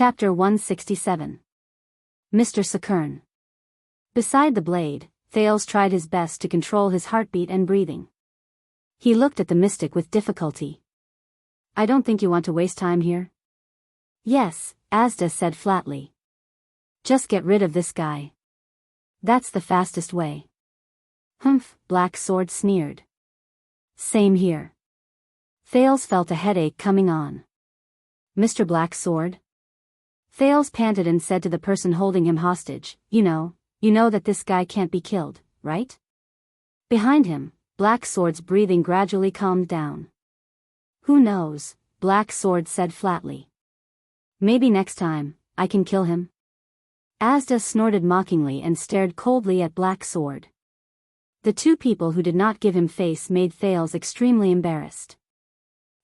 Chapter 167. Mr. Saturn. Beside the blade, Thales tried his best to control his heartbeat and breathing. He looked at the mystic with difficulty. I don't think you want to waste time here. Yes, Asda said flatly. Just get rid of this guy. That's the fastest way. Humph, Black Sword sneered. Same here. Thales felt a headache coming on. Mr. Black Sword? Thales panted and said to the person holding him hostage, You know that this guy can't be killed, right? Behind him, Black Sword's breathing gradually calmed down. Who knows, Black Sword said flatly. Maybe next time, I can kill him. Asda snorted mockingly and stared coldly at Black Sword. The two people who did not give him face made Thales extremely embarrassed.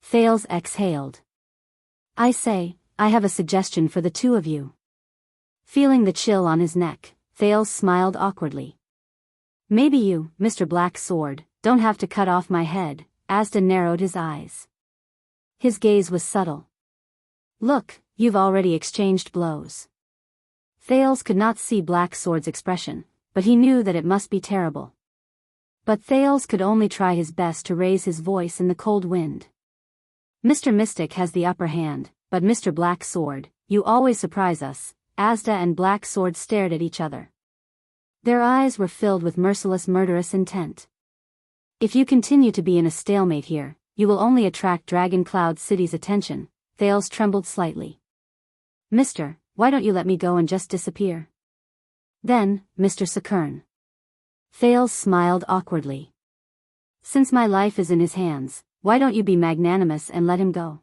Thales exhaled. I say, I have a suggestion for the two of you. Feeling the chill on his neck, Thales smiled awkwardly. Maybe you, Mr. Black Sword, don't have to cut off my head. Asda narrowed his eyes. His gaze was subtle. Look, you've already exchanged blows. Thales could not see Black Sword's expression, but he knew that it must be terrible. But Thales could only try his best to raise his voice in the cold wind. Mr. Mystic has the upper hand, but Mr. Black Sword, you always surprise us. Asda and Black Sword stared at each other. Their eyes were filled with merciless murderous intent. If you continue to be in a stalemate here, you will only attract Dragon Cloud City's attention. Thales trembled slightly. Mister, why don't you let me go and just disappear? Then, Mr. Saturn. Thales smiled awkwardly. Since my life is in his hands, why don't you be magnanimous and let him go?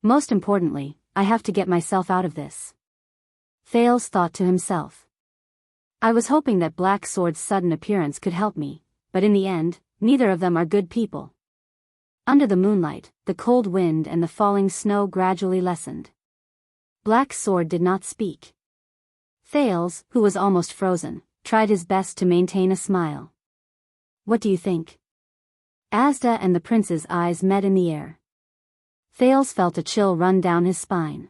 Most importantly, I have to get myself out of this. Thales thought to himself. I was hoping that Black Sword's sudden appearance could help me, but in the end, neither of them are good people. Under the moonlight, the cold wind and the falling snow gradually lessened. Black Sword did not speak. Thales, who was almost frozen, tried his best to maintain a smile. What do you think? Asda and the prince's eyes met in the air. Thales felt a chill run down his spine.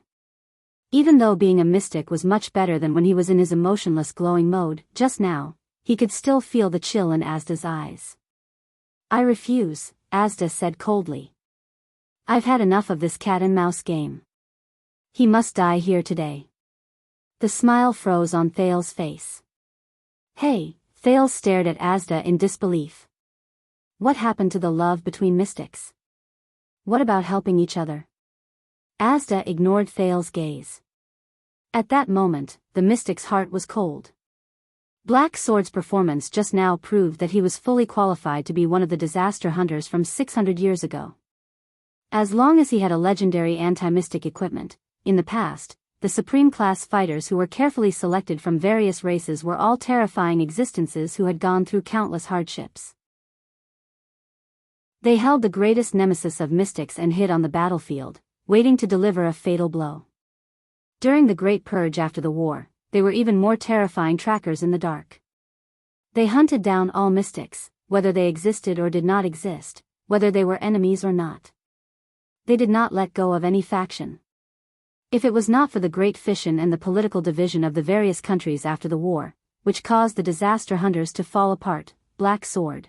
Even though being a mystic was much better than when he was in his emotionless glowing mode, just now, he could still feel the chill in Asda's eyes. I refuse, Asda said coldly. I've had enough of this cat-and-mouse game. He must die here today. The smile froze on Thales' face. Hey, Thales stared at Asda in disbelief. What happened to the love between mystics? What about helping each other? Asda ignored Thales' gaze. At that moment, the mystic's heart was cold. Black Sword's performance just now proved that he was fully qualified to be one of the disaster hunters from 600 years ago. As long as he had a legendary anti-mystic equipment, in the past, the supreme-class fighters who were carefully selected from various races were all terrifying existences who had gone through countless hardships. They held the greatest nemesis of mystics and hid on the battlefield, waiting to deliver a fatal blow. During the Great Purge after the war, they were even more terrifying trackers in the dark. They hunted down all mystics, whether they existed or did not exist, whether they were enemies or not. They did not let go of any faction. If it was not for the great fission and the political division of the various countries after the war, which caused the disaster hunters to fall apart, Black Sword.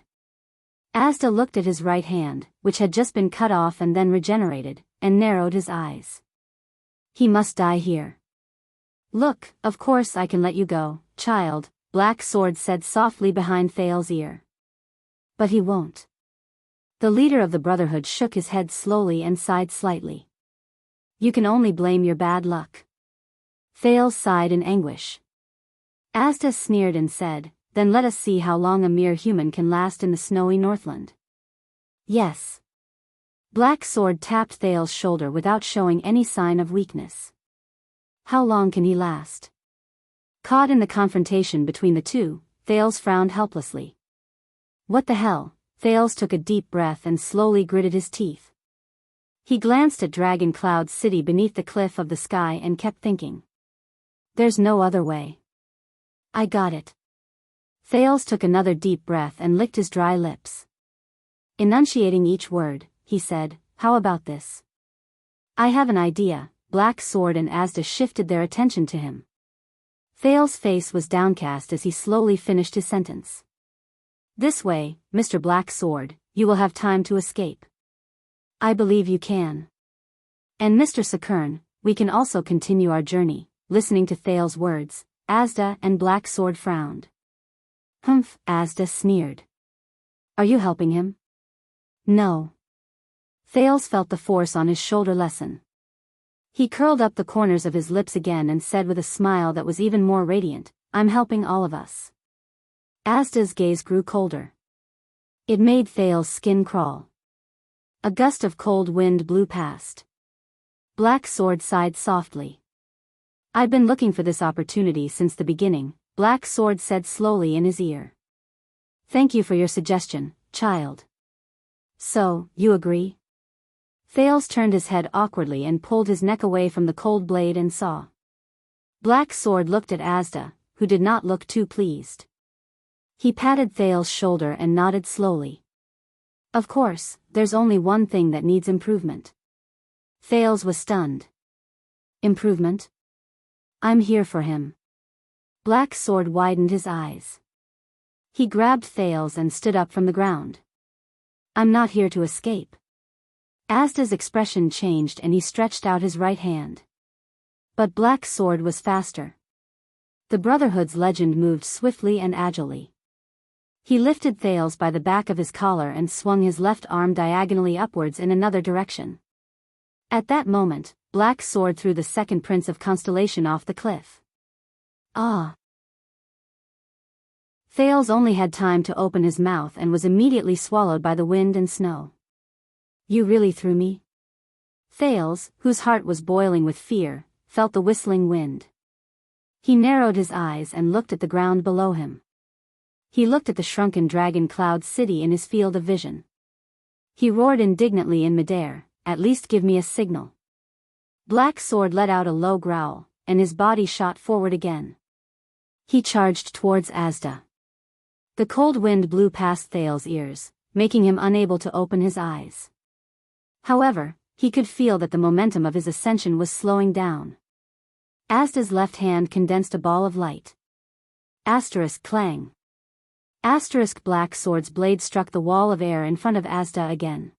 Asda looked at his right hand, which had just been cut off and then regenerated, and narrowed his eyes. He must die here. Look, of course I can let you go, child, Black Sword said softly behind Thales' ear. But he won't. The leader of the Brotherhood shook his head slowly and sighed slightly. You can only blame your bad luck. Thales sighed in anguish. Asda sneered and said, Then let us see how long a mere human can last in the snowy Northland. Yes. Black Sword tapped Thales' shoulder without showing any sign of weakness. How long can he last? Caught in the confrontation between the two, Thales frowned helplessly. What the hell? Thales took a deep breath and slowly gritted his teeth. He glanced at Dragon Cloud City beneath the cliff of the sky and kept thinking. There's no other way. I got it. Thales took another deep breath and licked his dry lips. Enunciating each word, he said, How about this? I have an idea. Black Sword and Asda shifted their attention to him. Thales' face was downcast as he slowly finished his sentence. "This way, Mr. Black Sword, you will have time to escape." "I believe you can. And Mr. Sakern, we can also continue our journey." Listening to Thales' words, Asda and Black Sword frowned. "Humph," Asda sneered. "Are you helping him?" "No." Thales felt the force on his shoulder lessen. He curled up the corners of his lips again and said with a smile that was even more radiant, "I'm helping all of us." Asda's gaze grew colder. It made Thales' skin crawl. A gust of cold wind blew past. Black Sword sighed softly. "I've been looking for this opportunity since the beginning," Black Sword said slowly in his ear. "Thank you for your suggestion, child." "So, you agree?" Thales turned his head awkwardly and pulled his neck away from the cold blade and saw. Black Sword looked at Asda, who did not look too pleased. He patted Thales' shoulder and nodded slowly. "Of course, there's only one thing that needs improvement." Thales was stunned. "Improvement?" "I'm here for him." Black Sword widened his eyes. He grabbed Thales and stood up from the ground. "I'm not here to escape." Asda's expression changed and he stretched out his right hand. But Black Sword was faster. The Brotherhood's legend moved swiftly and agilely. He lifted Thales by the back of his collar and swung his left arm diagonally upwards in another direction. At that moment, Black Sword threw the second Prince of Constellation off the cliff. "Ah!" Thales only had time to open his mouth and was immediately swallowed by the wind and snow. "You really threw me?" Thales, whose heart was boiling with fear, felt the whistling wind. He narrowed his eyes and looked at the ground below him. He looked at the shrunken dragon cloud city in his field of vision. He roared indignantly in midair, "At least give me a signal." Black Sword let out a low growl, and his body shot forward again. He charged towards Asda. The cold wind blew past Thales' ears, making him unable to open his eyes. However, he could feel that the momentum of his ascension was slowing down. Asda's left hand condensed a ball of light. Asterisk clang. Asterisk Black Sword's blade struck the wall of air in front of Asda again.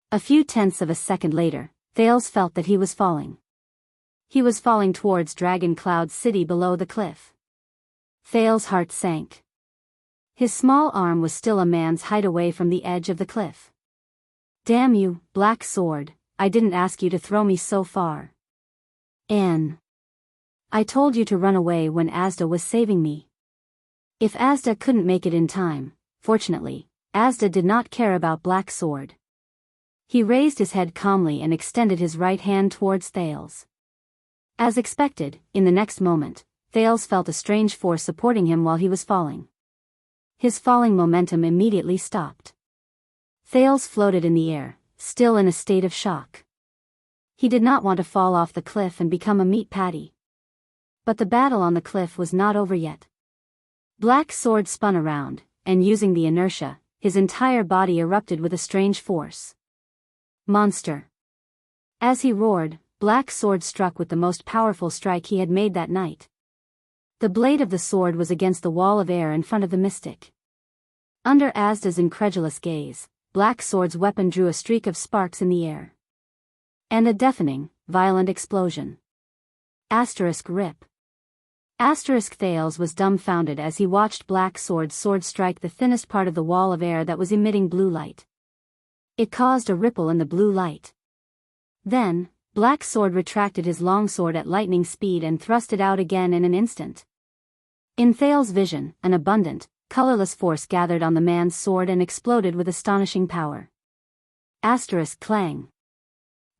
A few tenths of a second later, Thales felt that he was falling. He was falling towards Dragon Cloud City below the cliff. Thales' heart sank. His small arm was still a man's height away from the edge of the cliff. "Damn you, Black Sword, I didn't ask you to throw me so far. I told you to run away when Asda was saving me." If Asda couldn't make it in time, fortunately, Asda did not care about Black Sword. He raised his head calmly and extended his right hand towards Thales. As expected, in the next moment, Thales felt a strange force supporting him while he was falling. His falling momentum immediately stopped. Thales floated in the air, still in a state of shock. He did not want to fall off the cliff and become a meat patty. But the battle on the cliff was not over yet. Black Sword spun around, and using the inertia, his entire body erupted with a strange force. "Monster!" As he roared, Black Sword struck with the most powerful strike he had made that night. The blade of the sword was against the wall of air in front of the mystic. Under Asda's incredulous gaze, Black Sword's weapon drew a streak of sparks in the air. And a deafening, violent explosion. Asterisk rip. Asterisk Thales was dumbfounded as he watched Black Sword's sword strike the thinnest part of the wall of air that was emitting blue light. It caused a ripple in the blue light. Then, Black Sword retracted his longsword at lightning speed and thrust it out again in an instant. In Thales' vision, an abundant, colorless force gathered on the man's sword and exploded with astonishing power. Asterisk clang.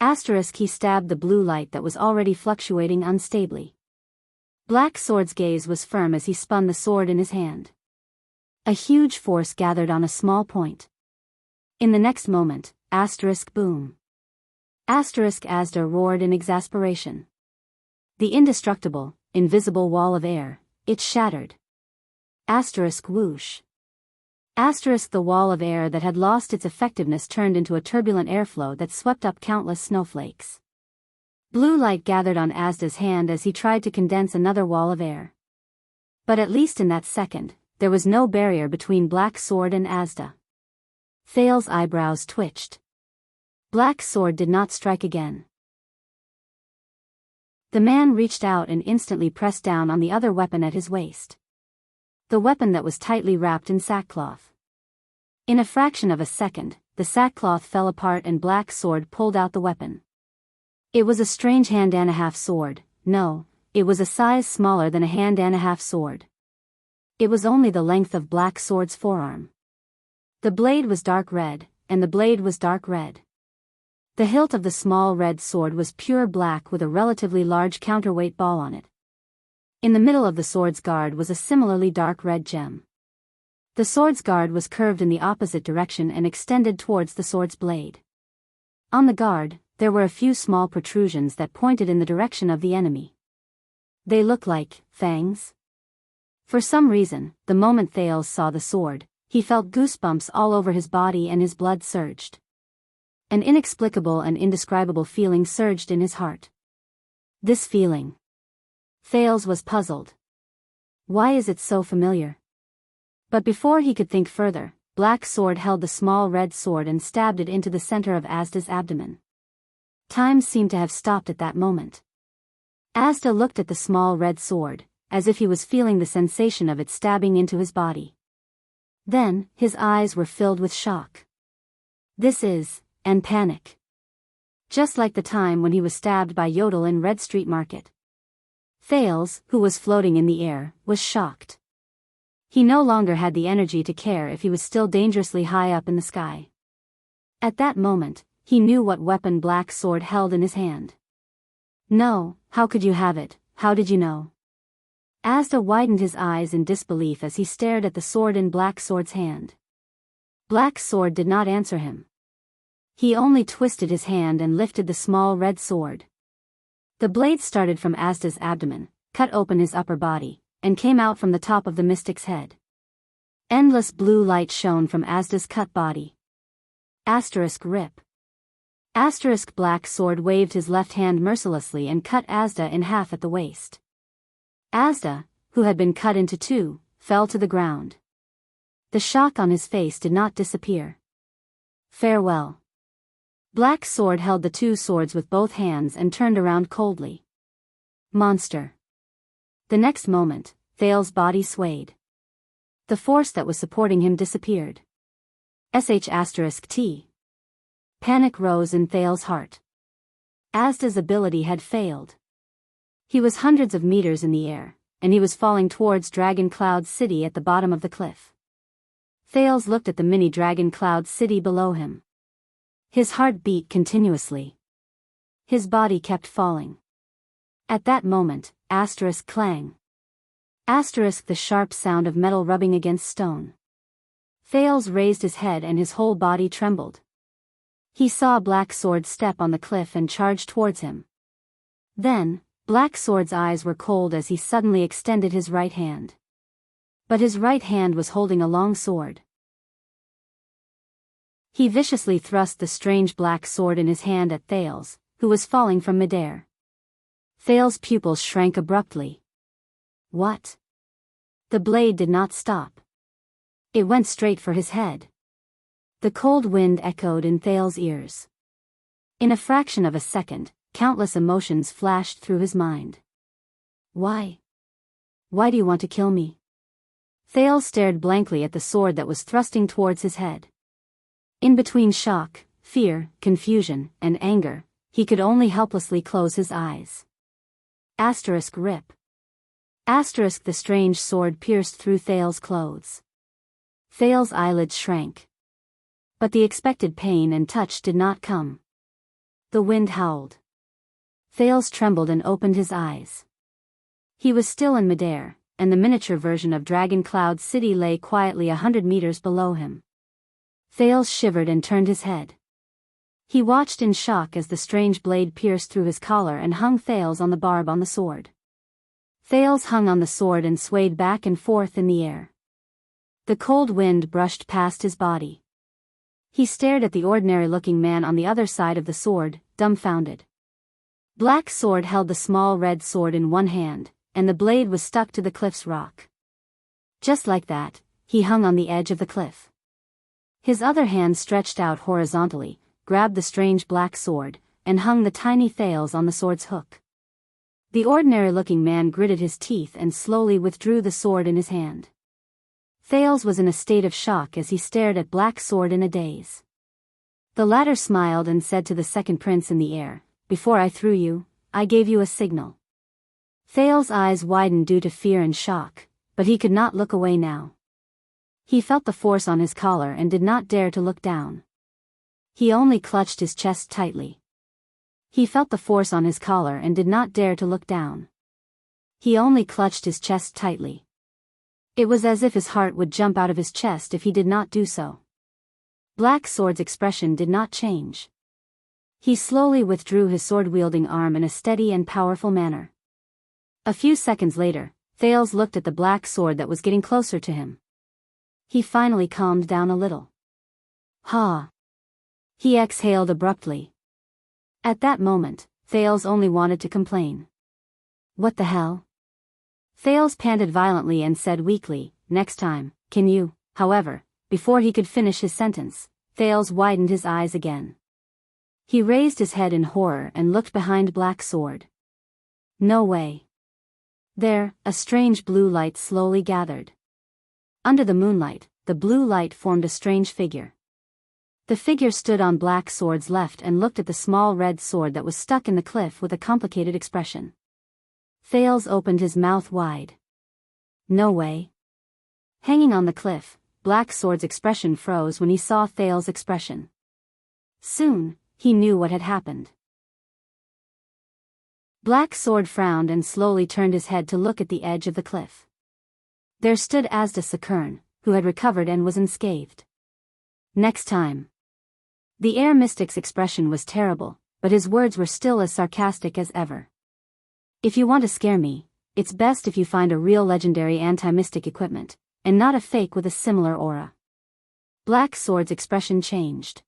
Asterisk he stabbed the blue light that was already fluctuating unstably. Black Sword's gaze was firm as he spun the sword in his hand. A huge force gathered on a small point. In the next moment, asterisk boom. Asterisk Asda roared in exasperation. The indestructible, invisible wall of air, it shattered. Asterisk whoosh. Asterisk the wall of air that had lost its effectiveness turned into a turbulent airflow that swept up countless snowflakes. Blue light gathered on Asda's hand as he tried to condense another wall of air. But at least in that second, there was no barrier between Black Sword and Asda. Thales's eyebrows twitched. Black Sword did not strike again. The man reached out and instantly pressed down on the other weapon at his waist. The weapon that was tightly wrapped in sackcloth. In a fraction of a second, the sackcloth fell apart and Black Sword pulled out the weapon. It was a strange hand-and-a-half sword. No, it was a size smaller than a hand-and-a-half sword. It was only the length of Black Sword's forearm. The blade was dark red, and the blade was dark red. The hilt of the small red sword was pure black with a relatively large counterweight ball on it. In the middle of the sword's guard was a similarly dark red gem. The sword's guard was curved in the opposite direction and extended towards the sword's blade. On the guard, there were a few small protrusions that pointed in the direction of the enemy. They looked like fangs. For some reason, the moment Thales saw the sword, he felt goosebumps all over his body and his blood surged. An inexplicable and indescribable feeling surged in his heart. This feeling. Thales was puzzled. Why is it so familiar? But before he could think further, Black Sword held the small red sword and stabbed it into the center of Asda's abdomen. Time seemed to have stopped at that moment. Asda looked at the small red sword, as if he was feeling the sensation of it stabbing into his body. Then, his eyes were filled with shock. And panic. Just like the time when he was stabbed by Yodel in Red Street Market. Thales, who was floating in the air, was shocked. He no longer had the energy to care if he was still dangerously high up in the sky. At that moment, he knew what weapon Black Sword held in his hand. No, how could you have it? How did you know? Asda widened his eyes in disbelief as he stared at the sword in Black Sword's hand. Black Sword did not answer him. He only twisted his hand and lifted the small red sword. The blade started from Asda's abdomen, cut open his upper body, and came out from the top of the mystic's head. Endless blue light shone from Asda's cut body. Rip. Black Sword waved his left hand mercilessly and cut Asda in half at the waist. Asda, who had been cut into two, fell to the ground. The shock on his face did not disappear. Farewell. Black Sword held the two swords with both hands and turned around coldly. Monster. The next moment, Thales's body swayed. The force that was supporting him disappeared. *T. Panic rose in Thales's heart. Asda's ability had failed. He was hundreds of meters in the air, and he was falling towards Dragon Cloud City at the bottom of the cliff. Thales looked at the mini Dragon Cloud City below him. His heart beat continuously. His body kept falling. At that moment, clang. The sharp sound of metal rubbing against stone. Thales raised his head and his whole body trembled. He saw Black Sword step on the cliff and charge towards him. Then, Black Sword's eyes were cold as he suddenly extended his right hand. But his right hand was holding a long sword. He viciously thrust the strange black sword in his hand at Thales, who was falling from midair. Thales' pupils shrank abruptly. What? The blade did not stop. It went straight for his head. The cold wind echoed in Thales' ears. In a fraction of a second, countless emotions flashed through his mind. Why? Why do you want to kill me? Thales stared blankly at the sword that was thrusting towards his head. In between shock, fear, confusion, and anger, he could only helplessly close his eyes. Rip. The strange sword pierced through Thales' clothes. Thales' eyelids shrank. But the expected pain and touch did not come. The wind howled. Thales trembled and opened his eyes. He was still in midair, and the miniature version of Dragon Cloud City lay quietly 100 meters below him. Thales shivered and turned his head. He watched in shock as the strange blade pierced through his collar and hung Thales on the barb on the sword. Thales hung on the sword and swayed back and forth in the air. The cold wind brushed past his body. He stared at the ordinary-looking man on the other side of the sword, dumbfounded. Black Sword held the small red sword in one hand, and the blade was stuck to the cliff's rock. Just like that, he hung on the edge of the cliff. His other hand stretched out horizontally, grabbed the strange black sword, and hung the tiny Thales on the sword's hook. The ordinary-looking man gritted his teeth and slowly withdrew the sword in his hand. Thales was in a state of shock as he stared at Black Sword in a daze. The latter smiled and said to the second prince in the air, "Before I threw you, I gave you a signal." Thales' eyes widened due to fear and shock, but he could not look away now. He felt the force on his collar and did not dare to look down. He only clutched his chest tightly. He felt the force on his collar and did not dare to look down. He only clutched his chest tightly. It was as if his heart would jump out of his chest if he did not do so. Black Sword's expression did not change. He slowly withdrew his sword-wielding arm in a steady and powerful manner. A few seconds later, Thales looked at the black sword that was getting closer to him. He finally calmed down a little. Ha! He exhaled abruptly. At that moment, Thales only wanted to complain. What the hell? Thales panted violently and said weakly, "Next time, can you?" However, before he could finish his sentence, Thales widened his eyes again. He raised his head in horror and looked behind Black Sword. No way. There, a strange blue light slowly gathered. Under the moonlight, the blue light formed a strange figure. The figure stood on Black Sword's left and looked at the small red sword that was stuck in the cliff with a complicated expression. Thales opened his mouth wide. No way. Hanging on the cliff, Black Sword's expression froze when he saw Thales' expression. Soon, he knew what had happened. Black Sword frowned and slowly turned his head to look at the edge of the cliff. There stood Asda Sakern, who had recovered and was unscathed. Next time. The air mystic's expression was terrible, but his words were still as sarcastic as ever. If you want to scare me, it's best if you find a real legendary anti-mystic equipment, and not a fake with a similar aura. Black Sword's expression changed.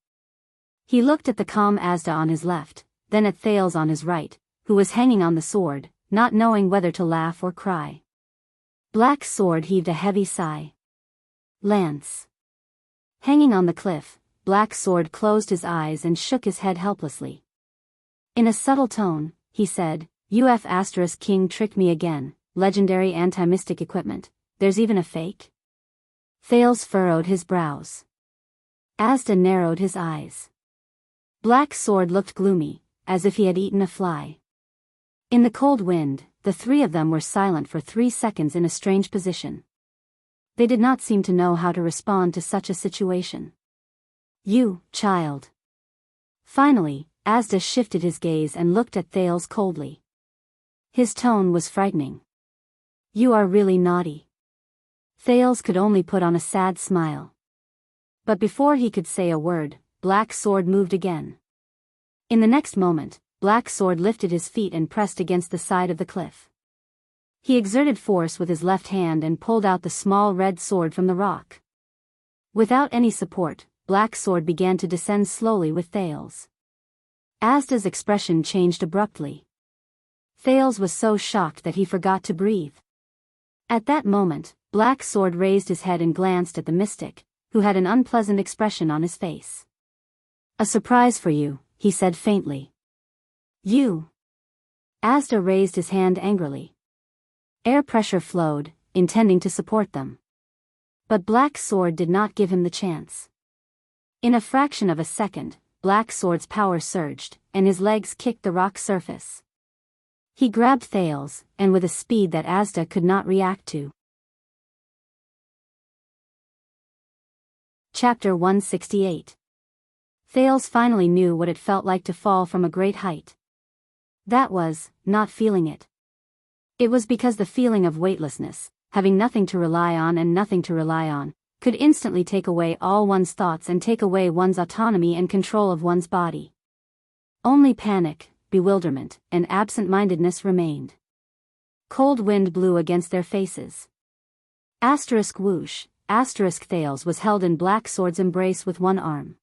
He looked at the calm Asda on his left, then at Thales on his right, who was hanging on the sword, not knowing whether to laugh or cry. Black Sword heaved a heavy sigh. Lance. Hanging on the cliff, Black Sword closed his eyes and shook his head helplessly. In a subtle tone, he said, "UF** King tricked me again, legendary anti-mystic equipment, there's even a fake?" Thales furrowed his brows. Asda narrowed his eyes. Black Sword looked gloomy, as if he had eaten a fly. In the cold wind, the three of them were silent for 3 seconds in a strange position. They did not seem to know how to respond to such a situation. "You, child." Finally, Asda shifted his gaze and looked at Thales coldly. His tone was frightening. "You are really naughty." Thales could only put on a sad smile. But before he could say a word, Black Sword moved again. In the next moment, Black Sword lifted his feet and pressed against the side of the cliff. He exerted force with his left hand and pulled out the small red sword from the rock. Without any support, Black Sword began to descend slowly with Thales. Asda's expression changed abruptly. Thales was so shocked that he forgot to breathe. At that moment, Black Sword raised his head and glanced at the mystic, who had an unpleasant expression on his face. "A surprise for you," he said faintly. "You." Asda raised his hand angrily. Air pressure flowed, intending to support them. But Black Sword did not give him the chance. In a fraction of a second, Black Sword's power surged, and his legs kicked the rock surface. He grabbed Thales, and with a speed that Asda could not react to. Chapter 168. Thales finally knew what it felt like to fall from a great height. That was, not feeling it. It was because the feeling of weightlessness, having nothing to rely on and nothing to rely on, could instantly take away all one's thoughts and take away one's autonomy and control of one's body. Only panic, bewilderment, and absent-mindedness remained. Cold wind blew against their faces. Whoosh, Thales was held in Black Sword's embrace with one arm.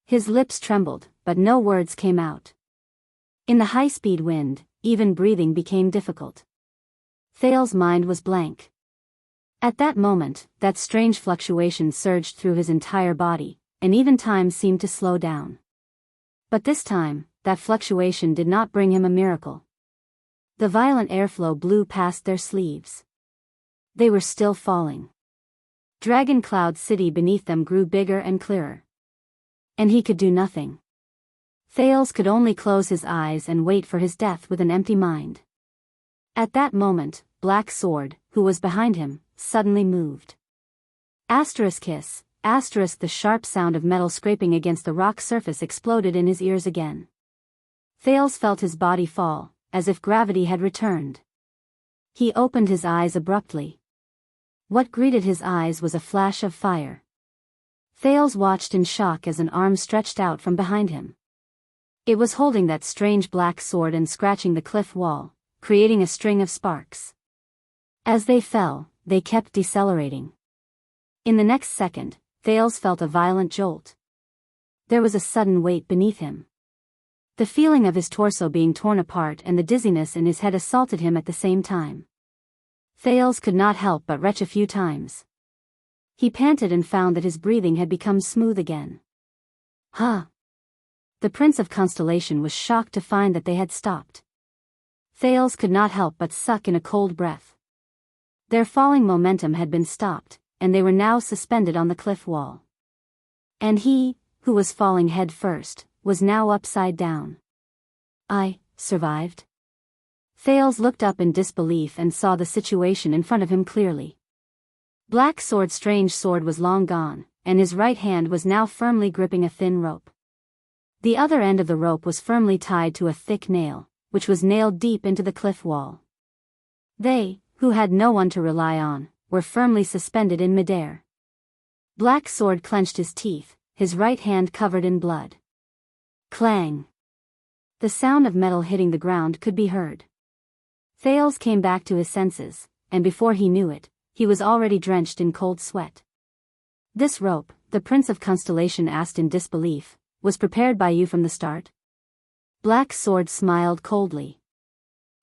His lips trembled, but no words came out. In the high-speed wind, even breathing became difficult. Thales's mind was blank. At that moment, that strange fluctuation surged through his entire body, and even time seemed to slow down. But this time, that fluctuation did not bring him a miracle. The violent airflow blew past their sleeves. They were still falling. Dragon Cloud City beneath them grew bigger and clearer. And he could do nothing. Thales could only close his eyes and wait for his death with an empty mind. At that moment, Black Sword, who was behind him, suddenly moved. Kiss, the sharp sound of metal scraping against the rock surface exploded in his ears again. Thales felt his body fall, as if gravity had returned. He opened his eyes abruptly. What greeted his eyes was a flash of fire. Thales watched in shock as an arm stretched out from behind him. It was holding that strange black sword and scratching the cliff wall, creating a string of sparks. As they fell, they kept decelerating. In the next second, Thales felt a violent jolt. There was a sudden weight beneath him. The feeling of his torso being torn apart and the dizziness in his head assaulted him at the same time. Thales could not help but retch a few times. He panted and found that his breathing had become smooth again. Huh! The Prince of Constellation was shocked to find that they had stopped. Thales could not help but suck in a cold breath. Their falling momentum had been stopped, and they were now suspended on the cliff wall. And he, who was falling head first, was now upside down. I survived? Thales looked up in disbelief and saw the situation in front of him clearly. Black Sword's strange sword was long gone, and his right hand was now firmly gripping a thin rope. The other end of the rope was firmly tied to a thick nail, which was nailed deep into the cliff wall. They, who had no one to rely on, were firmly suspended in midair. Black Sword clenched his teeth, his right hand covered in blood. Clang! The sound of metal hitting the ground could be heard. Thales came back to his senses, and before he knew it, he was already drenched in cold sweat. This rope, the Prince of Constellation asked in disbelief, was prepared by you from the start? Black Sword smiled coldly.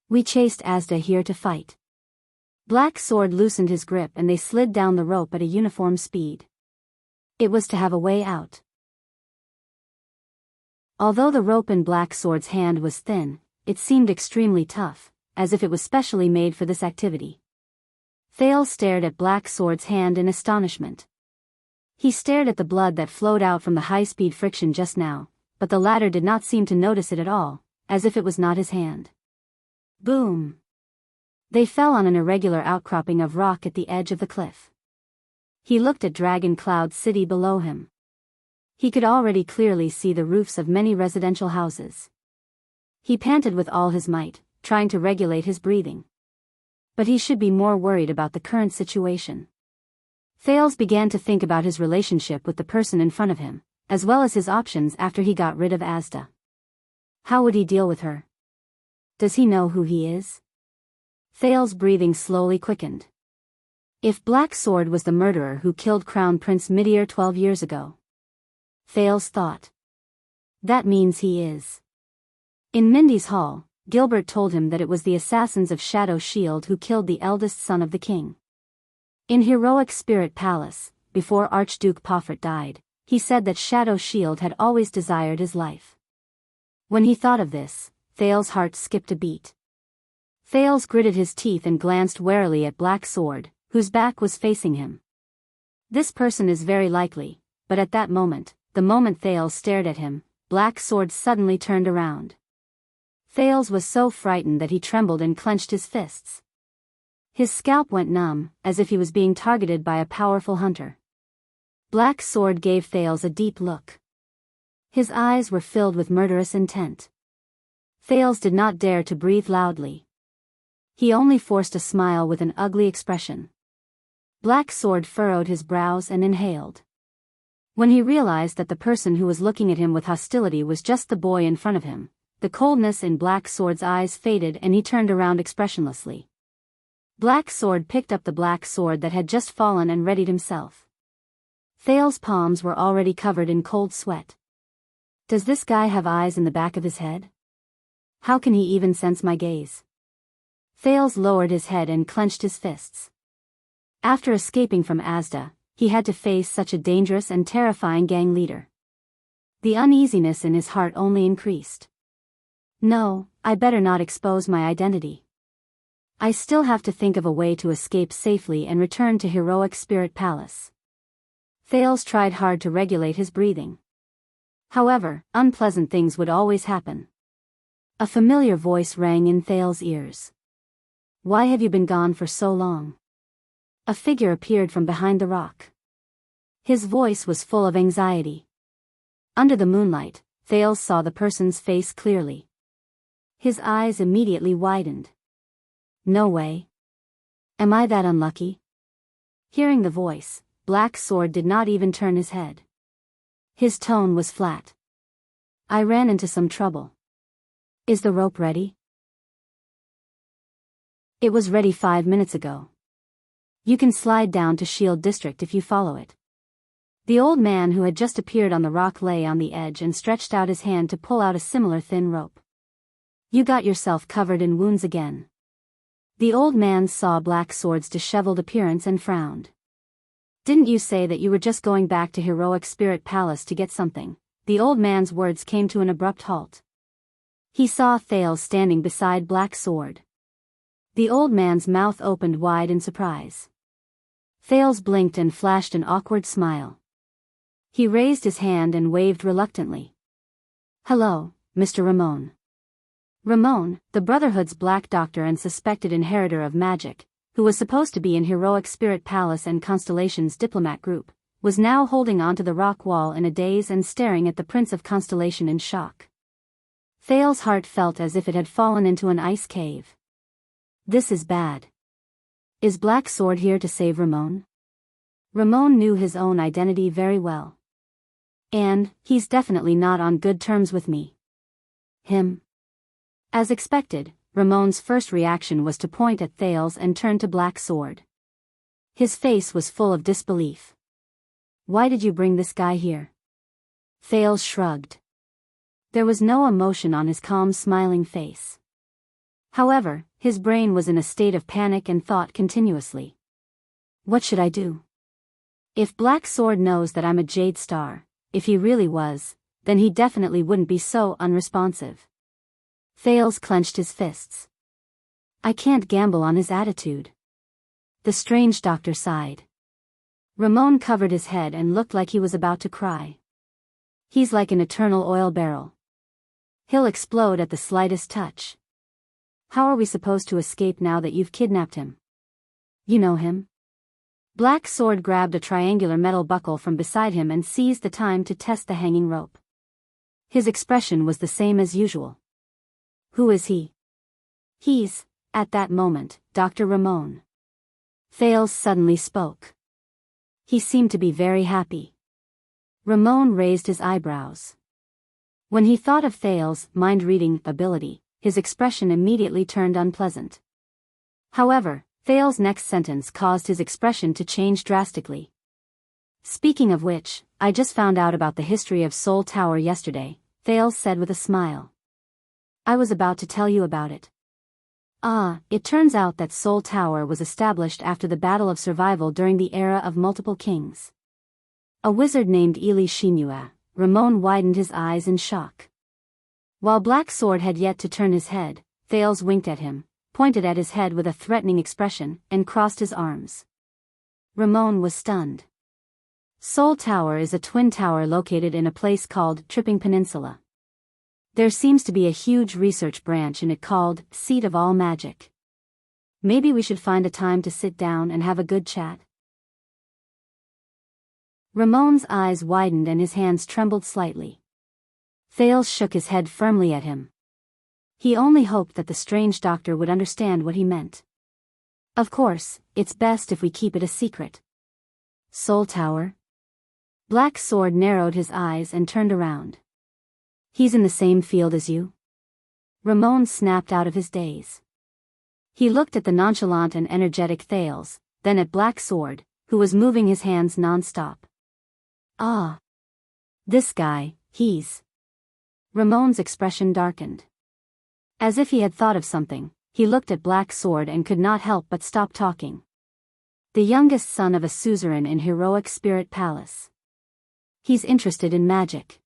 We chased Asda here to fight. Black Sword loosened his grip and they slid down the rope at a uniform speed. It was to have a way out. Although the rope in Black Sword's hand was thin, it seemed extremely tough, as if it was specially made for this activity. Thales stared at Black Sword's hand in astonishment. He stared at the blood that flowed out from the high-speed friction just now, but the latter did not seem to notice it at all, as if it was not his hand. Boom! They fell on an irregular outcropping of rock at the edge of the cliff. He looked at Dragon Cloud City below him. He could already clearly see the roofs of many residential houses. He panted with all his might, trying to regulate his breathing. But he should be more worried about the current situation. Thales began to think about his relationship with the person in front of him, as well as his options after he got rid of Asda. How would he deal with her? Does he know who he is? Thales' breathing slowly quickened. If Black Sword was the murderer who killed Crown Prince Midir 12 years ago, Thales thought, that means he is. In Mindy's hall, Gilbert told him that it was the assassins of Shadow Shield who killed the eldest son of the king. In Heroic Spirit Palace, before Archduke Poffert died, he said that Shadow Shield had always desired his life. When he thought of this, Thales' heart skipped a beat. Thales gritted his teeth and glanced warily at Black Sword, whose back was facing him. This person is very likely, but at that moment, the moment Thales stared at him, Black Sword suddenly turned around. Thales was so frightened that he trembled and clenched his fists. His scalp went numb, as if he was being targeted by a powerful hunter. Black Sword gave Thales a deep look. His eyes were filled with murderous intent. Thales did not dare to breathe loudly. He only forced a smile with an ugly expression. Black Sword furrowed his brows and inhaled. When he realized that the person who was looking at him with hostility was just the boy in front of him, the coldness in Black Sword's eyes faded and he turned around expressionlessly. Black Sword picked up the black sword that had just fallen and readied himself. Thales' palms were already covered in cold sweat. Does this guy have eyes in the back of his head? How can he even sense my gaze? Thales lowered his head and clenched his fists. After escaping from Asda, he had to face such a dangerous and terrifying gang leader. The uneasiness in his heart only increased. No, I better not expose my identity. I still have to think of a way to escape safely and return to Heroic Spirit Palace. Thales tried hard to regulate his breathing. However, unpleasant things would always happen. A familiar voice rang in Thales' ears. Why have you been gone for so long? A figure appeared from behind the rock. His voice was full of anxiety. Under the moonlight, Thales saw the person's face clearly. His eyes immediately widened. No way. Am I that unlucky? Hearing the voice, Black Sword did not even turn his head. His tone was flat. I ran into some trouble. Is the rope ready? It was ready 5 minutes ago. You can slide down to Shield District if you follow it. The old man who had just appeared on the rock lay on the edge and stretched out his hand to pull out a similar thin rope. You got yourself covered in wounds again. The old man saw Black Sword's disheveled appearance and frowned. Didn't you say that you were just going back to Heroic Spirit Palace to get something? The old man's words came to an abrupt halt. He saw Thales standing beside Black Sword. The old man's mouth opened wide in surprise. Thales blinked and flashed an awkward smile. He raised his hand and waved reluctantly. Hello, Mr. Ramon. Ramon, the Brotherhood's Black Doctor and suspected inheritor of magic, who was supposed to be in Heroic Spirit Palace and Constellation's diplomat group, was now holding onto the rock wall in a daze and staring at the Prince of Constellation in shock. Thales' heart felt as if it had fallen into an ice cave. This is bad. Is Black Sword here to save Ramon? Ramon knew his own identity very well. And, he's definitely not on good terms with me. Him? As expected, Ramon's first reaction was to point at Thales and turn to Black Sword. His face was full of disbelief. Why did you bring this guy here? Thales shrugged. There was no emotion on his calm smiling face. However, his brain was in a state of panic and thought continuously. What should I do? If Black Sword knows that I'm a Jade Star, if he really was, then he definitely wouldn't be so unresponsive. Thales clenched his fists. I can't gamble on his attitude. The strange doctor sighed. Ramon covered his head and looked like he was about to cry. He's like an eternal oil barrel. He'll explode at the slightest touch. How are we supposed to escape now that you've kidnapped him? You know him? Black Sword grabbed a triangular metal buckle from beside him and seized the time to test the hanging rope. His expression was the same as usual. Who is he? He's, at that moment, Dr. Ramon. Thales suddenly spoke. He seemed to be very happy. Ramon raised his eyebrows. When he thought of Thales' mind-reading ability, his expression immediately turned unpleasant. However, Thales' next sentence caused his expression to change drastically. Speaking of which, I just found out about the history of Soul Tower yesterday, Thales said with a smile. I was about to tell you about it. It turns out that Soul Tower was established after the Battle of Survival during the era of multiple kings. A wizard named Ili Shinua. Ramon widened his eyes in shock. While Black Sword had yet to turn his head, Thales winked at him, pointed at his head with a threatening expression, and crossed his arms. Ramon was stunned. Soul Tower is a twin tower located in a place called Tripping Peninsula. There seems to be a huge research branch in it called Seat of All Magic. Maybe we should find a time to sit down and have a good chat. Ramon's eyes widened and his hands trembled slightly. Thales shook his head firmly at him. He only hoped that the strange doctor would understand what he meant. Of course, it's best if we keep it a secret. Soul Tower? Black Sword narrowed his eyes and turned around. He's in the same field as you? Ramon snapped out of his daze. He looked at the nonchalant and energetic Thales, then at Black Sword, who was moving his hands non-stop. This guy, he's... Ramon's expression darkened. As if he had thought of something, he looked at Black Sword and could not help but stop talking. The youngest son of a suzerain in heroic spirit palace. He's interested in magic.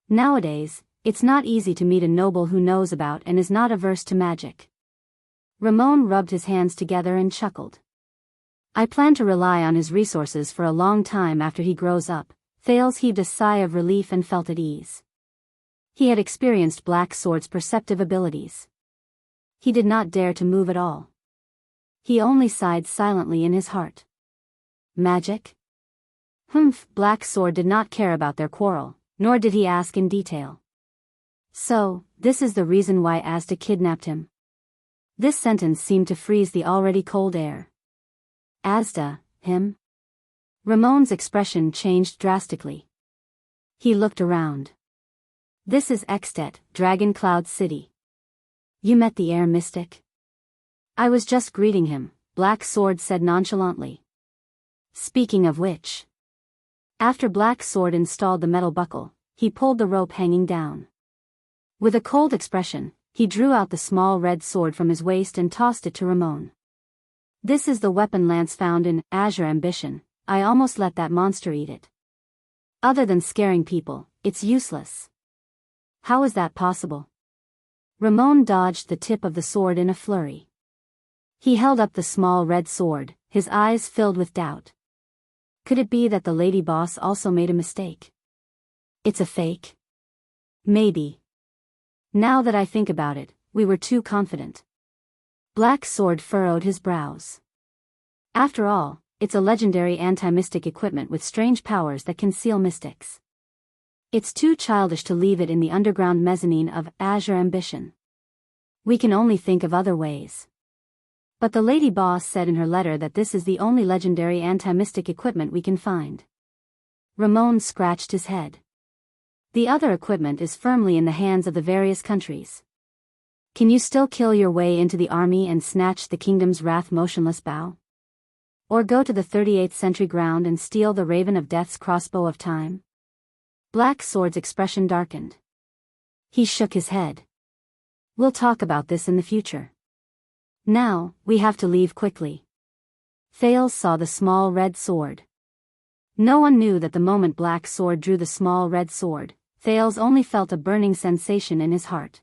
Nowadays, it's not easy to meet a noble who knows about and is not averse to magic. Ramon rubbed his hands together and chuckled. I plan to rely on his resources for a long time after he grows up. Thales heaved a sigh of relief and felt at ease. He had experienced Black Sword's perceptive abilities. He did not dare to move at all. He only sighed silently in his heart. Magic? Humph, Black Sword did not care about their quarrel, nor did he ask in detail. So, this is the reason why Asda kidnapped him. This sentence seemed to freeze the already cold air. Asda, him? Ramon's expression changed drastically. He looked around. This is Extet, Dragon Cloud City. You met the air mystic? I was just greeting him, Black Sword said nonchalantly. Speaking of which. After Black Sword installed the metal buckle, he pulled the rope hanging down. With a cold expression, he drew out the small red sword from his waist and tossed it to Ramon. This is the weapon lance found in Azure Ambition. I almost let that monster eat it. Other than scaring people, it's useless. How is that possible? Ramon dodged the tip of the sword in a flurry. He held up the small red sword, his eyes filled with doubt. Could it be that the lady boss also made a mistake? It's a fake? Maybe. Now that I think about it, we were too confident. Black Sword furrowed his brows. After all, it's a legendary anti-mystic equipment with strange powers that conceal mystics. It's too childish to leave it in the underground mezzanine of Azure Ambition. We can only think of other ways. But the lady boss said in her letter that this is the only legendary anti-mystic equipment we can find. Ramon scratched his head. The other equipment is firmly in the hands of the various countries. Can you still kill your way into the army and snatch the kingdom's wrath motionless bow? Or go to the 38th century ground and steal the Raven of Death's crossbow of time? Black Sword's expression darkened. He shook his head. We'll talk about this in the future. Now, we have to leave quickly. Thales saw the small red sword. No one knew that the moment Black Sword drew the small red sword, Thales only felt a burning sensation in his heart.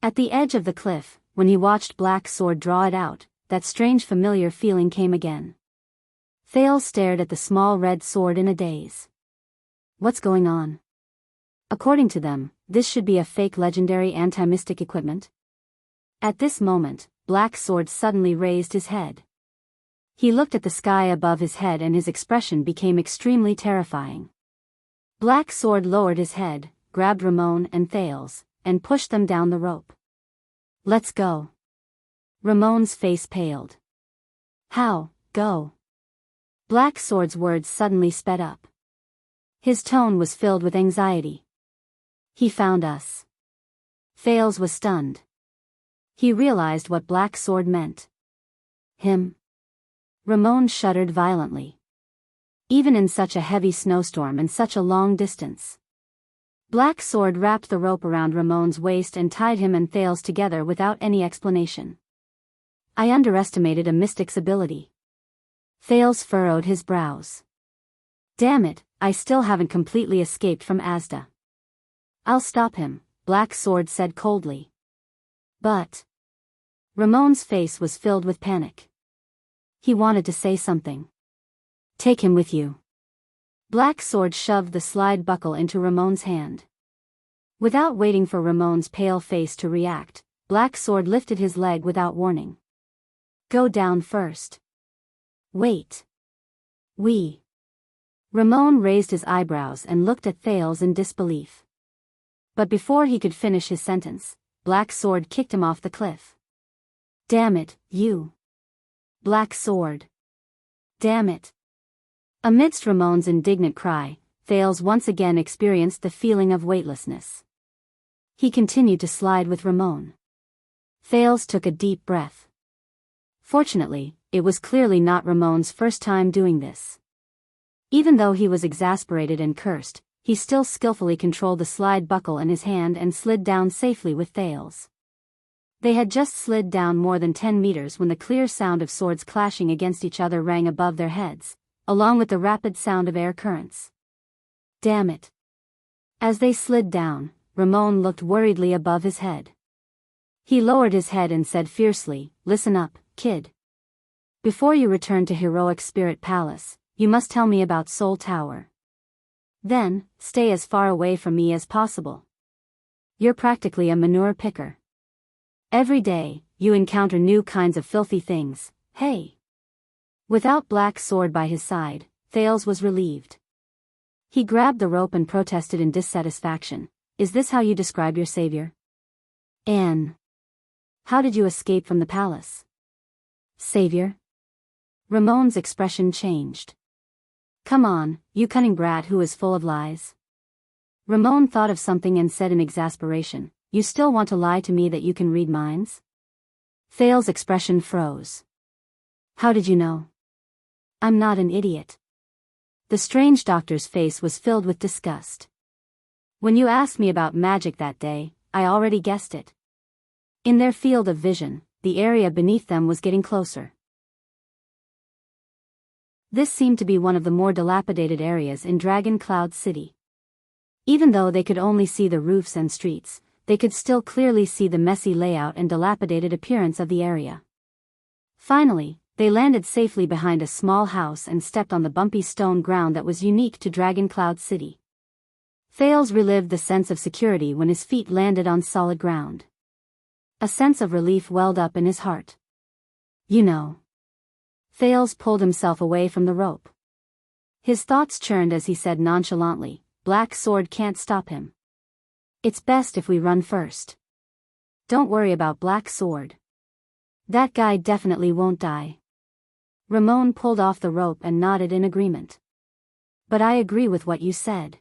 At the edge of the cliff, when he watched Black Sword draw it out, that strange familiar feeling came again. Thales stared at the small red sword in a daze. What's going on? According to them, this should be a fake legendary anti-mystic equipment. At this moment, Black Sword suddenly raised his head. He looked at the sky above his head and his expression became extremely terrifying. Black Sword lowered his head, grabbed Ramon and Thales, and pushed them down the rope. Let's go. Ramon's face paled. How, go? Black Sword's words suddenly sped up. His tone was filled with anxiety. He found us. Thales was stunned. He realized what Black Sword meant. Him? Ramon shuddered violently. Even in such a heavy snowstorm and such a long distance. Black Sword wrapped the rope around Ramon's waist and tied him and Thales together without any explanation. I underestimated a mystic's ability. Thales furrowed his brows. Damn it, I still haven't completely escaped from Asda. I'll stop him, Black Sword said coldly. But... Ramon's face was filled with panic. He wanted to say something. Take him with you. Black Sword shoved the slide buckle into Ramon's hand. Without waiting for Ramon's pale face to react, Black Sword lifted his leg without warning. Go down first. Wait. Ramon raised his eyebrows and looked at Thales in disbelief. But before he could finish his sentence, Black Sword kicked him off the cliff. Damn it, you. Black Sword. Damn it. Amidst Ramon's indignant cry, Thales once again experienced the feeling of weightlessness. He continued to slide with Ramon. Thales took a deep breath. Fortunately, it was clearly not Ramon's first time doing this. Even though he was exasperated and cursed, he still skillfully controlled the slide buckle in his hand and slid down safely with Thales. They had just slid down more than 10 meters when the clear sound of swords clashing against each other rang above their heads, along with the rapid sound of air currents. Damn it. As they slid down, Ramon looked worriedly above his head. He lowered his head and said fiercely, "Listen up, kid. Before you return to Heroic Spirit Palace, you must tell me about Soul Tower. Then, stay as far away from me as possible. You're practically a manure picker. Every day, you encounter new kinds of filthy things, hey." Without Black Sword by his side, Thales was relieved. He grabbed the rope and protested in dissatisfaction. "Is this how you describe your savior? Anne. How did you escape from the palace?" "Savior?" Ramon's expression changed. "Come on, you cunning brat who is full of lies." Ramon thought of something and said in exasperation, "You still want to lie to me that you can read minds?" Thales' expression froze. "How did you know?" "I'm not an idiot." The strange doctor's face was filled with disgust. "When you asked me about magic that day, I already guessed it." In their field of vision, the area beneath them was getting closer. This seemed to be one of the more dilapidated areas in Dragon Cloud City. Even though they could only see the roofs and streets, they could still clearly see the messy layout and dilapidated appearance of the area. Finally, they landed safely behind a small house and stepped on the bumpy stone ground that was unique to Dragon Cloud City. Thales relived the sense of security when his feet landed on solid ground. A sense of relief welled up in his heart. "You know." Thales pulled himself away from the rope. His thoughts churned as he said nonchalantly, "Black Sword can't stop him. It's best if we run first. Don't worry about Black Sword. That guy definitely won't die." Ramon pulled off the rope and nodded in agreement. "But I agree with what you said."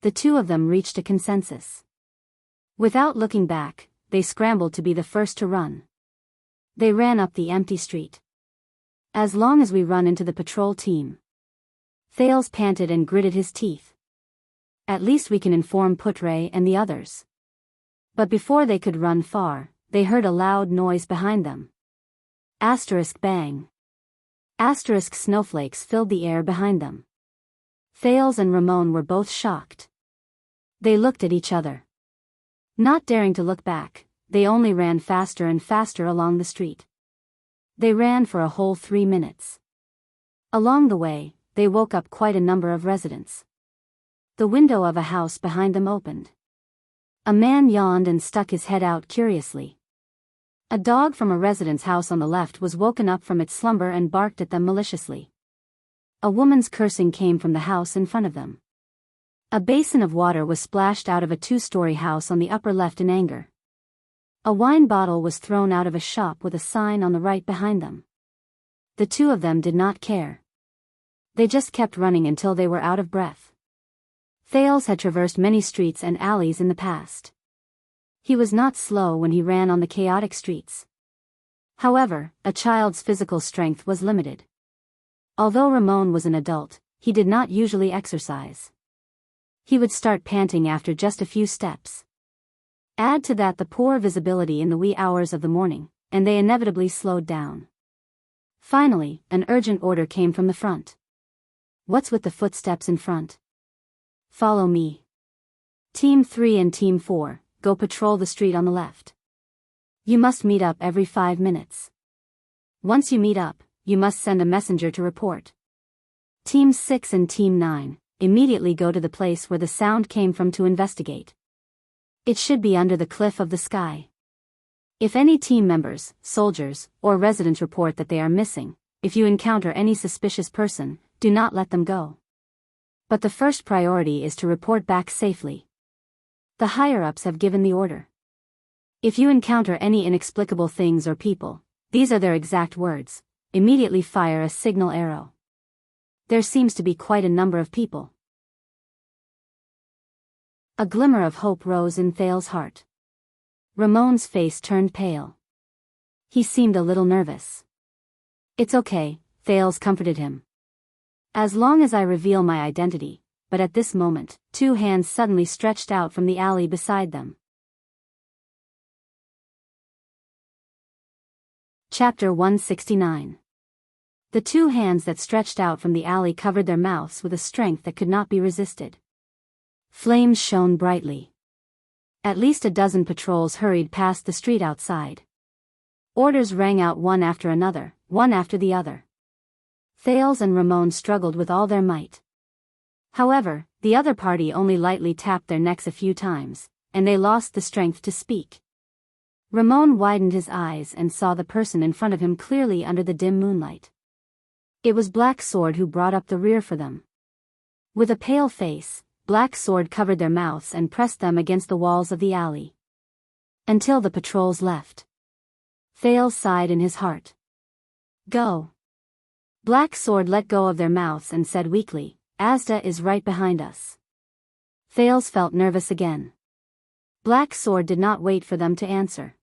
The two of them reached a consensus. Without looking back, they scrambled to be the first to run. They ran up the empty street. "As long as we run into the patrol team." Thales panted and gritted his teeth. "At least we can inform Putre and the others." But before they could run far, they heard a loud noise behind them. Asterisk bang. Asterisk snowflakes filled the air behind them. Thales and Ramon were both shocked. They looked at each other. Not daring to look back, they only ran faster and faster along the street. They ran for a whole 3 minutes. Along the way, they woke up quite a number of residents. The window of a house behind them opened. A man yawned and stuck his head out curiously. A dog from a resident's house on the left was woken up from its slumber and barked at them maliciously. A woman's cursing came from the house in front of them. A basin of water was splashed out of a 2-story house on the upper left in anger. A wine bottle was thrown out of a shop with a sign on the right behind them. The two of them did not care. They just kept running until they were out of breath. Thales had traversed many streets and alleys in the past. He was not slow when he ran on the chaotic streets. However, a child's physical strength was limited. Although Ramon was an adult, he did not usually exercise. He would start panting after just a few steps. Add to that the poor visibility in the wee hours of the morning, and they inevitably slowed down. Finally, an urgent order came from the front. "What's with the footsteps in front? Follow me. Team 3 and Team 4, go patrol the street on the left. You must meet up every 5 minutes. Once you meet up, you must send a messenger to report. Team 6 and Team 9, immediately go to the place where the sound came from to investigate. It should be under the cliff of the sky. If any team members, soldiers, or residents report that they are missing, if you encounter any suspicious person, do not let them go. But the first priority is to report back safely. The higher-ups have given the order. If you encounter any inexplicable things or people, these are their exact words, immediately fire a signal arrow. There seems to be quite a number of people." A glimmer of hope rose in Thales' heart. Ramon's face turned pale. He seemed a little nervous. "It's okay," Thales comforted him. "As long as I reveal my identity, but at this moment, two hands suddenly stretched out from the alley beside them. Chapter 169. The two hands that stretched out from the alley covered their mouths with a strength that could not be resisted. Flames shone brightly. At least a dozen patrols hurried past the street outside. Orders rang out one after another, one after the other. Thales and Ramon struggled with all their might. However, the other party only lightly tapped their necks a few times, and they lost the strength to speak. Ramon widened his eyes and saw the person in front of him clearly under the dim moonlight. It was Black Sword who brought up the rear for them. With a pale face, Black Sword covered their mouths and pressed them against the walls of the alley. Until the patrols left. Thales sighed in his heart. Go. Black Sword let go of their mouths and said weakly, Asda is right behind us. Thales felt nervous again. Black Sword did not wait for them to answer.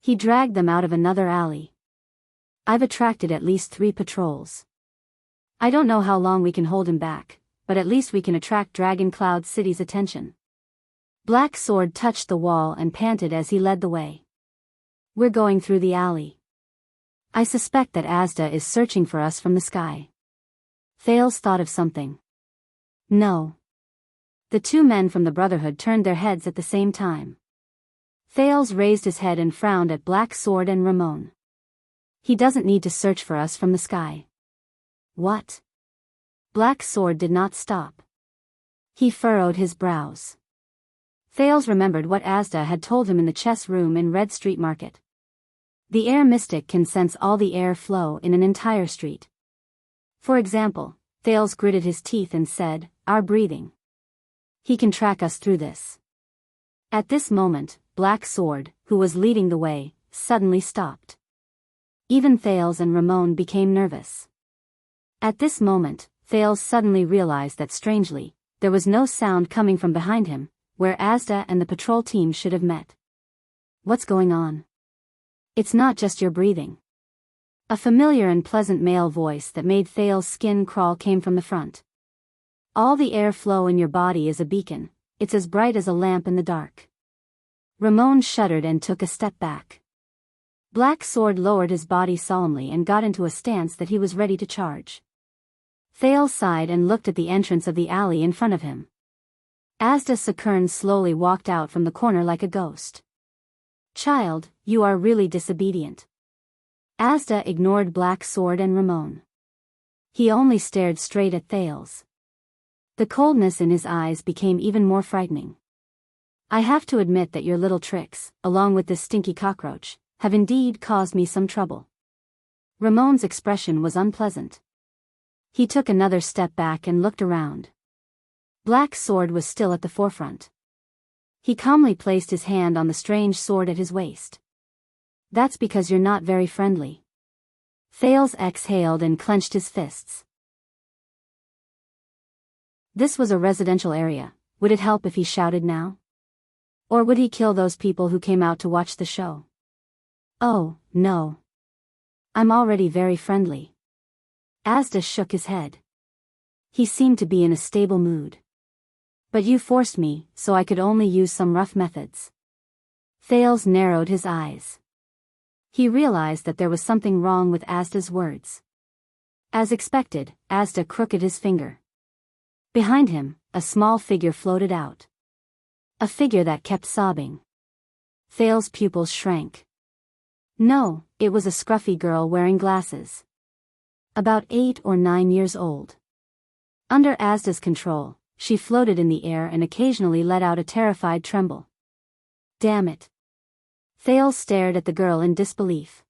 He dragged them out of another alley. I've attracted at least 3 patrols. I don't know how long we can hold him back, but at least we can attract Dragon Cloud City's attention. Black Sword touched the wall and panted as he led the way. We're going through the alley. I suspect that Asda is searching for us from the sky. Thales thought of something. No. The 2 men from the Brotherhood turned their heads at the same time. Thales raised his head and frowned at Black Sword and Ramon. He doesn't need to search for us from the sky. What? Black Sword did not stop. He furrowed his brows. Thales remembered what Asda had told him in the chess room in Red Street Market. The air mystic can sense all the air flow in an entire street. For example, Thales gritted his teeth and said, our breathing. He can track us through this. At this moment, Black Sword, who was leading the way, suddenly stopped. Even Thales and Ramon became nervous. At this moment, Thales suddenly realized that strangely, there was no sound coming from behind him, where Asda and the patrol team should have met. What's going on? It's not just your breathing. A familiar and pleasant male voice that made Thales' skin crawl came from the front. All the air flow in your body is a beacon, it's as bright as a lamp in the dark. Ramon shuddered and took a step back. Black Sword lowered his body solemnly and got into a stance that he was ready to charge. Thales sighed and looked at the entrance of the alley in front of him. Asda Sakern slowly walked out from the corner like a ghost. Child, you are really disobedient. Asda ignored Black Sword and Ramon. He only stared straight at Thales. The coldness in his eyes became even more frightening. I have to admit that your little tricks, along with this stinky cockroach, have indeed caused me some trouble. Ramon's expression was unpleasant. He took another step back and looked around. Black Sword was still at the forefront. He calmly placed his hand on the strange sword at his waist. That's because you're not very friendly. Thales exhaled and clenched his fists. This was a residential area. Would it help if he shouted now? Or would he kill those people who came out to watch the show? Oh, no. I'm already very friendly. Asda shook his head. He seemed to be in a stable mood. But you forced me, so I could only use some rough methods. Thales narrowed his eyes. He realized that there was something wrong with Asda's words. As expected, Asda crooked his finger. Behind him, a small figure floated out. A figure that kept sobbing. Thales' pupils shrank. No, it was a scruffy girl wearing glasses. About 8 or 9 years old. Under Asda's control, she floated in the air and occasionally let out a terrified tremble. Damn it. Thales stared at the girl in disbelief.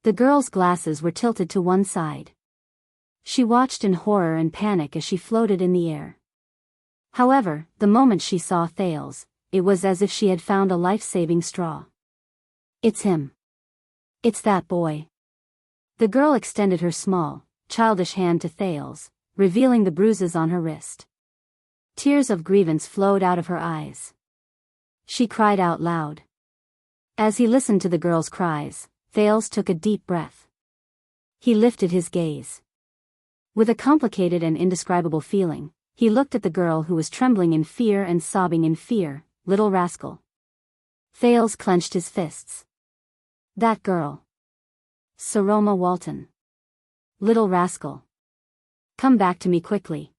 The girl's glasses were tilted to one side. She watched in horror and panic as she floated in the air. However, the moment she saw Thales, it was as if she had found a life-saving straw. It's him. It's that boy. The girl extended her small, childish hand to Thales, revealing the bruises on her wrist. Tears of grievance flowed out of her eyes. She cried out loud. As he listened to the girl's cries, Thales took a deep breath. He lifted his gaze. With a complicated and indescribable feeling, He looked at the girl who was trembling in fear and sobbing in fear. Little rascal. Thales clenched his fists. That girl. Saroma Walton. Little rascal. Come back to me quickly.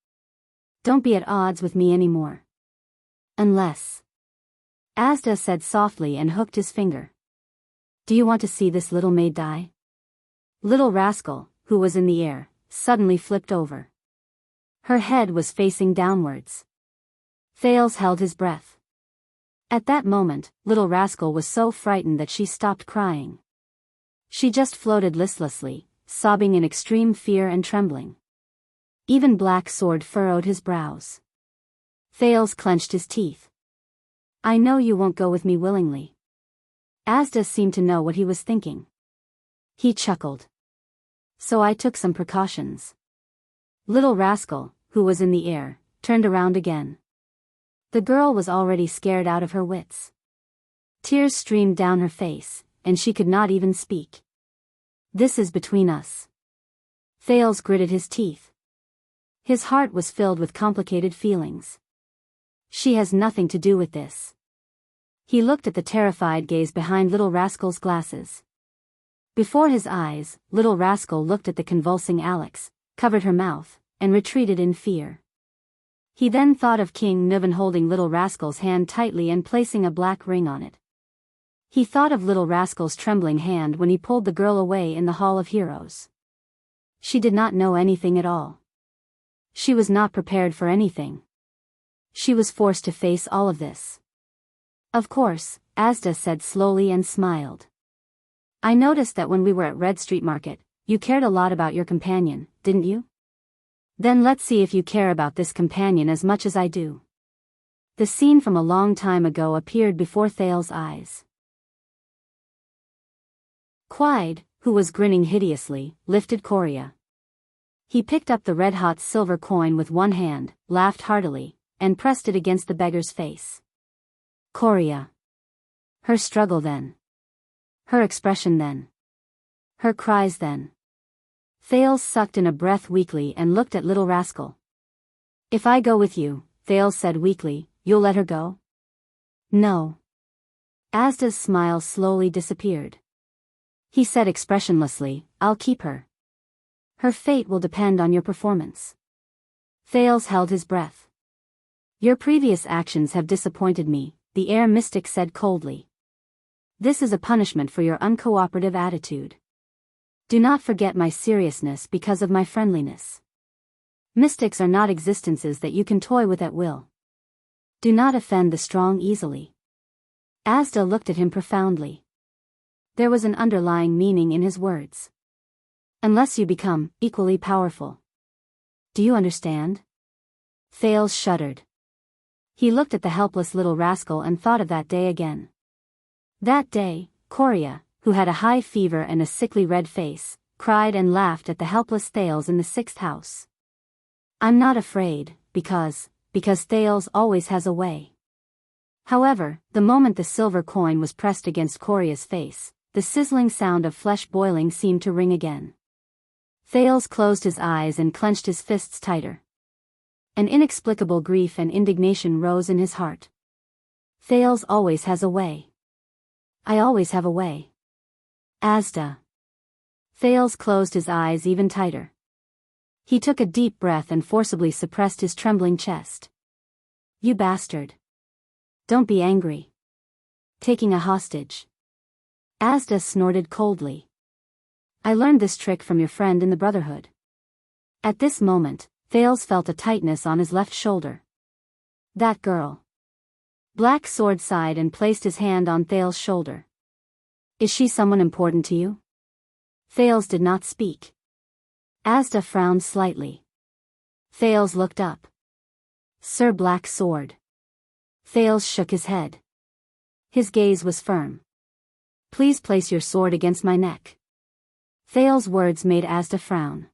Don't be at odds with me anymore. Unless. Asda said softly and hooked his finger. Do you want to see this little maid die? Little rascal, who was in the air, suddenly flipped over. Her head was facing downwards. Thales held his breath. At that moment, little rascal was so frightened that she stopped crying. She just floated listlessly, sobbing in extreme fear and trembling. Even Black Sword furrowed his brows. Thales clenched his teeth. I know you won't go with me willingly. Asda seemed to know what he was thinking. He chuckled. So I took some precautions. Little rascal, who was in the air, turned around again. The girl was already scared out of her wits. Tears streamed down her face, and she could not even speak. This is between us. Thales gritted his teeth. His heart was filled with complicated feelings. She has nothing to do with this. He looked at the terrified gaze behind little rascal's glasses. Before his eyes, little rascal looked at the convulsing Alex, covered her mouth, and retreated in fear. He then thought of King Nuvan holding little rascal's hand tightly and placing a black ring on it. He thought of little rascal's trembling hand when he pulled the girl away in the Hall of Heroes. She did not know anything at all. She was not prepared for anything. She was forced to face all of this. Of course, Asda said slowly and smiled. I noticed that when we were at Red Street Market, you cared a lot about your companion, didn't you? Then let's see if you care about this companion as much as I do. The scene from a long time ago appeared before Thales' eyes. Quide, who was grinning hideously, lifted Coria. He picked up the red-hot silver coin with one hand, laughed heartily, and pressed it against the beggar's face. Coria. Her struggle then. Her expression then. Her cries then. Thales sucked in a breath weakly and looked at little rascal. If I go with you, Thales said weakly, you'll let her go? No. Asda's smile slowly disappeared. He said expressionlessly, I'll keep her. Her fate will depend on your performance. Thales held his breath. Your previous actions have disappointed me, the air mystic said coldly. This is a punishment for your uncooperative attitude. Do not forget my seriousness because of my friendliness. Mystics are not existences that you can toy with at will. Do not offend the strong easily. Asda looked at him profoundly. There was an underlying meaning in his words. Unless you become equally powerful. Do you understand? Thales shuddered. He looked at the helpless little rascal and thought of that day again. That day, Coria, who had a high fever and a sickly red face, cried and laughed at the helpless Thales in the 6th house. I'm not afraid, because Thales always has a way. However, the moment the silver coin was pressed against Coria's face, the sizzling sound of flesh boiling seemed to ring again. Thales closed his eyes and clenched his fists tighter. An inexplicable grief and indignation rose in his heart. Thales always has a way. I always have a way. Asda. Thales closed his eyes even tighter. He took a deep breath and forcibly suppressed his trembling chest. You bastard. Don't be angry. Taking a hostage. Asda snorted coldly. I learned this trick from your friend in the Brotherhood. At this moment, Thales felt a tightness on his left shoulder. That girl. Black Sword sighed and placed his hand on Thales' shoulder. Is she someone important to you? Thales did not speak. Asda frowned slightly. Thales looked up. Sir Black Sword. Thales shook his head. His gaze was firm. Please place your sword against my neck. Thales' words made Asda frown.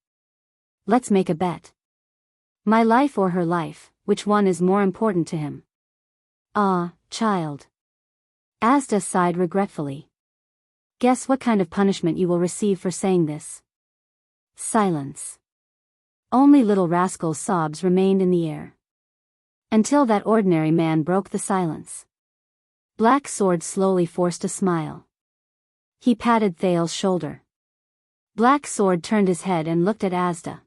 Let's make a bet. My life or her life, which one is more important to him? Ah, child. Asda sighed regretfully. Guess what kind of punishment you will receive for saying this? Silence. Only little rascal's sobs remained in the air. Until that ordinary man broke the silence. Black Sword slowly forced a smile. He patted Thale's shoulder. Black Sword turned his head and looked at Asda.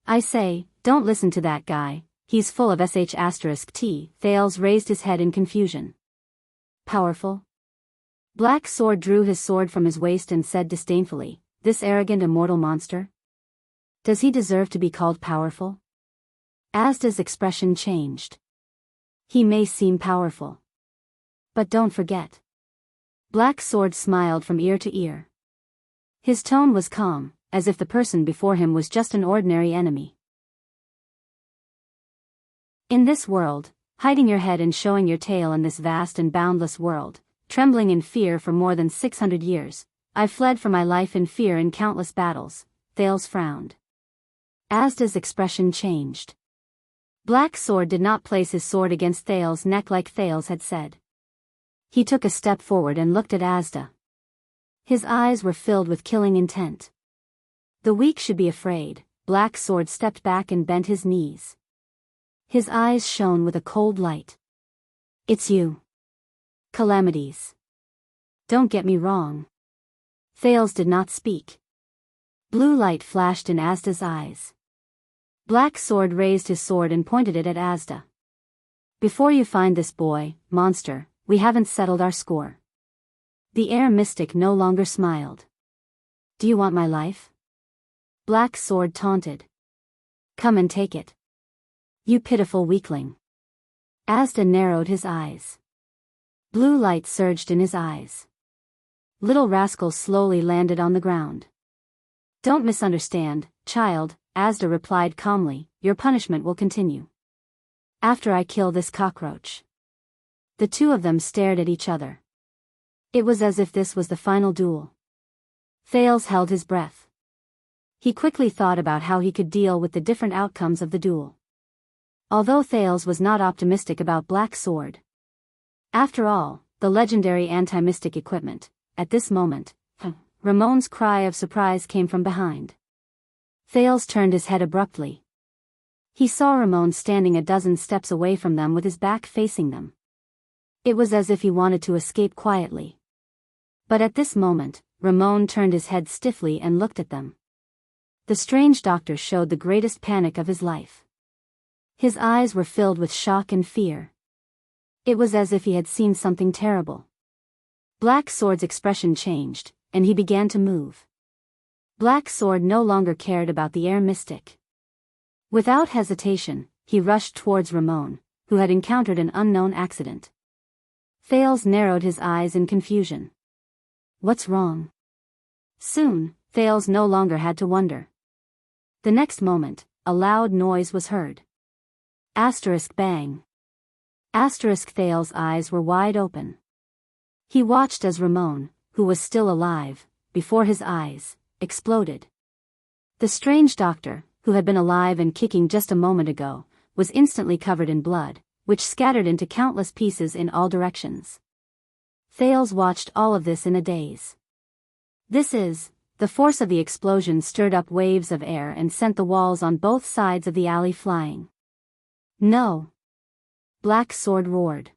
I say, don't listen to that guy, he's full of sh*t. Thales raised his head in confusion. Powerful? Black Sword drew his sword from his waist and said disdainfully, this arrogant immortal monster? Does he deserve to be called powerful? Asda's expression changed. He may seem powerful. But don't forget. Black Sword smiled from ear to ear. His tone was calm, as if the person before him was just an ordinary enemy. In this world, hiding your head and showing your tail in this vast and boundless world, trembling in fear for more than 600 years, I've fled for my life in fear in countless battles. Thales frowned. Asda's expression changed. Black Sword did not place his sword against Thales' neck like Thales had said. He took a step forward and looked at Asda. His eyes were filled with killing intent. The weak should be afraid. Black Sword stepped back and bent his knees. His eyes shone with a cold light. It's you. Calamities. Don't get me wrong. Thales did not speak. Blue light flashed in Asda's eyes. Black Sword raised his sword and pointed it at Asda. Before you find this boy, monster, we haven't settled our score. The air mystic no longer smiled. Do you want my life? Black Sword taunted. Come and take it. You pitiful weakling. Asda narrowed his eyes. Blue light surged in his eyes. Little rascal slowly landed on the ground. Don't misunderstand, child, Asda replied calmly, your punishment will continue. After I kill this cockroach. The two of them stared at each other. It was as if this was the final duel. Thales held his breath. He quickly thought about how he could deal with the different outcomes of the duel. Although Thales was not optimistic about Black Sword. After all, the legendary anti-mystic equipment, at this moment, Ramon's cry of surprise came from behind. Thales turned his head abruptly. He saw Ramon standing a dozen steps away from them with his back facing them. It was as if he wanted to escape quietly. But at this moment, Ramon turned his head stiffly and looked at them. The strange doctor showed the greatest panic of his life. His eyes were filled with shock and fear. It was as if he had seen something terrible. Black Sword's expression changed, and he began to move. Black Sword no longer cared about the air mystic. Without hesitation, he rushed towards Ramon, who had encountered an unknown accident. Thales narrowed his eyes in confusion. What's wrong? Soon, Thales no longer had to wonder. The next moment, a loud noise was heard. Asterisk bang. Asterisk Thales' eyes were wide open. He watched as Ramon, who was still alive, before his eyes, exploded. The strange doctor, who had been alive and kicking just a moment ago, was instantly covered in blood, which scattered into countless pieces in all directions. Thales watched all of this in a daze. The force of the explosion stirred up waves of air and sent the walls on both sides of the alley flying. No! Black Sword roared.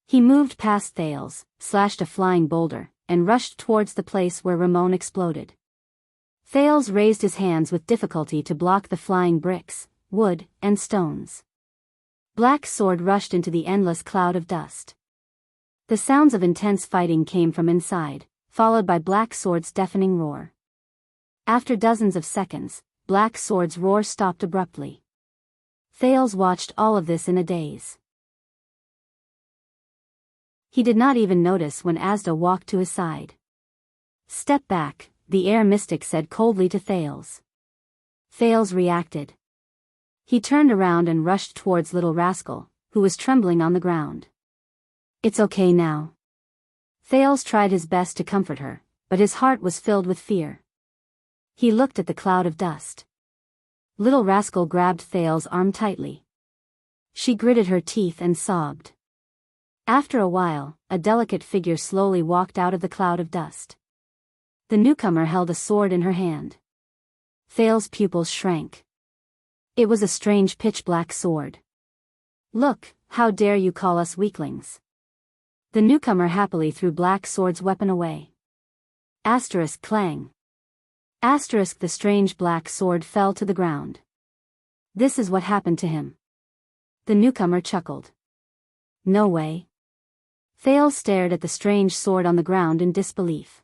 He moved past Thales, slashed a flying boulder, and rushed towards the place where Ramon exploded. Thales raised his hands with difficulty to block the flying bricks, wood, and stones. Black Sword rushed into the endless cloud of dust. The sounds of intense fighting came from inside, followed by Black Sword's deafening roar. After dozens of seconds, Black Sword's roar stopped abruptly. Thales watched all of this in a daze. He did not even notice when Asda walked to his side. Step back, the air mystic said coldly to Thales. Thales reacted. He turned around and rushed towards Little Rascal, who was trembling on the ground. It's okay now. Thales tried his best to comfort her, but his heart was filled with fear. He looked at the cloud of dust. Little Rascal grabbed Thales' arm tightly. She gritted her teeth and sobbed. After a while, a delicate figure slowly walked out of the cloud of dust. The newcomer held a sword in her hand. Thales' pupils shrank. It was a strange pitch-black sword. "Look, how dare you call us weaklings?" The newcomer happily threw Black Sword's weapon away. Asterisk clang. Asterisk the strange black sword fell to the ground. This is what happened to him. The newcomer chuckled. No way. Thales stared at the strange sword on the ground in disbelief.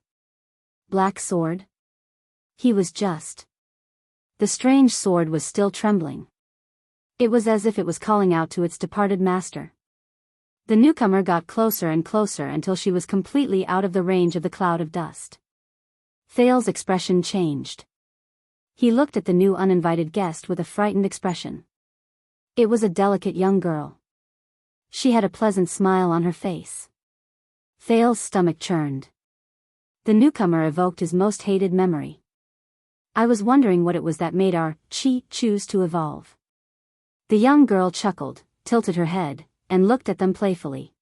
Black sword? He was just. The strange sword was still trembling. It was as if it was calling out to its departed master. The newcomer got closer and closer until she was completely out of the range of the cloud of dust. Thales' expression changed. He looked at the new uninvited guest with a frightened expression. It was a delicate young girl. She had a pleasant smile on her face. Thales' stomach churned. The newcomer evoked his most hated memory. I was wondering what it was that made our chi choose to evolve. The young girl chuckled, tilted her head, and looked at them playfully.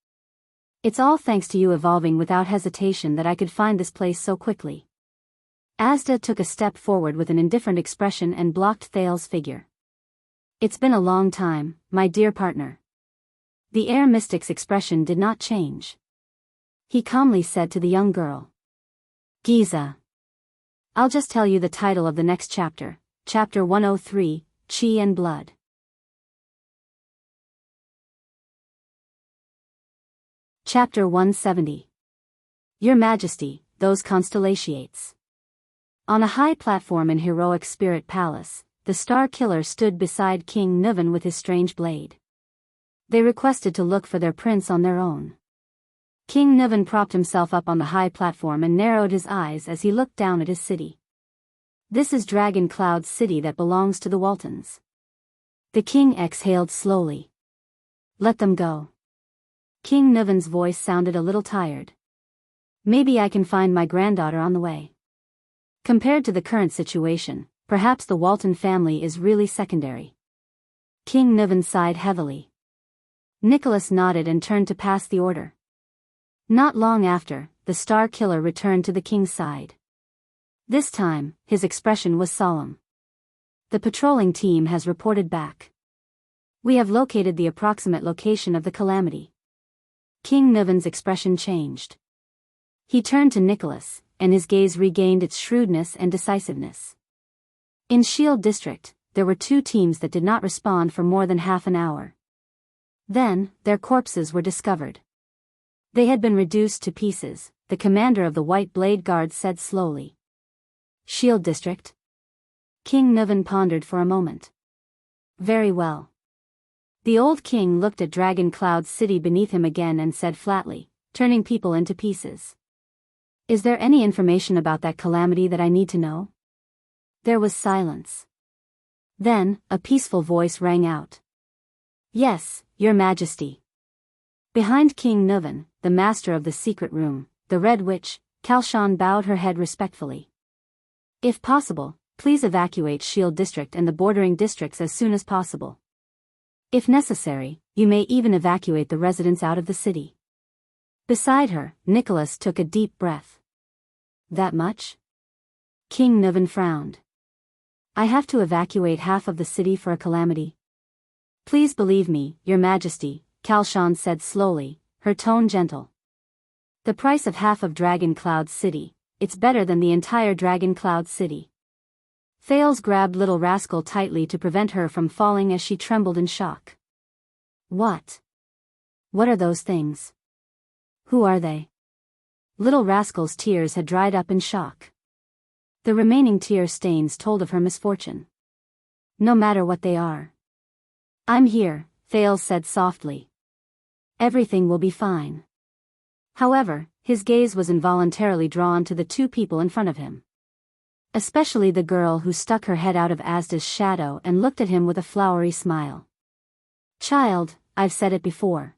It's all thanks to you evolving without hesitation that I could find this place so quickly. Asda took a step forward with an indifferent expression and blocked Thales' figure. It's been a long time, my dear partner. The air mystic's expression did not change. He calmly said to the young girl. Giza. I'll just tell you the title of the next chapter, Chapter 103, Chi and Blood. Chapter 170. Your Majesty, those constellations. On a high platform in heroic Spirit Palace, the Star Killer stood beside King Nuvan with his strange blade. They requested to look for their prince on their own. King Nuvan propped himself up on the high platform and narrowed his eyes as he looked down at his city. This is Dragon Cloud's city that belongs to the Waltons. The king exhaled slowly. Let them go. King Nuvan's voice sounded a little tired. Maybe I can find my granddaughter on the way. Compared to the current situation, perhaps the Walton family is really secondary. King Nuvan sighed heavily. Nicholas nodded and turned to pass the order. Not long after, the Star Killer returned to the king's side. This time, his expression was solemn. The patrolling team has reported back. We have located the approximate location of the calamity. King Nuvan's expression changed. He turned to Nicholas, and his gaze regained its shrewdness and decisiveness. In Shield District, there were 2 teams that did not respond for more than half an hour. Then, their corpses were discovered. They had been reduced to pieces, the commander of the White Blade Guard said slowly. Shield District? King Nuvan pondered for a moment. Very well. The old king looked at Dragon Cloud's city beneath him again and said flatly, turning people into pieces. Is there any information about that calamity that I need to know? There was silence. Then, a peaceful voice rang out. Yes, Your Majesty. Behind King Nuvan, the master of the secret room, the Red Witch, Kalshan bowed her head respectfully. If possible, please evacuate Shield District and the bordering districts as soon as possible. If necessary, you may even evacuate the residents out of the city. Beside her, Nicholas took a deep breath. That much? King Nuvan frowned. I have to evacuate half of the city for a calamity. Please believe me, Your Majesty, Kalshan said slowly, her tone gentle. The price of half of Dragon Cloud City, it's better than the entire Dragon Cloud City. Thales grabbed Little Rascal tightly to prevent her from falling as she trembled in shock. What? What are those things? Who are they? Little Rascal's tears had dried up in shock. The remaining tear stains told of her misfortune. No matter what they are. I'm here, Thales said softly. Everything will be fine. However, his gaze was involuntarily drawn to the 2 people in front of him. Especially the girl who stuck her head out of Asda's shadow and looked at him with a flowery smile. Child, I've said it before.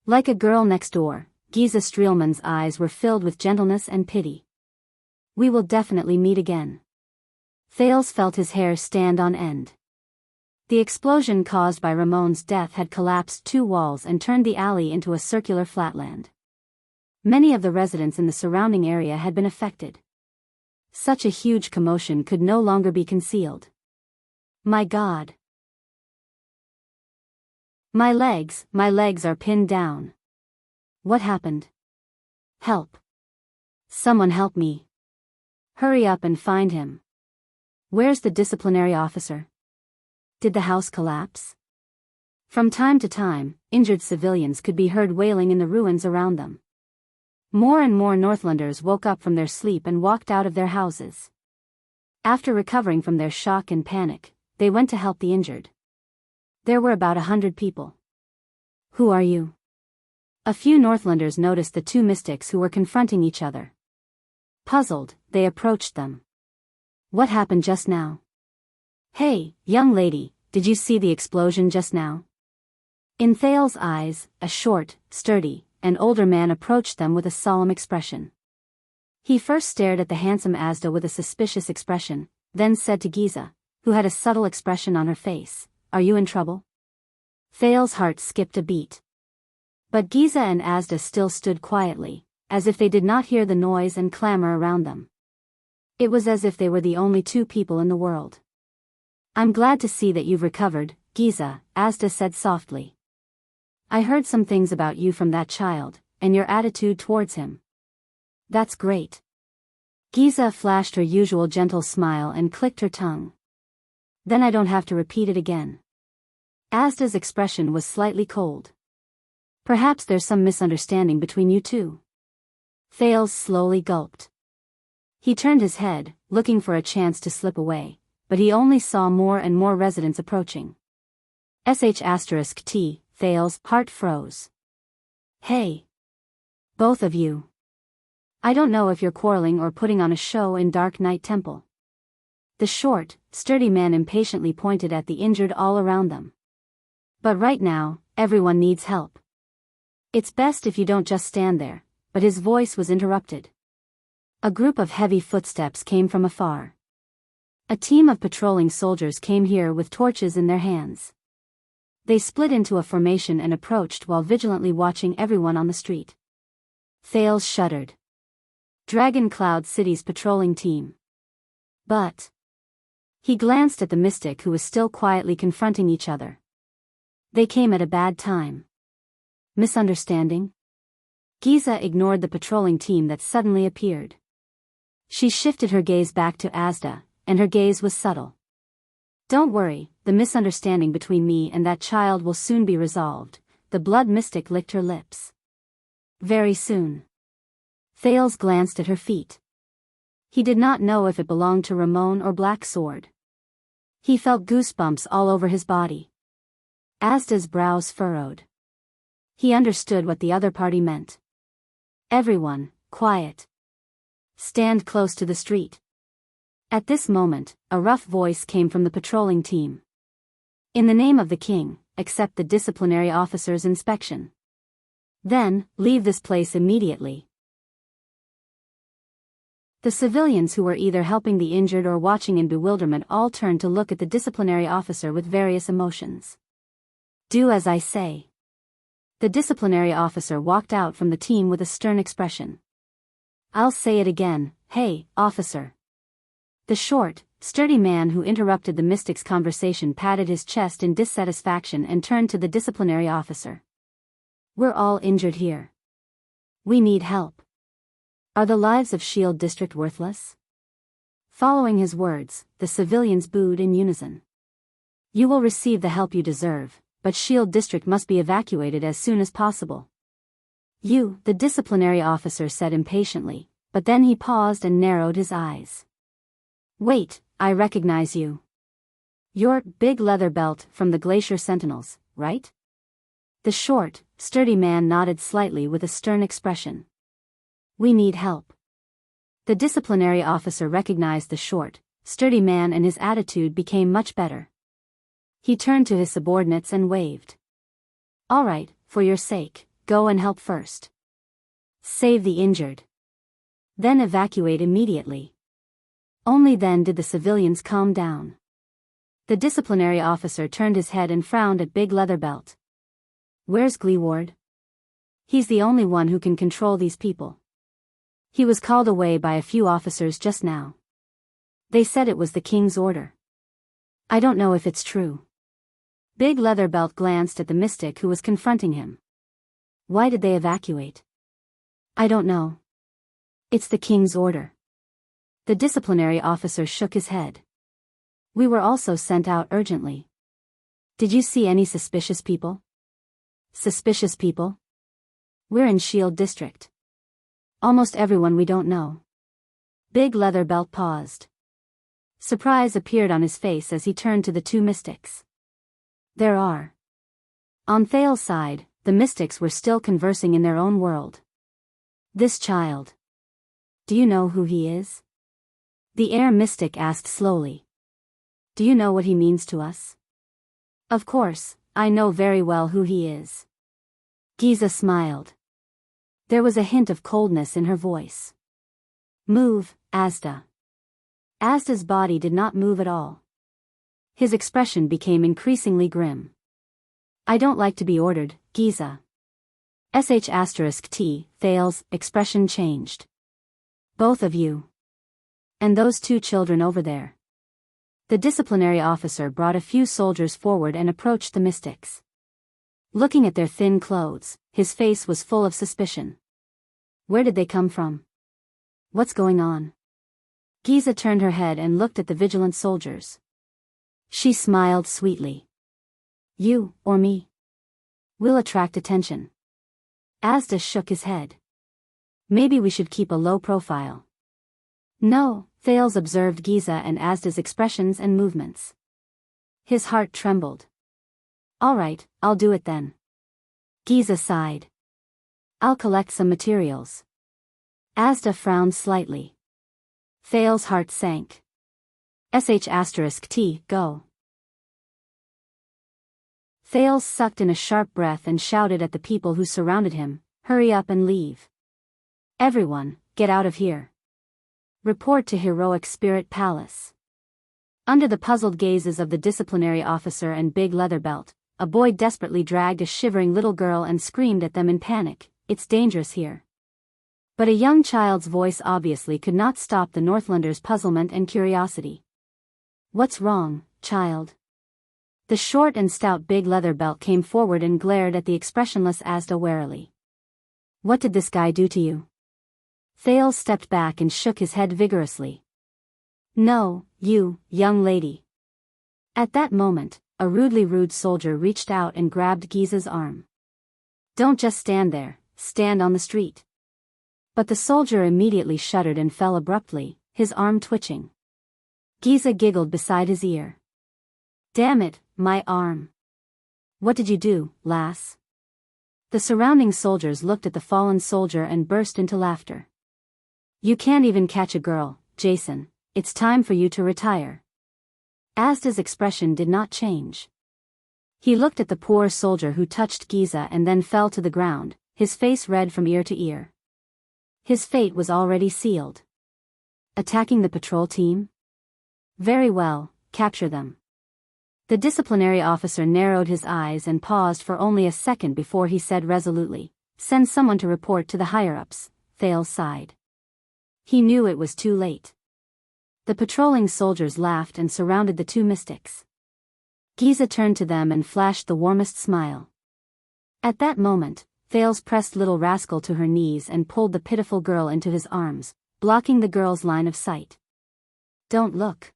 Like a girl next door, Giza Streelman's eyes were filled with gentleness and pity. We will definitely meet again. Thales felt his hair stand on end. The explosion caused by Ramon's death had collapsed 2 walls and turned the alley into a circular flatland. Many of the residents in the surrounding area had been affected. Such a huge commotion could no longer be concealed. My God. My legs are pinned down. What happened? Help. Someone help me. Hurry up and find him. Where's the disciplinary officer? Did the house collapse? From time to time, injured civilians could be heard wailing in the ruins around them. More and more Northlanders woke up from their sleep and walked out of their houses. After recovering from their shock and panic, they went to help the injured. There were about 100 people. Who are you? A few Northlanders noticed the two mystics who were confronting each other. Puzzled, they approached them. What happened just now? Hey, young lady, did you see the explosion just now? In Thal's eyes, a short, sturdy, and older man approached them with a solemn expression. He first stared at the handsome Asda with a suspicious expression, then said to Giza, who had a subtle expression on her face, "Are you in trouble?" Thal's heart skipped a beat. But Giza and Asda still stood quietly, as if they did not hear the noise and clamor around them. It was as if they were the only two people in the world. "I'm glad to see that you've recovered, Giza," Asda said softly. "I heard some things about you from that child, and your attitude towards him. That's great." Giza flashed her usual gentle smile and clicked her tongue. "Then I don't have to repeat it again." Asda's expression was slightly cold. "Perhaps there's some misunderstanding between you two." Thales slowly gulped. He turned his head, looking for a chance to slip away, but he only saw more and more residents approaching. **T, Thales' heart froze. "Hey! Both of you. I don't know if you're quarreling or putting on a show in Dark Knight Temple." The short, sturdy man impatiently pointed at the injured all around them. "But right now, everyone needs help. It's best if you don't just stand there," but his voice was interrupted. A group of heavy footsteps came from afar. A team of patrolling soldiers came here with torches in their hands. They split into a formation and approached while vigilantly watching everyone on the street. Thales shuddered. Dragon Cloud City's patrolling team. But he glanced at the mystic who was still quietly confronting each other. They came at a bad time. Misunderstanding? Giza ignored the patrolling team that suddenly appeared. She shifted her gaze back to Asda, and her gaze was subtle. "Don't worry, the misunderstanding between me and that child will soon be resolved." The blood mystic licked her lips. "Very soon." Thales glanced at her feet. He did not know if it belonged to Ramon or Black Sword. He felt goosebumps all over his body. Asda's brows furrowed. He understood what the other party meant. "Everyone, quiet. Stand close to the street." At this moment, a rough voice came from the patrolling team. "In the name of the king, accept the disciplinary officer's inspection. Then, leave this place immediately." The civilians who were either helping the injured or watching in bewilderment all turned to look at the disciplinary officer with various emotions. "Do as I say." The disciplinary officer walked out from the team with a stern expression. "I'll say it again, hey, officer." The short, sturdy man who interrupted the mystic's conversation patted his chest in dissatisfaction and turned to the disciplinary officer. "We're all injured here. We need help. Are the lives of Shield District worthless?" Following his words, the civilians booed in unison. "You will receive the help you deserve, but Shield District must be evacuated as soon as possible." "You," the disciplinary officer said impatiently, but then he paused and narrowed his eyes. "Wait, I recognize you. You're Big Leather Belt from the Glacier Sentinels, right?" The short, sturdy man nodded slightly with a stern expression. "We need help." The disciplinary officer recognized the short, sturdy man and his attitude became much better. He turned to his subordinates and waved. "All right, for your sake, go and help first. Save the injured. Then evacuate immediately." Only then did the civilians calm down. The disciplinary officer turned his head and frowned at Big Leather Belt. "Where's Gleeward? He's the only one who can control these people. He was called away by a few officers just now. They said it was the king's order." I don't know if it's true. Big Leatherbelt glanced at the mystic who was confronting him. Why did they evacuate? I don't know. It's the king's order. The disciplinary officer shook his head. We were also sent out urgently. Did you see any suspicious people? Suspicious people? We're in Shield District. Almost everyone we don't know. Big Leatherbelt paused. Surprise appeared on his face as he turned to the two mystics. There are. On Thale's side, the mystics were still conversing in their own world. This child. Do you know who he is? The air mystic asked slowly. Do you know what he means to us? Of course, I know very well who he is. Giza smiled. There was a hint of coldness in her voice. Move, Asda. Asda's body did not move at all. His expression became increasingly grim. I don't like to be ordered, Giza. *T, Thale's expression changed. Both of you. And those two children over there. The disciplinary officer brought a few soldiers forward and approached the mystics. Looking at their thin clothes, his face was full of suspicion. Where did they come from? What's going on? Giza turned her head and looked at the vigilant soldiers. She smiled sweetly. You, or me? We'll attract attention. Asda shook his head. Maybe we should keep a low profile. No, Thales observed Giza and Asda's expressions and movements. His heart trembled. All right, I'll do it then. Giza sighed. I'll collect some materials. Asda frowned slightly. Thales' heart sank. *T, go. Thales sucked in a sharp breath and shouted at the people who surrounded him, hurry up and leave. Everyone, get out of here. Report to Heroic Spirit Palace. Under the puzzled gazes of the disciplinary officer and Big Leatherbelt, a boy desperately dragged a shivering little girl and screamed at them in panic, it's dangerous here. But a young child's voice obviously could not stop the Northlanders' puzzlement and curiosity. What's wrong, child? The short and stout Big Leatherbelt came forward and glared at the expressionless Asda warily. What did this guy do to you? Thales stepped back and shook his head vigorously. No, you, young lady. At that moment, a rudely rude soldier reached out and grabbed Giza's arm. Don't just stand there, stand on the street. But the soldier immediately shuddered and fell abruptly, his arm twitching. Giza giggled beside his ear. Damn it, my arm. What did you do, lass? The surrounding soldiers looked at the fallen soldier and burst into laughter. You can't even catch a girl, Jason, it's time for you to retire. Asda's expression did not change. He looked at the poor soldier who touched Giza and then fell to the ground, his face red from ear to ear. His fate was already sealed. Attacking the patrol team? Very well, capture them. The disciplinary officer narrowed his eyes and paused for only a second before he said resolutely, send someone to report to the higher-ups. Thales sighed. He knew it was too late. The patrolling soldiers laughed and surrounded the two mystics. Giza turned to them and flashed the warmest smile. At that moment, Thales pressed little rascal to her knees and pulled the pitiful girl into his arms, blocking the girl's line of sight. Don't look.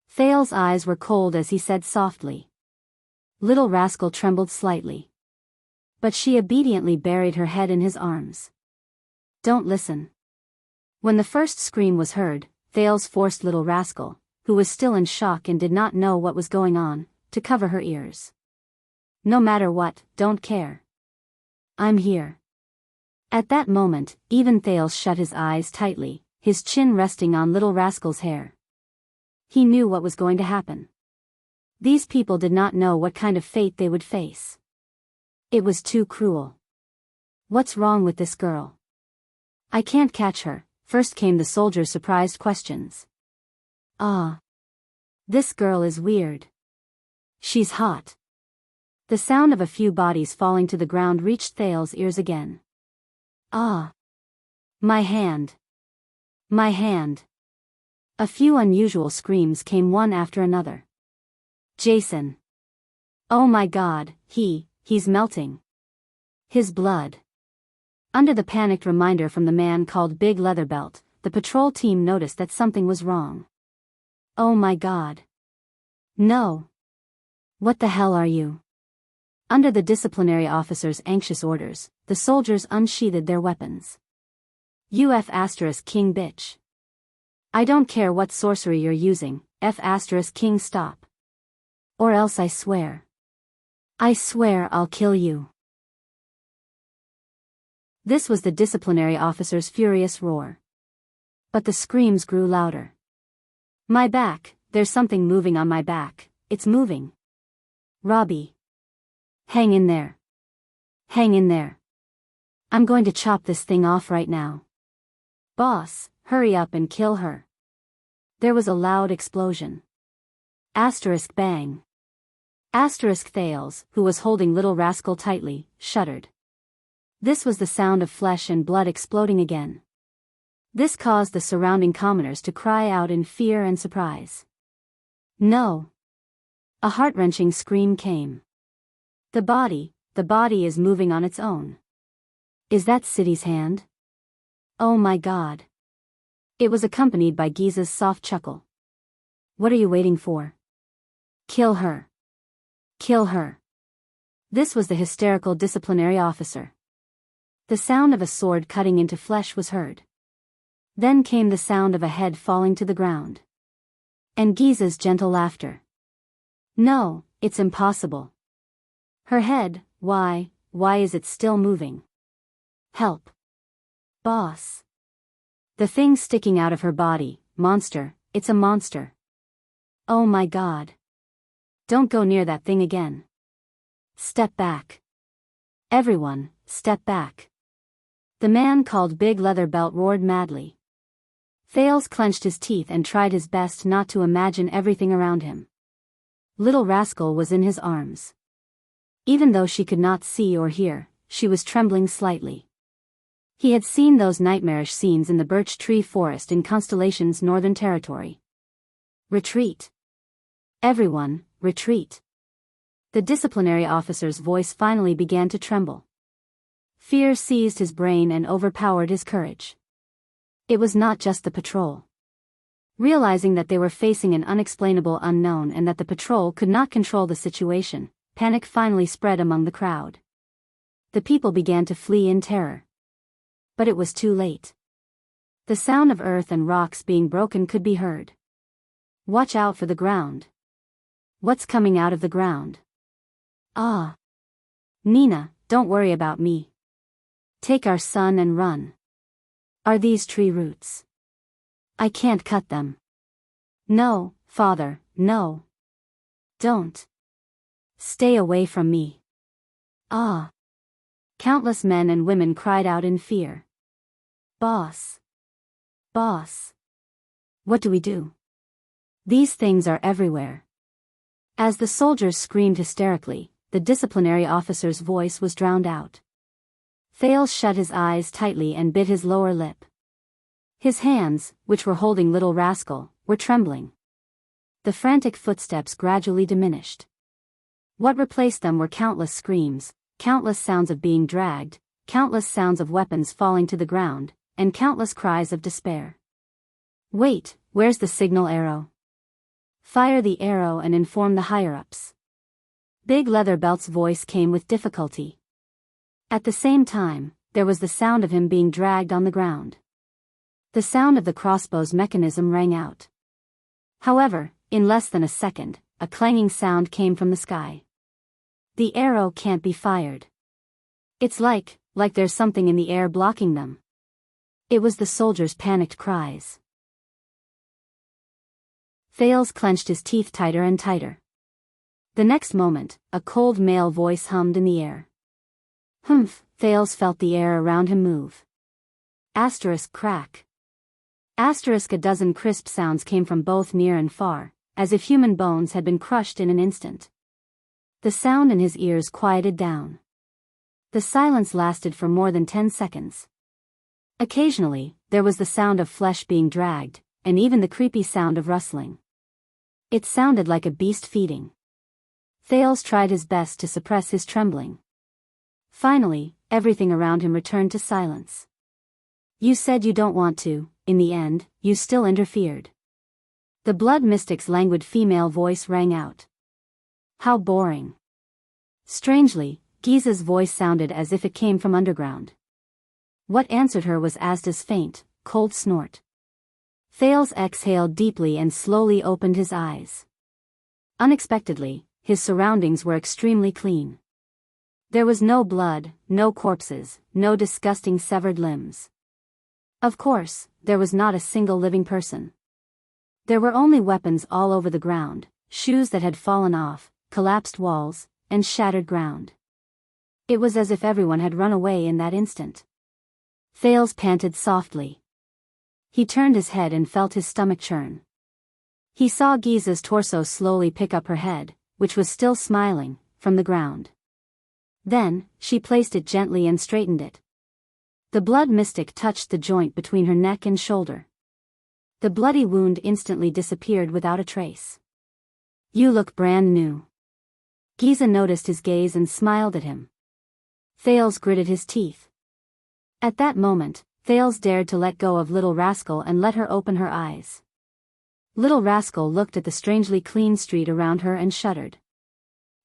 Thales' eyes were cold as he said softly. Little rascal trembled slightly. But she obediently buried her head in his arms. Don't listen. When the first scream was heard, Thales forced little rascal, who was still in shock and did not know what was going on, to cover her ears. No matter what, don't care. I'm here. At that moment, even Thales shut his eyes tightly, his chin resting on little rascal's hair. He knew what was going to happen. These people did not know what kind of fate they would face. It was too cruel. What's wrong with this girl? I can't catch her, first came the soldier's surprised questions. Ah. This girl is weird. She's hot. The sound of a few bodies falling to the ground reached Thales' ears again. Ah. My hand. My hand. A few unusual screams came one after another. Jason. Oh my God, he's melting. His blood. Under the panicked reminder from the man called Big Leatherbelt, the patrol team noticed that something was wrong. Oh my God. No. What the hell are you? Under the disciplinary officer's anxious orders, the soldiers unsheathed their weapons. King bitch. I don't care what sorcery you're using, King stop. Or else I swear I'll kill you. This was the disciplinary officer's furious roar. But the screams grew louder. My back, there's something moving on my back, it's moving. Robbie. Hang in there. Hang in there. I'm going to chop this thing off right now. Boss, hurry up and kill her. There was a loud explosion. Bang. Thales, who was holding Little Rascal tightly, shuddered. This was the sound of flesh and blood exploding again. This caused the surrounding commoners to cry out in fear and surprise. No. A heart-wrenching scream came. The body is moving on its own. Is that City's hand? Oh my God. It was accompanied by Giza's soft chuckle. What are you waiting for? Kill her. Kill her. This was the hysterical disciplinary officer. The sound of a sword cutting into flesh was heard. Then came the sound of a head falling to the ground. And Giza's gentle laughter. No, it's impossible. Her head, why is it still moving? Help. Boss. The thing sticking out of her body, monster, it's a monster. Oh my God. Don't go near that thing again. Step back. Everyone, step back. The man called Big Leatherbelt roared madly. Thales clenched his teeth and tried his best not to imagine everything around him. Little Rascal was in his arms. Even though she could not see or hear, she was trembling slightly. He had seen those nightmarish scenes in the birch tree forest in Constellation's northern territory. Retreat. Everyone, retreat. The disciplinary officer's voice finally began to tremble. Fear seized his brain and overpowered his courage. It was not just the patrol. Realizing that they were facing an unexplainable unknown and that the patrol could not control the situation, panic finally spread among the crowd. The people began to flee in terror. But it was too late. The sound of earth and rocks being broken could be heard. Watch out for the ground. What's coming out of the ground? Ah. Nina, don't worry about me. Take our son and run. Are these tree roots? I can't cut them. No, father, no. Don't. Stay away from me. Ah. Countless men and women cried out in fear. Boss. Boss. What do we do? These things are everywhere. As the soldiers screamed hysterically, the disciplinary officer's voice was drowned out. Thales shut his eyes tightly and bit his lower lip. His hands, which were holding Little Rascal, were trembling. The frantic footsteps gradually diminished. What replaced them were countless screams, countless sounds of being dragged, countless sounds of weapons falling to the ground, and countless cries of despair. Wait, where's the signal arrow? Fire the arrow and inform the higher-ups. Big Leatherbelt's voice came with difficulty. At the same time, there was the sound of him being dragged on the ground. The sound of the crossbow's mechanism rang out. However, in less than a second, a clanging sound came from the sky. The arrow can't be fired. It's like there's something in the air blocking them. It was the soldiers' panicked cries. Thales clenched his teeth tighter and tighter. The next moment, a cold male voice hummed in the air. Humph, Thales felt the air around him move. Crack. A dozen crisp sounds came from both near and far, as if human bones had been crushed in an instant. The sound in his ears quieted down. The silence lasted for more than 10 seconds. Occasionally, there was the sound of flesh being dragged, and even the creepy sound of rustling. It sounded like a beast feeding. Thales tried his best to suppress his trembling. Finally, everything around him returned to silence. You said you don't want to, in the end, you still interfered. The blood mystic's languid female voice rang out. How boring. Strangely, Giza's voice sounded as if it came from underground. What answered her was Asda's faint, cold snort. Thales exhaled deeply and slowly opened his eyes. Unexpectedly, his surroundings were extremely clean. There was no blood, no corpses, no disgusting severed limbs. Of course, there was not a single living person. There were only weapons all over the ground, shoes that had fallen off, collapsed walls, and shattered ground. It was as if everyone had run away in that instant. Thales panted softly. He turned his head and felt his stomach churn. He saw Giza's torso slowly pick up her head, which was still smiling, from the ground. Then, she placed it gently and straightened it. The blood mystic touched the joint between her neck and shoulder. The bloody wound instantly disappeared without a trace. You look brand new. Giza noticed his gaze and smiled at him. Thales gritted his teeth. At that moment, Thales dared to let go of Little Rascal and let her open her eyes. Little Rascal looked at the strangely clean street around her and shuddered.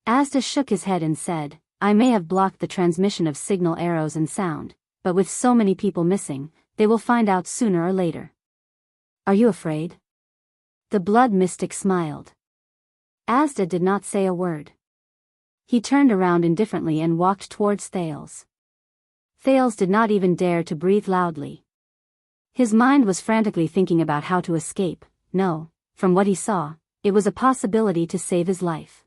Asda shook his head and said, I may have blocked the transmission of signal arrows and sound, but with so many people missing, they will find out sooner or later. Are you afraid? The blood mystic smiled. Asda did not say a word. He turned around indifferently and walked towards Thales. Thales did not even dare to breathe loudly. His mind was frantically thinking about how to escape. No, from what he saw, it was a possibility to save his life.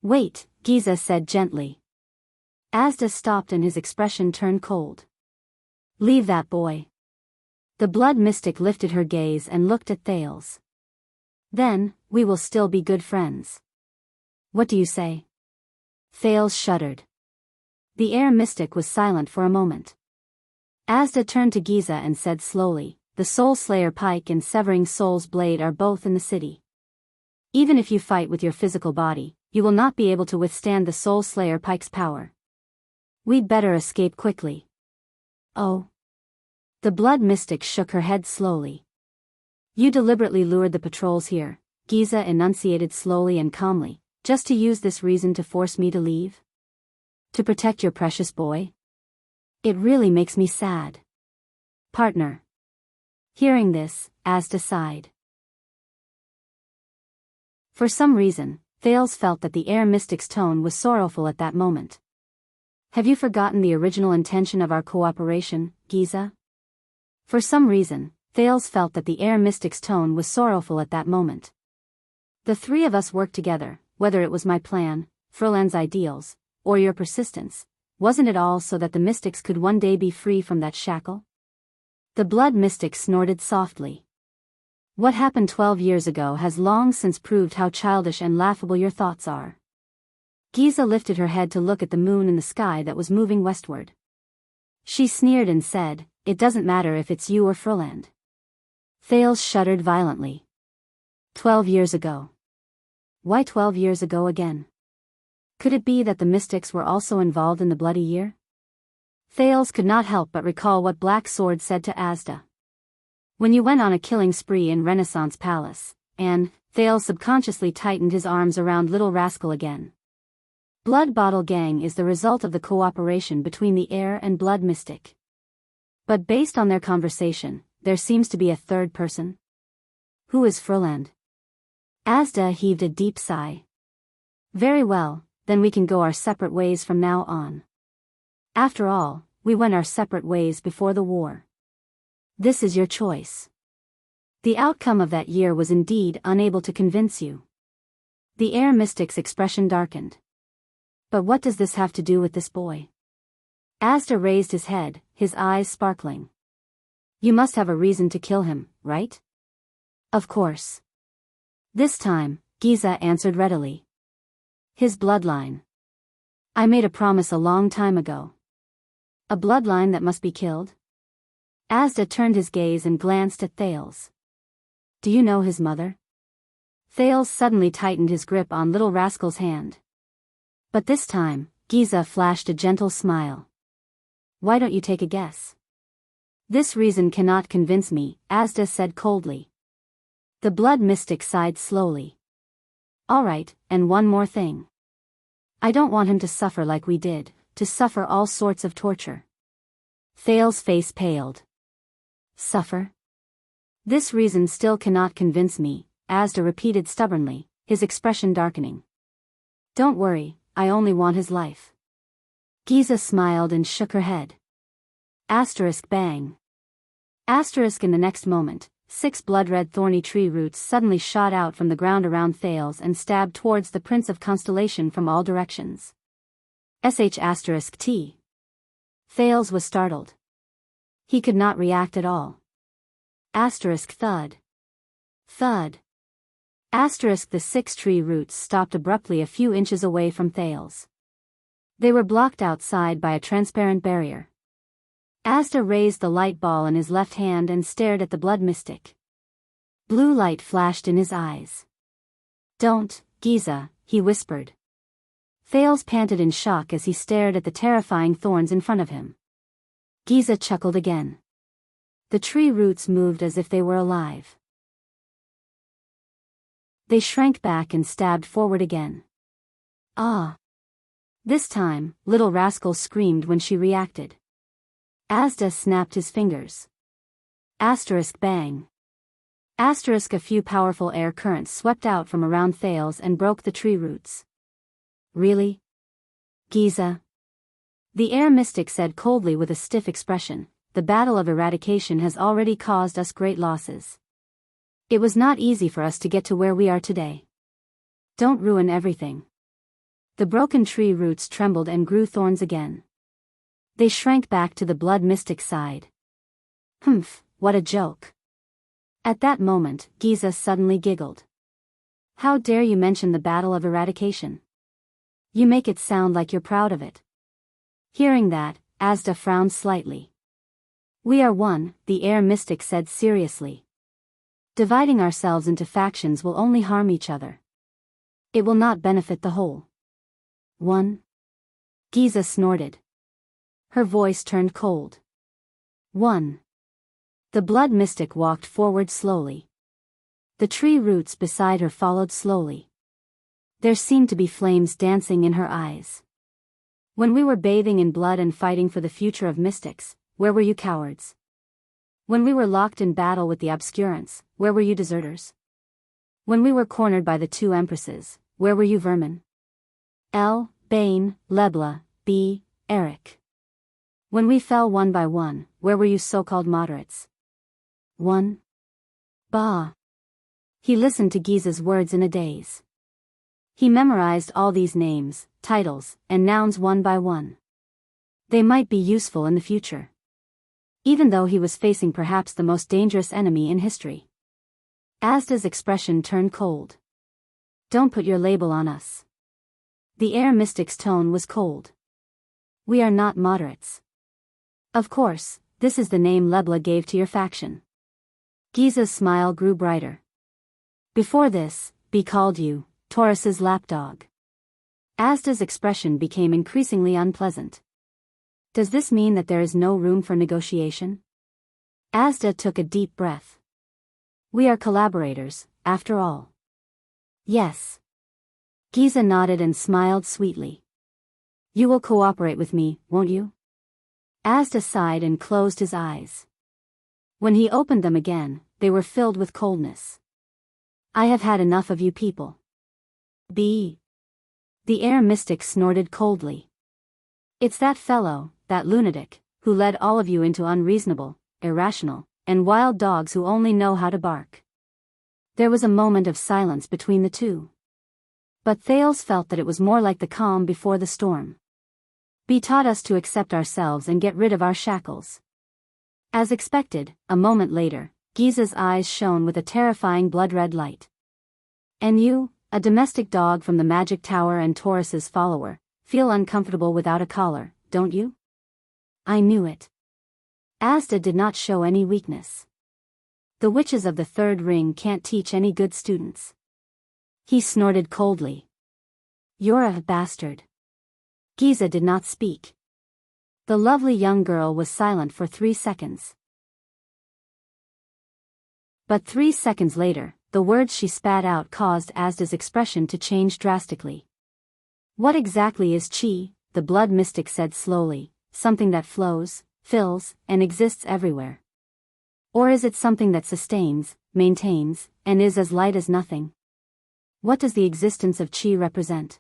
Wait, Giza said gently. Asda stopped and his expression turned cold. Leave that boy. The blood mystic lifted her gaze and looked at Thales. Then, we will still be good friends. What do you say? Thales shuddered. The air mystic was silent for a moment. Asda turned to Giza and said slowly, the Soul Slayer Pike and Severing Soul's Blade are both in the city. Even if you fight with your physical body, you will not be able to withstand the Soul Slayer Pike's power. We'd better escape quickly. Oh. The blood mystic shook her head slowly. You deliberately lured the patrols here, Giza enunciated slowly and calmly, just to use this reason to force me to leave? To protect your precious boy? It really makes me sad. Partner. Hearing this, Asda sighed. For some reason, Thales felt that the air mystic's tone was sorrowful at that moment. Have you forgotten the original intention of our cooperation, Giza? For some reason, Thales felt that the air mystic's tone was sorrowful at that moment. The three of us worked together, whether it was my plan, Froland's ideals, or your persistence, wasn't it all so that the mystics could one day be free from that shackle? The blood mystic snorted softly. What happened 12 years ago has long since proved how childish and laughable your thoughts are. Giza lifted her head to look at the moon in the sky that was moving westward. She sneered and said, it doesn't matter if it's you or Froland. Thales shuddered violently. 12 years ago. Why 12 years ago again? Could it be that the mystics were also involved in the Bloody Year? Thales could not help but recall what Black Sword said to Asda. When you went on a killing spree in Renaissance Palace, and, Thales subconsciously tightened his arms around Little Rascal again. Blood Bottle Gang is the result of the cooperation between the air and blood mystic. But based on their conversation, there seems to be a third person. Who is Froland? Asda heaved a deep sigh. Very well, then we can go our separate ways from now on. After all, we went our separate ways before the war. This is your choice. The outcome of that year was indeed unable to convince you. The air mystic's expression darkened. But what does this have to do with this boy? Asda raised his head, his eyes sparkling. You must have a reason to kill him, right? Of course. This time, Giza answered readily. His bloodline. I made a promise a long time ago. A bloodline that must be killed? Asda turned his gaze and glanced at Thales. Do you know his mother? Thales suddenly tightened his grip on little rascal's hand. But this time, Giza flashed a gentle smile. Why don't you take a guess? This reason cannot convince me, Asda said coldly. The blood mystic sighed slowly. All right, and one more thing. I don't want him to suffer like we did, to suffer all sorts of torture. Thales' face paled. Suffer? This reason still cannot convince me, Asda repeated stubbornly, his expression darkening. Don't worry, I only want his life. Giza smiled and shook her head. Asterisk bang. Asterisk in the next moment, 6 blood-red thorny tree roots suddenly shot out from the ground around Thales and stabbed towards the Prince of Constellation from all directions. *T. Thales was startled. He could not react at all. Thud. Thud. The 6 tree roots stopped abruptly a few inches away from Thales. They were blocked outside by a transparent barrier. Asda raised the light ball in his left hand and stared at the blood mystic. Blue light flashed in his eyes. Don't, Giza, he whispered. Thales panted in shock as he stared at the terrifying thorns in front of him. Giza chuckled again. The tree roots moved as if they were alive. They shrank back and stabbed forward again. Ah! This time, little rascal screamed when she reacted. Asda snapped his fingers. Bang. A few powerful air currents swept out from around Thales and broke the tree roots. Really? Giza? The air mystic said coldly with a stiff expression, the battle of eradication has already caused us great losses. It was not easy for us to get to where we are today. Don't ruin everything. The broken tree roots trembled and grew thorns again. They shrank back to the blood mystic's side. Humph, what a joke. At that moment, Giza suddenly giggled. How dare you mention the battle of eradication? You make it sound like you're proud of it. Hearing that, Asda frowned slightly. We are one, the air mystic said seriously. Dividing ourselves into factions will only harm each other. It will not benefit the whole. One? Giza snorted. Her voice turned cold. One. The blood mystic walked forward slowly. The tree roots beside her followed slowly. There seemed to be flames dancing in her eyes. When we were bathing in blood and fighting for the future of mystics, where were you cowards? When we were locked in battle with the obscurants, where were you deserters? When we were cornered by the 2 empresses, where were you vermin? L. Bane, Lebla, B. Eric. When we fell one by one, where were you so-called moderates? One. Bah. He listened to Giza's words in a daze. He memorized all these names, titles, and nouns one by one. They might be useful in the future. Even though he was facing perhaps the most dangerous enemy in history. Asda's expression turned cold. Don't put your label on us. The air mystic's tone was cold. We are not moderates. Of course, this is the name Lebla gave to your faction. Giza's smile grew brighter. Before this, B called you, Taurus's lapdog. Asda's expression became increasingly unpleasant. Does this mean that there is no room for negotiation? Asda took a deep breath. We are collaborators, after all. Yes. Giza nodded and smiled sweetly. You will cooperate with me, won't you? Asda sighed and closed his eyes. When he opened them again, they were filled with coldness. I have had enough of you people. B. The air mystic snorted coldly. It's that fellow, that lunatic, who led all of you into unreasonable, irrational, and wild dogs who only know how to bark. There was a moment of silence between the two. But Thales felt that it was more like the calm before the storm. B taught us to accept ourselves and get rid of our shackles. As expected, a moment later, Giza's eyes shone with a terrifying blood-red light. And you, a domestic dog from the Magic Tower and Taurus's follower, feel uncomfortable without a collar, don't you? I knew it. Asda did not show any weakness. The witches of the Third Ring can't teach any good students. He snorted coldly. You're a bastard. Giza did not speak. The lovely young girl was silent for 3 seconds. But 3 seconds later, the words she spat out caused Asda's expression to change drastically. What exactly is qi? The blood mystic said slowly. Something that flows, fills, and exists everywhere. Or is it something that sustains, maintains, and is as light as nothing? What does the existence of qi represent?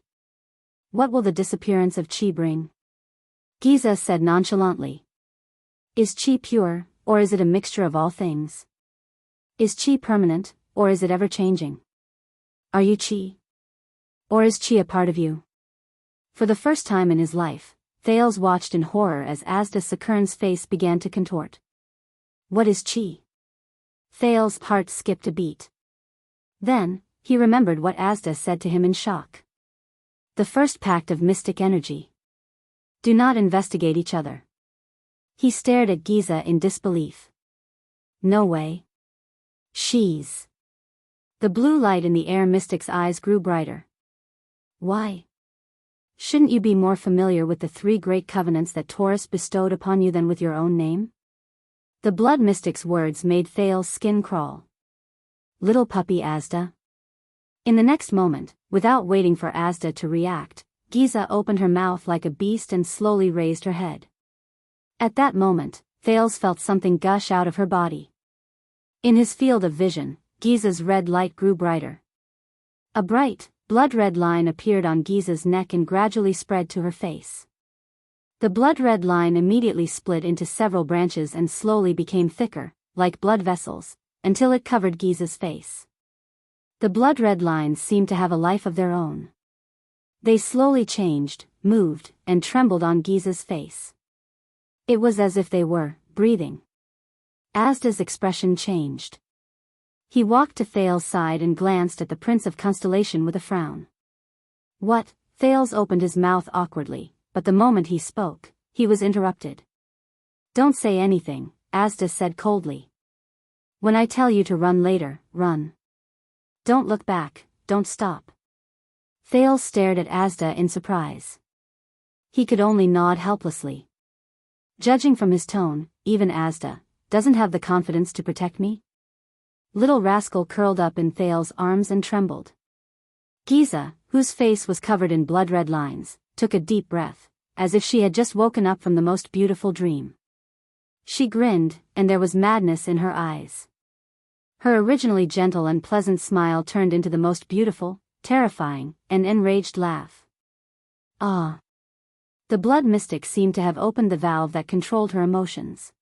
What will the disappearance of qi bring? Giza said nonchalantly. Is qi pure, or is it a mixture of all things? Is qi permanent, or is it ever-changing? Are you qi? Or is qi a part of you? For the first time in his life, Thales watched in horror as Asda Sakurn's face began to contort. What is qi? Thales' heart skipped a beat. Then, he remembered what Asda said to him in shock. The first pact of mystic energy. Do not investigate each other. He stared at Giza in disbelief. No way. She's. The blue light in the air mystic's eyes grew brighter. Why? Shouldn't you be more familiar with the 3 great covenants that Taurus bestowed upon you than with your own name? The blood mystic's words made Thales' skin crawl. Little puppy Asda. In the next moment, without waiting for Asda to react, Giza opened her mouth like a beast and slowly raised her head. At that moment, Thales felt something gush out of her body. In his field of vision, Giza's red light grew brighter. A bright, blood-red line appeared on Giza's neck and gradually spread to her face. The blood-red line immediately split into several branches and slowly became thicker, like blood vessels, until it covered Giza's face. The blood-red lines seemed to have a life of their own. They slowly changed, moved, and trembled on Giza's face. It was as if they were breathing. Asda's expression changed. He walked to Thales' side and glanced at the Prince of Constellation with a frown. What? Thales opened his mouth awkwardly, but the moment he spoke, he was interrupted. Don't say anything, Asda said coldly. When I tell you to run later, run. Don't look back, don't stop. Thales stared at Asda in surprise. He could only nod helplessly. Judging from his tone, even Asda doesn't have the confidence to protect me? Little rascal curled up in Thales' arms and trembled. Giza, whose face was covered in blood-red lines, took a deep breath, as if she had just woken up from the most beautiful dream. She grinned, and there was madness in her eyes. Her originally gentle and pleasant smile turned into the most beautiful, terrifying, and enraged laugh. Ah! The blood mystic seemed to have opened the valve that controlled her emotions.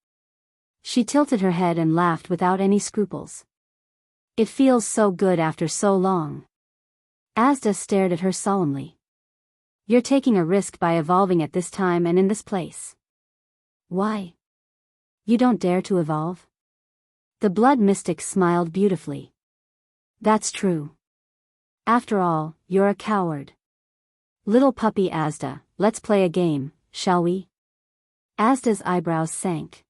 She tilted her head and laughed without any scruples. It feels so good after so long. Asda stared at her solemnly. You're taking a risk by evolving at this time and in this place. Why? You don't dare to evolve? The blood mystic smiled beautifully. That's true. After all, you're a coward. Little puppy Asda, let's play a game, shall we? Asda's eyebrows sank.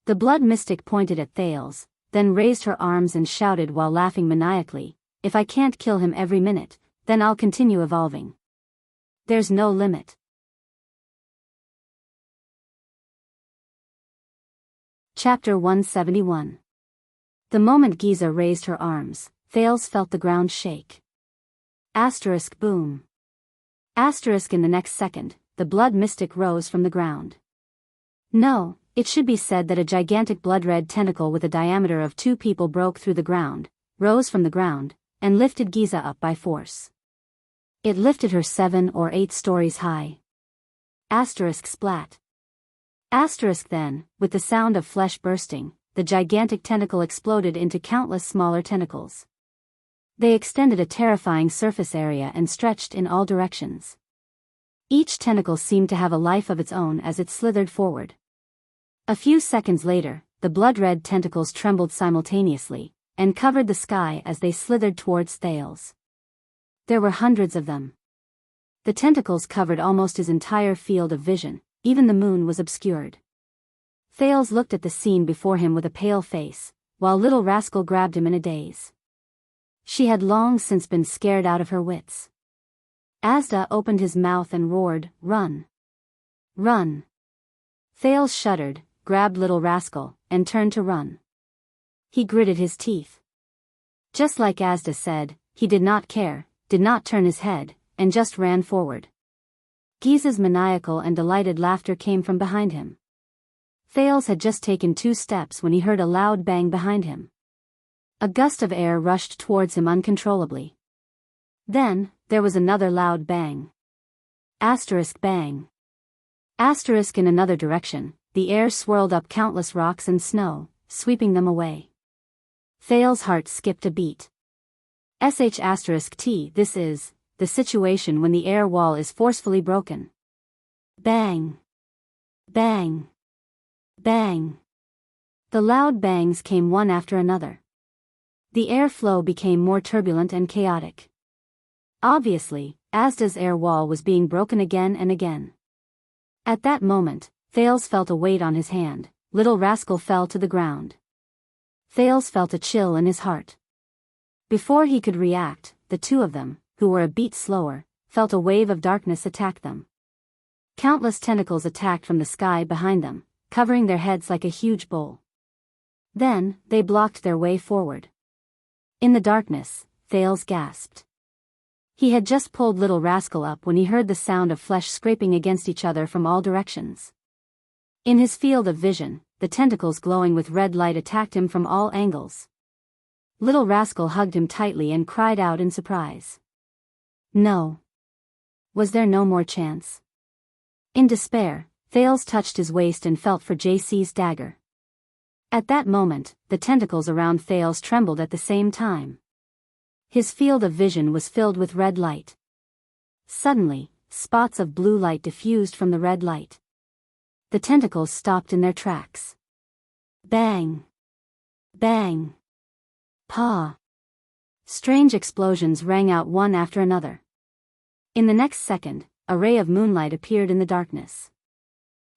The blood mystic pointed at Thales, then raised her arms and shouted while laughing maniacally, if I can't kill him every minute, then I'll continue evolving. There's no limit. Chapter 171. The moment Giza raised her arms, Thales felt the ground shake. Asterisk boom. Asterisk in the next second, the blood mystic rose from the ground. No, it should be said that a gigantic blood-red tentacle with a diameter of 2 people broke through the ground, rose from the ground, and lifted Giza up by force. It lifted her 7 or 8 stories high. Asterisk splat. Asterisk then, with the sound of flesh bursting, the gigantic tentacle exploded into countless smaller tentacles. They extended a terrifying surface area and stretched in all directions. Each tentacle seemed to have a life of its own as it slithered forward. A few seconds later, the blood-red tentacles trembled simultaneously, and covered the sky as they slithered towards Thales. There were hundreds of them. The tentacles covered almost his entire field of vision, even the moon was obscured. Thales looked at the scene before him with a pale face, while little rascal grabbed him in a daze. She had long since been scared out of her wits. Asda opened his mouth and roared, "Run! Run!" Thales shuddered, grabbed Little Rascal, and turned to run. He gritted his teeth. Just like Asda said, he did not care, did not turn his head, and just ran forward. Giza's maniacal and delighted laughter came from behind him. Thales had just taken 2 steps when he heard a loud bang behind him. A gust of air rushed towards him uncontrollably. Then, there was another loud bang. Asterisk bang. Asterisk in another direction, the air swirled up countless rocks and snow, sweeping them away. Thales' heart skipped a beat. *T. This is the situation when the air wall is forcefully broken. Bang! Bang! Bang! The loud bangs came one after another. The airflow became more turbulent and chaotic. Obviously, Asda's air wall was being broken again and again. At that moment, Thales felt a weight on his hand. Little Rascal fell to the ground. Thales felt a chill in his heart. Before he could react, the 2 of them, who were a beat slower, felt a wave of darkness attack them. Countless tentacles attacked from the sky behind them, covering their heads like a huge bowl. Then, they blocked their way forward. In the darkness, Thales gasped. He had just pulled Little Rascal up when he heard the sound of flesh scraping against each other from all directions. In his field of vision, the tentacles glowing with red light attacked him from all angles. Little Rascal hugged him tightly and cried out in surprise. No. Was there no more chance? In despair, Thales touched his waist and felt for JC's dagger. At that moment, the tentacles around Thales trembled at the same time. His field of vision was filled with red light. Suddenly, spots of blue light diffused from the red light. The tentacles stopped in their tracks. Bang! Bang! Paw! Strange explosions rang out one after another. In the next second, a ray of moonlight appeared in the darkness.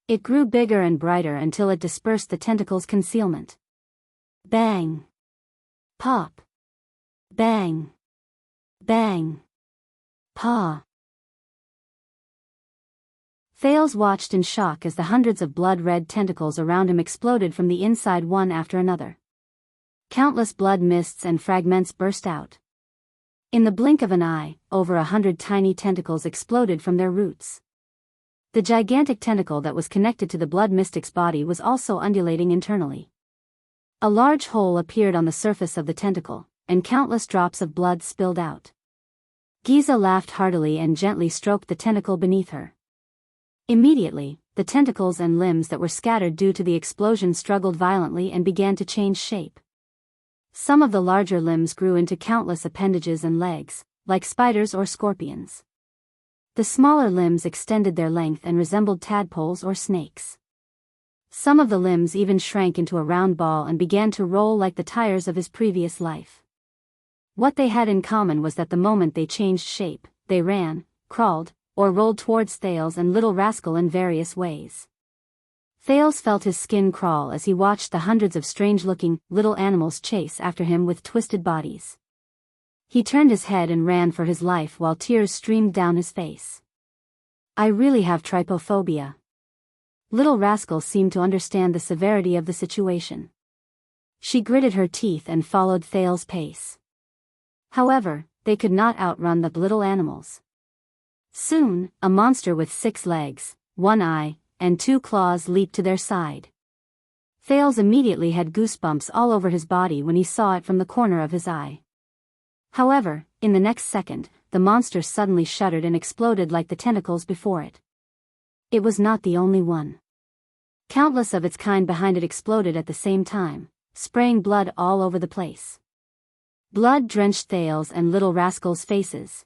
It grew bigger and brighter until it dispersed the tentacles' concealment. Bang! Pop! Bang! Bang! Paw! Thales watched in shock as the hundreds of blood-red tentacles around him exploded from the inside one after another. Countless blood mists and fragments burst out. In the blink of an eye, over 100 tiny tentacles exploded from their roots. The gigantic tentacle that was connected to the blood mystic's body was also undulating internally. A large hole appeared on the surface of the tentacle, and countless drops of blood spilled out. Giza laughed heartily and gently stroked the tentacle beneath her. Immediately, the tentacles and limbs that were scattered due to the explosion struggled violently and began to change shape. Some of the larger limbs grew into countless appendages and legs, like spiders or scorpions. The smaller limbs extended their length and resembled tadpoles or snakes. Some of the limbs even shrank into a round ball and began to roll like the tires of his previous life. What they had in common was that the moment they changed shape, they ran, crawled, or rolled towards Thales and Little Rascal in various ways. Thales felt his skin crawl as he watched the hundreds of strange-looking, little animals chase after him with twisted bodies. He turned his head and ran for his life while tears streamed down his face. I really have trypophobia. Little Rascal seemed to understand the severity of the situation. She gritted her teeth and followed Thales' pace. However, they could not outrun the little animals. Soon, a monster with 6 legs, 1 eye, and 2 claws leaped to their side. Thales immediately had goosebumps all over his body when he saw it from the corner of his eye. However, in the next second, the monster suddenly shuddered and exploded like the tentacles before it. It was not the only one. Countless of its kind behind it exploded at the same time, spraying blood all over the place. Blood drenched Thales and Little Rascal's faces.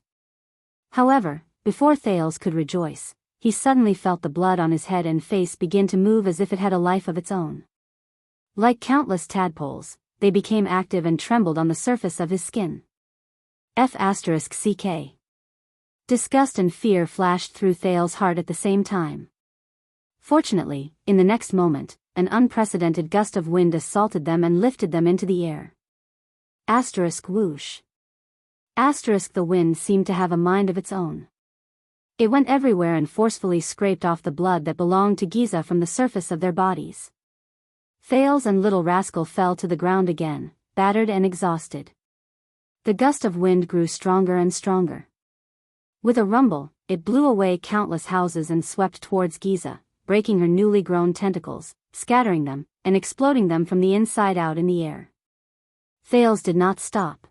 However, before Thales could rejoice, he suddenly felt the blood on his head and face begin to move as if it had a life of its own. Like countless tadpoles, they became active and trembled on the surface of his skin. *CK. Disgust and fear flashed through Thales' heart at the same time. Fortunately, in the next moment, an unprecedented gust of wind assaulted them and lifted them into the air. *Whoosh. The wind seemed to have a mind of its own. It went everywhere and forcefully scraped off the blood that belonged to Giza from the surface of their bodies. Thales and Little Rascal fell to the ground again, battered and exhausted. The gust of wind grew stronger and stronger. With a rumble, it blew away countless houses and swept towards Giza, breaking her newly grown tentacles, scattering them, and exploding them from the inside out in the air. Thales did not stop.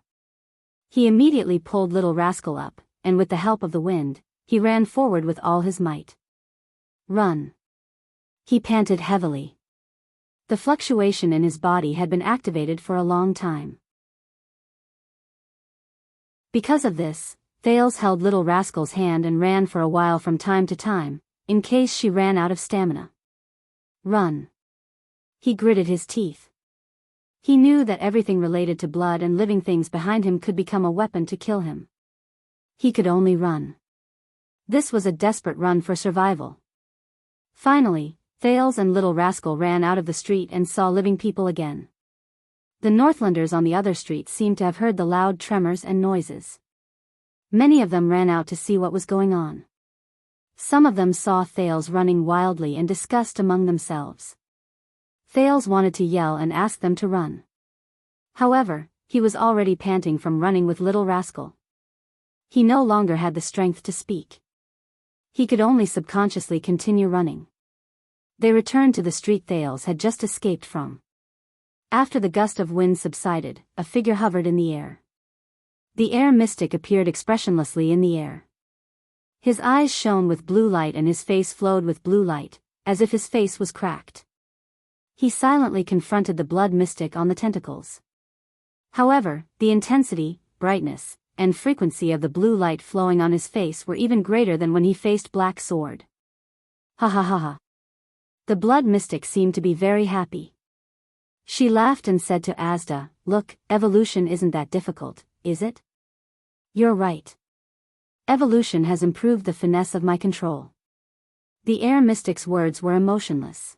He immediately pulled Little Rascal up, and with the help of the wind, he ran forward with all his might. Run! He panted heavily. The fluctuation in his body had been activated for a long time. Because of this, Thales held Little Rascal's hand and ran for a while from time to time, in case she ran out of stamina. Run! He gritted his teeth. He knew that everything related to blood and living things behind him could become a weapon to kill him. He could only run. This was a desperate run for survival. Finally, Thales and Little Rascal ran out of the street and saw living people again. The Northlanders on the other street seemed to have heard the loud tremors and noises. Many of them ran out to see what was going on. Some of them saw Thales running wildly and discussed among themselves. Thales wanted to yell and ask them to run. However, he was already panting from running with Little Rascal. He no longer had the strength to speak. He could only subconsciously continue running. They returned to the street Thales had just escaped from. After the gust of wind subsided, a figure hovered in the air. The air mystic appeared expressionlessly in the air. His eyes shone with blue light and his face flowed with blue light, as if his face was cracked. He silently confronted the blood mystic on the tentacles. However, the intensity, brightness, and frequency of the blue light flowing on his face were even greater than when he faced Black Sword. Ha ha ha ha. The blood mystic seemed to be very happy. She laughed and said to Asda, "Look, evolution isn't that difficult, is it? You're right. Evolution has improved the finesse of my control." The air mystic's words were emotionless.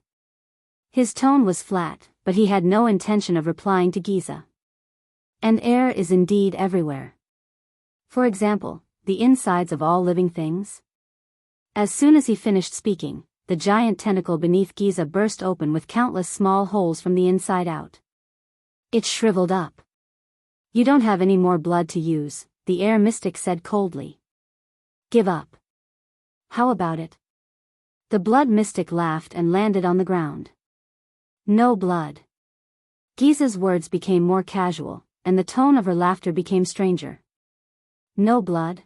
His tone was flat, but he had no intention of replying to Giza. And air is indeed everywhere. For example, the insides of all living things. As soon as he finished speaking, the giant tentacle beneath Giza burst open with countless small holes from the inside out. It shriveled up. "You don't have any more blood to use," the air mystic said coldly. "Give up. How about it?" The blood mystic laughed and landed on the ground. "No blood." Giza's words became more casual, and the tone of her laughter became stranger. "No blood?"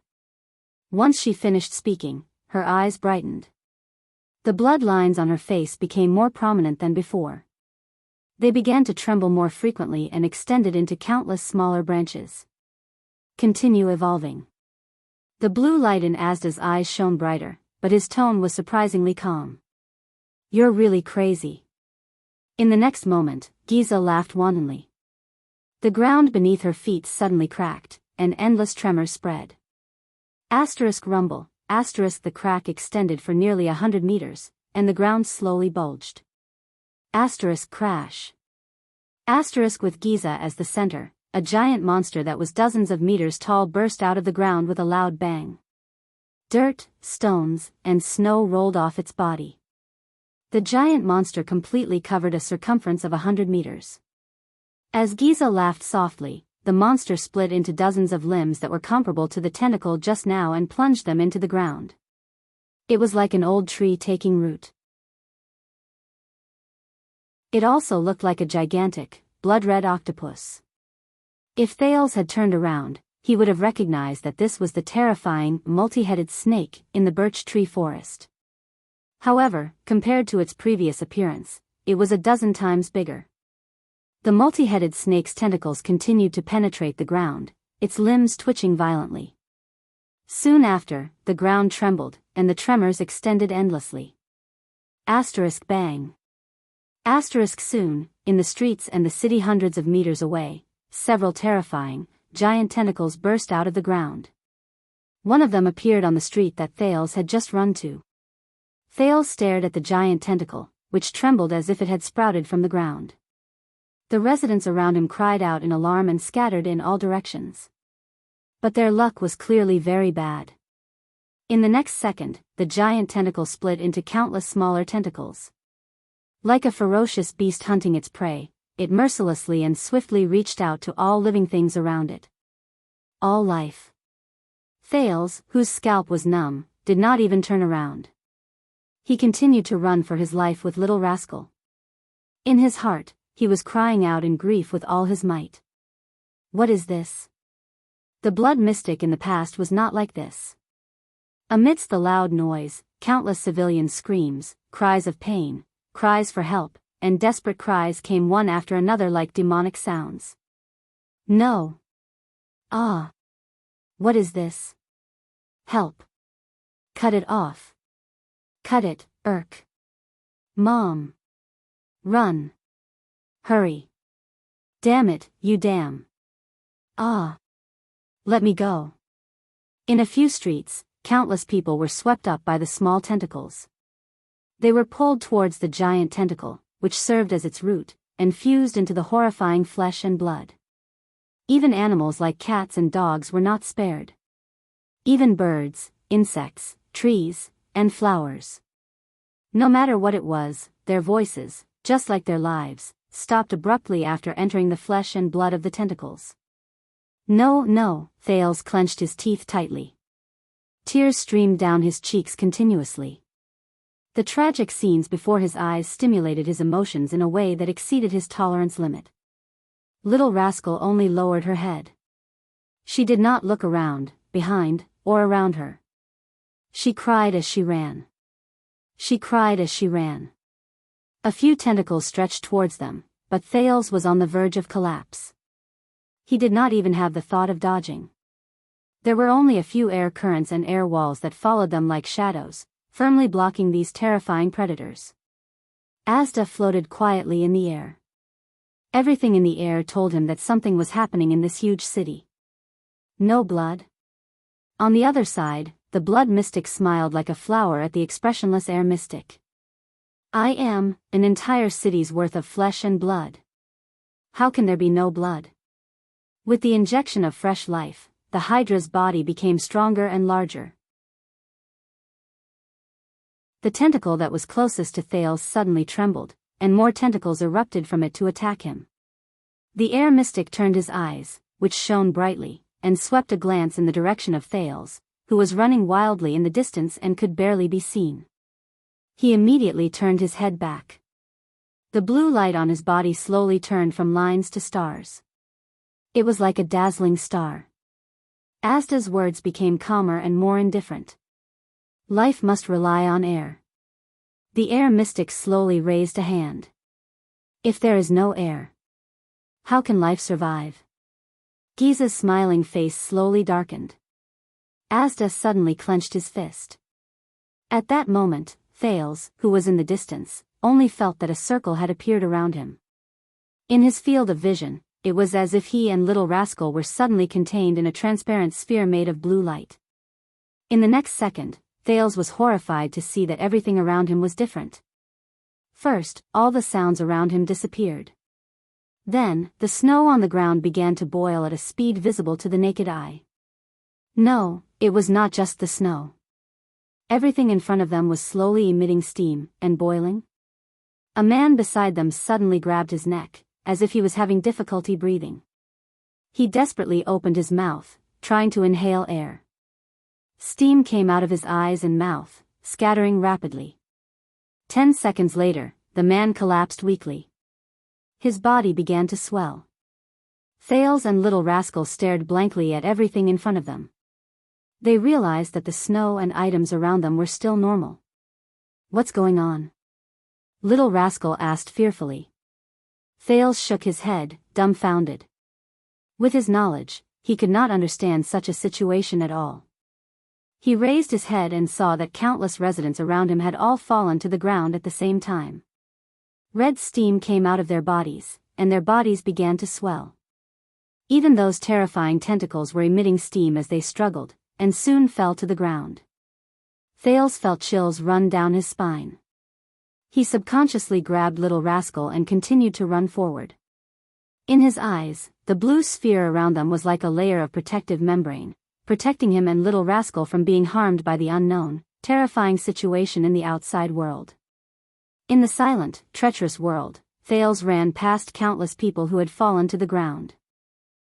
Once she finished speaking, her eyes brightened. The blood lines on her face became more prominent than before. They began to tremble more frequently and extended into countless smaller branches. "Continue evolving." The blue light in Asda's eyes shone brighter, but his tone was surprisingly calm. "You're really crazy." In the next moment, Giza laughed wantonly. The ground beneath her feet suddenly cracked, and endless tremors spread. Rumble, the crack extended for nearly 100 meters, and the ground slowly bulged. Crash. With Giza as the center, a giant monster that was dozens of meters tall burst out of the ground with a loud bang. Dirt, stones, and snow rolled off its body. The giant monster completely covered a circumference of 100 meters. As Giza laughed softly, the monster split into dozens of limbs that were comparable to the tentacle just now and plunged them into the ground. It was like an old tree taking root. It also looked like a gigantic, blood-red octopus. If Thales had turned around, he would have recognized that this was the terrifying, multi-headed snake in the birch tree forest. However, compared to its previous appearance, it was a dozen times bigger. The multi-headed snake's tentacles continued to penetrate the ground, its limbs twitching violently. Soon after, the ground trembled, and the tremors extended endlessly. Bang. Soon, in the streets and the city hundreds of meters away, several terrifying, giant tentacles burst out of the ground. One of them appeared on the street that Thales had just run to. Thales stared at the giant tentacle, which trembled as if it had sprouted from the ground. The residents around him cried out in alarm and scattered in all directions. But their luck was clearly very bad. In the next second, the giant tentacle split into countless smaller tentacles. Like a ferocious beast hunting its prey, it mercilessly and swiftly reached out to all living things around it. All life. Thales, whose scalp was numb, did not even turn around. He continued to run for his life with Little Rascal. In his heart, he was crying out in grief with all his might. What is this? The blood mystic in the past was not like this. Amidst the loud noise, countless civilian screams, cries of pain, cries for help, and desperate cries came one after another like demonic sounds. No. Ah. What is this? Help. Cut it off. Cut it, Irk. Mom. Run. Hurry. Damn it, you damn. Ah. Let me go. In a few streets, countless people were swept up by the small tentacles. They were pulled towards the giant tentacle, which served as its root, and fused into the horrifying flesh and blood. Even animals like cats and dogs were not spared. Even birds, insects, trees, and flowers. No matter what it was, their voices, just like their lives, stopped abruptly after entering the flesh and blood of the tentacles. No, no, Thales clenched his teeth tightly. Tears streamed down his cheeks continuously. The tragic scenes before his eyes stimulated his emotions in a way that exceeded his tolerance limit. Little Rascal only lowered her head. She did not look around, behind, or around her. She cried as she ran. She cried as she ran. A few tentacles stretched towards them, but Thales was on the verge of collapse. He did not even have the thought of dodging. There were only a few air currents and air walls that followed them like shadows, firmly blocking these terrifying predators. Asda floated quietly in the air. Everything in the air told him that something was happening in this huge city. No blood. On the other side, the blood mystic smiled like a flower at the expressionless air mystic. I am an entire city's worth of flesh and blood. How can there be no blood? With the injection of fresh life, the Hydra's body became stronger and larger. The tentacle that was closest to Thales suddenly trembled, and more tentacles erupted from it to attack him. The air mystic turned his eyes, which shone brightly, and swept a glance in the direction of Thales, who was running wildly in the distance and could barely be seen. He immediately turned his head back. The blue light on his body slowly turned from lines to stars. It was like a dazzling star. Asda's words became calmer and more indifferent. Life must rely on air. The air mystic slowly raised a hand. If there is no air, how can life survive? Giza's smiling face slowly darkened. Asda suddenly clenched his fist. At that moment, Thales, who was in the distance, only felt that a circle had appeared around him. In his field of vision, it was as if he and Little Rascal were suddenly contained in a transparent sphere made of blue light. In the next second, Thales was horrified to see that everything around him was different. First, all the sounds around him disappeared. Then, the snow on the ground began to boil at a speed visible to the naked eye. No, it was not just the snow. Everything in front of them was slowly emitting steam and boiling. A man beside them suddenly grabbed his neck, as if he was having difficulty breathing. He desperately opened his mouth, trying to inhale air. Steam came out of his eyes and mouth, scattering rapidly. 10 seconds later, the man collapsed weakly. His body began to swell. Thales and Little Rascal stared blankly at everything in front of them. They realized that the snow and items around them were still normal. What's going on? Little Rascal asked fearfully. Thales shook his head, dumbfounded. With his knowledge, he could not understand such a situation at all. He raised his head and saw that countless residents around him had all fallen to the ground at the same time. Red steam came out of their bodies, and their bodies began to swell. Even those terrifying tentacles were emitting steam as they struggled, and soon fell to the ground. Thales felt chills run down his spine. He subconsciously grabbed Little Rascal and continued to run forward. In his eyes, The blue sphere around them was like a layer of protective membrane, protecting him and Little Rascal from being harmed by the unknown, terrifying situation in the outside world. In the silent, treacherous world, Thales ran past countless people who had fallen to the ground.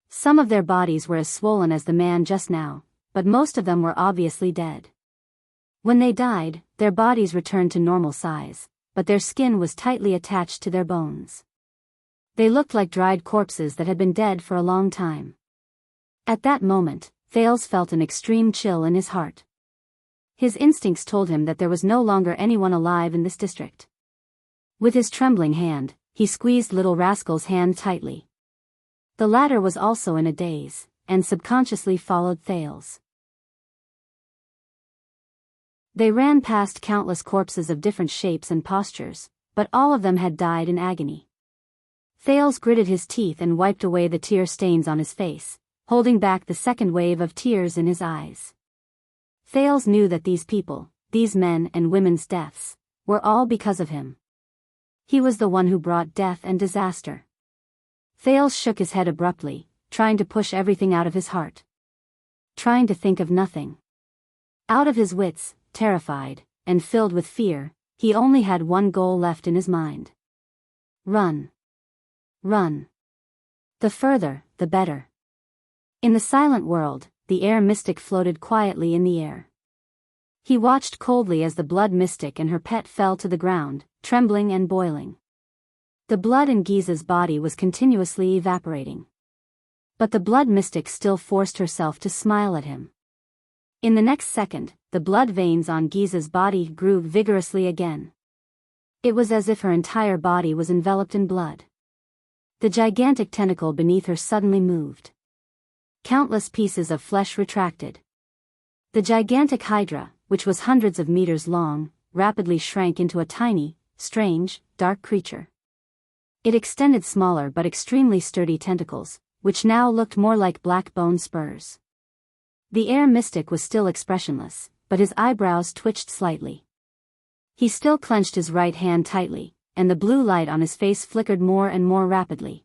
Some of their bodies were as swollen as the man just now, but most of them were obviously dead. When they died, their bodies returned to normal size, but their skin was tightly attached to their bones. They looked like dried corpses that had been dead for a long time. At that moment, Thales felt an extreme chill in his heart. His instincts told him that there was no longer anyone alive in this district. With his trembling hand, he squeezed Little Rascal's hand tightly. The latter was also in a daze, and subconsciously followed Thales. They ran past countless corpses of different shapes and postures, but all of them had died in agony. Thales gritted his teeth and wiped away the tear stains on his face, holding back the second wave of tears in his eyes. Thales knew that these people, these men and women's deaths, were all because of him. He was the one who brought death and disaster. Thales shook his head abruptly, trying to push everything out of his heart. Trying to think of nothing. Out of his wits, terrified, and filled with fear, he only had one goal left in his mind. Run. Run. The further, the better. In the silent world, the air mystic floated quietly in the air. He watched coldly as the blood mystic and her pet fell to the ground, trembling and boiling. The blood in Giza's body was continuously evaporating. But the blood mystic still forced herself to smile at him. In the next second, the blood veins on Giza's body grew vigorously again. It was as if her entire body was enveloped in blood. The gigantic tentacle beneath her suddenly moved. Countless pieces of flesh retracted. The gigantic hydra, which was hundreds of meters long, rapidly shrank into a tiny, strange, dark creature. It extended smaller but extremely sturdy tentacles, which now looked more like black bone spurs. The air mystic was still expressionless, but his eyebrows twitched slightly. He still clenched his right hand tightly, and the blue light on his face flickered more and more rapidly.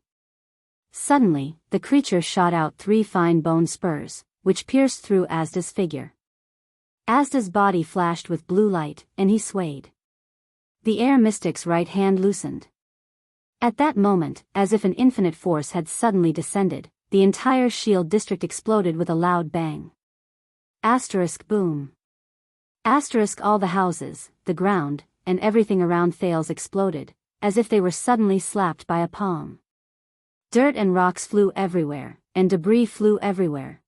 Suddenly, the creature shot out 3 fine bone spurs, which pierced through Asda's figure. Asda's body flashed with blue light, and he swayed. The air mystic's right hand loosened. At that moment, as if an infinite force had suddenly descended, the entire shield district exploded with a loud bang. Asterisk boom. Asterisk all the houses, the ground, and everything around Thales exploded, as if they were suddenly slapped by a palm. Dirt and rocks flew everywhere, and debris flew everywhere.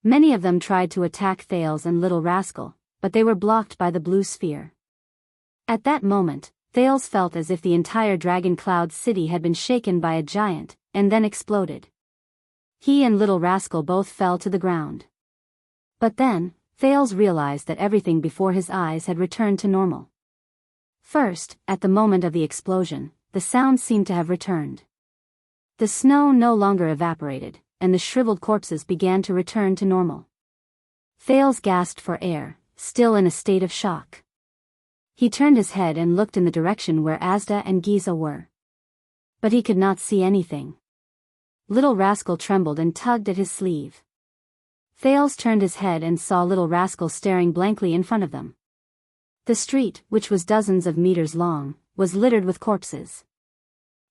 Many of them tried to attack Thales and Little Rascal, but they were blocked by the blue sphere. At that moment, Thales felt as if the entire Dragon Cloud city had been shaken by a giant, and then exploded. He and Little Rascal both fell to the ground. But then, Thales realized that everything before his eyes had returned to normal. First, at the moment of the explosion, the sound seemed to have returned. The snow no longer evaporated, and the shriveled corpses began to return to normal. Thales gasped for air, still in a state of shock. He turned his head and looked in the direction where Asda and Giza were. But he could not see anything. Little Rascal trembled and tugged at his sleeve. Thales turned his head and saw Little Rascal staring blankly in front of them. The street, which was dozens of meters long, was littered with corpses.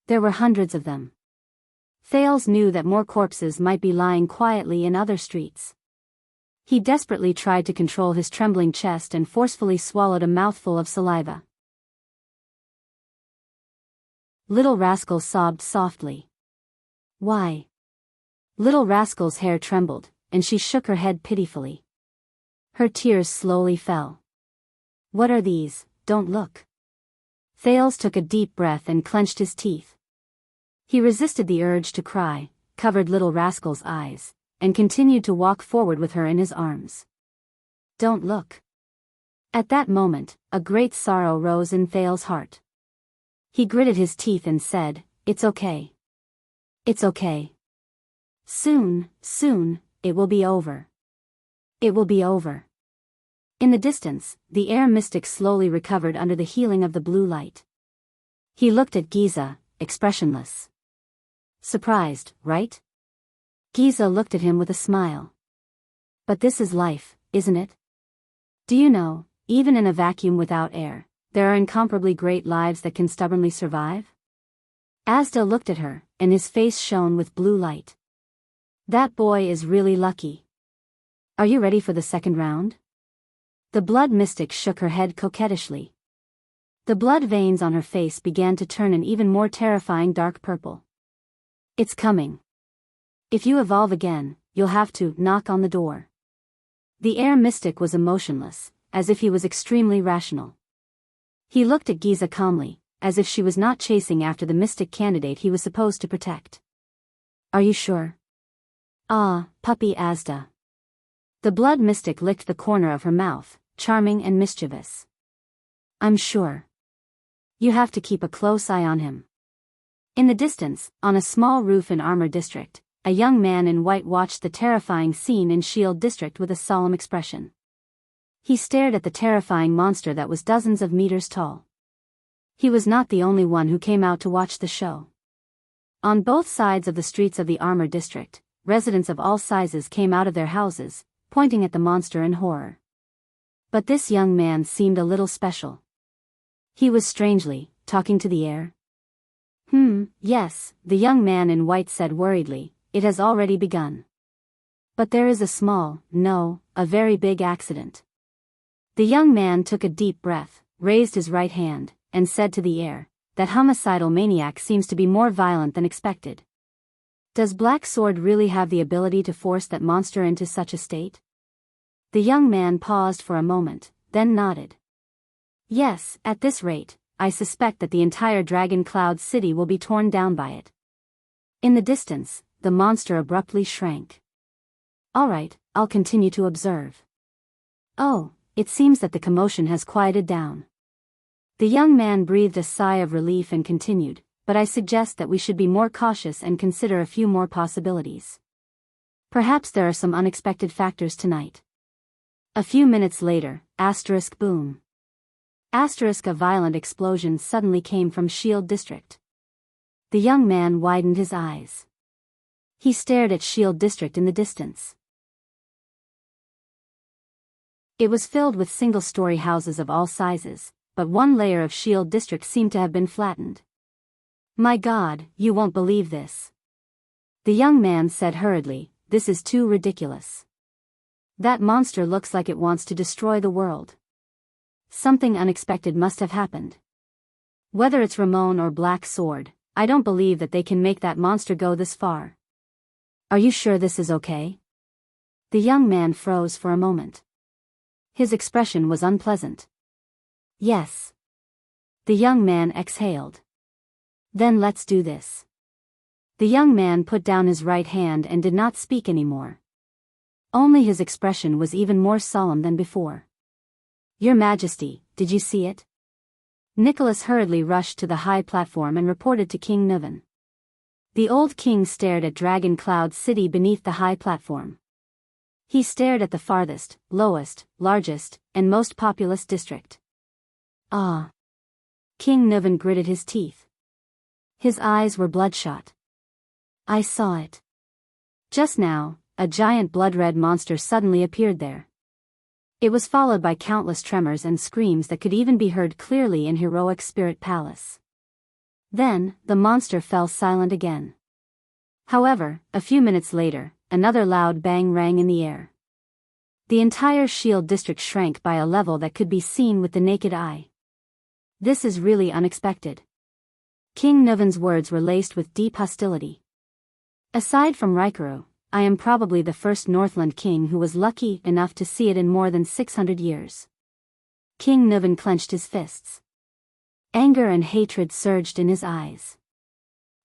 There were hundreds of them. Thales knew that more corpses might be lying quietly in other streets. He desperately tried to control his trembling chest and forcefully swallowed a mouthful of saliva. Little Rascal sobbed softly. Why? Little Rascal's hair trembled, and she shook her head pitifully. Her tears slowly fell. What are these? Don't look. Thales took a deep breath and clenched his teeth. He resisted the urge to cry, covered Little Rascal's eyes, and continued to walk forward with her in his arms. Don't look. At that moment, a great sorrow rose in Thales' heart. He gritted his teeth and said, It's okay. It's okay. Soon, it will be over. It will be over. In the distance, the air mystic slowly recovered under the healing of the blue light. He looked at Giza, expressionless. Surprised, right? Giza looked at him with a smile. But this is life, isn't it? Do you know, even in a vacuum without air, there are incomparably great lives that can stubbornly survive? Asda looked at her, and his face shone with blue light. That boy is really lucky. Are you ready for the second round? The blood mystic shook her head coquettishly. The blood veins on her face began to turn an even more terrifying dark purple. It's coming. If you evolve again, you'll have to knock on the door. The air mystic was emotionless, as if he was extremely rational. He looked at Giza calmly, as if she was not chasing after the mystic candidate he was supposed to protect. Are you sure? Ah, puppy Asda. The blood mystic licked the corner of her mouth, charming and mischievous. I'm sure. You have to keep a close eye on him. In the distance, on a small roof in Armor District, a young man in white watched the terrifying scene in Shield District with a solemn expression. He stared at the terrifying monster that was dozens of meters tall. He was not the only one who came out to watch the show. On both sides of the streets of the Armor District, residents of all sizes came out of their houses, pointing at the monster in horror. But this young man seemed a little special. He was strangely talking to the air. Yes, the young man in white said worriedly, it has already begun. But there is a small, no, a very big accident. The young man took a deep breath, raised his right hand, and said to the air, that homicidal maniac seems to be more violent than expected. Does Black Sword really have the ability to force that monster into such a state? The young man paused for a moment, then nodded. Yes, at this rate, I suspect that the entire Dragon Cloud City will be torn down by it. In the distance, the monster abruptly shrank. All right, I'll continue to observe. Oh, it seems that the commotion has quieted down. The young man breathed a sigh of relief and continued, but I suggest that we should be more cautious and consider a few more possibilities. Perhaps there are some unexpected factors tonight. A few minutes later, boom. A violent explosion suddenly came from Shield District. The young man widened his eyes. He stared at Shield District in the distance. It was filled with single-story houses of all sizes, but one layer of Shield District seemed to have been flattened. My God, you won't believe this. The young man said hurriedly, this is too ridiculous. That monster looks like it wants to destroy the world. Something unexpected must have happened. Whether it's Ramon or Black Sword, I don't believe that they can make that monster go this far. Are you sure this is okay? The young man froze for a moment. His expression was unpleasant. Yes. The young man exhaled. Then let's do this. The young man put down his right hand and did not speak anymore. Only his expression was even more solemn than before. Your Majesty, did you see it? Nicholas hurriedly rushed to the high platform and reported to King Niven. The old king stared at Dragon Cloud City beneath the high platform. He stared at the farthest, lowest, largest, and most populous district. Ah! King Niven gritted his teeth. His eyes were bloodshot. I saw it. Just now, a giant blood-red monster suddenly appeared there. It was followed by countless tremors and screams that could even be heard clearly in Heroic Spirit Palace. Then, the monster fell silent again. However, a few minutes later, another loud bang rang in the air. The entire Shield District shrank by a level that could be seen with the naked eye. This is really unexpected. King Niven's words were laced with deep hostility. Aside from Raikuru, I am probably the first Northland king who was lucky enough to see it in more than 600 years. King Niven clenched his fists. Anger and hatred surged in his eyes.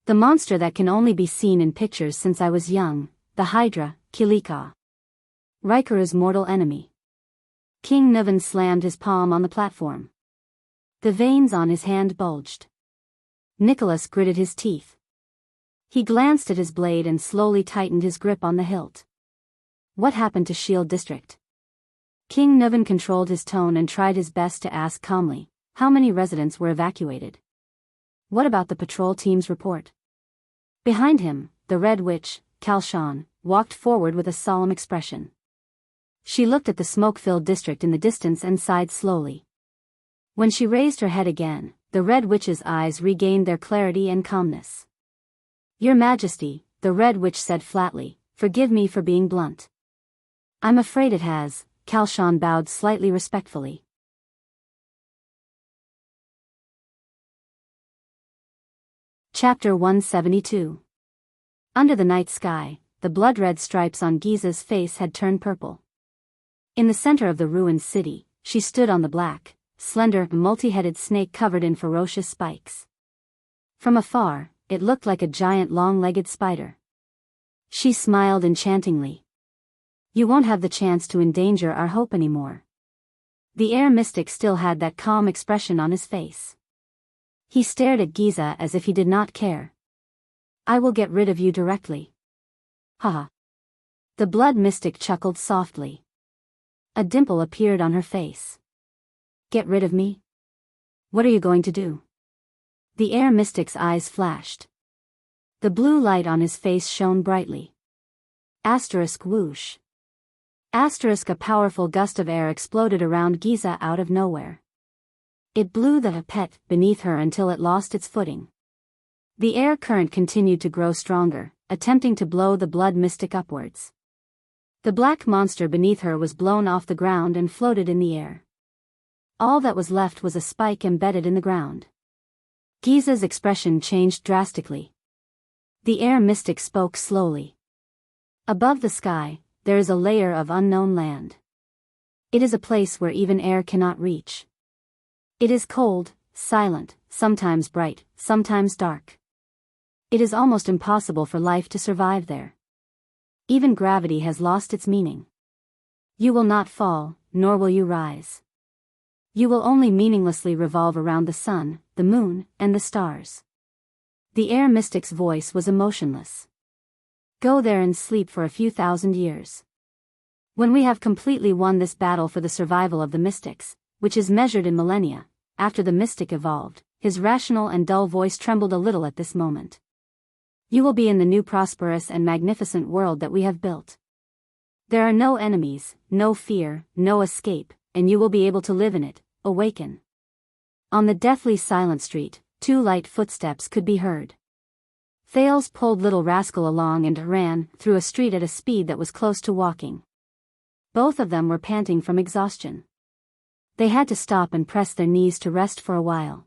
The monster that can only be seen in pictures since I was young, the Hydra, Kilika. Raikuru's mortal enemy. King Niven slammed his palm on the platform. The veins on his hand bulged. Nicholas gritted his teeth. He glanced at his blade and slowly tightened his grip on the hilt. What happened to Shield District? King Niven controlled his tone and tried his best to ask calmly, how many residents were evacuated? What about the patrol team's report? Behind him, the Red Witch, Calshan, walked forward with a solemn expression. She looked at the smoke-filled district in the distance and sighed slowly. When she raised her head again, the Red Witch's eyes regained their clarity and calmness. "Your Majesty," the Red Witch said flatly, "forgive me for being blunt." "I'm afraid it has," Calshan bowed slightly respectfully. Chapter 172. Under the night sky, the blood-red stripes on Giza's face had turned purple. In the center of the ruined city, she stood on the black, slender, multi-headed snake covered in ferocious spikes. From afar, it looked like a giant long-legged spider. She smiled enchantingly. "You won't have the chance to endanger our hope anymore." The air mystic still had that calm expression on his face. He stared at Giza as if he did not care. "I will get rid of you directly." "Haha." The blood mystic chuckled softly. A dimple appeared on her face. "Get rid of me? What are you going to do?" The air mystic's eyes flashed. The blue light on his face shone brightly. Asterisk whoosh. Asterisk a powerful gust of air exploded around Giza out of nowhere. It blew the pet beneath her until it lost its footing. The air current continued to grow stronger, attempting to blow the blood mystic upwards. The black monster beneath her was blown off the ground and floated in the air. All that was left was a spike embedded in the ground. Giza's expression changed drastically. The air mystic spoke slowly. "Above the sky, there is a layer of unknown land. It is a place where even air cannot reach. It is cold, silent, sometimes bright, sometimes dark. It is almost impossible for life to survive there. Even gravity has lost its meaning. You will not fall, nor will you rise. You will only meaninglessly revolve around the sun, the moon, and the stars." The air mystic's voice was emotionless. "Go there and sleep for a few thousand years. When we have completely won this battle for the survival of the mystics, which is measured in millennia, after the mystic evolved," his rational and dull voice trembled a little at this moment, "you will be in the new prosperous and magnificent world that we have built. There are no enemies, no fear, no escape, and you will be able to live in it, awaken." On the deathly silent street, 2 light footsteps could be heard. Thales pulled Little Rascal along and ran through a street at a speed that was close to walking. Both of them were panting from exhaustion. They had to stop and press their knees to rest for a while.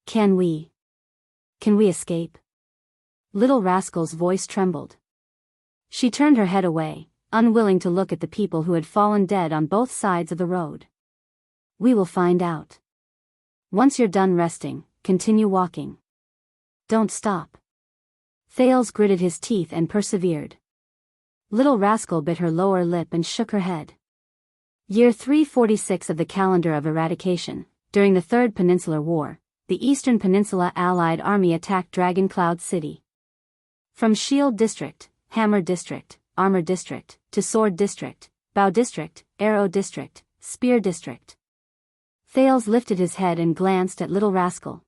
Can we escape?" Little Rascal's voice trembled. She turned her head away, unwilling to look at the people who had fallen dead on both sides of the road. "We will find out. Once you're done resting, continue walking. Don't stop." Thales gritted his teeth and persevered. Little Rascal bit her lower lip and shook her head. Year 346 of the calendar of eradication, during the Third Peninsular War, the Eastern Peninsula Allied Army attacked Dragon Cloud City. From Shield District, Hammer District, Armor District, to Sword District, Bow District, Arrow District, Spear District. Thales lifted his head and glanced at Little Rascal.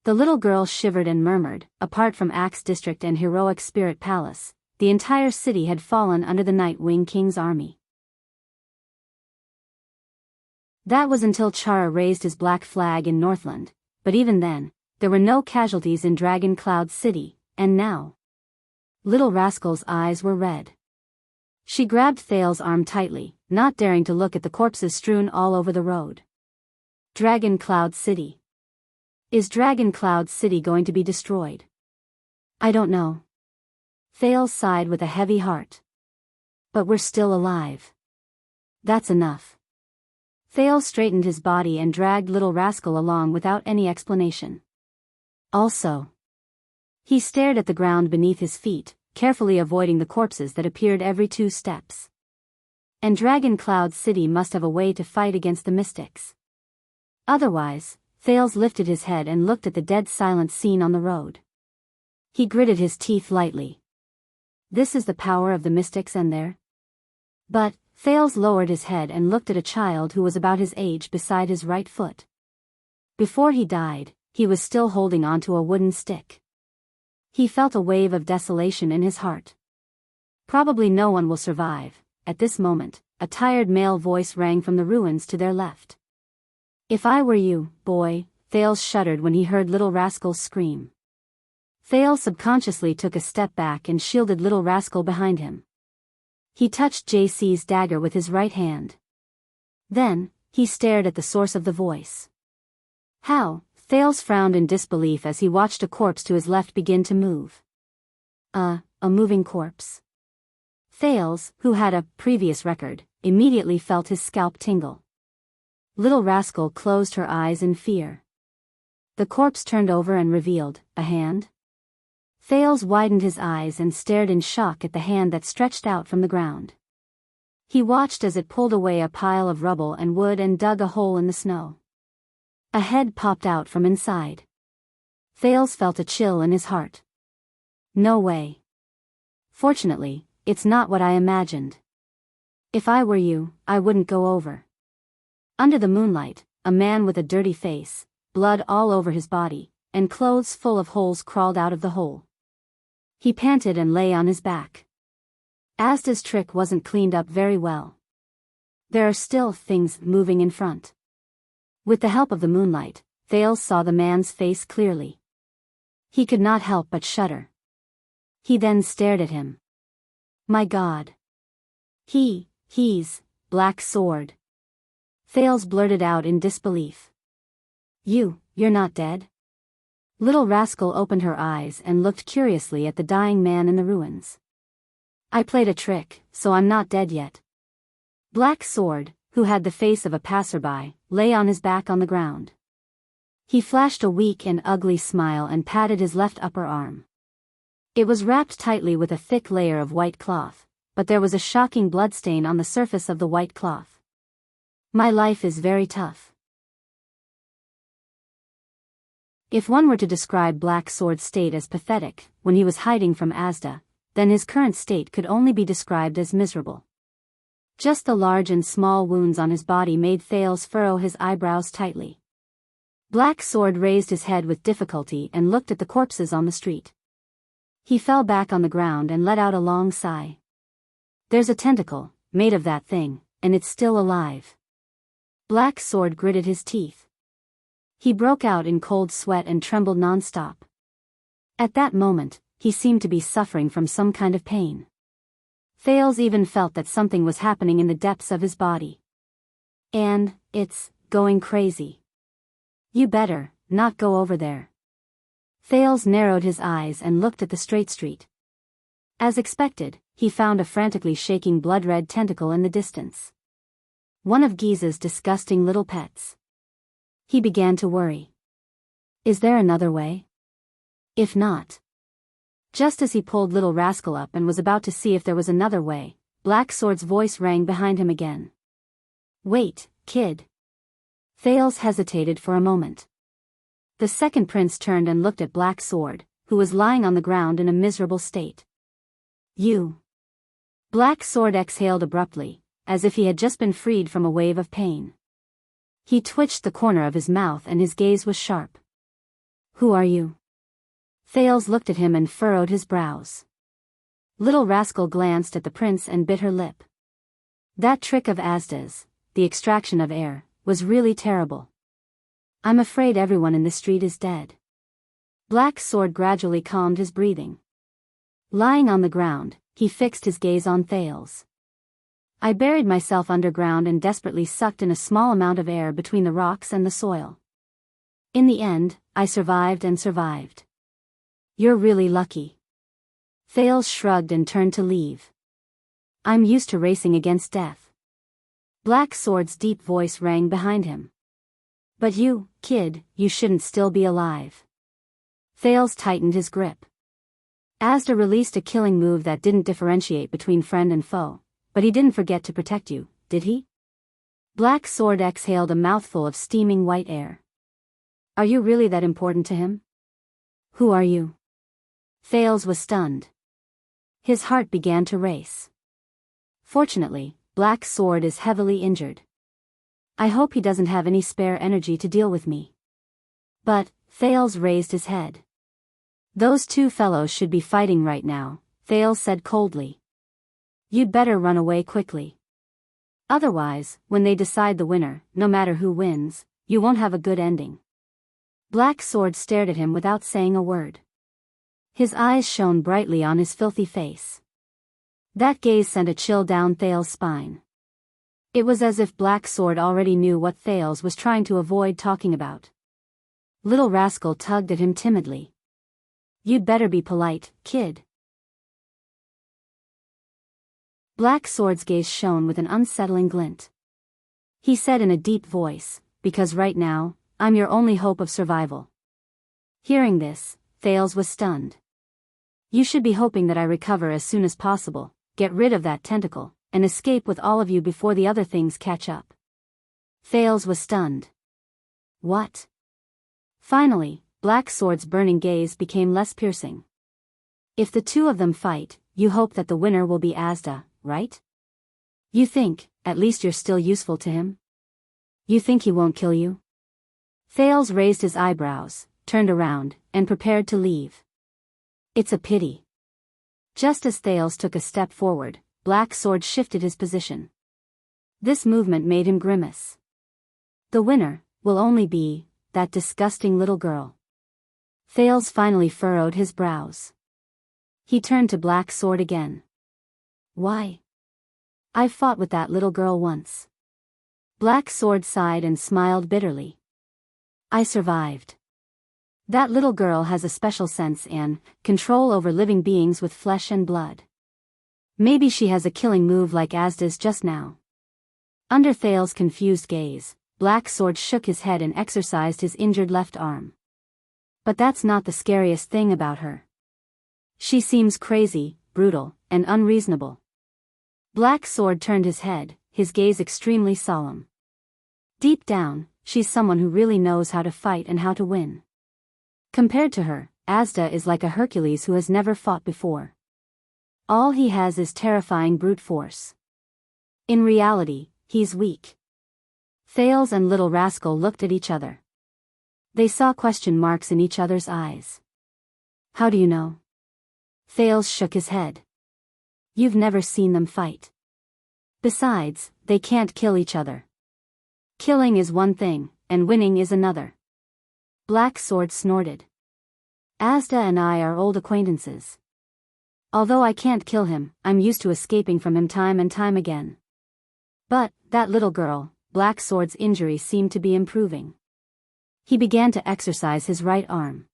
The little girl shivered and murmured, apart from Axe District and Heroic Spirit Palace, the entire city had fallen under the Night Wing King's army. That was until Chara raised his black flag in Northland, but even then, there were no casualties in Dragon Cloud City, and now. Little Rascal's eyes were red. She grabbed Thales' arm tightly, not daring to look at the corpses strewn all over the road. Dragon Cloud City. Is Dragon Cloud City going to be destroyed? I don't know. Thales sighed with a heavy heart. But we're still alive. That's enough. Thales straightened his body and dragged Little Rascal along without any explanation. Also, he stared at the ground beneath his feet, carefully avoiding the corpses that appeared every 2 steps. And Dragon Cloud City must have a way to fight against the mystics. Otherwise, Thales lifted his head and looked at the dead silent scene on the road. He gritted his teeth lightly. This is the power of the mystics and their... But, Thales lowered his head and looked at a child who was about his age beside his right foot. Before he died, he was still holding onto a wooden stick. He felt a wave of desolation in his heart. Probably no one will survive. At this moment, a tired male voice rang from the ruins to their left. If I were you, boy, Thales shuddered when he heard Little Rascal scream. Thales subconsciously took a step back and shielded Little Rascal behind him. He touched JC's dagger with his right hand. Then, he stared at the source of the voice. How? Thales frowned in disbelief as he watched a corpse to his left begin to move. A moving corpse. Thales, who had a previous record, immediately felt his scalp tingle. Little Rascal closed her eyes in fear. The corpse turned over and revealed a hand. Thales widened his eyes and stared in shock at the hand that stretched out from the ground. He watched as it pulled away a pile of rubble and wood and dug a hole in the snow. A head popped out from inside. Thales felt a chill in his heart. No way. Fortunately, it's not what I imagined. If I were you, I wouldn't go over. Under the moonlight, a man with a dirty face, blood all over his body, and clothes full of holes crawled out of the hole. He panted and lay on his back. Asda's trick wasn't cleaned up very well. There are still things moving in front. With the help of the moonlight, Thales saw the man's face clearly. He could not help but shudder. He then stared at him. My God. He's Black Sword. Thales blurted out in disbelief. You're not dead? Little Rascal opened her eyes and looked curiously at the dying man in the ruins. I played a trick, so I'm not dead yet. Black Sword, who had the face of a passerby, lay on his back on the ground. He flashed a weak and ugly smile and patted his left upper arm. It was wrapped tightly with a thick layer of white cloth, but there was a shocking bloodstain on the surface of the white cloth. My life is very tough. If one were to describe Black Sword's state as pathetic when he was hiding from Asda, then his current state could only be described as miserable. Just the large and small wounds on his body made Thales furrow his eyebrows tightly. Black Sword raised his head with difficulty and looked at the corpses on the street. He fell back on the ground and let out a long sigh. There's a tentacle, made of that thing, and it's still alive. Black Sword gritted his teeth. He broke out in cold sweat and trembled non-stop. At that moment, he seemed to be suffering from some kind of pain. Thales even felt that something was happening in the depths of his body. And, it's going crazy. You better not go over there. Thales narrowed his eyes and looked at the straight street. As expected, he found a frantically shaking blood-red tentacle in the distance. One of Giza's disgusting little pets. He began to worry. Is there another way? If not. Just as he pulled Little Rascal up and was about to see if there was another way, Black Sword's voice rang behind him again. Wait, kid. Thales hesitated for a moment. The second prince turned and looked at Black Sword, who was lying on the ground in a miserable state. You. Black Sword exhaled abruptly, as if he had just been freed from a wave of pain. He twitched the corner of his mouth and his gaze was sharp. Who are you? Thales looked at him and furrowed his brows. Little Rascal glanced at the prince and bit her lip. That trick of Asda's, the extraction of air, was really terrible. I'm afraid everyone in the street is dead. Black Sword gradually calmed his breathing. Lying on the ground, he fixed his gaze on Thales. I buried myself underground and desperately sucked in a small amount of air between the rocks and the soil. In the end, I survived and survived. You're really lucky. Thales shrugged and turned to leave. I'm used to racing against death. Black Sword's deep voice rang behind him. But you, kid, you shouldn't still be alive. Thales tightened his grip. Asda released a killing move that didn't differentiate between friend and foe, but he didn't forget to protect you, did he? Black Sword exhaled a mouthful of steaming white air. Are you really that important to him? Who are you? Thales was stunned. His heart began to race. Fortunately, Black Sword is heavily injured. I hope he doesn't have any spare energy to deal with me. But, Thales raised his head. Those two fellows should be fighting right now, Thales said coldly. You'd better run away quickly. Otherwise, when they decide the winner, no matter who wins, you won't have a good ending. Black Sword stared at him without saying a word. His eyes shone brightly on his filthy face. That gaze sent a chill down Thales' spine. It was as if Black Sword already knew what Thales was trying to avoid talking about. Little Rascal tugged at him timidly. You'd better be polite, kid. Black Sword's gaze shone with an unsettling glint. He said in a deep voice, because right now, I'm your only hope of survival. Hearing this, Thales was stunned. You should be hoping that I recover as soon as possible, get rid of that tentacle, and escape with all of you before the other things catch up. Thales was stunned. What? Finally, Black Sword's burning gaze became less piercing. If the two of them fight, you hope that the winner will be Asda, right? You think, at least you're still useful to him? You think he won't kill you? Thales raised his eyebrows, turned around, and prepared to leave. It's a pity. Just as Thales took a step forward, Black Sword shifted his position. This movement made him grimace. The winner will only be that disgusting little girl. Thales finally furrowed his brows. He turned to Black Sword again. Why? I've fought with that little girl once. Black Sword sighed and smiled bitterly. I survived. That little girl has a special sense and control over living beings with flesh and blood. Maybe she has a killing move like Asda's just now. Under Thales' confused gaze, Black Sword shook his head and exercised his injured left arm. But that's not the scariest thing about her. She seems crazy, brutal, and unreasonable. Black Sword turned his head, his gaze extremely solemn. Deep down, she's someone who really knows how to fight and how to win. Compared to her, Asda is like a Hercules who has never fought before. All he has is terrifying brute force. In reality, he's weak. Thales and Little Rascal looked at each other. They saw question marks in each other's eyes. How do you know? Thales shook his head. You've never seen them fight. Besides, they can't kill each other. Killing is one thing, and winning is another. Black Sword snorted. Asda and I are old acquaintances. Although I can't kill him, I'm used to escaping from him time and time again. But, that little girl, Black Sword's injury seemed to be improving. He began to exercise his right arm.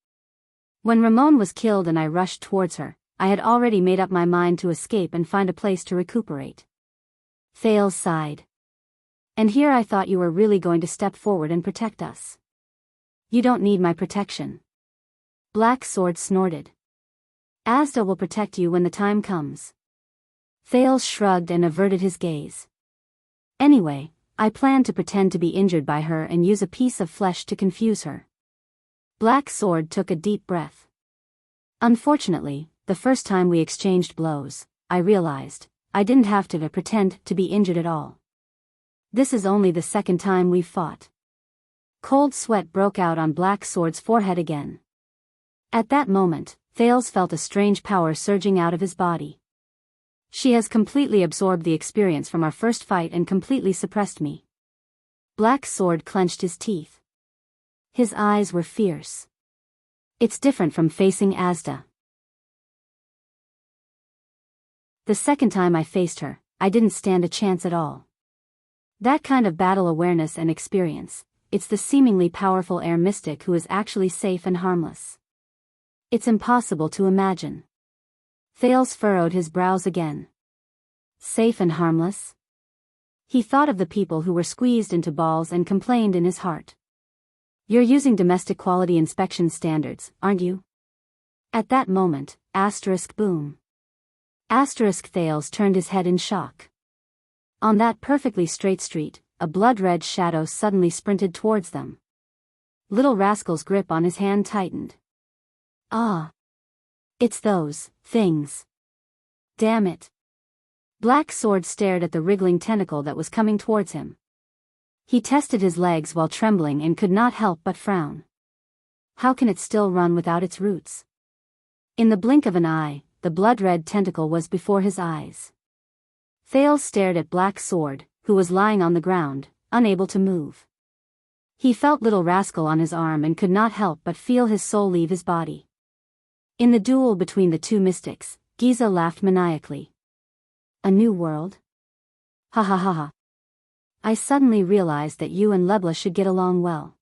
When Ramon was killed and I rushed towards her, I had already made up my mind to escape and find a place to recuperate. Thales sighed. And here I thought you were really going to step forward and protect us. You don't need my protection. Black Sword snorted. Asda will protect you when the time comes. Thales shrugged and averted his gaze. Anyway, I plan to pretend to be injured by her and use a piece of flesh to confuse her. Black Sword took a deep breath. Unfortunately, the first time we exchanged blows, I realized I didn't have to pretend to be injured at all. This is only the second time we've fought. Cold sweat broke out on Black Sword's forehead again. At that moment, Thales felt a strange power surging out of his body. She has completely absorbed the experience from our first fight and completely suppressed me. Black Sword clenched his teeth. His eyes were fierce. It's different from facing Asda. The second time I faced her, I didn't stand a chance at all. That kind of battle awareness and experience, it's the seemingly powerful air mystic who is actually safe and harmless. It's impossible to imagine. Thales furrowed his brows again. Safe and harmless? He thought of the people who were squeezed into balls and complained in his heart. You're using domestic quality inspection standards, aren't you? At that moment, boom. Thales turned his head in shock. On that perfectly straight street, a blood-red shadow suddenly sprinted towards them. Little Rascal's grip on his hand tightened. Ah! It's those things. Damn it. Black Sword stared at the wriggling tentacle that was coming towards him. He tested his legs while trembling and could not help but frown. How can it still run without its roots? In the blink of an eye, the blood-red tentacle was before his eyes. Thales stared at Black Sword, who was lying on the ground, unable to move. He felt Little Rascal on his arm and could not help but feel his soul leave his body. In the duel between the two mystics, Giza laughed maniacally. A new world? Ha ha ha ha. I suddenly realized that you and Lebla should get along well.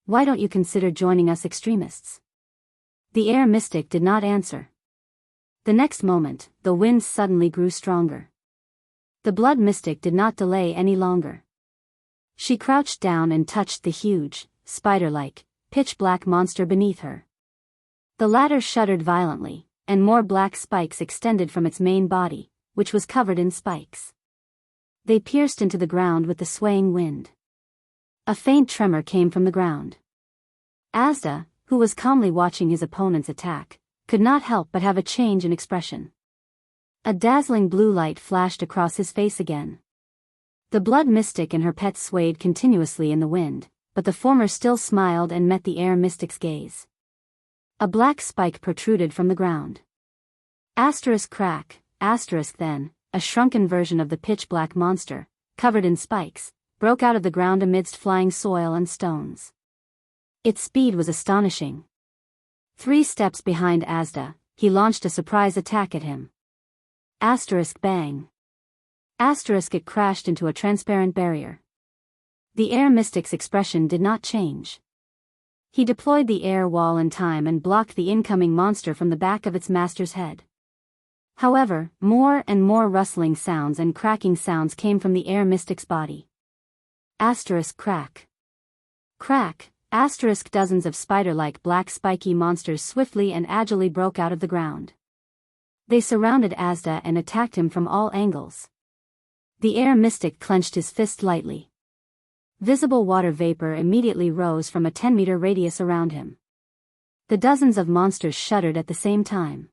Why don't you consider joining us extremists? The air mystic did not answer. The next moment, the wind suddenly grew stronger. The blood mystic did not delay any longer. She crouched down and touched the huge, spider-like, pitch-black monster beneath her. The latter shuddered violently, and more black spikes extended from its main body, which was covered in spikes. They pierced into the ground with the swaying wind. A faint tremor came from the ground. Asda, who was calmly watching his opponent's attack, could not help but have a change in expression. A dazzling blue light flashed across his face again. The blood mystic and her pet swayed continuously in the wind, but the former still smiled and met the air mystic's gaze. A black spike protruded from the ground. Crack, then, a shrunken version of the pitch-black monster, covered in spikes, broke out of the ground amidst flying soil and stones. Its speed was astonishing. 3 steps behind Asda, he launched a surprise attack at him. Bang. It crashed into a transparent barrier. The air mystic's expression did not change. He deployed the air wall in time and blocked the incoming monster from the back of its master's head. However, more and more rustling sounds and cracking sounds came from the air mystic's body. Crack. Dozens of spider-like black spiky monsters swiftly and agilely broke out of the ground. They surrounded Asda and attacked him from all angles. The air mystic clenched his fist lightly. Visible water vapor immediately rose from a 10-meter radius around him. The dozens of monsters shuddered at the same time.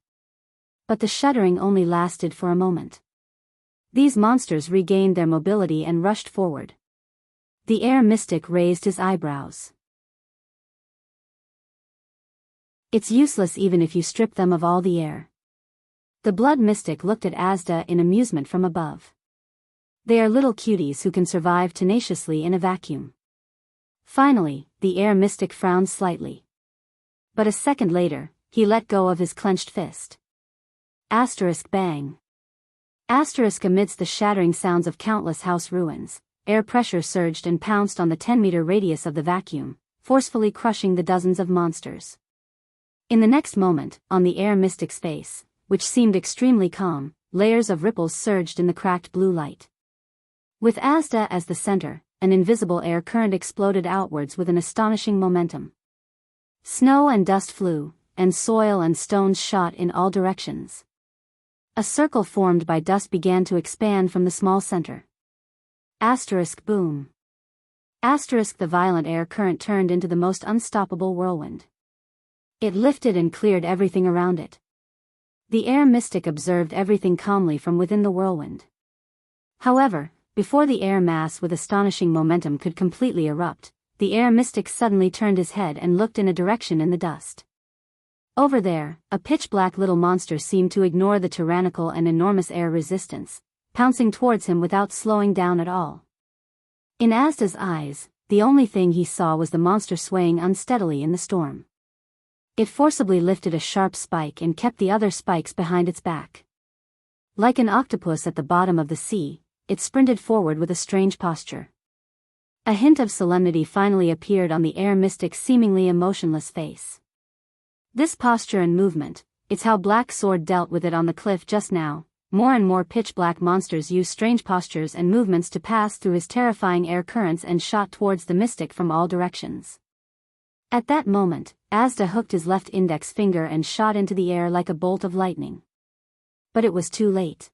But the shuddering only lasted for a moment. These monsters regained their mobility and rushed forward. The air mystic raised his eyebrows. It's useless even if you strip them of all the air. The blood mystic looked at Asda in amusement from above. They are little cuties who can survive tenaciously in a vacuum. Finally, the air mystic frowned slightly. But a second later, he let go of his clenched fist. Bang. Amidst the shattering sounds of countless house ruins, air pressure surged and pounced on the 10-meter radius of the vacuum, forcefully crushing the dozens of monsters. In the next moment, on the air mystic's face, which seemed extremely calm, layers of ripples surged in the cracked blue light. With Asda as the center, an invisible air current exploded outwards with an astonishing momentum. Snow and dust flew, and soil and stones shot in all directions. A circle formed by dust began to expand from the small center. Boom. The violent air current turned into the most unstoppable whirlwind. It lifted and cleared everything around it. The air mystic observed everything calmly from within the whirlwind. However, before the air mass with astonishing momentum could completely erupt, the air mystic suddenly turned his head and looked in a direction in the dust. Over there, a pitch-black little monster seemed to ignore the tyrannical and enormous air resistance, pouncing towards him without slowing down at all. In Asda's eyes, the only thing he saw was the monster swaying unsteadily in the storm. It forcibly lifted a sharp spike and kept the other spikes behind its back. Like an octopus at the bottom of the sea, it sprinted forward with a strange posture. A hint of solemnity finally appeared on the air mystic's seemingly emotionless face. This posture and movement, it's how Black Sword dealt with it on the cliff just now. More and more pitch-black monsters used strange postures and movements to pass through his terrifying air currents and shot towards the mystic from all directions. At that moment, Asda hooked his left index finger and shot into the air like a bolt of lightning. But it was too late.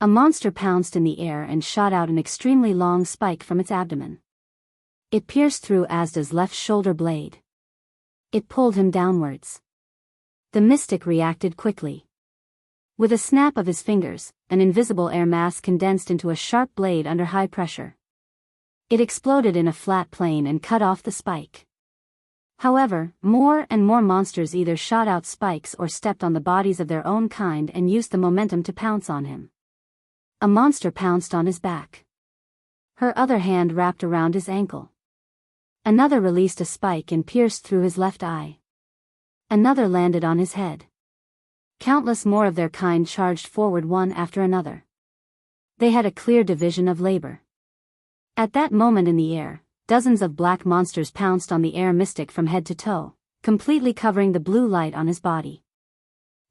A monster pounced in the air and shot out an extremely long spike from its abdomen. It pierced through Asda's left shoulder blade. It pulled him downwards. The mystic reacted quickly. With a snap of his fingers, an invisible air mass condensed into a sharp blade under high pressure. It exploded in a flat plane and cut off the spike. However, more and more monsters either shot out spikes or stepped on the bodies of their own kind and used the momentum to pounce on him. A monster pounced on his back. Her other hand wrapped around his ankle. Another released a spike and pierced through his left eye. Another landed on his head. Countless more of their kind charged forward one after another. They had a clear division of labor. At that moment in the air, dozens of black monsters pounced on the air mystic from head to toe, completely covering the blue light on his body.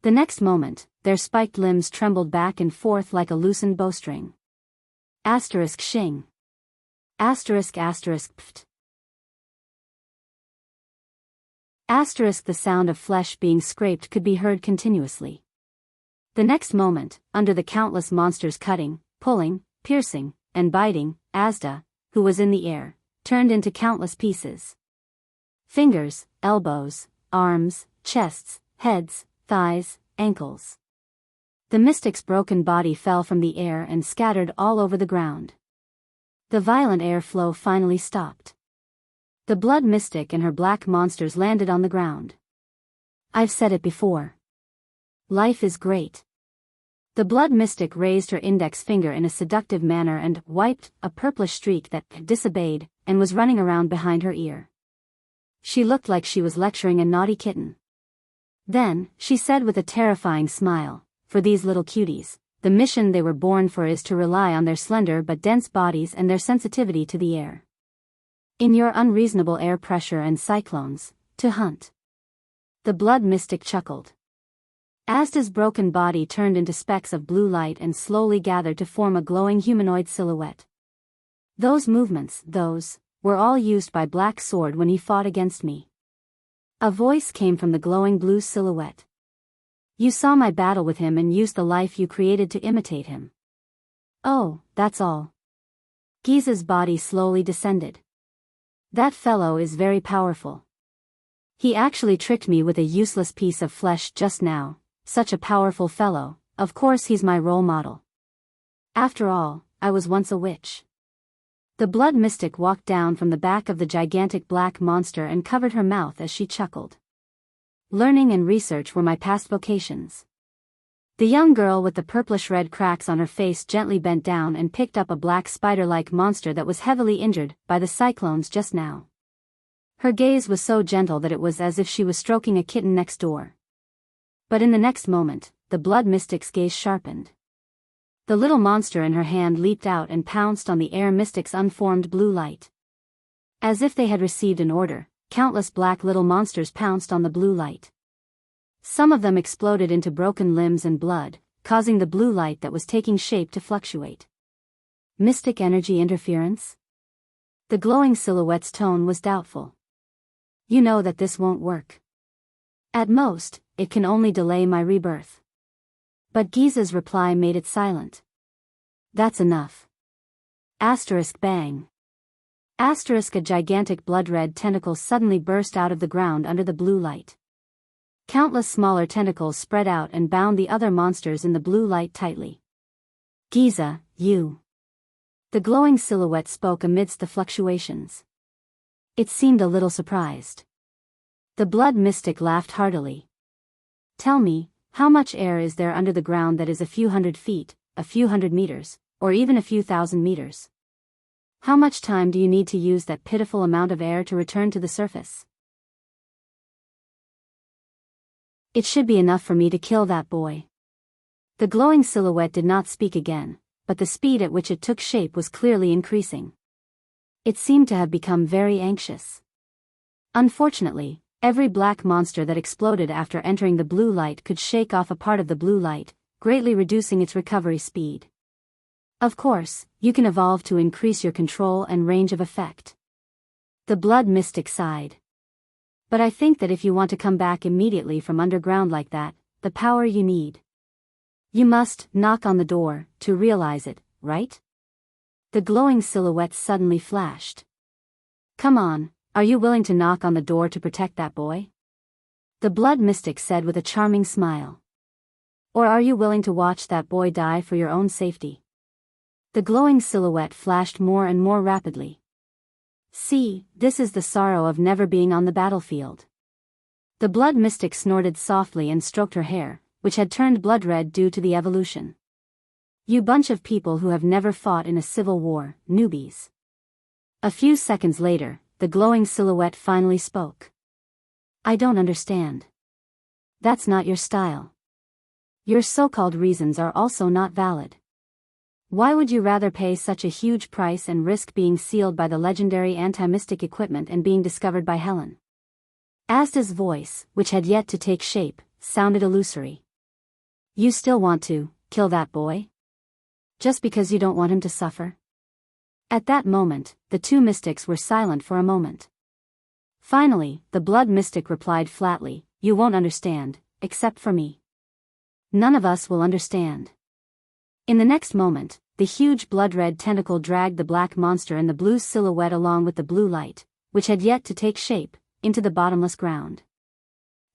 The next moment, their spiked limbs trembled back and forth like a loosened bowstring. Asterisk shing. Asterisk asterisk pft. Asterisk the sound of flesh being scraped could be heard continuously. The next moment, under the countless monsters cutting, pulling, piercing, and biting, Asda, who was in the air, turned into countless pieces. Fingers, elbows, arms, chests, heads, thighs, ankles. The mystic's broken body fell from the air and scattered all over the ground. The violent air flow finally stopped. The blood mystic and her black monsters landed on the ground. I've said it before. Life is great. The blood mystic raised her index finger in a seductive manner and wiped a purplish streak that disobeyed and was running around behind her ear. She looked like she was lecturing a naughty kitten. Then, she said with a terrifying smile, for these little cuties, the mission they were born for is to rely on their slender but dense bodies and their sensitivity to the air. In your unreasonable air pressure and cyclones, to hunt. The blood mystic chuckled. Asda's broken body turned into specks of blue light and slowly gathered to form a glowing humanoid silhouette. Those movements, were all used by Black Sword when he fought against me. A voice came from the glowing blue silhouette. You saw my battle with him and used the life you created to imitate him. Oh, that's all. Giza's body slowly descended. That fellow is very powerful. He actually tricked me with a useless piece of flesh just now, such a powerful fellow, of course he's my role model. After all, I was once a witch. The blood mystic walked down from the back of the gigantic black monster and covered her mouth as she chuckled. Learning and research were my past vocations. The young girl with the purplish-red cracks on her face gently bent down and picked up a black spider-like monster that was heavily injured by the cyclones just now. Her gaze was so gentle that it was as if she was stroking a kitten next door. But in the next moment, the blood mystic's gaze sharpened. The little monster in her hand leaped out and pounced on the air mystic's unformed blue light. As if they had received an order, countless black little monsters pounced on the blue light. Some of them exploded into broken limbs and blood, causing the blue light that was taking shape to fluctuate. Mystic energy interference? The glowing silhouette's tone was doubtful. You know that this won't work. At most, it can only delay my rebirth. But Giza's reply made it silent. That's enough. Asterisk bang. Asterisk a gigantic blood-red tentacle suddenly burst out of the ground under the blue light. Countless smaller tentacles spread out and bound the other monsters in the blue light tightly. Giza, you. The glowing silhouette spoke amidst the fluctuations. It seemed a little surprised. The blood mystic laughed heartily. Tell me, how much air is there under the ground that is a few hundred feet, a few hundred meters, or even a few thousand meters? How much time do you need to use that pitiful amount of air to return to the surface? It should be enough for me to kill that boy. The glowing silhouette did not speak again, but the speed at which it took shape was clearly increasing. It seemed to have become very anxious. Unfortunately, every black monster that exploded after entering the blue light could shake off a part of the blue light, greatly reducing its recovery speed. Of course, you can evolve to increase your control and range of effect. The blood mystic sighed. But I think that if you want to come back immediately from underground like that, the power you need. You must knock on the door to realize it, right? The glowing silhouette suddenly flashed. Come on, are you willing to knock on the door to protect that boy? The blood mystic said with a charming smile. Or are you willing to watch that boy die for your own safety? The glowing silhouette flashed more and more rapidly. See, this is the sorrow of never being on the battlefield. The blood mystic snorted softly and stroked her hair, which had turned blood red due to the evolution. You bunch of people who have never fought in a civil war, newbies. A few seconds later, the glowing silhouette finally spoke. I don't understand. That's not your style. Your so-called reasons are also not valid. Why would you rather pay such a huge price and risk being sealed by the legendary anti-mystic equipment and being discovered by Helen? Asda's voice, which had yet to take shape, sounded illusory. You still want to kill that boy? Just because you don't want him to suffer? At that moment, the two mystics were silent for a moment. Finally, the blood mystic replied flatly, You won't understand, except for me. None of us will understand. In the next moment, the huge blood-red tentacle dragged the black monster and the blue silhouette along with the blue light, which had yet to take shape, into the bottomless ground.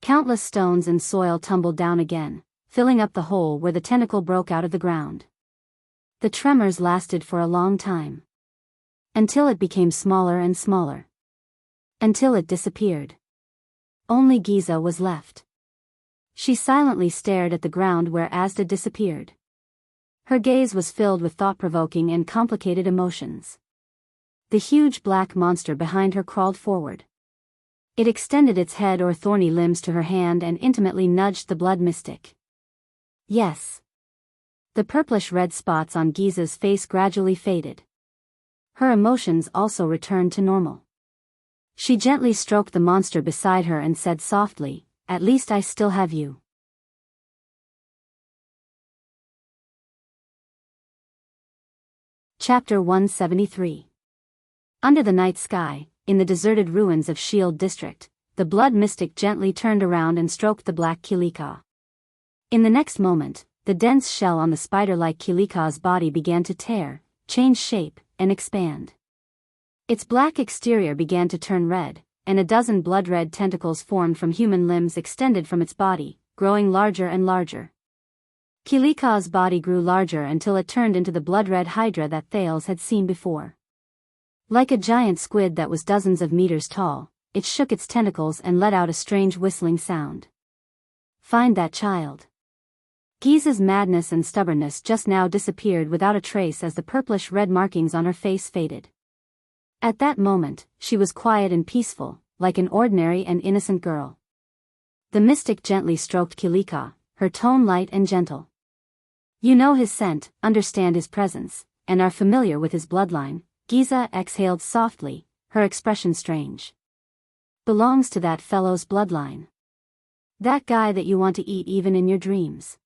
Countless stones and soil tumbled down again, filling up the hole where the tentacle broke out of the ground. The tremors lasted for a long time. Until it became smaller and smaller. Until it disappeared. Only Giza was left. She silently stared at the ground where Asda disappeared. Her gaze was filled with thought-provoking and complicated emotions. The huge black monster behind her crawled forward. It extended its head or thorny limbs to her hand and intimately nudged the blood mystic. Yes. The purplish-red spots on Giza's face gradually faded. Her emotions also returned to normal. She gently stroked the monster beside her and said softly, At least I still have you. Chapter 173. Under the night sky, in the deserted ruins of Shield District, the blood mystic gently turned around and stroked the black Kilika. In the next moment, the dense shell on the spider-like Kilika's body began to tear, change shape, and expand. Its black exterior began to turn red, and a dozen blood-red tentacles formed from human limbs extended from its body, growing larger and larger. Kilika's body grew larger until it turned into the blood-red hydra that Thales had seen before. Like a giant squid that was dozens of meters tall, it shook its tentacles and let out a strange whistling sound. Find that child. Giza's madness and stubbornness just now disappeared without a trace as the purplish-red markings on her face faded. At that moment, she was quiet and peaceful, like an ordinary and innocent girl. The mystic gently stroked Kilika, her tone light and gentle. You know his scent, understand his presence, and are familiar with his bloodline. Giza exhaled softly, her expression strange. Belongs to that fellow's bloodline. That guy that you want to eat even in your dreams.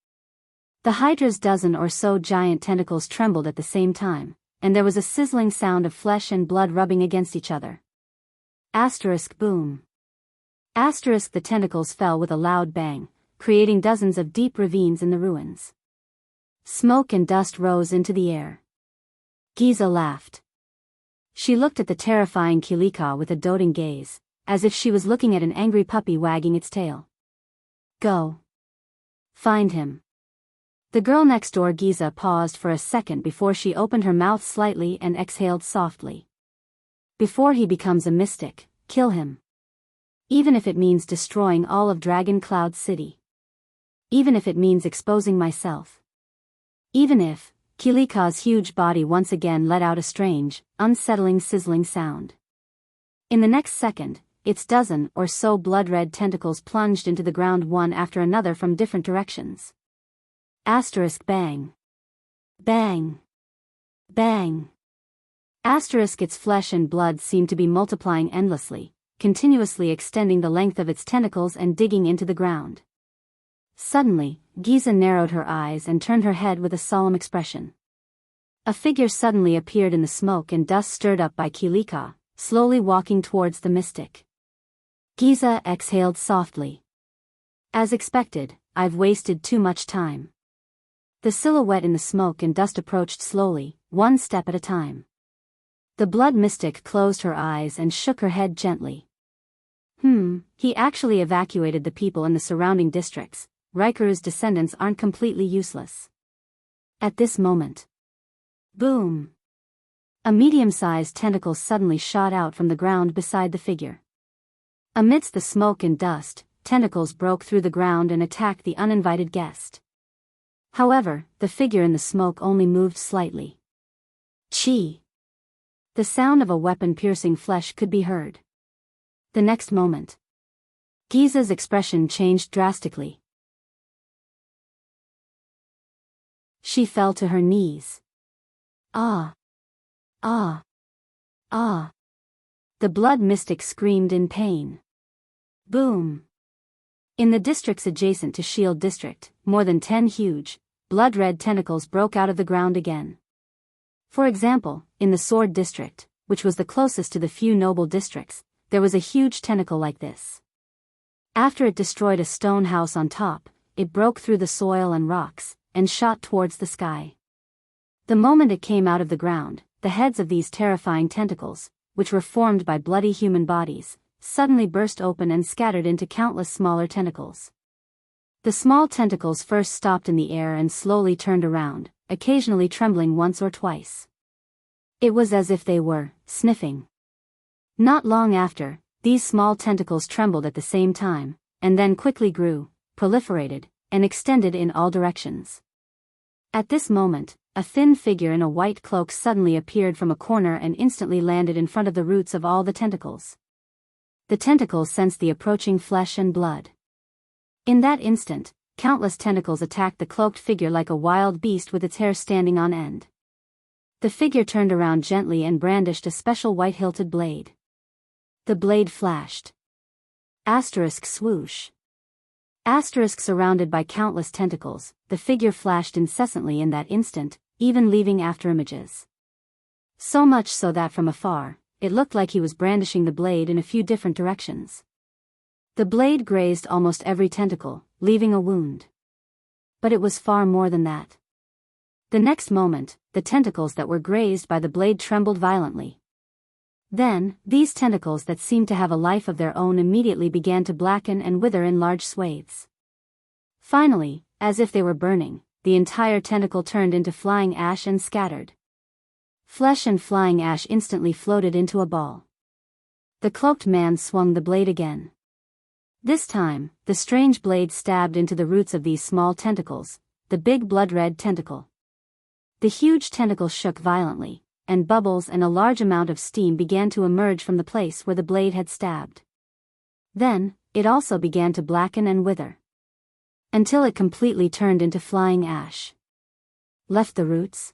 The hydra's dozen or so giant tentacles trembled at the same time, and there was a sizzling sound of flesh and blood rubbing against each other. Asterisk boom. Asterisk the tentacles fell with a loud bang, creating dozens of deep ravines in the ruins. Smoke and dust rose into the air. Giza laughed. She looked at the terrifying Kilika with a doting gaze, as if she was looking at an angry puppy wagging its tail. Go. Find him. The girl next door. Giza paused for a second before she opened her mouth slightly and exhaled softly. Before he becomes a mystic, kill him. Even if it means destroying all of Dragon Cloud City. Even if it means exposing myself. Even if, Kilika's huge body once again let out a strange, unsettling sizzling sound. In the next second, its dozen or so blood-red tentacles plunged into the ground one after another from different directions. Asterisk bang. Bang. Bang. Asterisk its flesh and blood seemed to be multiplying endlessly, continuously extending the length of its tentacles and digging into the ground. Suddenly, Giza narrowed her eyes and turned her head with a solemn expression. A figure suddenly appeared in the smoke and dust stirred up by Kilika, slowly walking towards the mystic. Giza exhaled softly. As expected, I've wasted too much time. The silhouette in the smoke and dust approached slowly, one step at a time. The blood mystic closed her eyes and shook her head gently. He actually evacuated the people in the surrounding districts. Rikuru's descendants aren't completely useless. At this moment. Boom. A medium-sized tentacle suddenly shot out from the ground beside the figure. Amidst the smoke and dust, tentacles broke through the ground and attacked the uninvited guest. However, the figure in the smoke only moved slightly. Chi! The sound of a weapon piercing flesh could be heard. The next moment, Giza's expression changed drastically. She fell to her knees. Ah! Ah! Ah! The blood mystic screamed in pain. Boom! In the districts adjacent to Shield District, more than 10 huge, blood-red tentacles broke out of the ground again. For example, in the Sword District, which was the closest to the few noble districts, there was a huge tentacle like this. After it destroyed a stone house on top, it broke through the soil and rocks, and shot towards the sky. The moment it came out of the ground, the heads of these terrifying tentacles, which were formed by bloody human bodies, suddenly burst open and scattered into countless smaller tentacles. The small tentacles first stopped in the air and slowly turned around, occasionally trembling once or twice. It was as if they were sniffing. Not long after, these small tentacles trembled at the same time, and then quickly grew, proliferated, and extended in all directions. At this moment, a thin figure in a white cloak suddenly appeared from a corner and instantly landed in front of the roots of all the tentacles. The tentacles sensed the approaching flesh and blood. In that instant, countless tentacles attacked the cloaked figure like a wild beast with its hair standing on end. The figure turned around gently and brandished a special white-hilted blade. The blade flashed. Asterisk swoosh. Asterisk surrounded by countless tentacles, the figure flashed incessantly in that instant, even leaving afterimages. So much so that from afar, it looked like he was brandishing the blade in a few different directions. The blade grazed almost every tentacle, leaving a wound. But it was far more than that. The next moment, the tentacles that were grazed by the blade trembled violently. Then, these tentacles that seemed to have a life of their own immediately began to blacken and wither in large swathes. Finally, as if they were burning, the entire tentacle turned into flying ash and scattered. Flesh and flying ash instantly floated into a ball. The cloaked man swung the blade again. This time, the strange blade stabbed into the roots of these small tentacles, the big blood-red tentacle. The huge tentacle shook violently, and bubbles and a large amount of steam began to emerge from the place where the blade had stabbed. Then, it also began to blacken and wither. Until it completely turned into flying ash. Left the roots?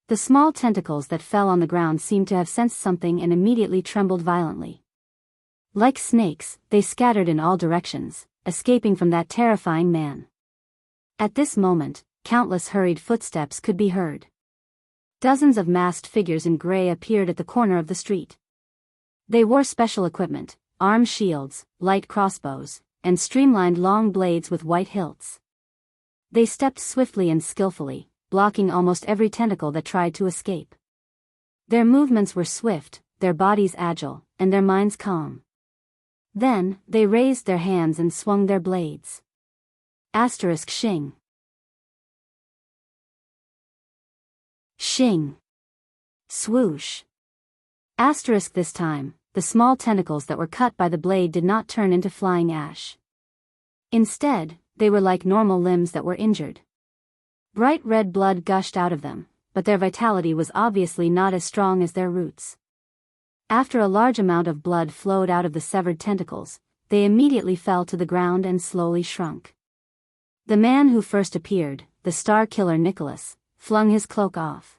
The small tentacles that fell on the ground seemed to have sensed something and immediately trembled violently. Like snakes, they scattered in all directions, escaping from that terrifying man. At this moment, countless hurried footsteps could be heard. Dozens of masked figures in gray appeared at the corner of the street. They wore special equipment, arm shields, light crossbows, and streamlined long blades with white hilts. They stepped swiftly and skillfully, blocking almost every tentacle that tried to escape. Their movements were swift, their bodies agile, and their minds calm. Then, they raised their hands and swung their blades. Asterisk shing. Shing. Swoosh. Asterisk this time, the small tentacles that were cut by the blade did not turn into flying ash. Instead, they were like normal limbs that were injured. Bright red blood gushed out of them, but their vitality was obviously not as strong as their roots. After a large amount of blood flowed out of the severed tentacles, they immediately fell to the ground and slowly shrunk. The man who first appeared, the star killer Nicholas, flung his cloak off.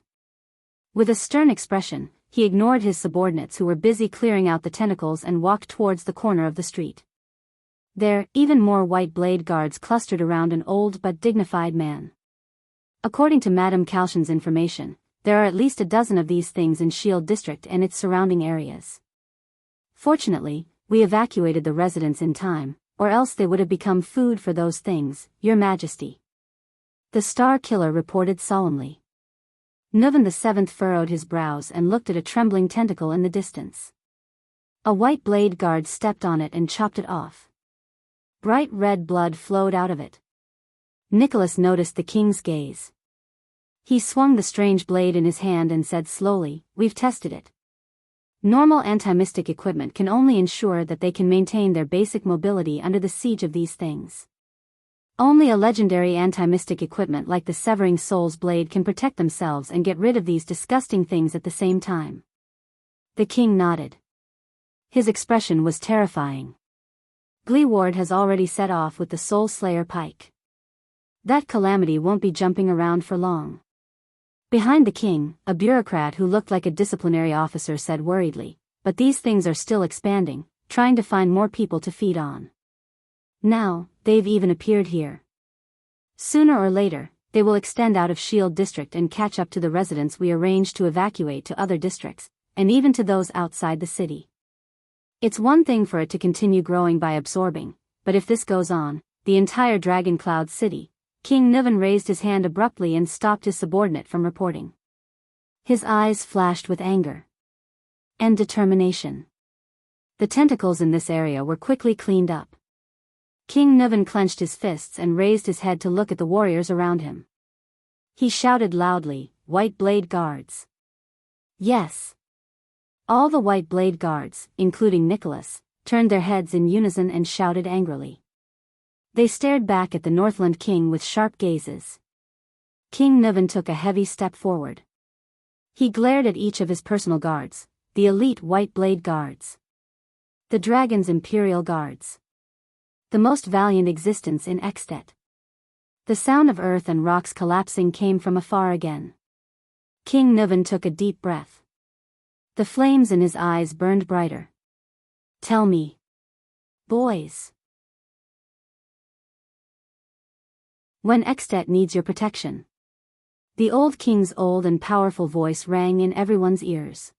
With a stern expression, he ignored his subordinates who were busy clearing out the tentacles and walked towards the corner of the street. There, even more white blade guards clustered around an old but dignified man. According to Madame Calshan's information, there are at least a dozen of these things in Shield District and its surrounding areas. Fortunately, we evacuated the residents in time, or else they would have become food for those things, Your Majesty. The Star Killer reported solemnly. Nuvan VII furrowed his brows and looked at a trembling tentacle in the distance. A white blade guard stepped on it and chopped it off. Bright red blood flowed out of it. Nicholas noticed the king's gaze. He swung the strange blade in his hand and said slowly, "We've tested it. Normal anti-mystic equipment can only ensure that they can maintain their basic mobility under the siege of these things. Only a legendary anti-mystic equipment like the Severing Soul's blade can protect themselves and get rid of these disgusting things at the same time." The king nodded. His expression was terrifying. Gleeward has already set off with the Soul Slayer pike. That calamity won't be jumping around for long. Behind the king, a bureaucrat who looked like a disciplinary officer said worriedly, "But these things are still expanding, trying to find more people to feed on. Now, they've even appeared here. Sooner or later, they will extend out of Shield District and catch up to the residents we arranged to evacuate to other districts, and even to those outside the city. It's one thing for it to continue growing by absorbing, but if this goes on, the entire Dragon Cloud City." King Niven raised his hand abruptly and stopped his subordinate from reporting. His eyes flashed with anger and determination. The tentacles in this area were quickly cleaned up. King Niven clenched his fists and raised his head to look at the warriors around him. He shouted loudly, "White Blade Guards!" Yes. All the White Blade Guards, including Nicholas, turned their heads in unison and shouted angrily. They stared back at the Northland king with sharp gazes. King Niven took a heavy step forward. He glared at each of his personal guards, the elite White Blade Guards. The Dragon's Imperial Guards. The most valiant existence in Extet. The sound of earth and rocks collapsing came from afar again. King Niven took a deep breath. The flames in his eyes burned brighter. "Tell me, boys. When Extet needs your protection." The old king's old and powerful voice rang in everyone's ears.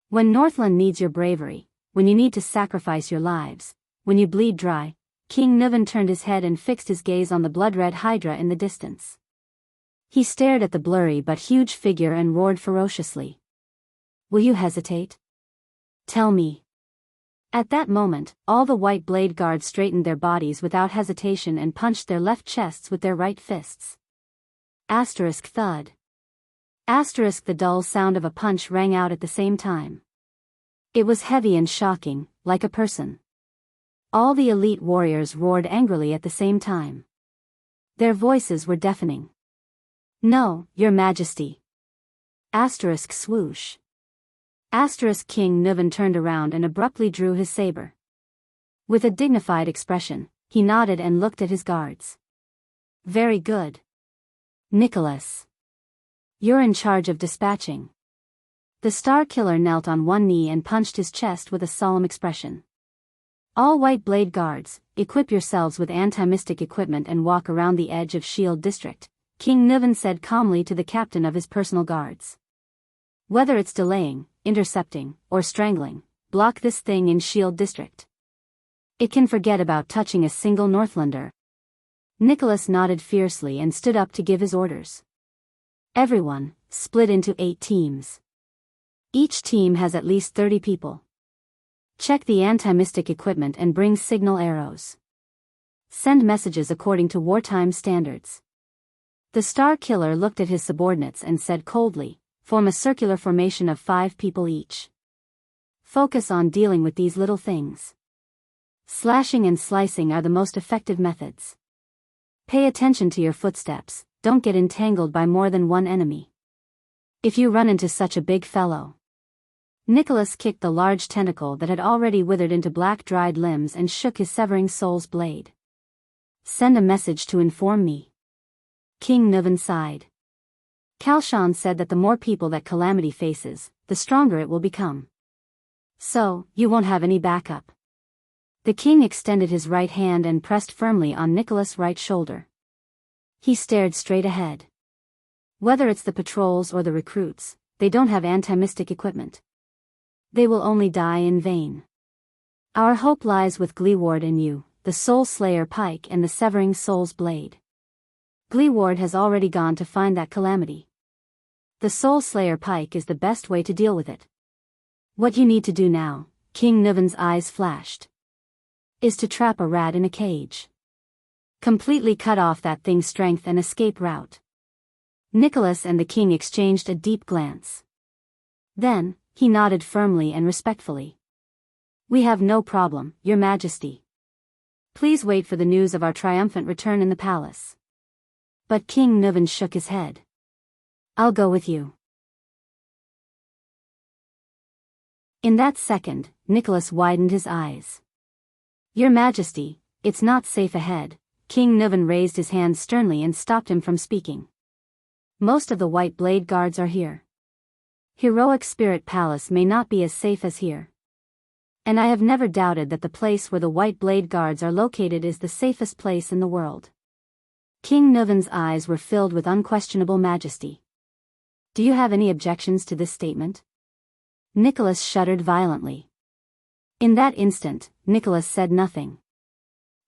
"When Northland needs your bravery, when you need to sacrifice your lives, when you bleed dry." King Niven turned his head and fixed his gaze on the blood-red hydra in the distance. He stared at the blurry but huge figure and roared ferociously. "Will you hesitate? Tell me." At that moment, all the White Blade Guards straightened their bodies without hesitation and punched their left chests with their right fists. Asterisk thud. Asterisk the dull sound of a punch rang out at the same time. It was heavy and shocking, like a person. All the elite warriors roared angrily at the same time. Their voices were deafening. "No, your majesty." Asterisk swoosh. Asterisk King Niven turned around and abruptly drew his saber. With a dignified expression, he nodded and looked at his guards. "Very good. Nicholas. You're in charge of dispatching." The Star Killer knelt on one knee and punched his chest with a solemn expression. "All White Blade Guards, equip yourselves with anti-mystic equipment and walk around the edge of Shield District," King Niven said calmly to the captain of his personal guards. "Whether it's delaying, intercepting, or strangling, block this thing in Shield District. It can forget about touching a single Northlander." Nicholas nodded fiercely and stood up to give his orders. "Everyone, split into 8 teams. Each team has at least 30 people. Check the anti-mystic equipment and bring signal arrows. Send messages according to wartime standards." The Star Killer looked at his subordinates and said coldly, "Form a circular formation of 5 people each. Focus on dealing with these little things. Slashing and slicing are the most effective methods. Pay attention to your footsteps, don't get entangled by more than one enemy. If you run into such a big fellow." Nicholas kicked the large tentacle that had already withered into black dried limbs and shook his Severing Soul's blade. "Send a message to inform me." King Niven sighed. "Kalshan said that the more people that Calamity faces, the stronger it will become. So, you won't have any backup." The king extended his right hand and pressed firmly on Nicholas' right shoulder. He stared straight ahead. "Whether it's the patrols or the recruits, they don't have anti-mystic equipment. They will only die in vain. Our hope lies with Gleeward and you, the Soul Slayer pike and the Severing Soul's blade. Gleeward has already gone to find that calamity. The Soul Slayer pike is the best way to deal with it. What you need to do now," King Niven's eyes flashed, "is to trap a rat in a cage. Completely cut off that thing's strength and escape route. Nicholas and the king exchanged a deep glance. Then, he nodded firmly and respectfully. "We have no problem, Your Majesty. Please wait for the news of our triumphant return in the palace." But King Nuvan shook his head. "I'll go with you." In that second, Nicholas widened his eyes. "Your Majesty, it's not safe ahead." King Nuvan raised his hand sternly and stopped him from speaking. "Most of the White Blade Guards are here. Heroic Spirit Palace may not be as safe as here. And I have never doubted that the place where the White Blade Guards are located is the safest place in the world." King Nuvan's eyes were filled with unquestionable majesty. "Do you have any objections to this statement?" Nicholas shuddered violently. In that instant, Nicholas said nothing.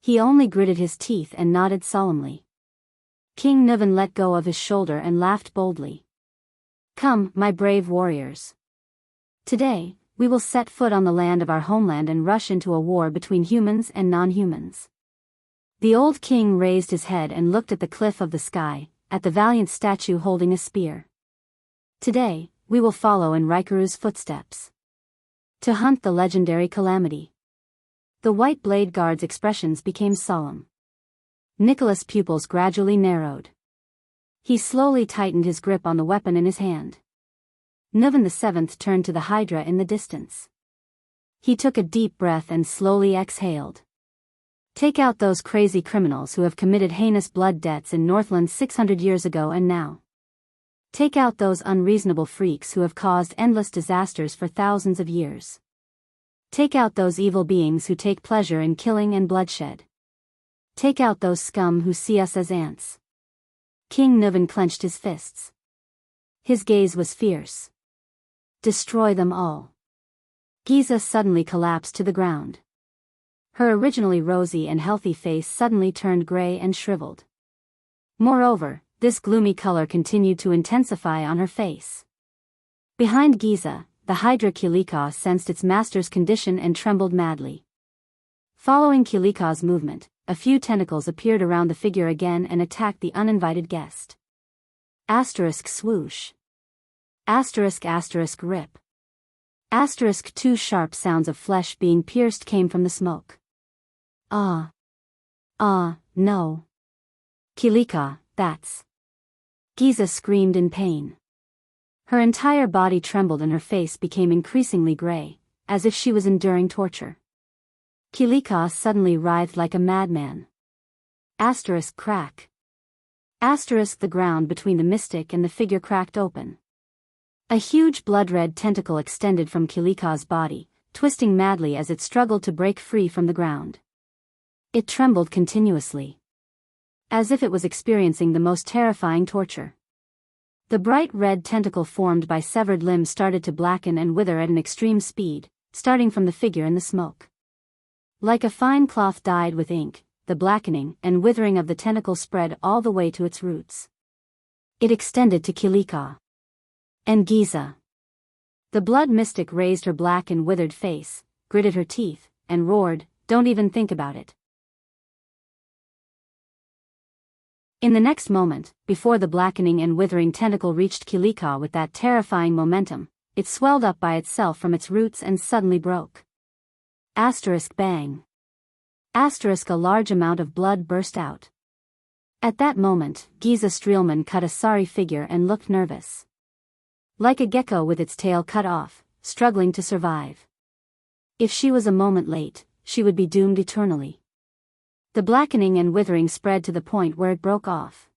He only gritted his teeth and nodded solemnly. King Nuvan let go of his shoulder and laughed boldly. "Come, my brave warriors. Today, we will set foot on the land of our homeland and rush into a war between humans and non-humans." The old king raised his head and looked at the cliff of the sky, at the valiant statue holding a spear. "Today, we will follow in Raikuru's footsteps. To hunt the legendary calamity." The White Blade Guard's expressions became solemn. Nicholas' pupils gradually narrowed. He slowly tightened his grip on the weapon in his hand. Nuvan VII turned to the Hydra in the distance. He took a deep breath and slowly exhaled. "Take out those crazy criminals who have committed heinous blood debts in Northland 600 years ago and now. Take out those unreasonable freaks who have caused endless disasters for thousands of years. Take out those evil beings who take pleasure in killing and bloodshed. Take out those scum who see us as ants." King Nuvan clenched his fists. His gaze was fierce. "Destroy them all." Giza suddenly collapsed to the ground. Her originally rosy and healthy face suddenly turned gray and shriveled. Moreover, this gloomy color continued to intensify on her face. Behind Giza, the Hydra Kilika sensed its master's condition and trembled madly. Following Kilika's movement, a few tentacles appeared around the figure again and attacked the uninvited guest. Asterisk swoosh. Asterisk rip. Asterisk two sharp sounds of flesh being pierced came from the smoke. "Ah. No. Kilika, that's..." Giza screamed in pain. Her entire body trembled and her face became increasingly gray, as if she was enduring torture. Kilika suddenly writhed like a madman. Asterisk crack. Asterisk the ground between the mystic and the figure cracked open. A huge blood-red tentacle extended from Kilika's body, twisting madly as it struggled to break free from the ground. It trembled continuously, as if it was experiencing the most terrifying torture. The bright red tentacle formed by severed limbs started to blacken and wither at an extreme speed, starting from the figure in the smoke. Like a fine cloth dyed with ink, the blackening and withering of the tentacle spread all the way to its roots. It extended to Kilika and Giza. The blood mystic raised her black and withered face, gritted her teeth, and roared, "Don't even think about it." In the next moment, before the blackening and withering tentacle reached Kilika with that terrifying momentum, it swelled up by itself from its roots and suddenly broke. Asterisk bang. Asterisk a large amount of blood burst out. At that moment, Giza Streelman cut a sorry figure and looked nervous. Like a gecko with its tail cut off, struggling to survive. If she was a moment late, she would be doomed eternally. The blackening and withering spread to the point where it broke off.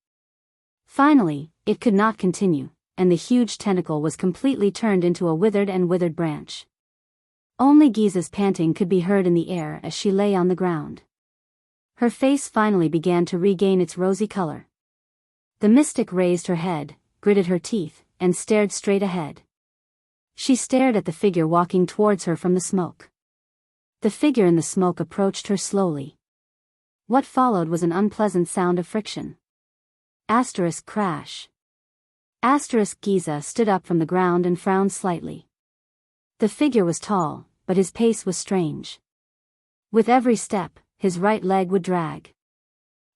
Finally, it could not continue, and the huge tentacle was completely turned into a withered branch. Only Giza's panting could be heard in the air as she lay on the ground. Her face finally began to regain its rosy color. The mystic raised her head, gritted her teeth, and stared straight ahead. She stared at the figure walking towards her from the smoke. The figure in the smoke approached her slowly. What followed was an unpleasant sound of friction. Asterisk crash. Asterisk Giza stood up from the ground and frowned slightly. The figure was tall, but his pace was strange. With every step, his right leg would drag.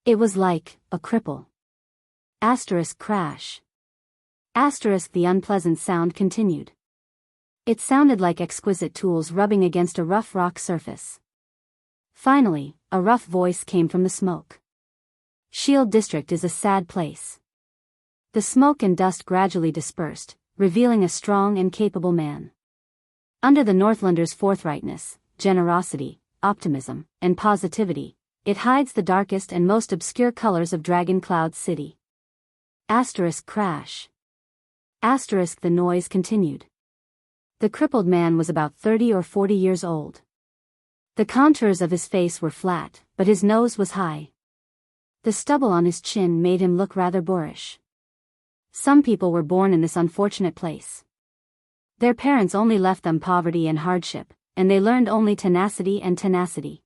It was like a cripple. Asterisk crash. The unpleasant sound continued. It sounded like exquisite tools rubbing against a rough rock surface. Finally, a rough voice came from the smoke. Shield District is a sad place. The smoke and dust gradually dispersed, revealing a strong and capable man. Under the Northlander's forthrightness, generosity, optimism, and positivity, it hides the darkest and most obscure colors of Dragon Cloud City. Crash. The noise continued. The crippled man was about 30 or 40 years old. The contours of his face were flat, but his nose was high. The stubble on his chin made him look rather boorish. Some people were born in this unfortunate place. Their parents only left them poverty and hardship, and they learned only tenacity and tenacity.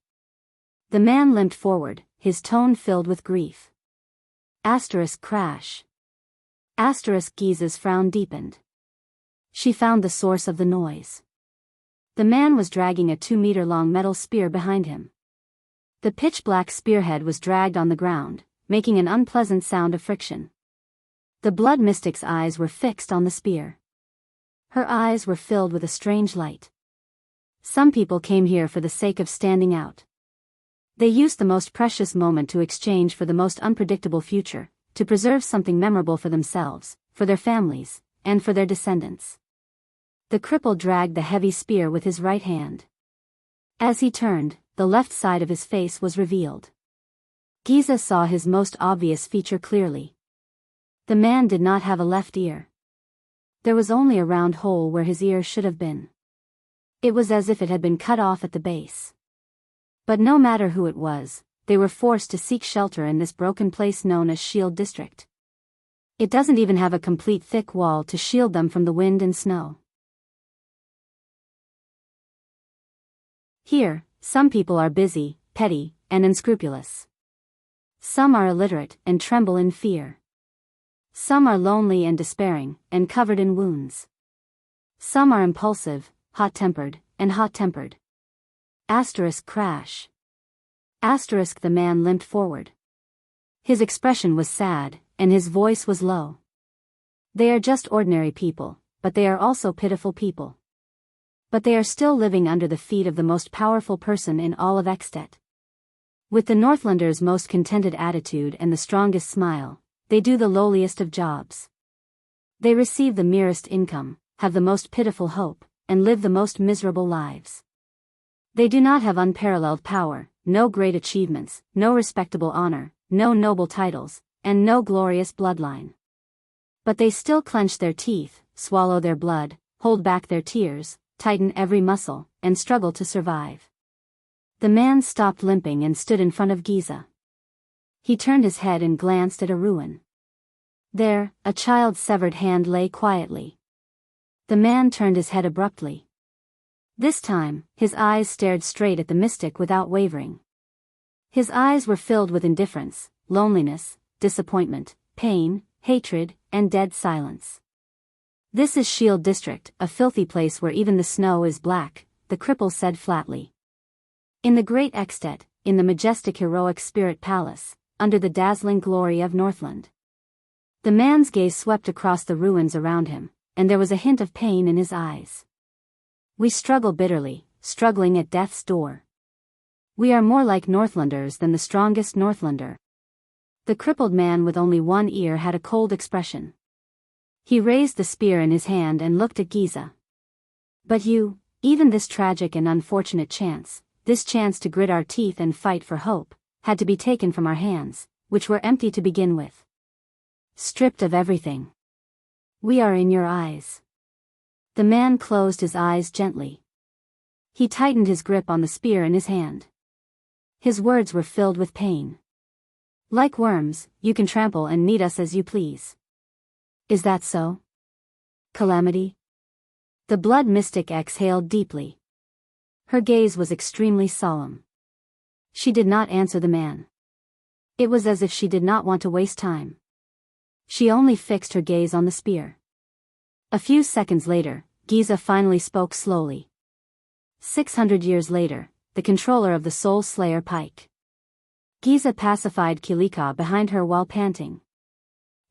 The man limped forward, his tone filled with grief. Crash. Giza's frown deepened. She found the source of the noise. The man was dragging a 2-meter-long metal spear behind him. The pitch-black spearhead was dragged on the ground, making an unpleasant sound of friction. The blood mystic's eyes were fixed on the spear. Her eyes were filled with a strange light. Some people came here for the sake of standing out. They used the most precious moment to exchange for the most unpredictable future, to preserve something memorable for themselves, for their families, and for their descendants. The cripple dragged the heavy spear with his right hand. As he turned, the left side of his face was revealed. Giza saw his most obvious feature clearly. The man did not have a left ear. There was only a round hole where his ear should have been. It was as if it had been cut off at the base. But no matter who it was, they were forced to seek shelter in this broken place known as Shield District. It doesn't even have a complete thick wall to shield them from the wind and snow. Here, some people are busy, petty, and unscrupulous. Some are illiterate and tremble in fear. Some are lonely and despairing, and covered in wounds. Some are impulsive, hot-tempered, and hot-tempered. Crash. The man limped forward. His expression was sad, and his voice was low. They are just ordinary people, but they are also pitiful people. But they are still living under the feet of the most powerful person in all of Extet. With the Northlander's most contented attitude and the strongest smile, they do the lowliest of jobs. They receive the merest income, have the most pitiful hope, and live the most miserable lives. They do not have unparalleled power, no great achievements, no respectable honor, no noble titles, and no glorious bloodline. But they still clench their teeth, swallow their blood, hold back their tears, tighten every muscle, and struggle to survive. The man stopped limping and stood in front of Giza. He turned his head and glanced at a ruin. There, a child's severed hand lay quietly. The man turned his head abruptly. This time, his eyes stared straight at the mystic without wavering. His eyes were filled with indifference, loneliness, disappointment, pain, hatred, and dead silence. "This is Shield District, a filthy place where even the snow is black," the cripple said flatly. "In the great Extet, in the majestic heroic spirit palace, under the dazzling glory of Northland." The man's gaze swept across the ruins around him, and there was a hint of pain in his eyes. "We struggle bitterly, struggling at death's door. We are more like Northlanders than the strongest Northlander." The crippled man with only one ear had a cold expression. He raised the spear in his hand and looked at Giza. "But you, even this tragic and unfortunate chance, this chance to grit our teeth and fight for hope, had to be taken from our hands, which were empty to begin with. Stripped of everything. We are in your eyes." The man closed his eyes gently. He tightened his grip on the spear in his hand. His words were filled with pain. "Like worms, you can trample and knead us as you please. Is that so? Calamity?" The blood mystic exhaled deeply. Her gaze was extremely solemn. She did not answer the man. It was as if she did not want to waste time. She only fixed her gaze on the spear. A few seconds later, Giza finally spoke slowly. 600 years later, the controller of the Soul Slayer Pike. Giza pacified Kilika behind her while panting.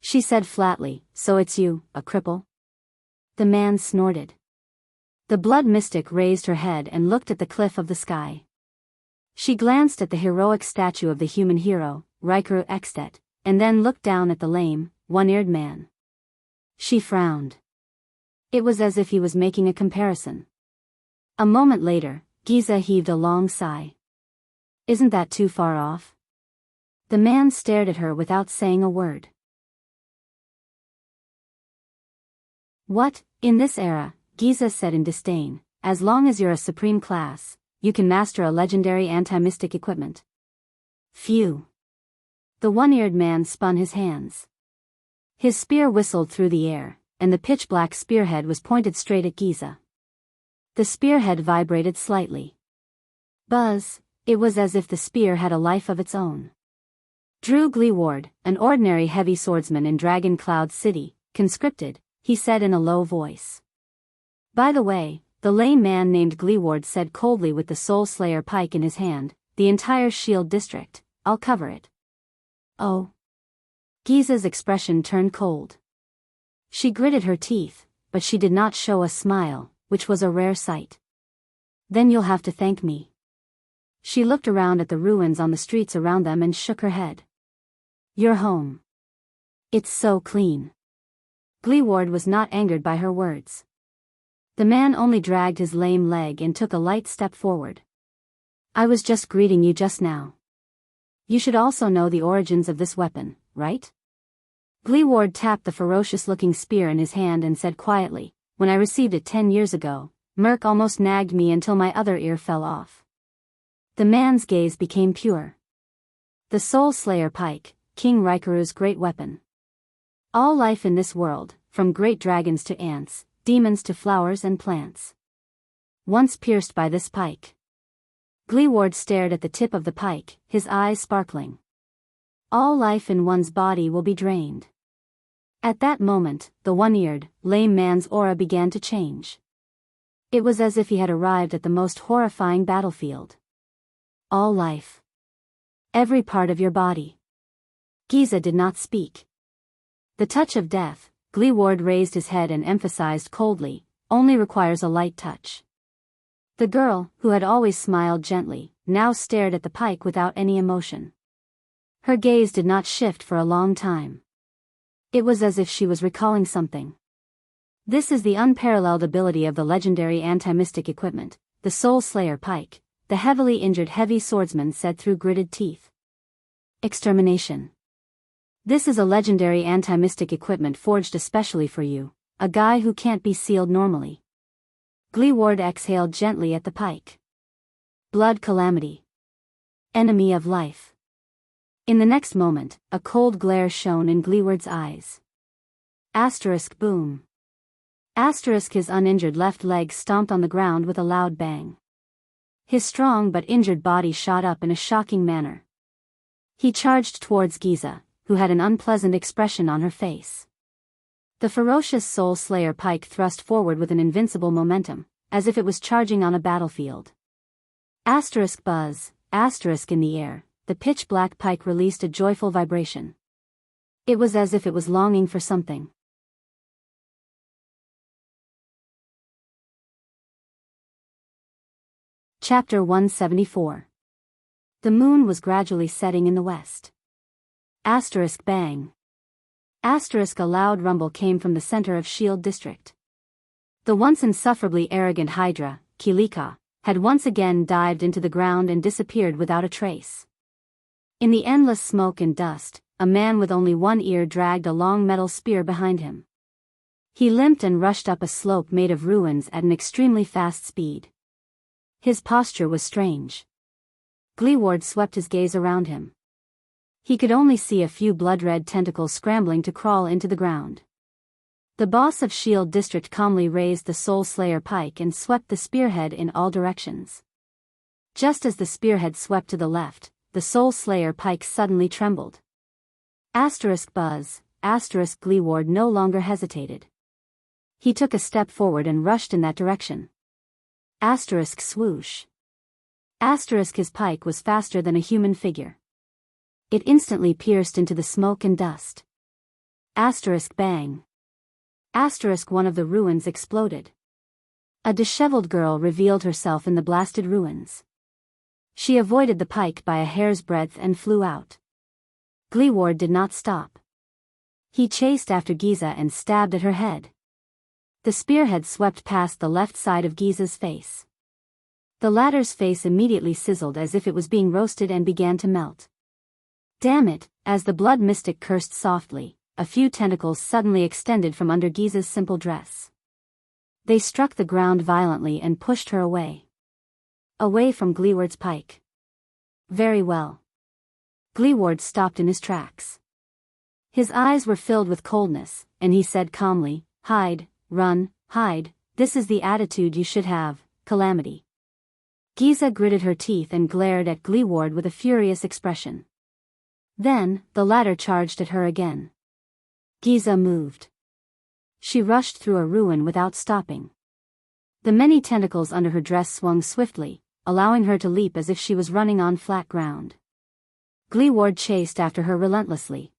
She said flatly, "So it's you, a cripple?" The man snorted. The blood mystic raised her head and looked at the cliff of the sky. She glanced at the heroic statue of the human hero, Rikuru Extet, and then looked down at the lame, one-eared man. She frowned. It was as if he was making a comparison. A moment later, Giza heaved a long sigh. "Isn't that too far off?" The man stared at her without saying a word. "What, in this era," Giza said in disdain, "as long as you're a supreme class, you can master a legendary anti-mystic equipment." Phew. The one-eared man spun his hands. His spear whistled through the air, and the pitch-black spearhead was pointed straight at Giza. The spearhead vibrated slightly. Buzz, it was as if the spear had a life of its own. "Drew Gleeward, an ordinary heavy swordsman in Dragon Cloud City, conscripted," he said in a low voice. "By the way," the lame man named Gleeward said coldly with the Soul Slayer pike in his hand, "the entire Shield District, I'll cover it." "Oh." Giza's expression turned cold. She gritted her teeth, but she did not show a smile, which was a rare sight. "Then you'll have to thank me." She looked around at the ruins on the streets around them and shook her head. "You're home. It's so clean." Gleeward was not angered by her words. The man only dragged his lame leg and took a light step forward. "I was just greeting you just now. You should also know the origins of this weapon, right?" Gleeward tapped the ferocious-looking spear in his hand and said quietly, "When I received it 10 years ago, Merc almost nagged me until my other ear fell off." The man's gaze became pure. "The Soul Slayer pike, King Rikuru's great weapon. All life in this world, from great dragons to ants, demons to flowers and plants, once pierced by this pike." Gleeward stared at the tip of the pike, his eyes sparkling. "All life in one's body will be drained." At that moment, the one-eared, lame man's aura began to change. It was as if he had arrived at the most horrifying battlefield. All life. Every part of your body. Giza did not speak. The touch of death, Gleeward raised his head and emphasized coldly, only requires a light touch. The girl, who had always smiled gently, now stared at the pike without any emotion. Her gaze did not shift for a long time. It was as if she was recalling something. "This is the unparalleled ability of the legendary anti-mystic equipment, the Soul Slayer pike," the heavily injured heavy swordsman said through gritted teeth. "Extermination. This is a legendary anti-mystic equipment forged especially for you, a guy who can't be sealed normally." Gleeward exhaled gently at the pike. "Blood calamity. Enemy of life." In the next moment, a cold glare shone in Gleeward's eyes. Asterisk boom. Asterisk his uninjured left leg stomped on the ground with a loud bang. His strong but injured body shot up in a shocking manner. He charged towards Giza, who had an unpleasant expression on her face. The ferocious Soul Slayer pike thrust forward with an invincible momentum, as if it was charging on a battlefield. Asterisk buzz, asterisk in the air, the pitch-black pike released a joyful vibration. It was as if it was longing for something. Chapter 174. The moon was gradually setting in the west. Asterisk bang. Asterisk a loud rumble came from the center of Shield District. The once insufferably arrogant Hydra, Kilika, had once again dived into the ground and disappeared without a trace. In the endless smoke and dust, a man with only one ear dragged a long metal spear behind him. He limped and rushed up a slope made of ruins at an extremely fast speed. His posture was strange. Gleeward swept his gaze around him. He could only see a few blood-red tentacles scrambling to crawl into the ground. The boss of Shield District calmly raised the Soul Slayer pike and swept the spearhead in all directions. Just as the spearhead swept to the left, the Soul Slayer pike suddenly trembled. Asterisk buzz, asterisk Gleeward no longer hesitated. He took a step forward and rushed in that direction. Asterisk swoosh. Asterisk his pike was faster than a human figure. It instantly pierced into the smoke and dust. Asterisk bang. Asterisk one of the ruins exploded. A disheveled girl revealed herself in the blasted ruins. She avoided the pike by a hair's breadth and flew out. Gleeward did not stop. He chased after Giza and stabbed at her head. The spearhead swept past the left side of Giza's face. The latter's face immediately sizzled as if it was being roasted and began to melt. Damn it, as the blood mystic cursed softly, a few tentacles suddenly extended from under Giza's simple dress. They struck the ground violently and pushed her away. Away from Gleeward's pike. Very well. Gleeward stopped in his tracks. His eyes were filled with coldness, and he said calmly, "Hide, run, hide, this is the attitude you should have, Calamity." Giza gritted her teeth and glared at Gleeward with a furious expression. Then, the latter charged at her again. Giza moved. She rushed through a ruin without stopping. The many tentacles under her dress swung swiftly, allowing her to leap as if she was running on flat ground. Gleeward chased after her relentlessly.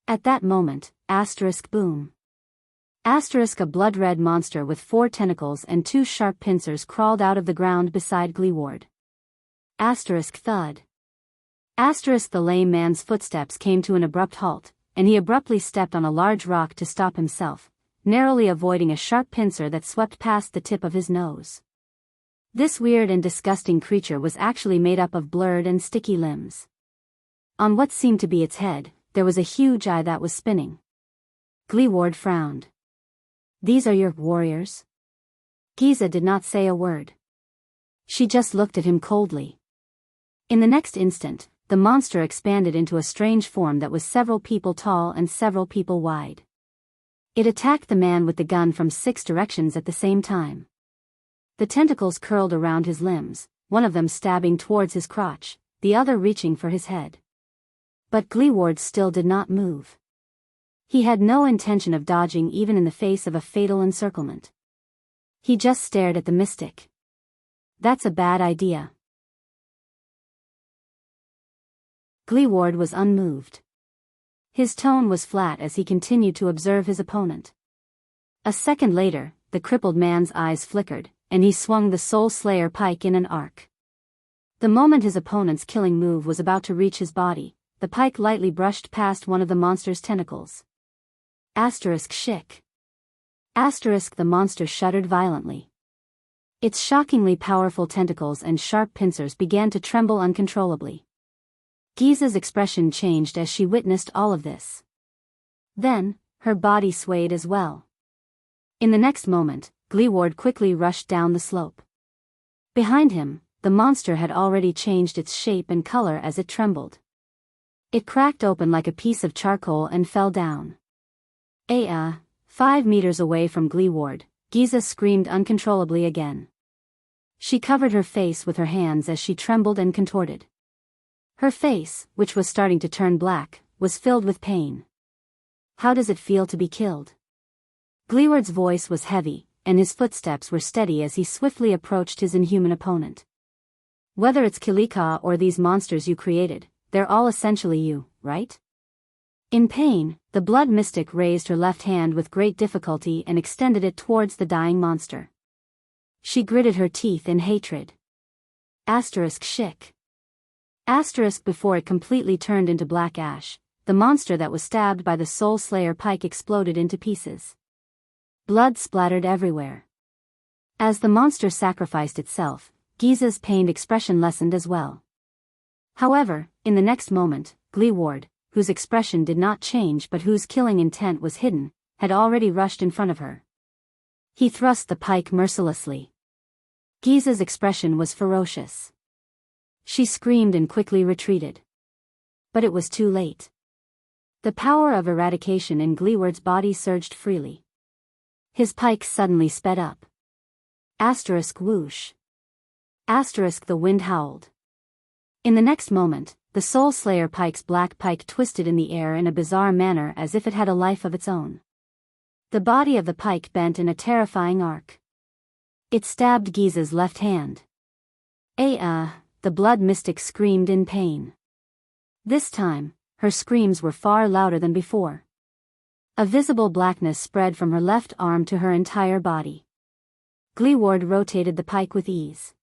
At that moment, asterisk boom. Asterisk a blood-red monster with 4 tentacles and 2 sharp pincers crawled out of the ground beside Gleeward. Asterisk thud. Asterisk the lame man's footsteps came to an abrupt halt, and he abruptly stepped on a large rock to stop himself, narrowly avoiding a sharp pincer that swept past the tip of his nose. This weird and disgusting creature was actually made up of blurred and sticky limbs. On what seemed to be its head, there was a huge eye that was spinning. Gleeward frowned. "These are your warriors?" Giza did not say a word. She just looked at him coldly. In the next instant, the monster expanded into a strange form that was several people tall and several people wide. It attacked the man with the gun from 6 directions at the same time. The tentacles curled around his limbs, one of them stabbing towards his crotch, the other reaching for his head. But Gleeward still did not move. He had no intention of dodging even in the face of a fatal encirclement. He just stared at the mystic. "That's a bad idea." Gleeward was unmoved. His tone was flat as he continued to observe his opponent. A second later, the crippled man's eyes flickered, and he swung the Soul Slayer pike in an arc. The moment his opponent's killing move was about to reach his body, the pike lightly brushed past one of the monster's tentacles. Asterisk shick. Asterisk the monster shuddered violently. Its shockingly powerful tentacles and sharp pincers began to tremble uncontrollably. Giza's expression changed as she witnessed all of this. Then, her body swayed as well. In the next moment, Gleeward quickly rushed down the slope. Behind him, the monster had already changed its shape and color as it trembled. It cracked open like a piece of charcoal and fell down. 5 meters away from Gleeward, Giza screamed uncontrollably again. She covered her face with her hands as she trembled and contorted. Her face, which was starting to turn black, was filled with pain. "How does it feel to be killed?" Gleeward's voice was heavy, and his footsteps were steady as he swiftly approached his inhuman opponent. "Whether it's Kilika or these monsters you created, they're all essentially you, right?" In pain, the blood mystic raised her left hand with great difficulty and extended it towards the dying monster. She gritted her teeth in hatred. Asterisk shick. Asterisk before it completely turned into black ash, the monster that was stabbed by the Soul Slayer pike exploded into pieces. Blood splattered everywhere. As the monster sacrificed itself, Giza's pained expression lessened as well. However, in the next moment, Gleeward, whose expression did not change but whose killing intent was hidden, had already rushed in front of her. He thrust the pike mercilessly. Giza's expression was ferocious. She screamed and quickly retreated. But it was too late. The power of eradication in Gleeward's body surged freely. His pike suddenly sped up. Asterisk whoosh. Asterisk the wind howled. In the next moment, the Soul Slayer pike's black pike twisted in the air in a bizarre manner as if it had a life of its own. The body of the pike bent in a terrifying arc. It stabbed Giza's left hand. The blood mystic screamed in pain. This time, her screams were far louder than before. A visible blackness spread from her left arm to her entire body. Gleeward rotated the pike with ease.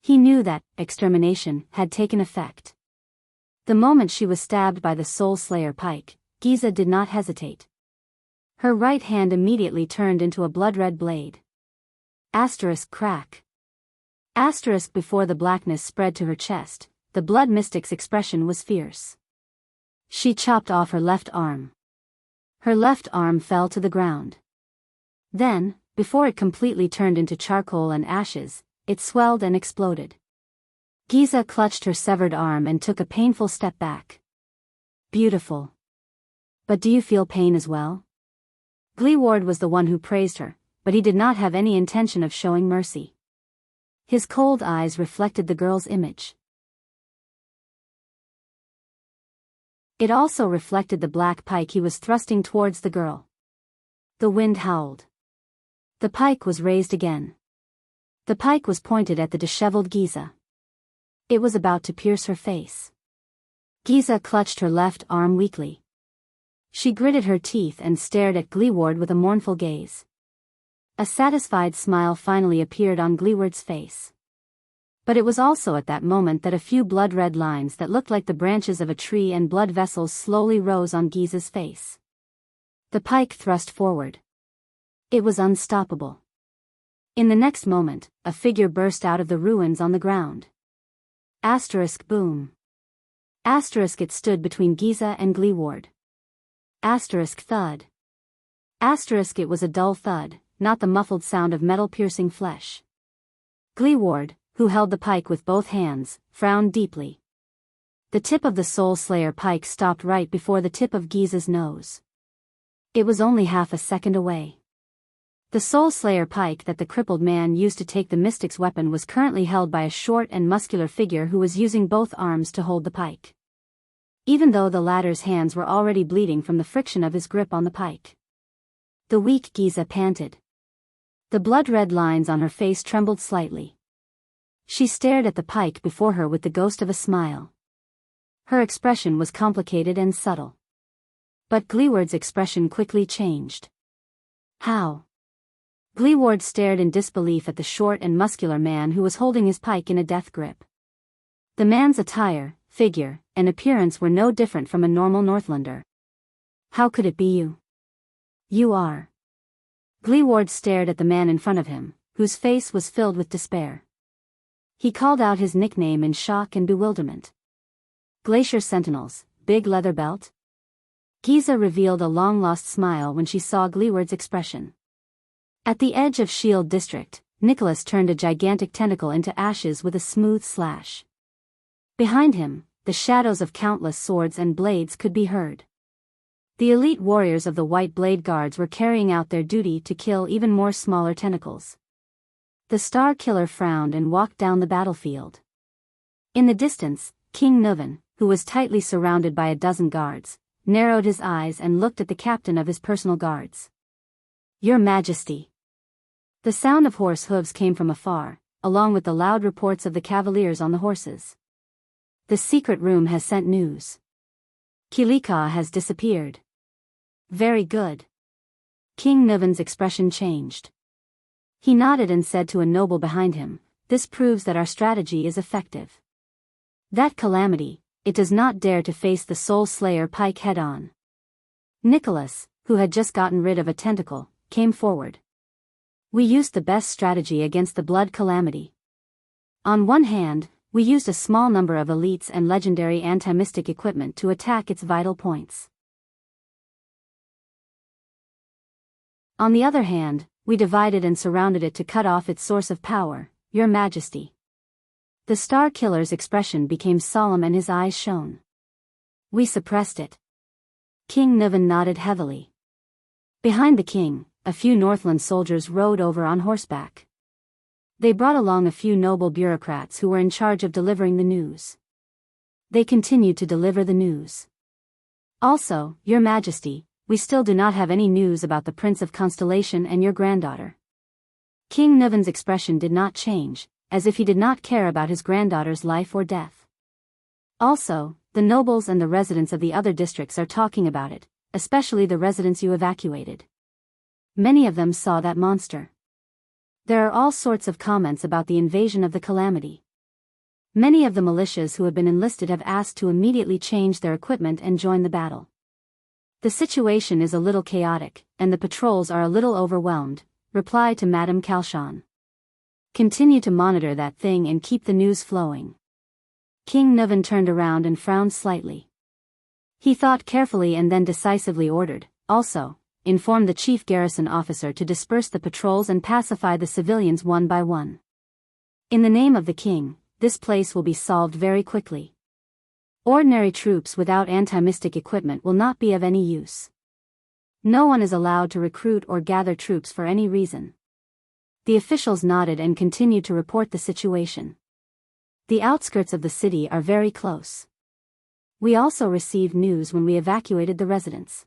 He knew that extermination had taken effect. The moment she was stabbed by the Soul Slayer pike, Giza did not hesitate. Her right hand immediately turned into a blood-red blade. Asterisk crack. Asterisk before the blackness spread to her chest, the blood mystic's expression was fierce. She chopped off her left arm. Her left arm fell to the ground. Then, before it completely turned into charcoal and ashes, it swelled and exploded. Giza clutched her severed arm and took a painful step back. Beautiful. But do you feel pain as well? Gleeward was the one who praised her, but he did not have any intention of showing mercy. His cold eyes reflected the girl's image. It also reflected the black pike he was thrusting towards the girl. The wind howled. The pike was raised again. The pike was pointed at the disheveled Giza. It was about to pierce her face. Giza clutched her left arm weakly. She gritted her teeth and stared at Gleeward with a mournful gaze. A satisfied smile finally appeared on Gleeward's face. But it was also at that moment that a few blood-red lines that looked like the branches of a tree and blood vessels slowly rose on Giza's face. The pike thrust forward. It was unstoppable. In the next moment, a figure burst out of the ruins on the ground. Asterisk boom. Asterisk it stood between Giza and Gleeward. Asterisk thud. Asterisk it was a dull thud, not the muffled sound of metal piercing flesh. Gleeward, who held the pike with both hands, frowned deeply. The tip of the Soul Slayer pike stopped right before the tip of Giza's nose. It was only half a second away. The Soul Slayer pike that the crippled man used to take the mystic's weapon was currently held by a short and muscular figure who was using both arms to hold the pike. Even though the latter's hands were already bleeding from the friction of his grip on the pike. The weak Giza panted. The blood-red lines on her face trembled slightly. She stared at the pike before her with the ghost of a smile. Her expression was complicated and subtle. But Gleeward's expression quickly changed. How? Gleeward stared in disbelief at the short and muscular man who was holding his pike in a death grip. The man's attire, figure, and appearance were no different from a normal Northlander. How could it be you? You are. Gleeward stared at the man in front of him, whose face was filled with despair. He called out his nickname in shock and bewilderment. Glacier Sentinels, Big Leather Belt? Giza revealed a long-lost smile when she saw Gleeward's expression. At the edge of Shield District, Nicholas turned a gigantic tentacle into ashes with a smooth slash. Behind him, the shadows of countless swords and blades could be heard. The elite warriors of the White Blade Guards were carrying out their duty to kill even more smaller tentacles. The Star Killer frowned and walked down the battlefield. In the distance, King Nuvan, who was tightly surrounded by a dozen guards, narrowed his eyes and looked at the captain of his personal guards. Your Majesty. The sound of horse hooves came from afar, along with the loud reports of the cavaliers on the horses. The secret room has sent news. Kilika has disappeared. Very good. King Nuvan's expression changed. He nodded and said to a noble behind him, "This proves that our strategy is effective. That calamity, it does not dare to face the Soul Slayer pike head-on." Nicholas, who had just gotten rid of a tentacle, came forward. We used the best strategy against the blood calamity. On one hand, we used a small number of elites and legendary anti-mystic equipment to attack its vital points. On the other hand, we divided and surrounded it to cut off its source of power, Your Majesty. The Star Killer's expression became solemn and his eyes shone. We suppressed it. King Nuvan nodded heavily. Behind the king, a few Northland soldiers rode over on horseback. They brought along a few noble bureaucrats who were in charge of delivering the news. They continued to deliver the news. Also, Your Majesty, we still do not have any news about the Prince of Constellation and your granddaughter. King Nuvan's expression did not change, as if he did not care about his granddaughter's life or death. Also, the nobles and the residents of the other districts are talking about it, especially the residents you evacuated. Many of them saw that monster. There are all sorts of comments about the invasion of the calamity. Many of the militias who have been enlisted have asked to immediately change their equipment and join the battle. The situation is a little chaotic, and the patrols are a little overwhelmed. Reply to Madame Calchon. Continue to monitor that thing and keep the news flowing. King Nuvan turned around and frowned slightly. He thought carefully and then decisively ordered, also, inform the chief garrison officer to disperse the patrols and pacify the civilians one by one. In the name of the king, this place will be solved very quickly. Ordinary troops without anti-mystic equipment will not be of any use. No one is allowed to recruit or gather troops for any reason. The officials nodded and continued to report the situation. The outskirts of the city are very close. We also received news when we evacuated the residents.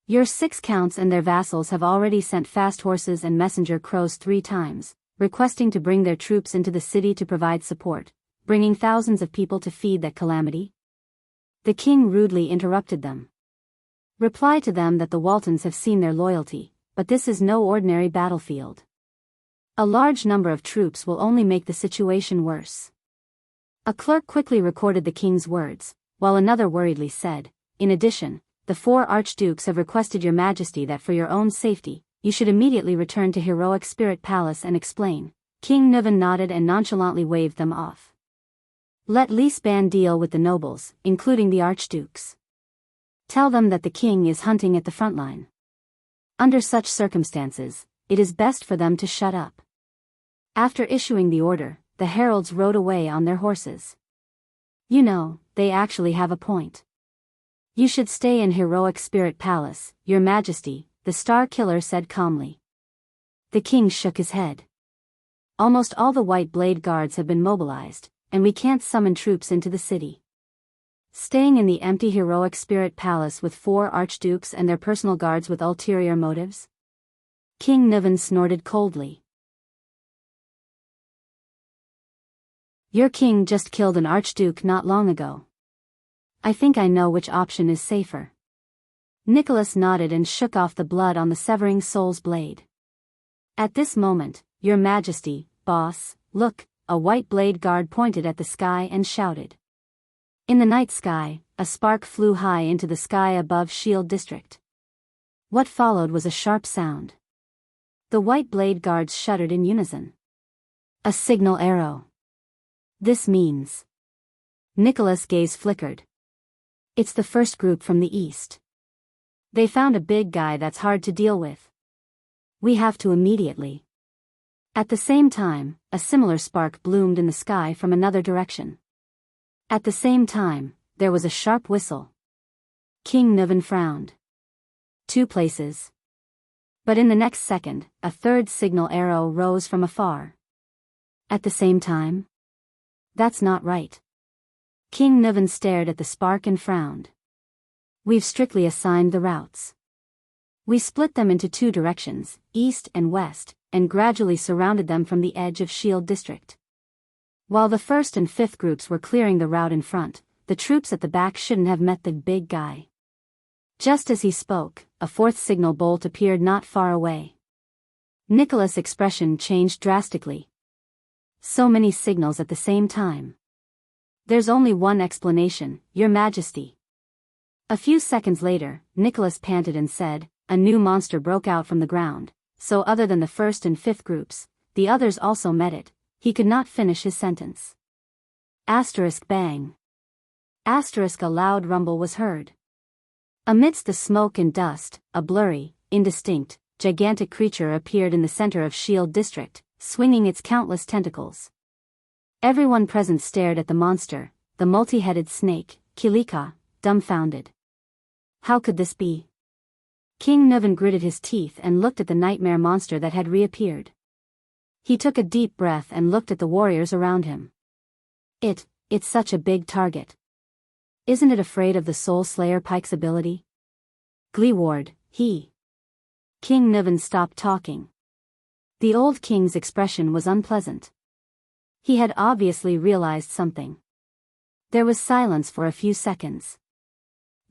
Your 6 counts and their vassals have already sent fast horses and messenger crows 3 times, requesting to bring their troops into the city to provide support, bringing thousands of people to feed that calamity. The king rudely interrupted them. Reply to them that the Waltons have seen their loyalty, but this is no ordinary battlefield. A large number of troops will only make the situation worse. A clerk quickly recorded the king's words, while another worriedly said, in addition, the 4 archdukes have requested your majesty that for your own safety, you should immediately return to Heroic Spirit Palace and explain. King Nuvan nodded and nonchalantly waved them off. Let Lisban deal with the nobles, including the archdukes. Tell them that the king is hunting at the front line. Under such circumstances, it is best for them to shut up. After issuing the order, the heralds rode away on their horses. You know, they actually have a point. You should stay in Heroic Spirit Palace, your majesty, the Star Killer said calmly. The king shook his head. Almost all the White Blade Guards have been mobilized, and we can't summon troops into the city. Staying in the empty Heroic Spirit Palace with 4 archdukes and their personal guards with ulterior motives? King Nuvan snorted coldly. Your king just killed an archduke not long ago. I think I know which option is safer. Nicholas nodded and shook off the blood on the severing soul's blade. At this moment, your majesty, boss, look, a White Blade Guard pointed at the sky and shouted. In the night sky, a spark flew high into the sky above Shield District. What followed was a sharp sound. The White Blade Guards shuddered in unison. A signal arrow. This means. Nicholas' gaze flickered. It's the first group from the east. They found a big guy that's hard to deal with. We have to immediately. At the same time, a similar spark bloomed in the sky from another direction. At the same time, there was a sharp whistle. King Nuvan frowned. 2 places. But in the next second, a third signal arrow rose from afar. At the same time? That's not right. King Nuvan stared at the spark and frowned. We've strictly assigned the routes. We split them into 2 directions, east and west, and gradually surrounded them from the edge of Shield District. While the 1st and 5th groups were clearing the route in front, the troops at the back shouldn't have met the big guy. Just as he spoke, a 4th signal bolt appeared not far away. Nicholas' expression changed drastically. So many signals at the same time. There's only one explanation, your majesty. A few seconds later, Nicholas panted and said, a new monster broke out from the ground, so other than the 1st and 5th groups, the others also met it. He could not finish his sentence. Asterisk bang. Asterisk a loud rumble was heard. Amidst the smoke and dust, a blurry, indistinct, gigantic creature appeared in the center of Shield District, swinging its countless tentacles. Everyone present stared at the monster, the multi-headed snake, Kilika, dumbfounded. How could this be? King Nuvan gritted his teeth and looked at the nightmare monster that had reappeared. He took a deep breath and looked at the warriors around him. It's such a big target. Isn't it afraid of the Soul Slayer Pike's ability? Gleeward, he. King Nuvan stopped talking. The old king's expression was unpleasant. He had obviously realized something. There was silence for a few seconds.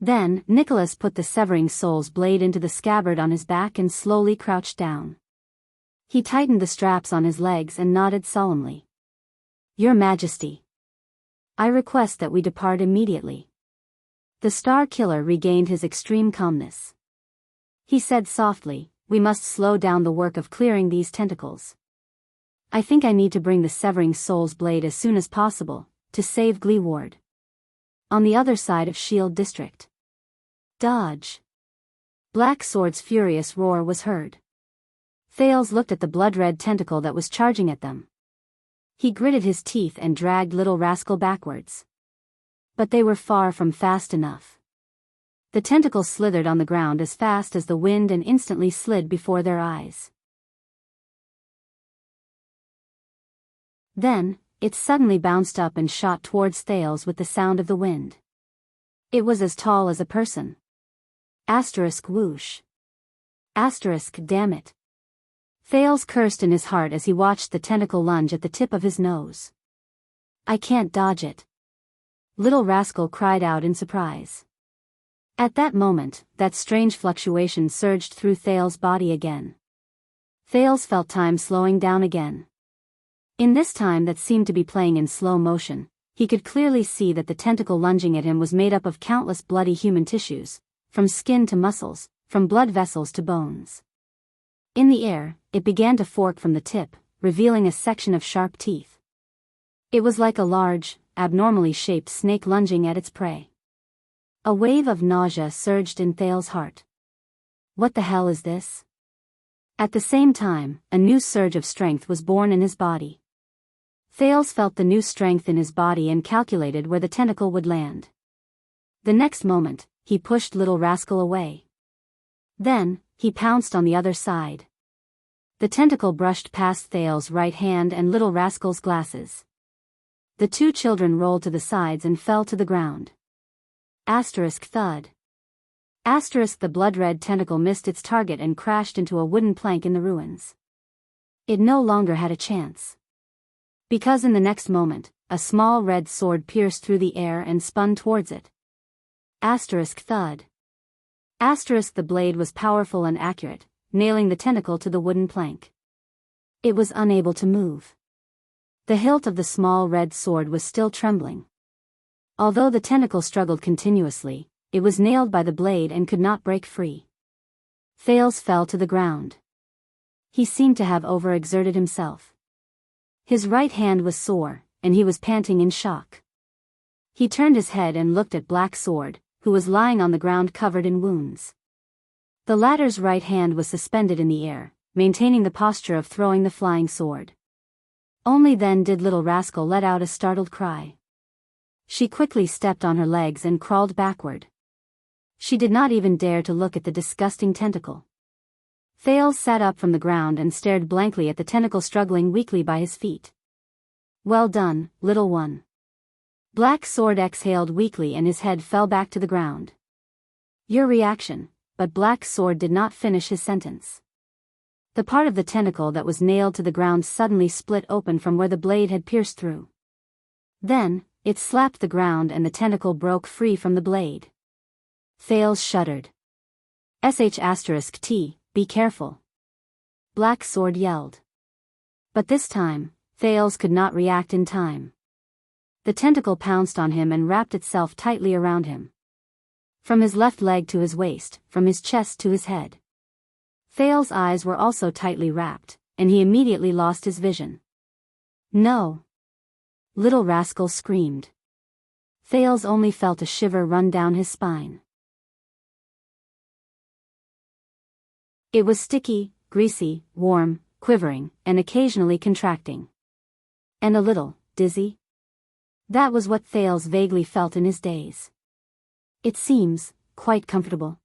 Then, Nicholas put the severing soul's blade into the scabbard on his back and slowly crouched down. He tightened the straps on his legs and nodded solemnly. "Your Majesty, I request that we depart immediately." The Star Killer regained his extreme calmness. He said softly, "We must slow down the work of clearing these tentacles. I think I need to bring the severing soul's blade as soon as possible, to save Glee Ward. On the other side of Shield District. Dodge." Black Sword's furious roar was heard. Thales looked at the blood-red tentacle that was charging at them. He gritted his teeth and dragged Little Rascal backwards. But they were far from fast enough. The tentacle slithered on the ground as fast as the wind and instantly slid before their eyes. Then, it suddenly bounced up and shot towards Thales with the sound of the wind. It was as tall as a person. Asterisk whoosh. Asterisk damn it. Thales cursed in his heart as he watched the tentacle lunge at the tip of his nose. "I can't dodge it." Little Rascal cried out in surprise. At that moment, that strange fluctuation surged through Thales' body again. Thales felt time slowing down again. In this time that seemed to be playing in slow motion, he could clearly see that the tentacle lunging at him was made up of countless bloody human tissues, from skin to muscles, from blood vessels to bones. In the air, it began to fork from the tip, revealing a section of sharp teeth. It was like a large, abnormally shaped snake lunging at its prey. A wave of nausea surged in Thales' heart. What the hell is this? At the same time, a new surge of strength was born in his body. Thales felt the new strength in his body and calculated where the tentacle would land. The next moment, he pushed Little Rascal away. Then, he pounced on the other side. The tentacle brushed past Thales' right hand and Little Rascal's glasses. The two children rolled to the sides and fell to the ground. Asterisk thud. Asterisk the blood-red tentacle missed its target and crashed into a wooden plank in the ruins. It no longer had a chance. Because in the next moment, a small red sword pierced through the air and spun towards it. Asterisk thud. Asterisk the blade was powerful and accurate, nailing the tentacle to the wooden plank. It was unable to move. The hilt of the small red sword was still trembling. Although the tentacle struggled continuously, it was nailed by the blade and could not break free. Thales fell to the ground. He seemed to have overexerted himself. His right hand was sore, and he was panting in shock. He turned his head and looked at Black Sword, who was lying on the ground covered in wounds. The latter's right hand was suspended in the air, maintaining the posture of throwing the flying sword. Only then did Little Rascal let out a startled cry. She quickly stepped on her legs and crawled backward. She did not even dare to look at the disgusting tentacle. Thales sat up from the ground and stared blankly at the tentacle struggling weakly by his feet. "Well done, little one." Black Sword exhaled weakly and his head fell back to the ground. "Your reaction," but Black Sword did not finish his sentence. The part of the tentacle that was nailed to the ground suddenly split open from where the blade had pierced through. Then, it slapped the ground and the tentacle broke free from the blade. Thales shuddered. **T, be careful," Black Sword yelled. But this time, Thales could not react in time. The tentacle pounced on him and wrapped itself tightly around him. From his left leg to his waist, from his chest to his head. Thales' eyes were also tightly wrapped, and he immediately lost his vision. "No!" Little Rascal screamed. Thales only felt a shiver run down his spine. It was sticky, greasy, warm, quivering, and occasionally contracting. And a little dizzy. That was what Thales vaguely felt in his daze. It seems quite comfortable.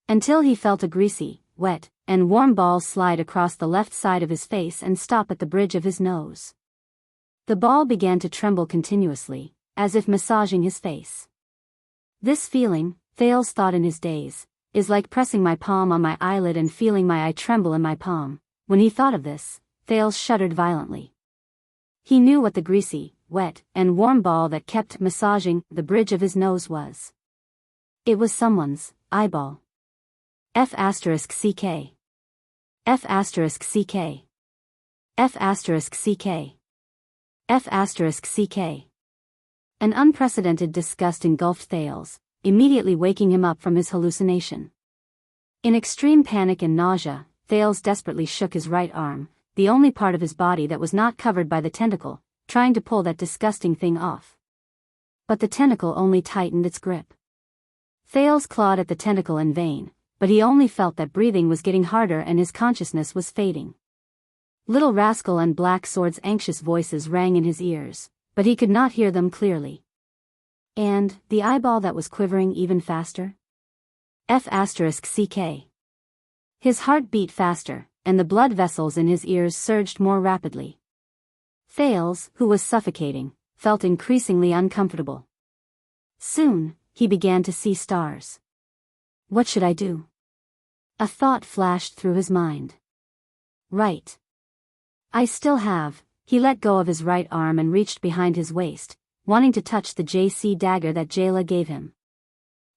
Until he felt a greasy, wet, and warm ball slide across the left side of his face and stop at the bridge of his nose. The ball began to tremble continuously, as if massaging his face. This feeling, Thales thought in his daze, is like pressing my palm on my eyelid and feeling my eye tremble in my palm. When he thought of this, Thales shuddered violently. He knew what the greasy, wet, and warm ball that kept massaging the bridge of his nose was. It was someone's eyeball. F*CK. F*CK. F*CK. F*CK. An unprecedented disgust engulfed Thales, immediately waking him up from his hallucination. In extreme panic and nausea, Thales desperately shook his right arm, the only part of his body that was not covered by the tentacle, trying to pull that disgusting thing off. But the tentacle only tightened its grip. Thales clawed at the tentacle in vain, but he only felt that breathing was getting harder and his consciousness was fading. Little Rascal and Black Sword's anxious voices rang in his ears, but he could not hear them clearly. And the eyeball that was quivering even faster? F*CK. His heart beat faster, and the blood vessels in his ears surged more rapidly. Thales, who was suffocating, felt increasingly uncomfortable. Soon, he began to see stars. What should I do? A thought flashed through his mind. Right. I still have. He let go of his right arm and reached behind his waist, wanting to touch the JC dagger that Jayla gave him.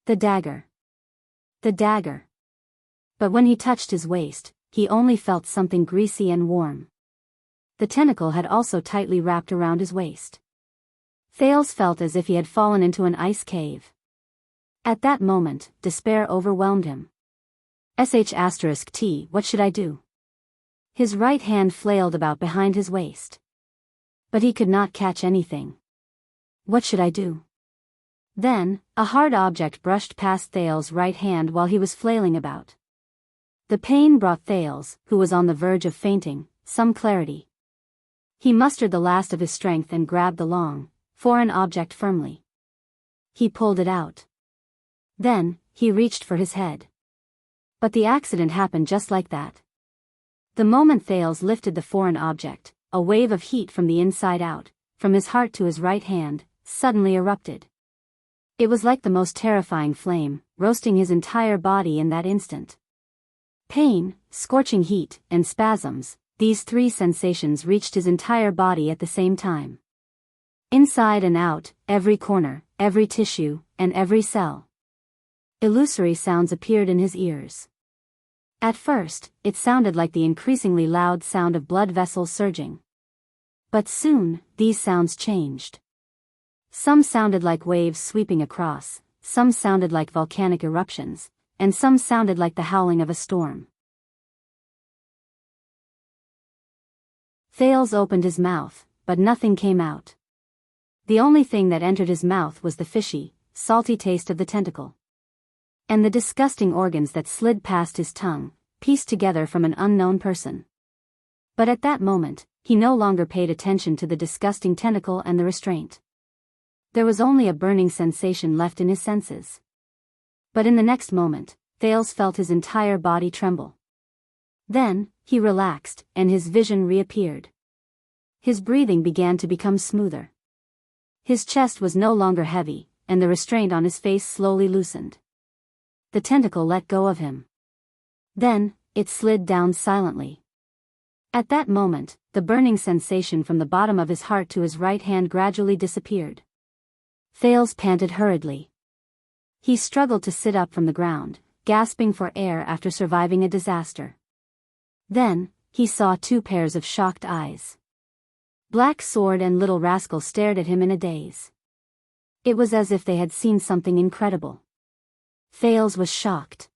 The dagger. The dagger. But when he touched his waist, he only felt something greasy and warm. The tentacle had also tightly wrapped around his waist. Thales felt as if he had fallen into an ice cave. At that moment, despair overwhelmed him. *T, what should I do? His right hand flailed about behind his waist. But he could not catch anything. What should I do? Then, a hard object brushed past Thales' right hand while he was flailing about. The pain brought Thales, who was on the verge of fainting, some clarity. He mustered the last of his strength and grabbed the long, foreign object firmly. He pulled it out. Then, he reached for his head. But the accident happened just like that. The moment Thales lifted the foreign object, a wave of heat from the inside out, from his heart to his right hand, suddenly erupted. It was like the most terrifying flame, roasting his entire body in that instant. Pain, scorching heat, and spasms, these three sensations reached his entire body at the same time. Inside and out, every corner, every tissue, and every cell. Illusory sounds appeared in his ears. At first, it sounded like the increasingly loud sound of blood vessels surging. But soon, these sounds changed. Some sounded like waves sweeping across, some sounded like volcanic eruptions, and some sounded like the howling of a storm. Thales opened his mouth, but nothing came out. The only thing that entered his mouth was the fishy, salty taste of the tentacle. And the disgusting organs that slid past his tongue, pieced together from an unknown person. But at that moment, he no longer paid attention to the disgusting tentacle and the restraint. There was only a burning sensation left in his senses. But in the next moment, Thales felt his entire body tremble. Then, he relaxed, and his vision reappeared. His breathing began to become smoother. His chest was no longer heavy, and the restraint on his face slowly loosened. The tentacle let go of him. Then, it slid down silently. At that moment, the burning sensation from the bottom of his heart to his right hand gradually disappeared. Thales panted hurriedly. He struggled to sit up from the ground, gasping for air after surviving a disaster. Then, he saw two pairs of shocked eyes. Black Sword and Little Rascal stared at him in a daze. It was as if they had seen something incredible. Thales was shocked.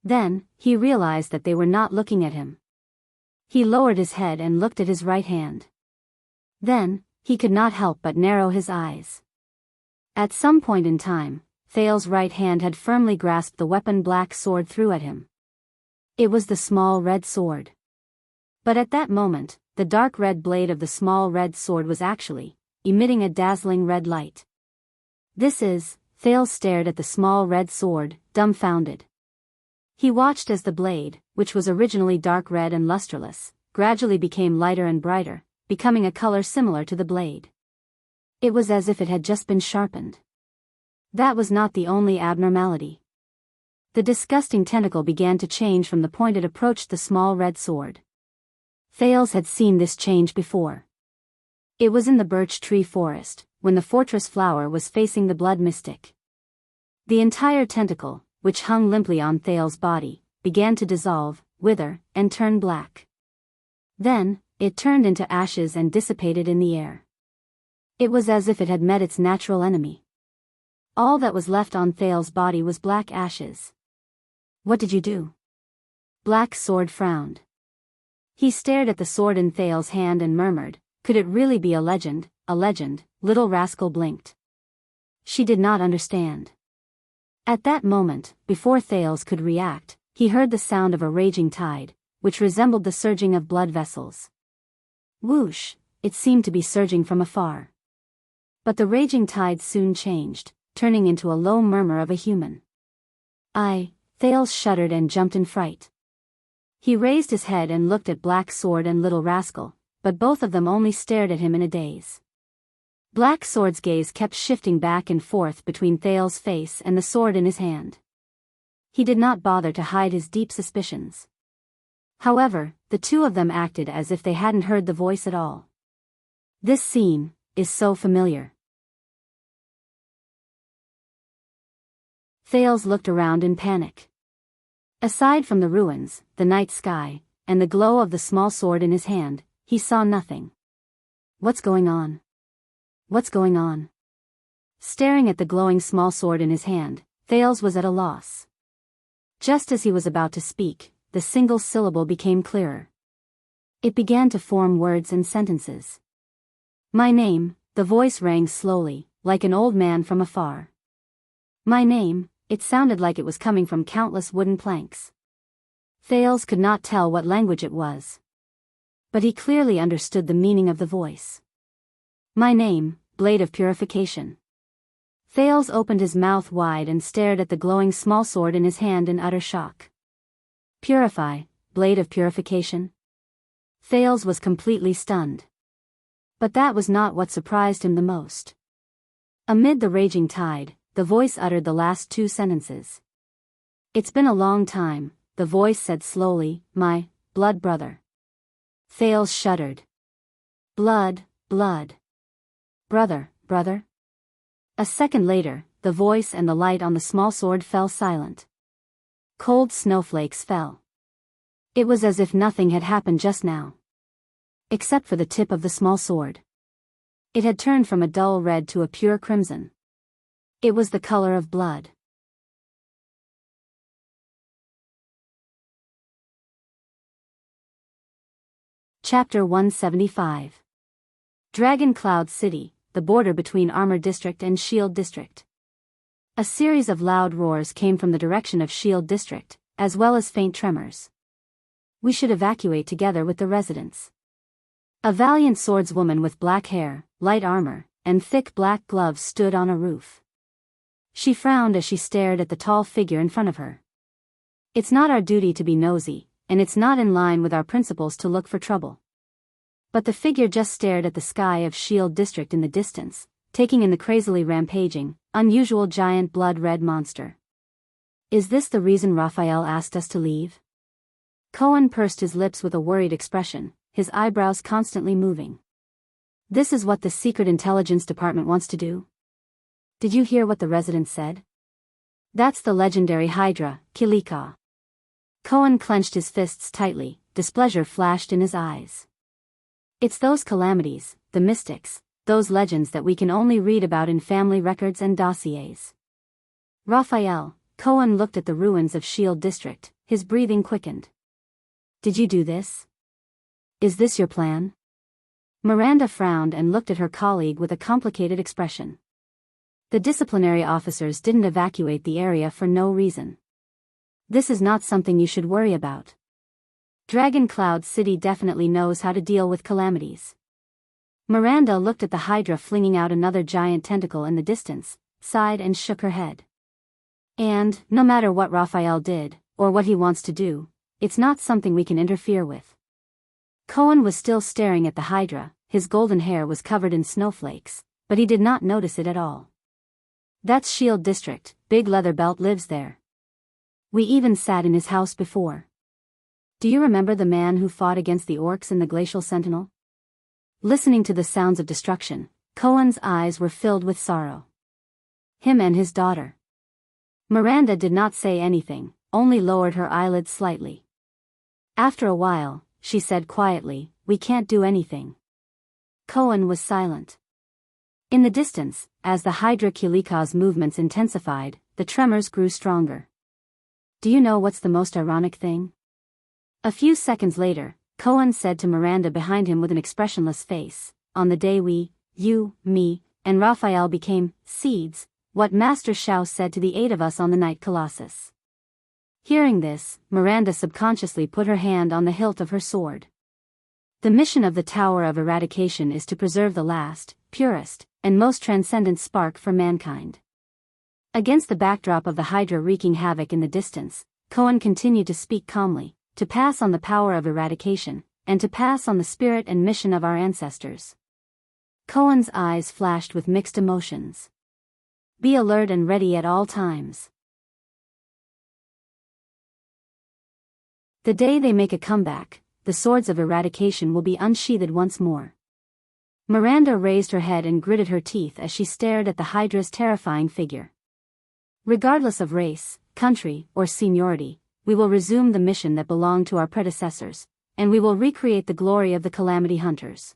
Then, he realized that they were not looking at him. He lowered his head and looked at his right hand. Then, he could not help but narrow his eyes. At some point in time, Thales' right hand had firmly grasped the weapon Black Sword threw at him. It was the small red sword. But at that moment, the dark red blade of the small red sword was actually emitting a dazzling red light. Thales stared at the small red sword, dumbfounded. He watched as the blade, which was originally dark red and lusterless, gradually became lighter and brighter, becoming a color similar to the blade. It was as if it had just been sharpened. That was not the only abnormality. The disgusting tentacle began to change from the point it approached the small red sword. Thales had seen this change before. It was in the birch tree forest, when the fortress flower was facing the blood mystic. The entire tentacle, which hung limply on Thale's body, began to dissolve, wither, and turn black. Then, it turned into ashes and dissipated in the air. It was as if it had met its natural enemy. All that was left on Thale's body was black ashes. What did you do? Black Sword frowned. He stared at the sword in Thale's hand and murmured, could it really be a legend, a legend? Little rascal blinked. She did not understand. At that moment, before Thales could react, he heard the sound of a raging tide, which resembled the surging of blood vessels. Whoosh, it seemed to be surging from afar. But the raging tide soon changed, turning into a low murmur of a human. Thales shuddered and jumped in fright. He raised his head and looked at Black Sword and Little Rascal, but both of them only stared at him in a daze. Black Sword's gaze kept shifting back and forth between Thales' face and the sword in his hand. He did not bother to hide his deep suspicions. However, the two of them acted as if they hadn't heard the voice at all. This scene is so familiar. Thales looked around in panic. Aside from the ruins, the night sky, and the glow of the small sword in his hand, he saw nothing. What's going on? What's going on? Staring at the glowing small sword in his hand, Thales was at a loss. Just as he was about to speak, the single syllable became clearer. It began to form words and sentences. My name, the voice rang slowly, like an old man from afar. My name, it sounded like it was coming from countless wooden planks. Thales could not tell what language it was. But he clearly understood the meaning of the voice. My name, Blade of Purification. Thales opened his mouth wide and stared at the glowing small sword in his hand in utter shock. Purify, Blade of Purification? Thales was completely stunned. But that was not what surprised him the most. Amid the raging tide, the voice uttered the last two sentences. It's been a long time, the voice said slowly, my blood brother. Thales shuddered. Blood, blood. Brother, brother? A second later, the voice and the light on the small sword fell silent. Cold snowflakes fell. It was as if nothing had happened just now. Except for the tip of the small sword. It had turned from a dull red to a pure crimson. It was the color of blood. Chapter 175. Dragon Cloud City, the border between Armor District and Shield District. A series of loud roars came from the direction of Shield District, as well as faint tremors. We should evacuate together with the residents. A valiant swordswoman with black hair, light armor, and thick black gloves stood on a roof. She frowned as she stared at the tall figure in front of her. It's not our duty to be nosy, and it's not in line with our principles to look for trouble. But the figure just stared at the sky of Shield District in the distance, taking in the crazily rampaging, unusual giant blood-red monster. Is this the reason Raphael asked us to leave? Cohen pursed his lips with a worried expression, his eyebrows constantly moving. This is what the Secret Intelligence Department wants to do? Did you hear what the resident said? That's the legendary Hydra, Kilika. Cohen clenched his fists tightly, displeasure flashed in his eyes. It's those calamities, the mystics, those legends that we can only read about in family records and dossiers. Raphael, Cohen looked at the ruins of Shield District, his breathing quickened. Did you do this? Is this your plan? Miranda frowned and looked at her colleague with a complicated expression. The disciplinary officers didn't evacuate the area for no reason. This is not something you should worry about. Dragon Cloud City definitely knows how to deal with calamities. Miranda looked at the Hydra flinging out another giant tentacle in the distance, sighed and shook her head. And, no matter what Raphael did, or what he wants to do, it's not something we can interfere with. Cohen was still staring at the Hydra, his golden hair was covered in snowflakes, but he did not notice it at all. That's Shield District, Big Leatherbelt lives there. We even sat in his house before. Do you remember the man who fought against the orcs in the Glacial Sentinel? Listening to the sounds of destruction, Cohen's eyes were filled with sorrow. Him and his daughter. Miranda did not say anything, only lowered her eyelids slightly. After a while, she said quietly, "We can't do anything." Cohen was silent. In the distance, as the Hydra Kilika's movements intensified, the tremors grew stronger. "Do you know what's the most ironic thing?" A few seconds later, Cohen said to Miranda behind him with an expressionless face, "On the day we, you, me, and Raphael became seeds, what Master Xiao said to the 8 of us on the night Colossus." Hearing this, Miranda subconsciously put her hand on the hilt of her sword. The mission of the Tower of Eradication is to preserve the last, purest, and most transcendent spark for mankind. Against the backdrop of the Hydra wreaking havoc in the distance, Cohen continued to speak calmly, to pass on the power of eradication, and to pass on the spirit and mission of our ancestors. Cohen's eyes flashed with mixed emotions. Be alert and ready at all times. The day they make a comeback, the swords of eradication will be unsheathed once more. Miranda raised her head and gritted her teeth as she stared at the Hydra's terrifying figure. Regardless of race, country, or seniority, we will resume the mission that belonged to our predecessors, and we will recreate the glory of the Calamity Hunters.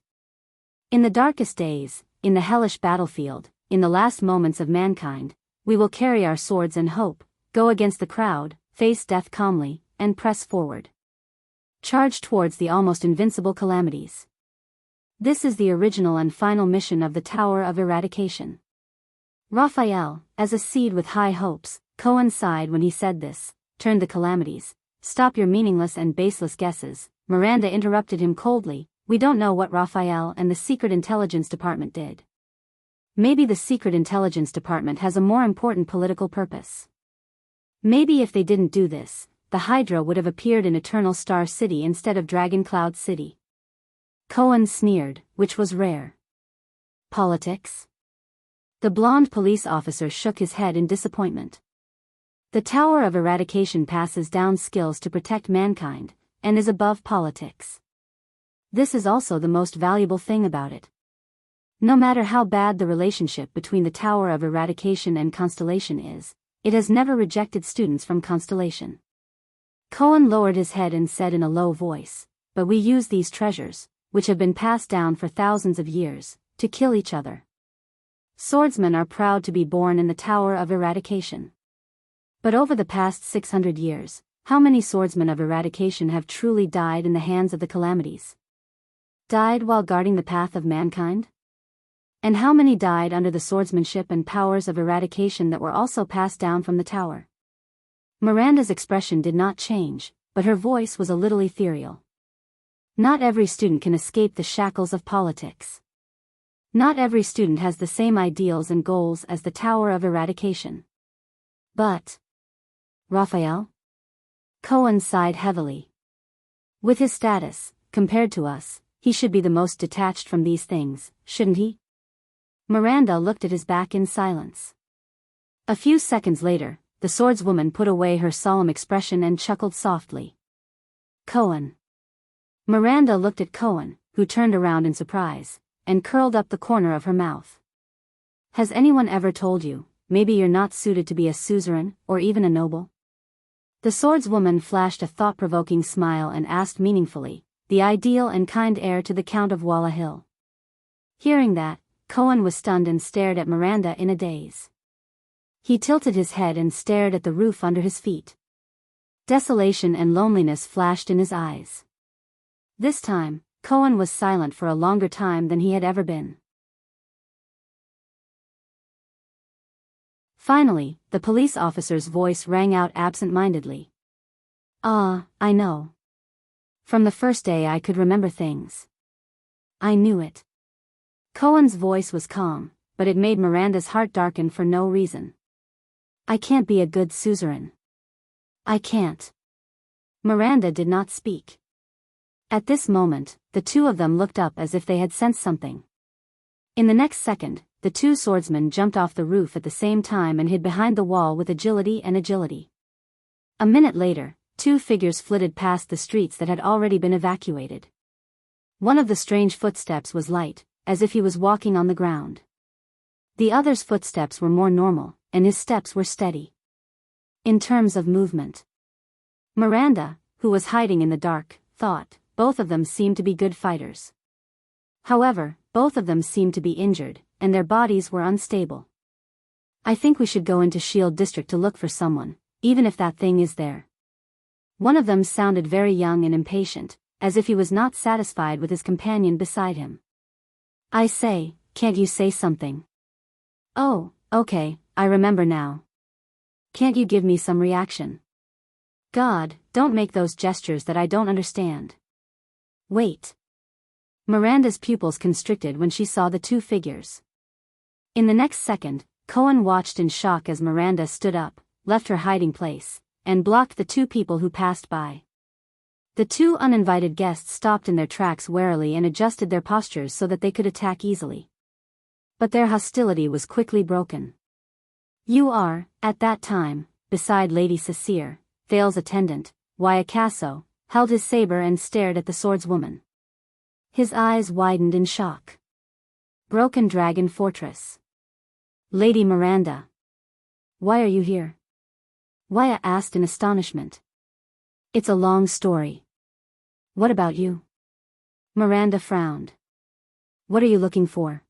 In the darkest days, in the hellish battlefield, in the last moments of mankind, we will carry our swords and hope, go against the crowd, face death calmly, and press forward. Charge towards the almost invincible calamities. This is the original and final mission of the Tower of Eradication. Raphael, as a seed with high hopes, Cohen sighed when he said this, turned the calamities. "Stop your meaningless and baseless guesses," Miranda interrupted him coldly. "We don't know what Raphael and the Secret Intelligence Department did. Maybe the Secret Intelligence Department has a more important political purpose. Maybe if they didn't do this, the Hydra would have appeared in Eternal Star City instead of Dragon Cloud City." Cohen sneered, which was rare. Politics? The blonde police officer shook his head in disappointment. The Tower of Eradication passes down skills to protect mankind, and is above politics. This is also the most valuable thing about it. No matter how bad the relationship between the Tower of Eradication and Constellation is, it has never rejected students from Constellation. Cohen lowered his head and said in a low voice, "But we use these treasures, which have been passed down for thousands of years, to kill each other. Swordsmen are proud to be born in the Tower of Eradication. But over the past 600 years, how many swordsmen of eradication have truly died in the hands of the calamities? Died while guarding the path of mankind? And how many died under the swordsmanship and powers of eradication that were also passed down from the tower?" Miranda's expression did not change, but her voice was a little ethereal. Not every student can escape the shackles of politics. Not every student has the same ideals and goals as the Tower of Eradication. But Raphael? Cohen sighed heavily. With his status, compared to us, he should be the most detached from these things, shouldn't he? Miranda looked at his back in silence. A few seconds later, the swordswoman put away her solemn expression and chuckled softly. "Cohen." Miranda looked at Cohen, who turned around in surprise, and curled up the corner of her mouth. "Has anyone ever told you, maybe you're not suited to be a suzerain, or even a noble?" The swordswoman flashed a thought-provoking smile and asked meaningfully, "The ideal and kind heir to the Count of Walla Hill." Hearing that, Cohen was stunned and stared at Miranda in a daze. He tilted his head and stared at the roof under his feet. Desolation and loneliness flashed in his eyes. This time, Cohen was silent for a longer time than he had ever been. Finally, the police officer's voice rang out absent-mindedly. "Ah, I know. From the first day I could remember things. I knew it." Cohen's voice was calm, but it made Miranda's heart darken for no reason. "I can't be a good suzerain. I can't." Miranda did not speak. At this moment, the two of them looked up as if they had sensed something. In the next second, the two swordsmen jumped off the roof at the same time and hid behind the wall with agility. A minute later, two figures flitted past the streets that had already been evacuated. One of the strange footsteps was light, as if he was walking on the ground. The other's footsteps were more normal, and his steps were steady. In terms of movement. Miranda, who was hiding in the dark, thought, both of them seemed to be good fighters. However, both of them seemed to be injured, and their bodies were unstable. I think we should go into Shield District to look for someone, even if that thing is there. One of them sounded very young and impatient, as if he was not satisfied with his companion beside him. I say, can't you say something? Oh, okay, I remember now. Can't you give me some reaction? God, don't make those gestures that I don't understand. Wait. Miranda's pupils constricted when she saw the two figures. In the next second, Cohen watched in shock as Miranda stood up, left her hiding place, and blocked the two people who passed by. The two uninvited guests stopped in their tracks warily and adjusted their postures so that they could attack easily. But their hostility was quickly broken. You are, at that time, beside Lady Cecere, Thale's attendant, Wyacasso, held his saber and stared at the swordswoman. His eyes widened in shock. Broken Dragon Fortress. Lady Miranda. Why are you here? Waya asked in astonishment. It's a long story. What about you? Miranda frowned. What are you looking for?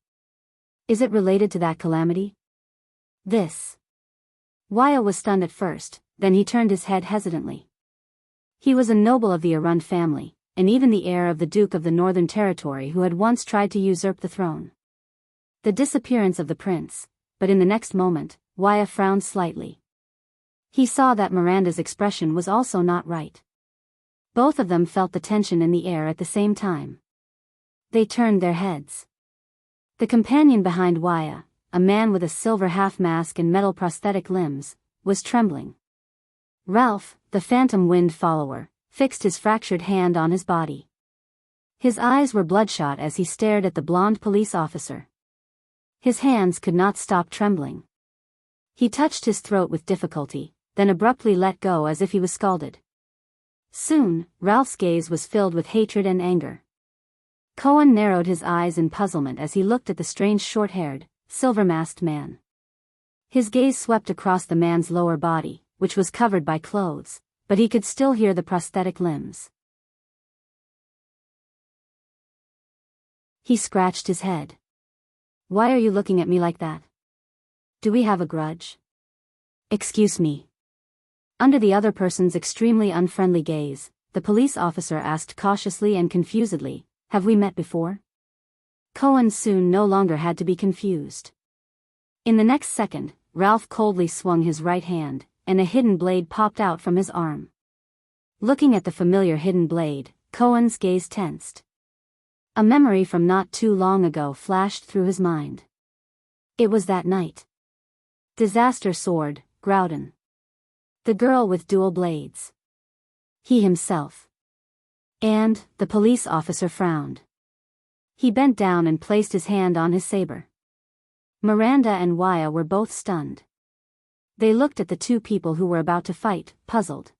Is it related to that calamity? This. Waya was stunned at first, then he turned his head hesitantly. He was a noble of the Arund family, and even the heir of the Duke of the Northern Territory who had once tried to usurp the throne. The disappearance of the prince, but in the next moment, Waya frowned slightly. He saw that Miranda's expression was also not right. Both of them felt the tension in the air at the same time. They turned their heads. The companion behind Waya, a man with a silver half-mask and metal prosthetic limbs, was trembling. Ralph, the phantom wind follower, fixed his fractured hand on his body. His eyes were bloodshot as he stared at the blonde police officer. His hands could not stop trembling. He touched his throat with difficulty, then abruptly let go as if he was scalded. Soon, Ralph's gaze was filled with hatred and anger. Cohen narrowed his eyes in puzzlement as he looked at the strange short-haired, silver-masked man. His gaze swept across the man's lower body, which was covered by clothes, but he could still hear the prosthetic limbs. He scratched his head. Why are you looking at me like that? Do we have a grudge? Excuse me. Under the other person's extremely unfriendly gaze, the police officer asked cautiously and confusedly, have we met before? Cohen soon no longer had to be confused. In the next second, Ralph coldly swung his right hand, and a hidden blade popped out from his arm. Looking at the familiar hidden blade, Cohen's gaze tensed. A memory from not too long ago flashed through his mind. It was that night. Disaster sword, Groudon. The girl with dual blades. He himself. And, the police officer frowned. He bent down and placed his hand on his saber. Miranda and Waya were both stunned. They looked at the two people who were about to fight, puzzled.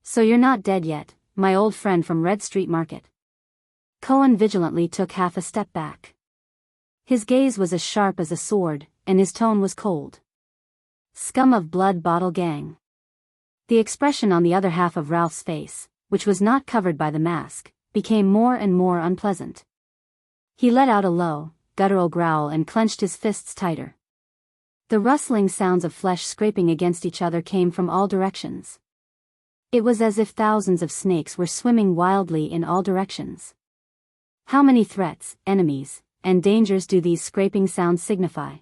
So you're not dead yet, my old friend from Red Street Market. Cohen vigilantly took half a step back. His gaze was as sharp as a sword, and his tone was cold. Scum of Blood Bottle Gang. The expression on the other half of Ralph's face, which was not covered by the mask, became more and more unpleasant. He let out a low, guttural growl and clenched his fists tighter. The rustling sounds of flesh scraping against each other came from all directions. It was as if thousands of snakes were swimming wildly in all directions. How many threats, enemies, and dangers do these scraping sounds signify?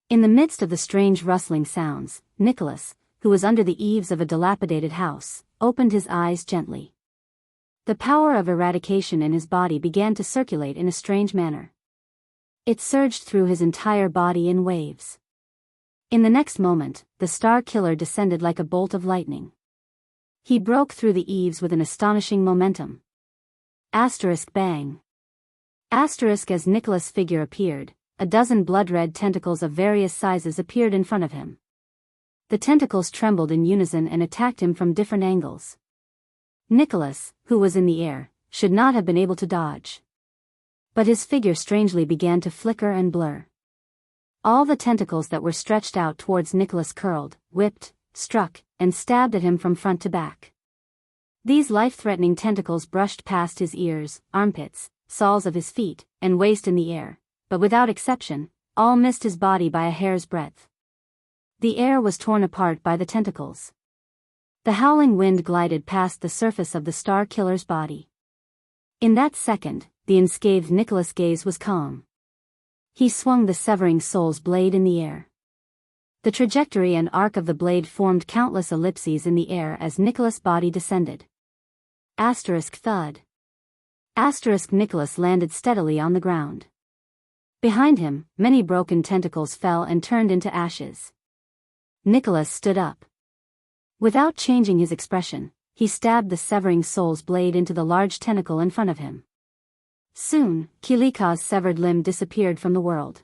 In the midst of the strange rustling sounds, Nicholas, who was under the eaves of a dilapidated house, opened his eyes gently. The power of eradication in his body began to circulate in a strange manner. It surged through his entire body in waves. In the next moment, the Star Killer descended like a bolt of lightning. He broke through the eaves with an astonishing momentum. Asterisk bang. Asterisk as Nicholas' figure appeared, a dozen blood-red tentacles of various sizes appeared in front of him. The tentacles trembled in unison and attacked him from different angles. Nicholas, who was in the air, should not have been able to dodge. But his figure strangely began to flicker and blur. All the tentacles that were stretched out towards Nicholas curled, whipped, struck, and stabbed at him from front to back. These life-threatening tentacles brushed past his ears, armpits, soles of his feet, and waist in the air, but without exception, all missed his body by a hair's breadth. The air was torn apart by the tentacles. The howling wind glided past the surface of the Star Killer's body. In that second, the unscathed Nicholas' gaze was calm. He swung the severing soul's blade in the air. The trajectory and arc of the blade formed countless ellipses in the air as Nicholas' body descended. Asterisk thud. Asterisk Nicholas landed steadily on the ground. Behind him, many broken tentacles fell and turned into ashes. Nicholas stood up. Without changing his expression, he stabbed the severing soul's blade into the large tentacle in front of him. Soon, Kilika's severed limb disappeared from the world.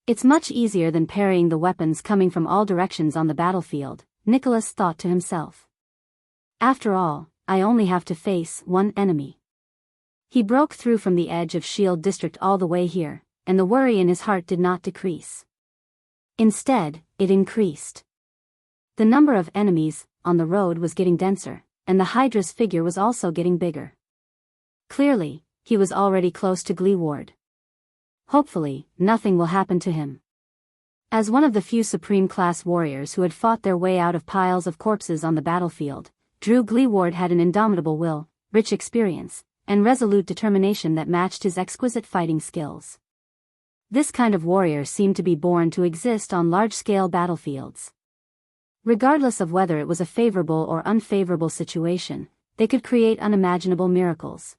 It's much easier than parrying the weapons coming from all directions on the battlefield, Nicholas thought to himself. After all, I only have to face one enemy. He broke through from the edge of Shield District all the way here, and the worry in his heart did not decrease. Instead, it increased. The number of enemies on the road was getting denser, and the Hydra's figure was also getting bigger. Clearly, he was already close to Gleeward. Hopefully, nothing will happen to him. As one of the few Supreme-class warriors who had fought their way out of piles of corpses on the battlefield, Drew Gleeward had an indomitable will, rich experience, and resolute determination that matched his exquisite fighting skills. This kind of warrior seemed to be born to exist on large-scale battlefields. Regardless of whether it was a favorable or unfavorable situation, they could create unimaginable miracles.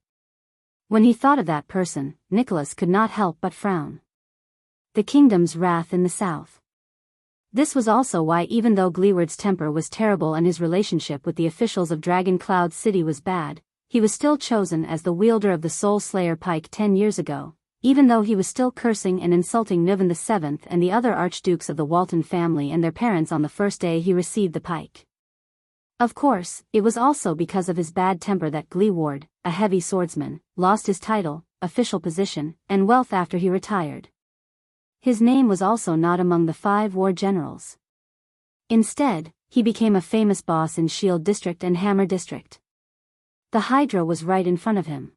When he thought of that person, Nicholas could not help but frown. The kingdom's wrath in the south. This was also why, even though Gleeward's temper was terrible and his relationship with the officials of Dragon Cloud City was bad, he was still chosen as the wielder of the Soul Slayer pike 10 years ago, even though he was still cursing and insulting Niven VII and the other archdukes of the Walton family and their parents on the first day he received the pike. Of course, it was also because of his bad temper that Gleeward, a heavy swordsman, lost his title, official position, and wealth after he retired. His name was also not among the 5 war generals. Instead, he became a famous boss in Shield District and Hammer District. The Hydra was right in front of him.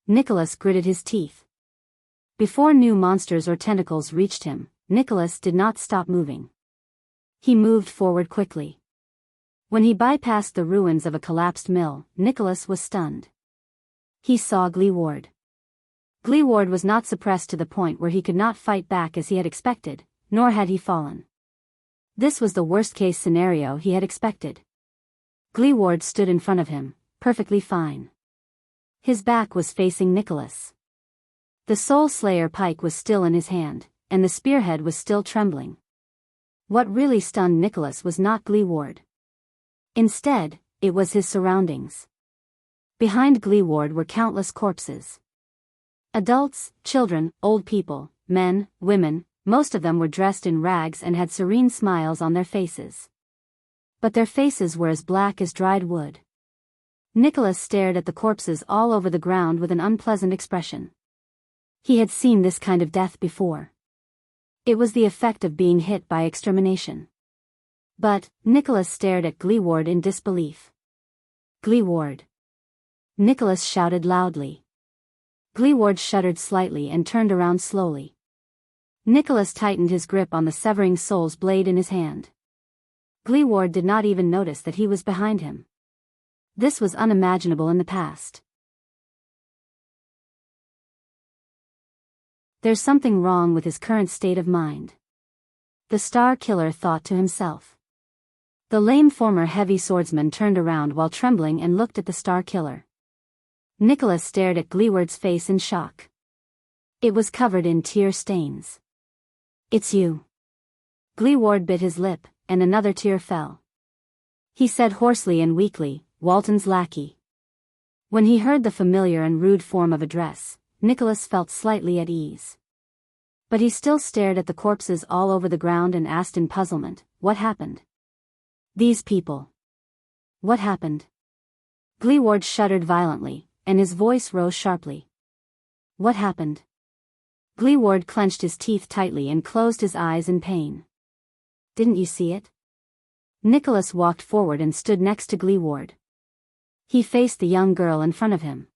Nicholas gritted his teeth. Before new monsters or tentacles reached him, Nicholas did not stop moving. He moved forward quickly. When he bypassed the ruins of a collapsed mill, Nicholas was stunned. He saw Gleeward. Gleeward was not suppressed to the point where he could not fight back as he had expected, nor had he fallen. This was the worst-case scenario he had expected. Gleeward stood in front of him, perfectly fine. His back was facing Nicholas. The Soul Slayer pike was still in his hand, and the spearhead was still trembling. What really stunned Nicholas was not Gleeward. Instead, it was his surroundings. Behind Gleeward were countless corpses. Adults, children, old people, men, women, most of them were dressed in rags and had serene smiles on their faces. But their faces were as black as dried wood. Nicholas stared at the corpses all over the ground with an unpleasant expression. He had seen this kind of death before. It was the effect of being hit by extermination. But, Nicholas stared at Gleeward in disbelief. Gleeward! Nicholas shouted loudly. Gleeward shuddered slightly and turned around slowly. Nicholas tightened his grip on the severing soul's blade in his hand. Gleeward did not even notice that he was behind him. This was unimaginable in the past. There's something wrong with his current state of mind. The Star Killer thought to himself. The lame former heavy swordsman turned around while trembling and looked at the Star Killer. Nicholas stared at Gleeward's face in shock. It was covered in tear stains. "It's you." Gleeward bit his lip, and another tear fell. He said hoarsely and weakly, "Walton's lackey." When he heard the familiar and rude form of address, Nicholas felt slightly at ease. But he still stared at the corpses all over the ground and asked in puzzlement, "What happened? These people. What happened?" Gleeward shuddered violently, and his voice rose sharply. "What happened?" Gleeward clenched his teeth tightly and closed his eyes in pain. Didn't you see it? Nicholas walked forward and stood next to Gleeward. He faced the young girl in front of him.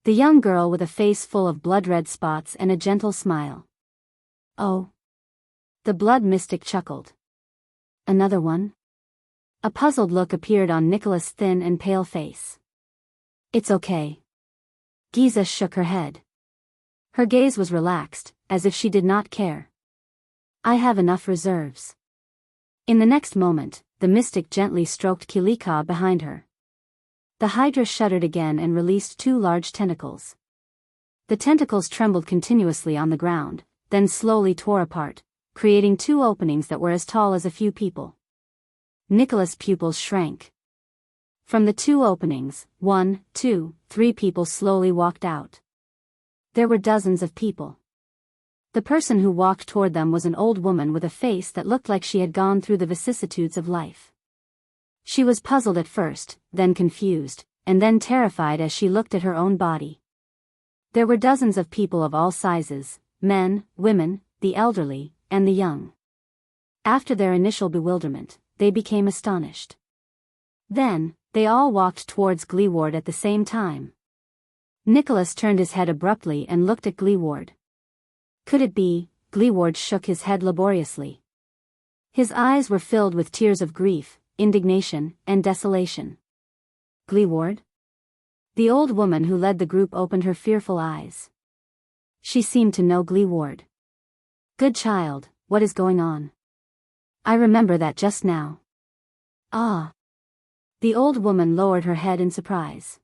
The young girl with a face full of blood-red spots and a gentle smile. Oh. The blood mystic chuckled. Another one? A puzzled look appeared on Nicholas' thin and pale face. It's okay. Giza shook her head. Her gaze was relaxed, as if she did not care. I have enough reserves. In the next moment, the mystic gently stroked Kilika behind her. The hydra shuddered again and released 2 large tentacles. The tentacles trembled continuously on the ground, then slowly tore apart, creating 2 openings that were as tall as a few people. Nicholas' pupils shrank. From the 2 openings, 1, 2, 3 people slowly walked out. There were dozens of people. The person who walked toward them was an old woman with a face that looked like she had gone through the vicissitudes of life. She was puzzled at first, then confused, and then terrified as she looked at her own body. There were dozens of people of all sizes, men, women, the elderly, and the young. After their initial bewilderment, they became astonished. Then, they all walked towards Gleeward at the same time. Nicholas turned his head abruptly and looked at Gleeward. Could it be? Gleeward shook his head laboriously. His eyes were filled with tears of grief, indignation, and desolation. Gleeward? The old woman who led the group opened her fearful eyes. She seemed to know Gleeward. Good child, what is going on? I remember that just now. Ah. The old woman lowered her head in surprise.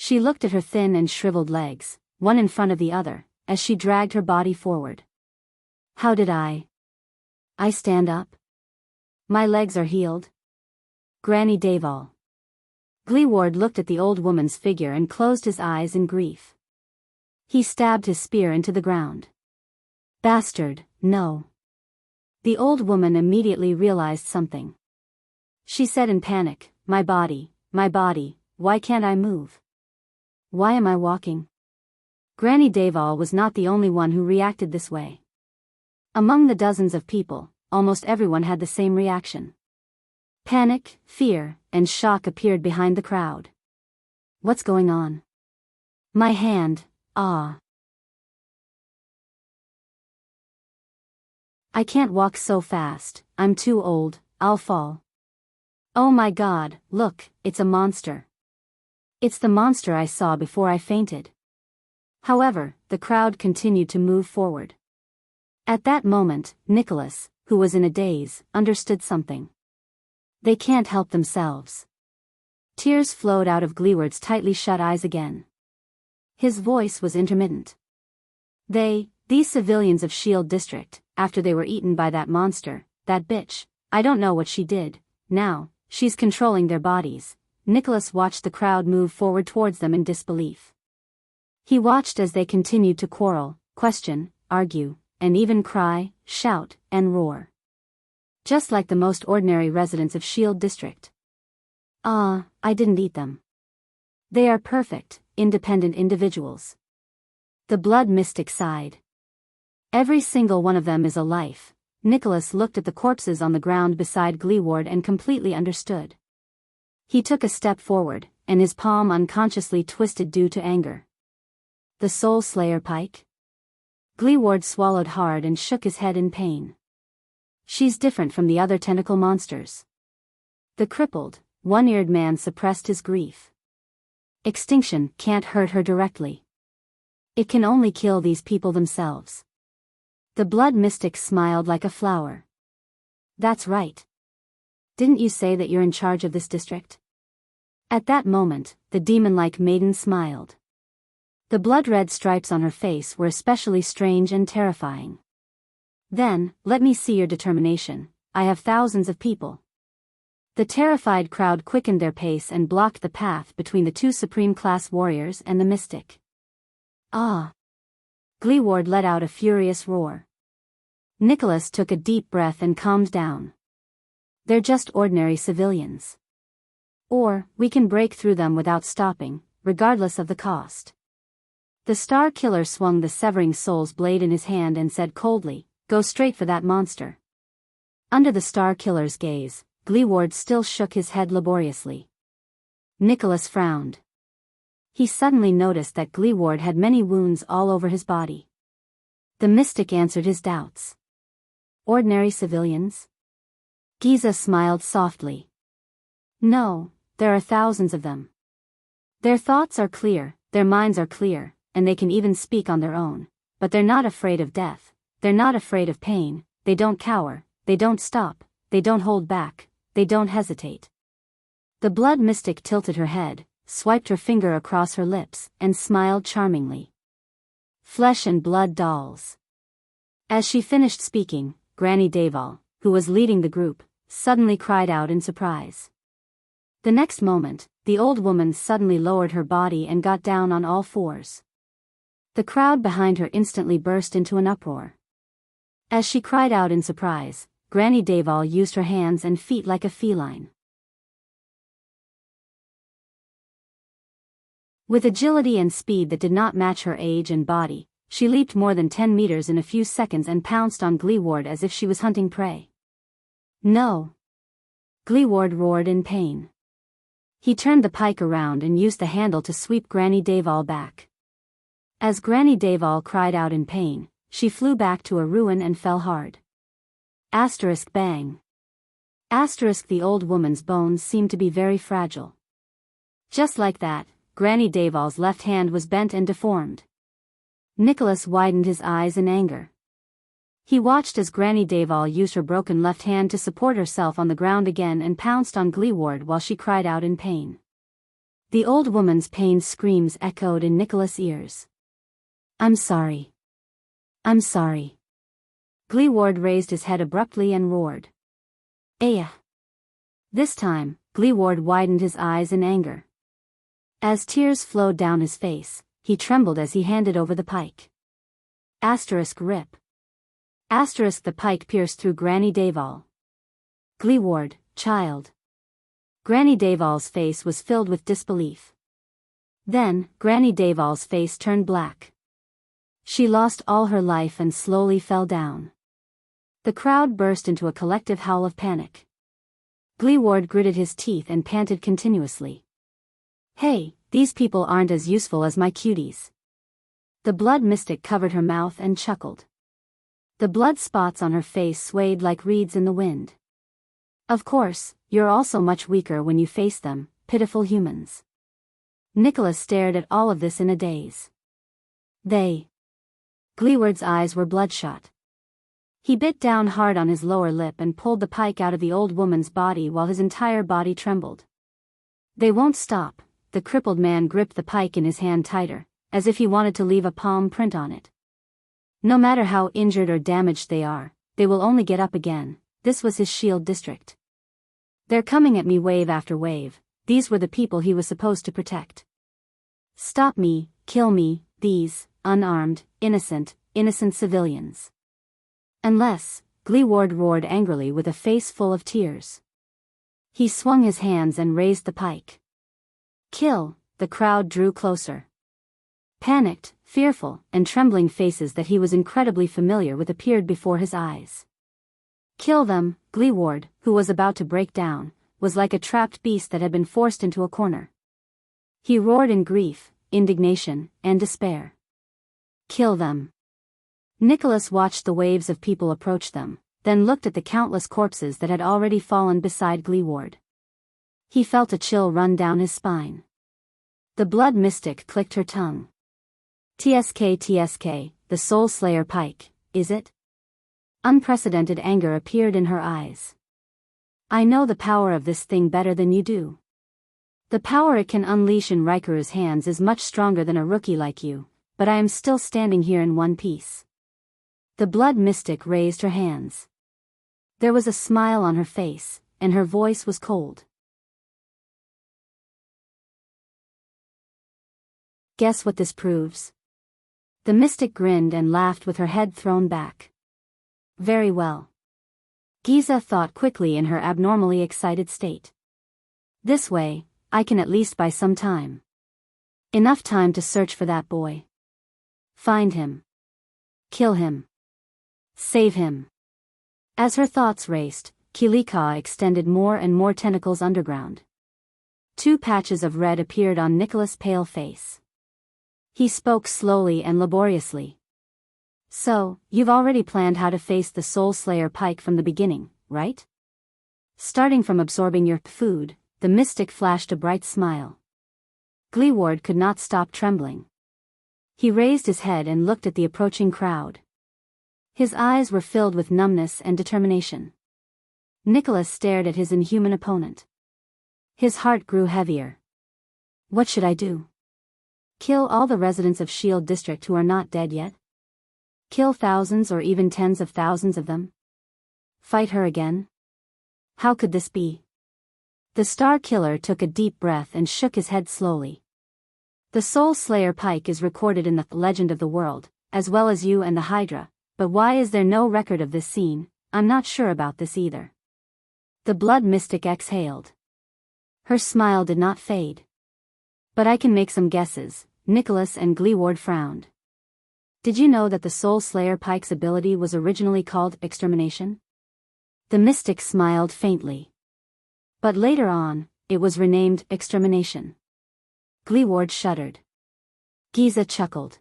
She looked at her thin and shriveled legs, one in front of the other, as she dragged her body forward. How did I stand up? My legs are healed. Granny Daval. Gleeward looked at the old woman's figure and closed his eyes in grief. He stabbed his spear into the ground. Bastard, no. The old woman immediately realized something. She said in panic, my body, why can't I move? Why am I walking? Granny Daval was not the only one who reacted this way. Among the dozens of people, almost everyone had the same reaction. Panic, fear, and shock appeared behind the crowd. What's going on? My hand, ah. I can't walk so fast, I'm too old, I'll fall. Oh my God, look, it's a monster. It's the monster I saw before I fainted. However, the crowd continued to move forward. At that moment, Nicholas, who was in a daze, understood something. They can't help themselves. Tears flowed out of Gleeward's tightly shut eyes again. His voice was intermittent. These civilians of Shield District, after they were eaten by that monster, that bitch, I don't know what she did, now, she's controlling their bodies. Nicholas watched the crowd move forward towards them in disbelief. He watched as they continued to quarrel, question, argue, and even cry, shout, and roar. Just like the most ordinary residents of Shield District. I didn't eat them. They are perfect, independent individuals. The blood mystic sighed. Every single one of them is a life. Nicholas looked at the corpses on the ground beside Gleeward and completely understood. He took a step forward, and his palm unconsciously twisted due to anger. The Soul Slayer Pike? Gleeward swallowed hard and shook his head in pain. She's different from the other tentacle monsters. The crippled, one-eared man suppressed his grief. Extinction can't hurt her directly. It can only kill these people themselves. The blood mystic smiled like a flower. That's right. Didn't you say that you're in charge of this district? At that moment, the demon-like maiden smiled. The blood-red stripes on her face were especially strange and terrifying. Then, let me see your determination. I have thousands of people. The terrified crowd quickened their pace and blocked the path between the 2 supreme-class warriors and the mystic. Ah! Gleeward let out a furious roar. Nicholas took a deep breath and calmed down. They're just ordinary civilians. Or, we can break through them without stopping, regardless of the cost. The Star Killer swung the severing soul's blade in his hand and said coldly, "Go straight for that monster." Under the Star Killer's gaze, Gleeward still shook his head laboriously. Nicholas frowned. He suddenly noticed that Gleeward had many wounds all over his body. The mystic answered his doubts. "Ordinary civilians?" Giza smiled softly. "No, there are thousands of them. Their thoughts are clear, their minds are clear, and they can even speak on their own, but they're not afraid of death, they're not afraid of pain, they don't cower, they don't stop, they don't hold back, they don't hesitate." The blood mystic tilted her head, swiped her finger across her lips, and smiled charmingly. "Flesh and blood dolls." As she finished speaking, Granny Daval, who was leading the group, suddenly cried out in surprise. The next moment, the old woman suddenly lowered her body and got down on all fours. The crowd behind her instantly burst into an uproar. As she cried out in surprise, Granny Daval used her hands and feet like a feline. With agility and speed that did not match her age and body, she leaped more than 10 meters in a few seconds and pounced on Gleeward as if she was hunting prey. "No!" Gleeward roared in pain. He turned the pike around and used the handle to sweep Granny Daval back. As Granny Daval cried out in pain, she flew back to a ruin and fell hard. Asterisk bang. Asterisk the old woman's bones seemed to be very fragile. Just like that, Granny Daval's left hand was bent and deformed. Nicholas widened his eyes in anger. He watched as Granny Daval used her broken left hand to support herself on the ground again and pounced on Gleeward while she cried out in pain. The old woman's pained screams echoed in Nicholas' ears. "I'm sorry. I'm sorry." Gleeward raised his head abruptly and roared. "Aya!" This time, Gleeward widened his eyes in anger. As tears flowed down his face, he trembled as he handed over the pike. Asterisk rip. Asterisk the pike pierced through Granny Daval. "Gleeward, child." Granny Daval's face was filled with disbelief. Then, Granny Daval's face turned black. She lost all her life and slowly fell down. The crowd burst into a collective howl of panic. Gleeward gritted his teeth and panted continuously. "Hey, these people aren't as useful as my cuties." The blood mystic covered her mouth and chuckled. The blood spots on her face swayed like reeds in the wind. "Of course, you're also much weaker when you face them, pitiful humans." Nicholas stared at all of this in a daze. "They..." Gleeward's eyes were bloodshot. He bit down hard on his lower lip and pulled the pike out of the old woman's body while his entire body trembled. "They won't stop." The crippled man gripped the pike in his hand tighter, as if he wanted to leave a palm print on it. "No matter how injured or damaged they are, they will only get up again." This was his shield district. "They're coming at me wave after wave." These were the people he was supposed to protect. "Stop me, kill me, these, unarmed, innocent civilians. Unless," Gleeward roared angrily with a face full of tears. He swung his hands and raised the pike. "Kill!" The crowd drew closer. Panicked, fearful, and trembling faces that he was incredibly familiar with appeared before his eyes. "Kill them!" Gleeward, who was about to break down, was like a trapped beast that had been forced into a corner. He roared in grief, indignation, and despair. "Kill them!" Nicholas watched the waves of people approach them, then looked at the countless corpses that had already fallen beside Gleeward. He felt a chill run down his spine. The blood mystic clicked her tongue. TSK, the Soul Slayer pike, is it?" Unprecedented anger appeared in her eyes. "I know the power of this thing better than you do. The power it can unleash in Rikuru's hands is much stronger than a rookie like you, but I am still standing here in one piece." The blood mystic raised her hands. There was a smile on her face, and her voice was cold. "Guess what this proves?" The mystic grinned and laughed with her head thrown back. "Very well." Giza thought quickly in her abnormally excited state. "This way, I can at least buy some time. Enough time to search for that boy." Find him. Kill him. Save him. As her thoughts raced, Kilika extended more and more tentacles underground. 2 patches of red appeared on Nicholas' pale face. He spoke slowly and laboriously. So, you've already planned how to face the Soul Slayer Pike from the beginning, right? Starting from absorbing your food, the mystic flashed a bright smile. Gleeward could not stop trembling. He raised his head and looked at the approaching crowd. His eyes were filled with numbness and determination. Nicholas stared at his inhuman opponent. His heart grew heavier. What should I do? Kill all the residents of Shield District who are not dead yet? Kill thousands or even tens of thousands of them? Fight her again? How could this be? The Star Killer took a deep breath and shook his head slowly. The Soul Slayer Pike is recorded in the legend of the world, as well as you and the Hydra, but why is there no record of this scene? I'm not sure about this either. The blood mystic exhaled. Her smile did not fade. But I can make some guesses. Nicholas and Gleeward frowned. Did you know that the Soul Slayer Pike's ability was originally called Extermination? The mystic smiled faintly. But later on, it was renamed Extermination. Gleeward shuddered. Giza chuckled.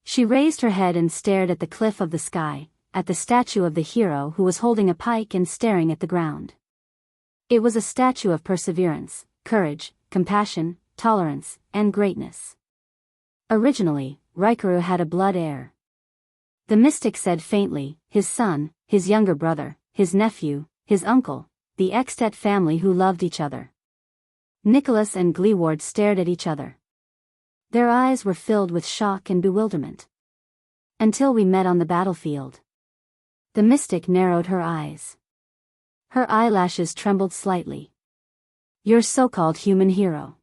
She raised her head and stared at the cliff of the sky, at the statue of the hero who was holding a pike and staring at the ground. It was a statue of perseverance, courage, compassion, tolerance, and greatness. Originally, Raikuru had a blood heir. The mystic said faintly, his son, his younger brother, his nephew, his uncle, the Extet family who loved each other. Nicholas and Gleeward stared at each other. Their eyes were filled with shock and bewilderment. Until we met on the battlefield. The mystic narrowed her eyes. Her eyelashes trembled slightly. Your so-called human hero.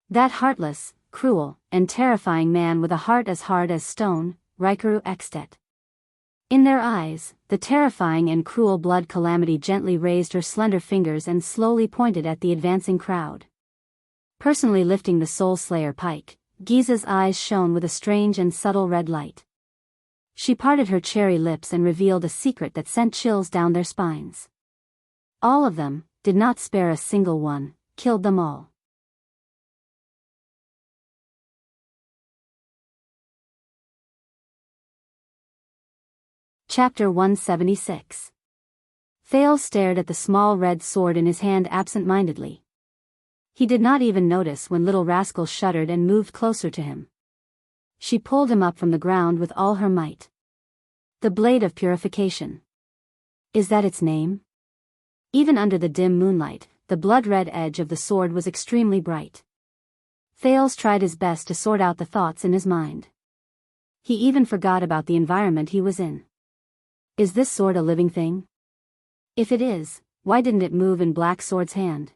That heartless, cruel, and terrifying man with a heart as hard as stone, Raikuru Extet. In their eyes, the terrifying and cruel blood calamity gently raised her slender fingers and slowly pointed at the advancing crowd. Personally lifting the Soul Slayer Pike, Giza's eyes shone with a strange and subtle red light. She parted her cherry lips and revealed a secret that sent chills down their spines. All of them, did not spare a single one, killed them all. Chapter 176. Thales stared at the small red sword in his hand absent-mindedly. He did not even notice when little rascal shuddered and moved closer to him. She pulled him up from the ground with all her might. The Blade of Purification. Is that its name? Even under the dim moonlight, the blood-red edge of the sword was extremely bright. Thales tried his best to sort out the thoughts in his mind. He even forgot about the environment he was in. Is this sword a living thing? If it is, why didn't it move in Black Sword's hand?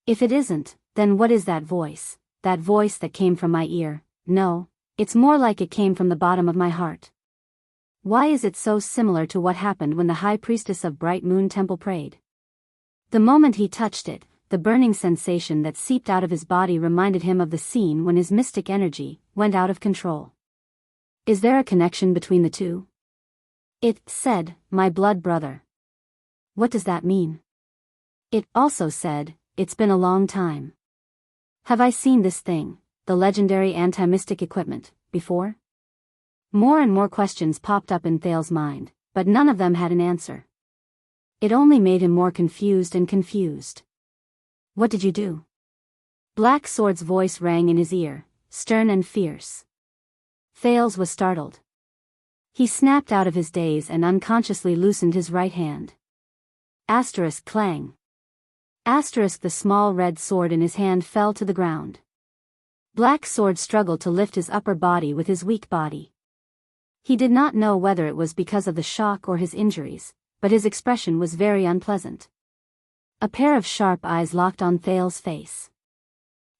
If it isn't, then what is that voice that came from my ear? No, it's more like it came from the bottom of my heart. Why is it so similar to what happened when the High Priestess of Bright Moon Temple prayed? The moment he touched it, the burning sensation that seeped out of his body reminded him of the scene when his mystic energy went out of control. Is there a connection between the two? It said, my blood brother. What does that mean? It also said, it's been a long time. Have I seen this thing, the legendary anti-mystic equipment, before? More and more questions popped up in Thales' mind, but none of them had an answer. It only made him more confused and confused. What did you do? Black Sword's voice rang in his ear, stern and fierce. Thales was startled. He snapped out of his daze and unconsciously loosened his right hand. Asterisk clang. Asterisk the small red sword in his hand fell to the ground. Black Sword struggled to lift his upper body with his weak body. He did not know whether it was because of the shock or his injuries, but his expression was very unpleasant. A pair of sharp eyes locked on Thales' face.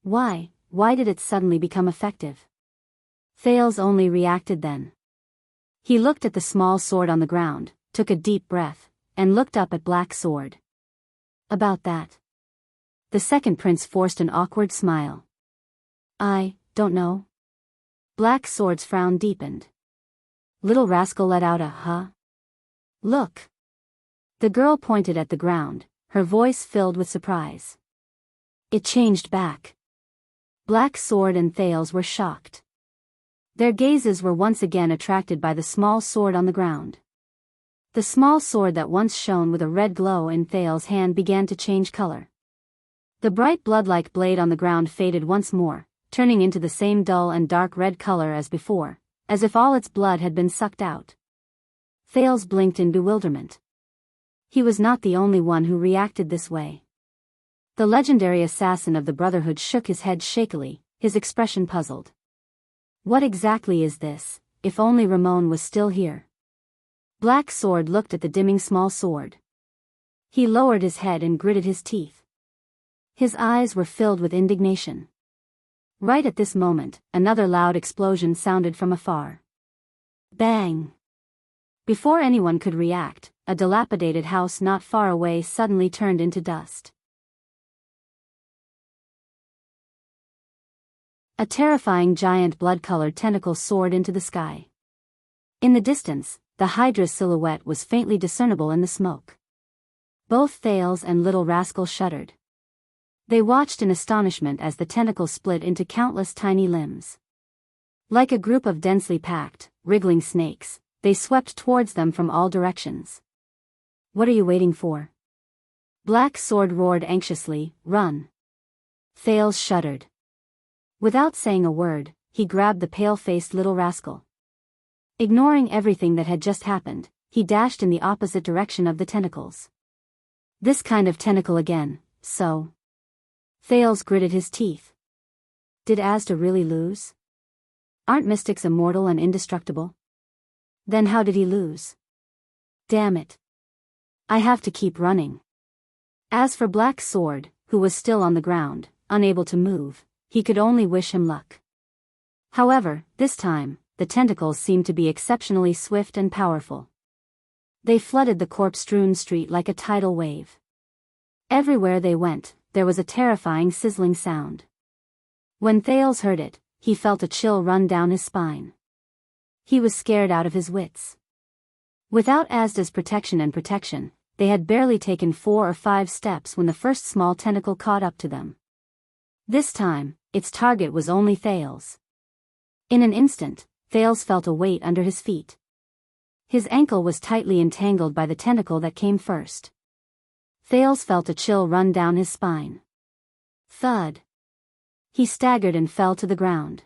Why did it suddenly become effective? Thales only reacted then. He looked at the small sword on the ground, took a deep breath, and looked up at Black Sword. About that. The second prince forced an awkward smile. I don't know. Black Sword's frown deepened. Little rascal let out a huh? Look. The girl pointed at the ground, her voice filled with surprise. It changed back. Black Sword and Thales were shocked. Their gazes were once again attracted by the small sword on the ground. The small sword that once shone with a red glow in Thales' hand began to change color. The bright blood-like blade on the ground faded once more, turning into the same dull and dark red color as before, as if all its blood had been sucked out. Thales blinked in bewilderment. He was not the only one who reacted this way. The legendary assassin of the Brotherhood shook his head shakily, his expression puzzled. What exactly is this? If only Ramon was still here. Black Sword looked at the dimming small sword. He lowered his head and gritted his teeth. His eyes were filled with indignation. Right at this moment, another loud explosion sounded from afar. Bang! Before anyone could react, a dilapidated house not far away suddenly turned into dust. A terrifying giant blood-colored tentacle soared into the sky. In the distance, the Hydra's silhouette was faintly discernible in the smoke. Both Thales and Little Rascal shuddered. They watched in astonishment as the tentacle split into countless tiny limbs. Like a group of densely packed, wriggling snakes, they swept towards them from all directions. What are you waiting for? Black Sword roared anxiously, run. Thales shuddered. Without saying a word, he grabbed the pale-faced Little Rascal. Ignoring everything that had just happened, he dashed in the opposite direction of the tentacles. This kind of tentacle again, so. Thales gritted his teeth. Did Asda really lose? Aren't mystics immortal and indestructible? Then how did he lose? Damn it. I have to keep running. As for Black Sword, who was still on the ground, unable to move, he could only wish him luck. However, this time, the tentacles seemed to be exceptionally swift and powerful. They flooded the corpse-strewn street like a tidal wave. Everywhere they went, there was a terrifying sizzling sound. When Thales heard it, he felt a chill run down his spine. He was scared out of his wits. Without Asda's protection, they had barely taken 4 or 5 steps when the first small tentacle caught up to them. This time, its target was only Thales. In an instant, Thales felt a weight under his feet. His ankle was tightly entangled by the tentacle that came first. Thales felt a chill run down his spine. Thud. He staggered and fell to the ground.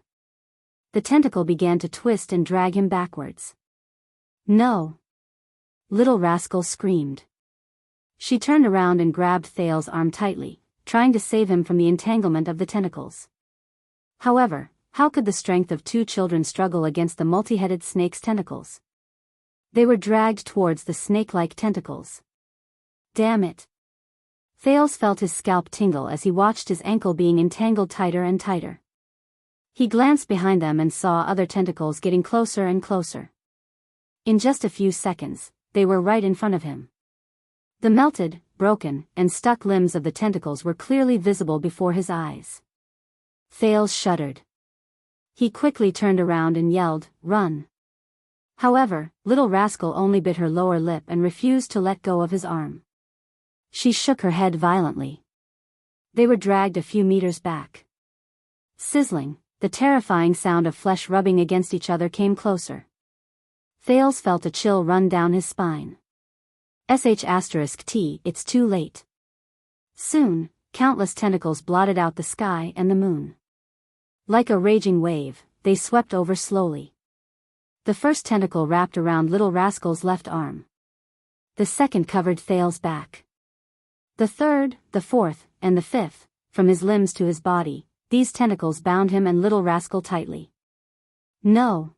The tentacle began to twist and drag him backwards. No! Little Rascal screamed. She turned around and grabbed Thales' arm tightly, trying to save him from the entanglement of the tentacles. However, how could the strength of 2 children struggle against the multi-headed snake's tentacles? They were dragged towards the snake-like tentacles. Damn it! Thales felt his scalp tingle as he watched his ankle being entangled tighter and tighter. He glanced behind them and saw other tentacles getting closer and closer. In just a few seconds, they were right in front of him. The melted, broken, and stuck limbs of the tentacles were clearly visible before his eyes. Thales shuddered. He quickly turned around and yelled, "Run!" However, Little Rascal only bit her lower lip and refused to let go of his arm. She shook her head violently. They were dragged a few meters back. Sizzling, the terrifying sound of flesh rubbing against each other came closer. Thales felt a chill run down his spine. It's too late. Soon, countless tentacles blotted out the sky and the moon. Like a raging wave, they swept over slowly. The first tentacle wrapped around Little Rascal's left arm. The second covered Thales' back. The third, the fourth, and the fifth, from his limbs to his body, these tentacles bound him and Little Rascal tightly. No!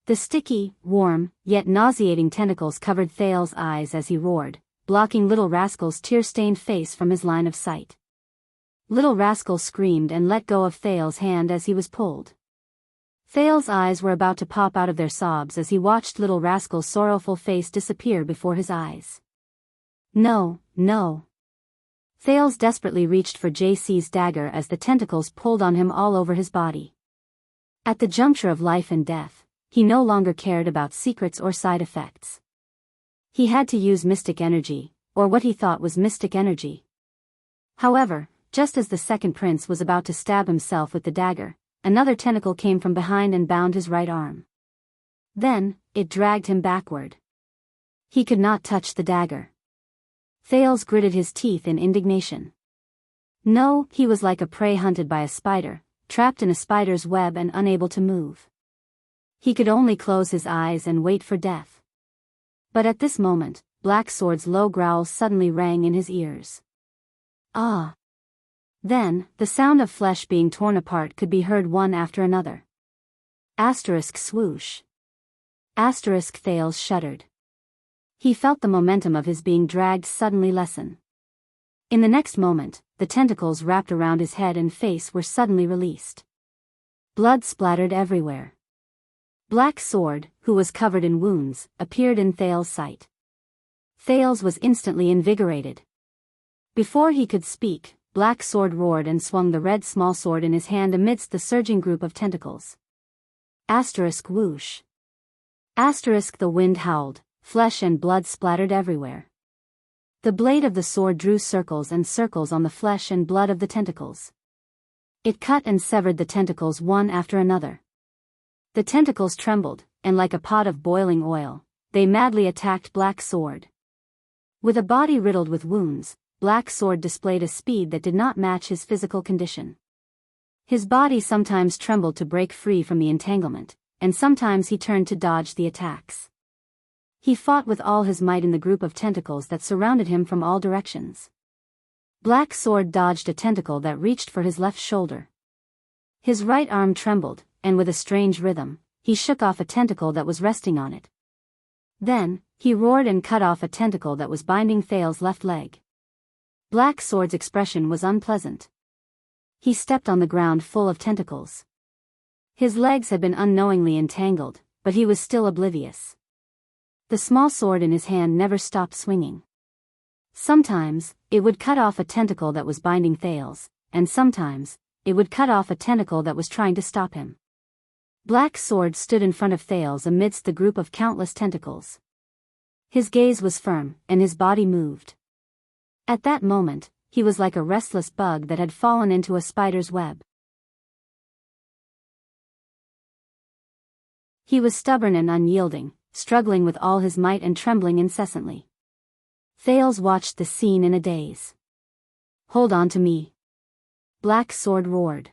The sticky, warm, yet nauseating tentacles covered Thales' eyes as he roared, blocking Little Rascal's tear-stained face from his line of sight. Little Rascal screamed and let go of Thales' hand as he was pulled. Thales' eyes were about to pop out of their sobs as he watched Little Rascal's sorrowful face disappear before his eyes. No, no. Thales desperately reached for JC's dagger as the tentacles pulled on him all over his body. At the juncture of life and death, he no longer cared about secrets or side effects. He had to use mystic energy, or what he thought was mystic energy. However, just as the second prince was about to stab himself with the dagger, another tentacle came from behind and bound his right arm. Then, it dragged him backward. He could not touch the dagger. Thales gritted his teeth in indignation. No, he was like a prey hunted by a spider, trapped in a spider's web and unable to move. He could only close his eyes and wait for death. But at this moment, Black Sword's low growl suddenly rang in his ears. Ah! Then, the sound of flesh being torn apart could be heard one after another. Asterisk swoosh. Asterisk Thales shuddered. He felt the momentum of his being dragged suddenly lessen. In the next moment, the tentacles wrapped around his head and face were suddenly released. Blood splattered everywhere. Black Sword, who was covered in wounds, appeared in Thales' sight. Thales was instantly invigorated. Before he could speak, Black Sword roared and swung the red small sword in his hand amidst the surging group of tentacles. Asterisk whoosh. Asterisk the wind howled, flesh and blood splattered everywhere. The blade of the sword drew circles and circles on the flesh and blood of the tentacles. It cut and severed the tentacles one after another. The tentacles trembled, and like a pot of boiling oil, they madly attacked Black Sword. With a body riddled with wounds, Black Sword displayed a speed that did not match his physical condition. His body sometimes trembled to break free from the entanglement, and sometimes he turned to dodge the attacks. He fought with all his might in the group of tentacles that surrounded him from all directions. Black Sword dodged a tentacle that reached for his left shoulder. His right arm trembled, and with a strange rhythm, he shook off a tentacle that was resting on it. Then, he roared and cut off a tentacle that was binding Thales' left leg. Black Sword's expression was unpleasant. He stepped on the ground full of tentacles. His legs had been unknowingly entangled, but he was still oblivious. The small sword in his hand never stopped swinging. Sometimes, it would cut off a tentacle that was binding Thales, and sometimes, it would cut off a tentacle that was trying to stop him. Black Sword stood in front of Thales amidst the group of countless tentacles. His gaze was firm, and his body moved. At that moment, he was like a restless bug that had fallen into a spider's web. He was stubborn and unyielding, struggling with all his might and trembling incessantly. Thales watched the scene in a daze. "Hold on to me!" Black Sword roared.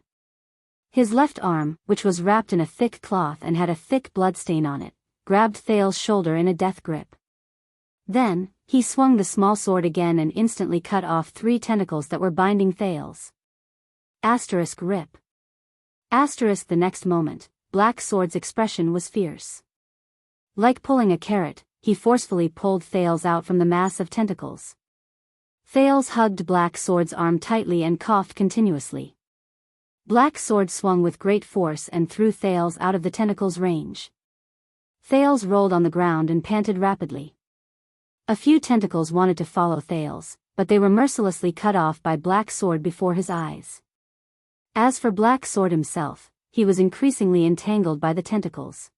His left arm, which was wrapped in a thick cloth and had a thick bloodstain on it, grabbed Thales' shoulder in a death grip. Then, he swung the small sword again and instantly cut off 3 tentacles that were binding Thales. Asterisk rip. Asterisk the next moment, Black Sword's expression was fierce. Like pulling a carrot, he forcefully pulled Thales out from the mass of tentacles. Thales hugged Black Sword's arm tightly and coughed continuously. Black Sword swung with great force and threw Thales out of the tentacle's range. Thales rolled on the ground and panted rapidly. A few tentacles wanted to follow Thales, but they were mercilessly cut off by Black Sword before his eyes. As for Black Sword himself, he was increasingly entangled by the tentacles.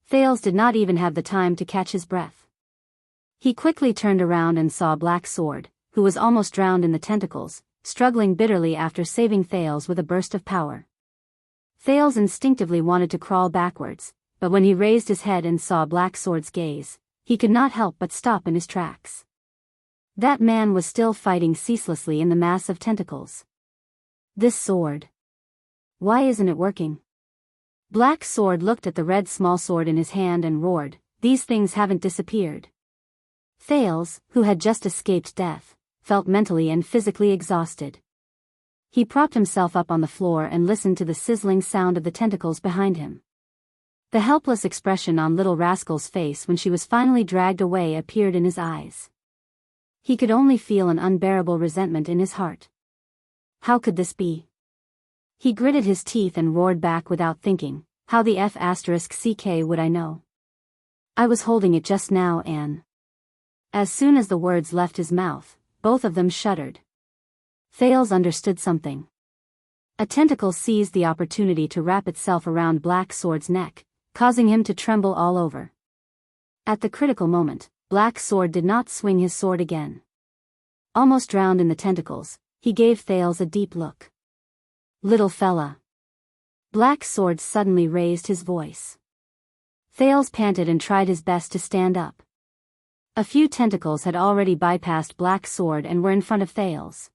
Thales did not even have the time to catch his breath. He quickly turned around and saw Black Sword, who was almost drowned in the tentacles, struggling bitterly after saving Thales with a burst of power. Thales instinctively wanted to crawl backwards, but when he raised his head and saw Black Sword's gaze, he could not help but stop in his tracks. That man was still fighting ceaselessly in the mass of tentacles. This sword. Why isn't it working? Black Sword looked at the red small sword in his hand and roared, "These things haven't disappeared." Thales, who had just escaped death, felt mentally and physically exhausted. He propped himself up on the floor and listened to the sizzling sound of the tentacles behind him. The helpless expression on little rascal's face when she was finally dragged away appeared in his eyes. He could only feel an unbearable resentment in his heart. How could this be? He gritted his teeth and roared back without thinking, "How the F***ck would I know? I was holding it just now and..." As soon as the words left his mouth, both of them shuddered. Thales understood something. A tentacle seized the opportunity to wrap itself around Black Sword's neck, causing him to tremble all over. At the critical moment, Black Sword did not swing his sword again. Almost drowned in the tentacles, he gave Thales a deep look. "Little fella." Black Sword suddenly raised his voice. Thales panted and tried his best to stand up. A few tentacles had already bypassed Black Sword and were in front of Thales.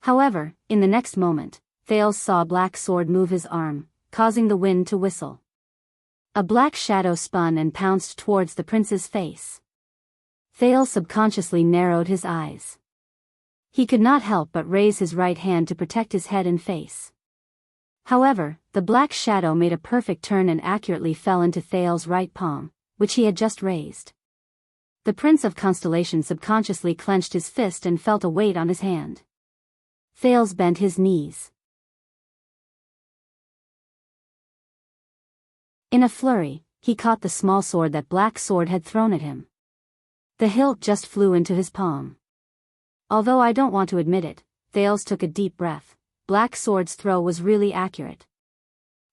However, in the next moment, Thales saw Black Sword move his arm, causing the wind to whistle. A black shadow spun and pounced towards the prince's face. Thales subconsciously narrowed his eyes. He could not help but raise his right hand to protect his head and face. However, the black shadow made a perfect turn and accurately fell into Thales' right palm, which he had just raised. The Prince of Constellation subconsciously clenched his fist and felt a weight on his hand. Thales bent his knees. In a flurry, he caught the small sword that Black Sword had thrown at him. The hilt just flew into his palm. Although I don't want to admit it, Thales took a deep breath. Black Sword's throw was really accurate.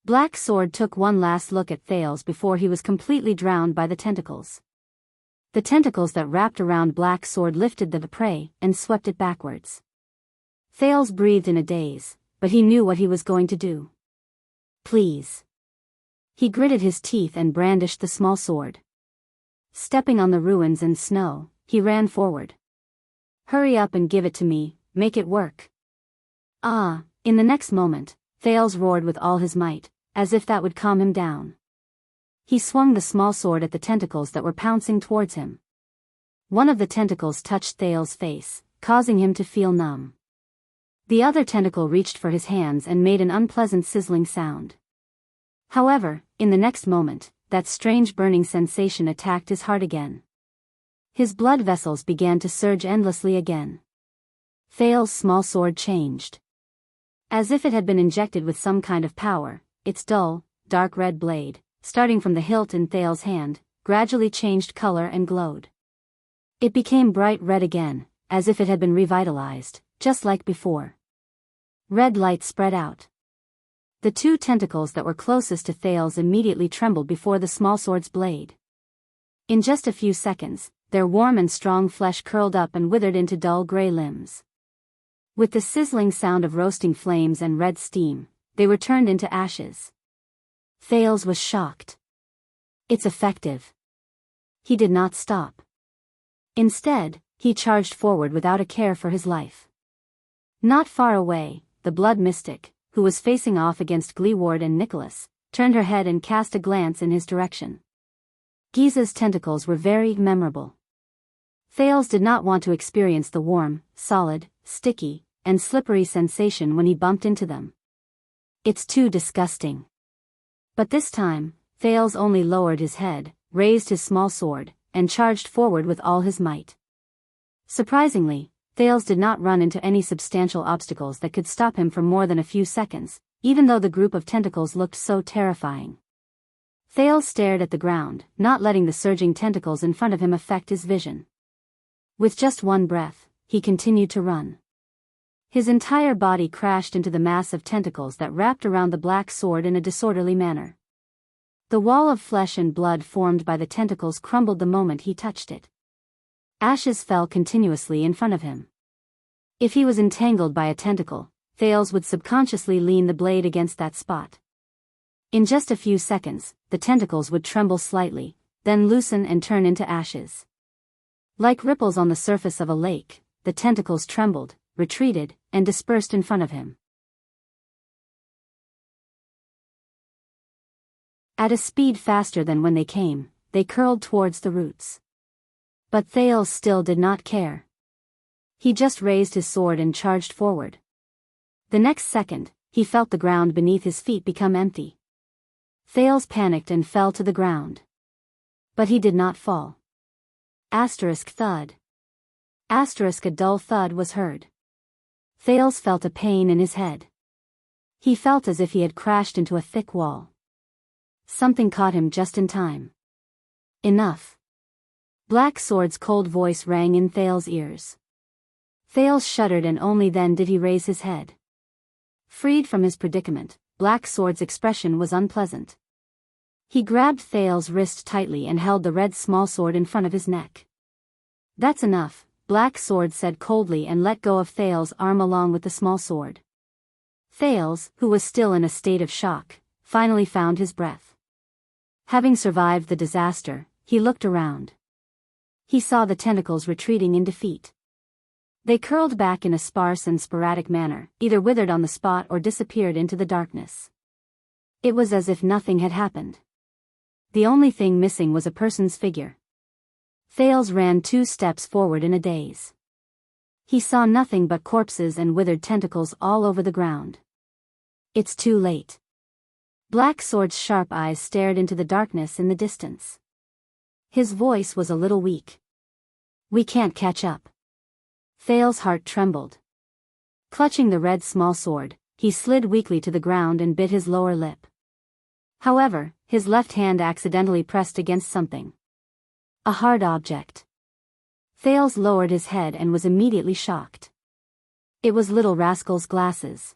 Black Sword took one last look at Thales before he was completely drowned by the tentacles. The tentacles that wrapped around Black Sword lifted the prey and swept it backwards. Thales breathed in a daze, but he knew what he was going to do. "Please." He gritted his teeth and brandished the small sword. Stepping on the ruins and snow, he ran forward. "Hurry up and give it to me, make it work." "Ah!" In the next moment, Thales roared with all his might, as if that would calm him down. He swung the small sword at the tentacles that were pouncing towards him. One of the tentacles touched Thales' face, causing him to feel numb. The other tentacle reached for his hands and made an unpleasant sizzling sound. However, in the next moment, that strange burning sensation attacked his heart again. His blood vessels began to surge endlessly again. Thales' small sword changed. As if it had been injected with some kind of power, its dull, dark red blade, starting from the hilt in Thales' hand, gradually changed color and glowed. It became bright red again, as if it had been revitalized, just like before. Red light spread out. The two tentacles that were closest to Thales immediately trembled before the small sword's blade. In just a few seconds, their warm and strong flesh curled up and withered into dull gray limbs. With the sizzling sound of roasting flames and red steam, they were turned into ashes. Thales was shocked. "It's effective." He did not stop. Instead, he charged forward without a care for his life. Not far away, the blood mystic, who was facing off against Gleeward and Nicholas, turned her head and cast a glance in his direction. Giza's tentacles were very memorable. Thales did not want to experience the warm, solid, sticky, and slippery sensation when he bumped into them. "It's too disgusting." But this time, Thales only lowered his head, raised his small sword, and charged forward with all his might. Surprisingly, Thales did not run into any substantial obstacles that could stop him for more than a few seconds, even though the group of tentacles looked so terrifying. Thales stared at the ground, not letting the surging tentacles in front of him affect his vision. With just one breath, he continued to run. His entire body crashed into the mass of tentacles that wrapped around the black sword in a disorderly manner. The wall of flesh and blood formed by the tentacles crumbled the moment he touched it. Ashes fell continuously in front of him. If he was entangled by a tentacle, Thales would subconsciously lean the blade against that spot. In just a few seconds, the tentacles would tremble slightly, then loosen and turn into ashes. Like ripples on the surface of a lake, the tentacles trembled, retreated, and dispersed in front of him. At a speed faster than when they came, they curled towards the roots. But Thales still did not care. He just raised his sword and charged forward. The next second, he felt the ground beneath his feet become empty. Thales panicked and fell to the ground. But he did not fall. Thud. A dull thud was heard. Thales felt a pain in his head. He felt as if he had crashed into a thick wall. Something caught him just in time. "Enough." Black Sword's cold voice rang in Thales' ears. Thales shuddered, and only then did he raise his head. Freed from his predicament, Black Sword's expression was unpleasant. He grabbed Thales' wrist tightly and held the red smallsword in front of his neck. "That's enough," Black Sword said coldly, and let go of Thales' arm along with the small sword. Thales, who was still in a state of shock, finally found his breath. Having survived the disaster, he looked around. He saw the tentacles retreating in defeat. They curled back in a sparse and sporadic manner, either withered on the spot or disappeared into the darkness. It was as if nothing had happened. The only thing missing was a person's figure. Thales ran 2 steps forward in a daze. He saw nothing but corpses and withered tentacles all over the ground. It's too late. Black Sword's sharp eyes stared into the darkness in the distance. His voice was a little weak. "We can't catch up." Thales' heart trembled. Clutching the red small sword, he slid weakly to the ground and bit his lower lip. However, his left hand accidentally pressed against something. A hard object. Thales lowered his head and was immediately shocked. It was Little Rascal's glasses.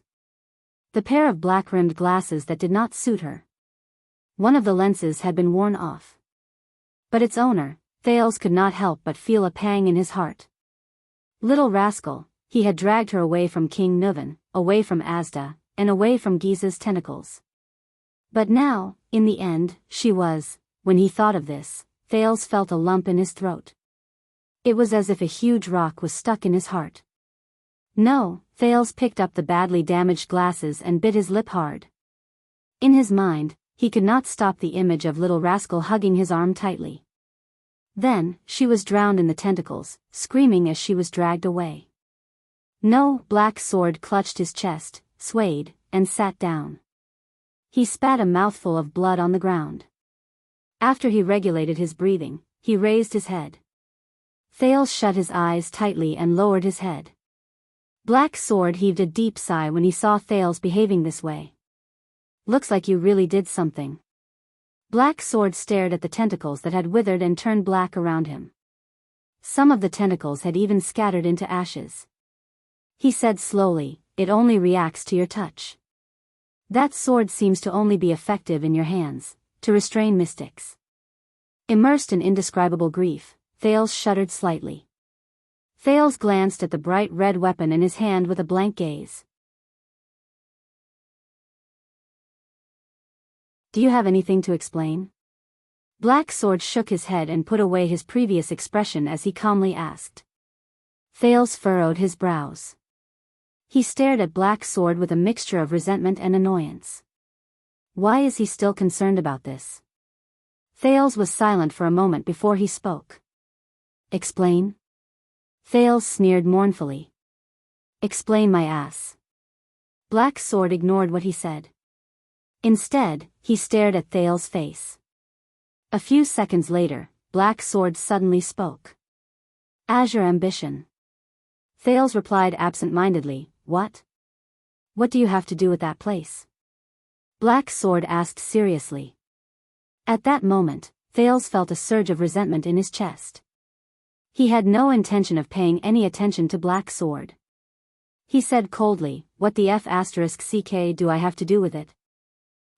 The pair of black-rimmed glasses that did not suit her. One of the lenses had been worn off. But its owner, Thales, could not help but feel a pang in his heart. Little Rascal, he had dragged her away from King Nuvan, away from Asda, and away from Giza's tentacles. But now, in the end, she was. When he thought of this, Thales felt a lump in his throat. It was as if a huge rock was stuck in his heart. No, Thales picked up the badly damaged glasses and bit his lip hard. In his mind, he could not stop the image of Little Rascal hugging his arm tightly. Then, she was drowned in the tentacles, screaming as she was dragged away. No, Black Sword clutched his chest, swayed, and sat down. He spat a mouthful of blood on the ground. After he regulated his breathing, he raised his head. Thales shut his eyes tightly and lowered his head. Black Sword heaved a deep sigh when he saw Thales behaving this way. "Looks like you really did something." Black Sword stared at the tentacles that had withered and turned black around him. Some of the tentacles had even scattered into ashes. He said slowly, "It only reacts to your touch. That sword seems to only be effective in your hands, to restrain mystics." Immersed in indescribable grief, Thales shuddered slightly. Thales glanced at the bright red weapon in his hand with a blank gaze. "Do you have anything to explain?" Black Sword shook his head and put away his previous expression as he calmly asked. Thales furrowed his brows. He stared at Black Sword with a mixture of resentment and annoyance. Why is he still concerned about this? Thales was silent for a moment before he spoke. "Explain?" Thales sneered mournfully. "Explain my ass." Black Sword ignored what he said. Instead, he stared at Thales' face. A few seconds later, Black Sword suddenly spoke. "As your ambition." Thales replied absent-mindedly, "What? What do you have to do with that place?" Black Sword asked seriously. At that moment, Thales felt a surge of resentment in his chest. He had no intention of paying any attention to Black Sword. He said coldly, "What the F***ck do I have to do with it?"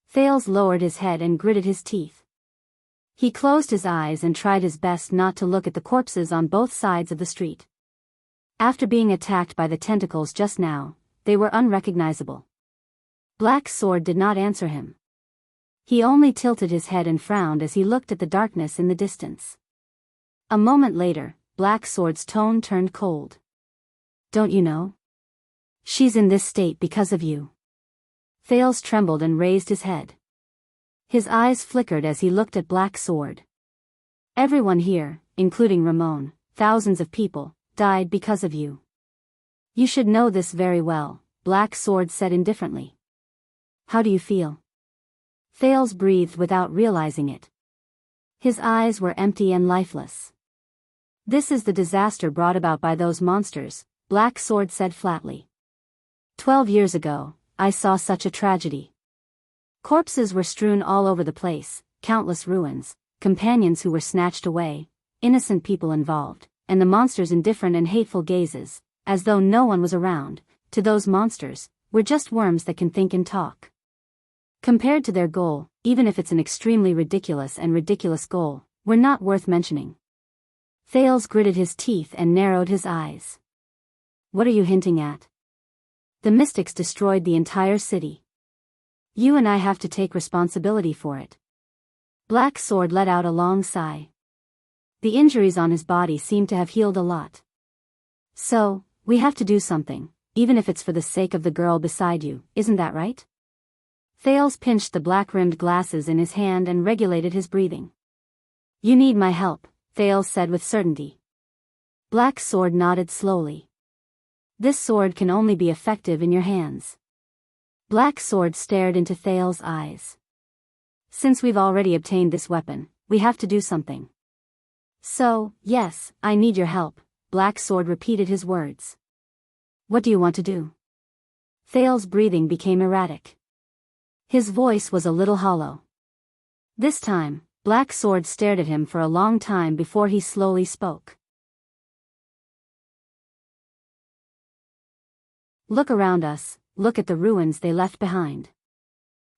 Thales lowered his head and gritted his teeth. He closed his eyes and tried his best not to look at the corpses on both sides of the street. After being attacked by the tentacles just now, they were unrecognizable. Black Sword did not answer him. He only tilted his head and frowned as he looked at the darkness in the distance. A moment later, Black Sword's tone turned cold. "Don't you know? She's in this state because of you." Thales trembled and raised his head. His eyes flickered as he looked at Black Sword. "Everyone here, including Ramon, thousands of people, died because of you. You should know this very well," Black Sword said indifferently. "How do you feel?" Thales breathed without realizing it. His eyes were empty and lifeless. "This is the disaster brought about by those monsters," Black Sword said flatly. 12 years ago, I saw such a tragedy. Corpses were strewn all over the place, countless ruins, companions who were snatched away, innocent people involved, and the monsters' indifferent and hateful gazes, as though no one was around. To those monsters, we're just worms that can think and talk. Compared to their goal, even if it's an extremely ridiculous goal, we're not worth mentioning. Thales gritted his teeth and narrowed his eyes. What are you hinting at? The mystics destroyed the entire city. You and I have to take responsibility for it. Black Sword let out a long sigh. The injuries on his body seemed to have healed a lot. So, we have to do something, even if it's for the sake of the girl beside you, isn't that right? Thales pinched the black-rimmed glasses in his hand and regulated his breathing. You need my help, Thales said with certainty. Black Sword nodded slowly. This sword can only be effective in your hands. Black Sword stared into Thales' eyes. Since we've already obtained this weapon, we have to do something. So, yes, I need your help, Black Sword repeated his words. What do you want to do? Thales' breathing became erratic. His voice was a little hollow. This time, Black Sword stared at him for a long time before he slowly spoke. Look around us, look at the ruins they left behind.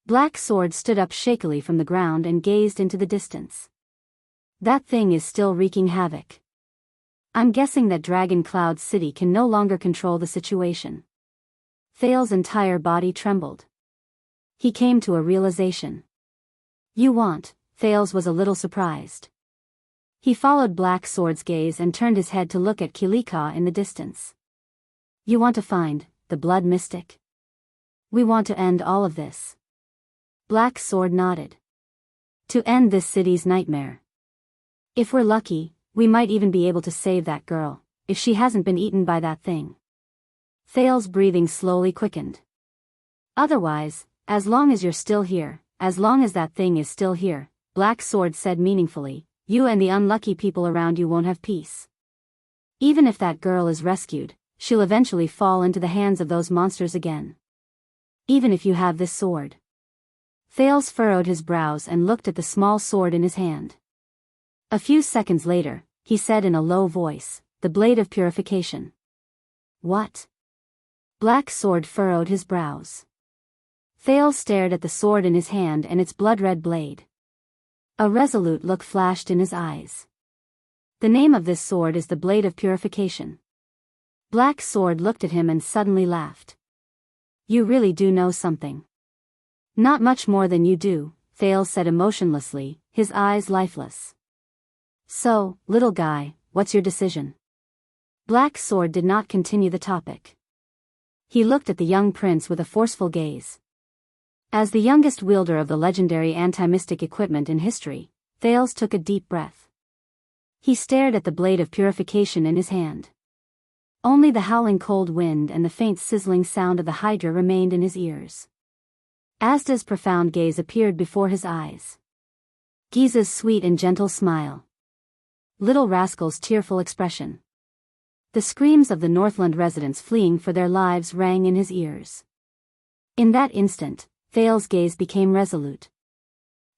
Black Sword stood up shakily from the ground and gazed into the distance. That thing is still wreaking havoc. I'm guessing that Dragon Cloud City can no longer control the situation. Thales' entire body trembled. He came to a realization. You want, Thales was a little surprised. He followed Black Sword's gaze and turned his head to look at Kilika in the distance. You want to find the Blood Mystic? We want to end all of this. Black Sword nodded. To end this city's nightmare. If we're lucky, we might even be able to save that girl, if she hasn't been eaten by that thing. Thales' breathing slowly quickened. Otherwise, as long as you're still here, as long as that thing is still here, Black Sword said meaningfully, you and the unlucky people around you won't have peace. Even if that girl is rescued, she'll eventually fall into the hands of those monsters again. Even if you have this sword. Thales furrowed his brows and looked at the small sword in his hand. A few seconds later, he said in a low voice, the blade of purification. What? Black Sword furrowed his brows. Thales stared at the sword in his hand and its blood-red blade. A resolute look flashed in his eyes. The name of this sword is the Blade of Purification. Black Sword looked at him and suddenly laughed. You really do know something. Not much more than you do, Thales said emotionlessly, his eyes lifeless. So, little guy, what's your decision? Black Sword did not continue the topic. He looked at the young prince with a forceful gaze. As the youngest wielder of the legendary anti-mystic equipment in history, Thales took a deep breath. He stared at the blade of purification in his hand. Only the howling cold wind and the faint sizzling sound of the Hydra remained in his ears. Asda's profound gaze appeared before his eyes. Giza's sweet and gentle smile. Little Rascal's tearful expression. The screams of the Northland residents fleeing for their lives rang in his ears. In that instant, Thales' gaze became resolute.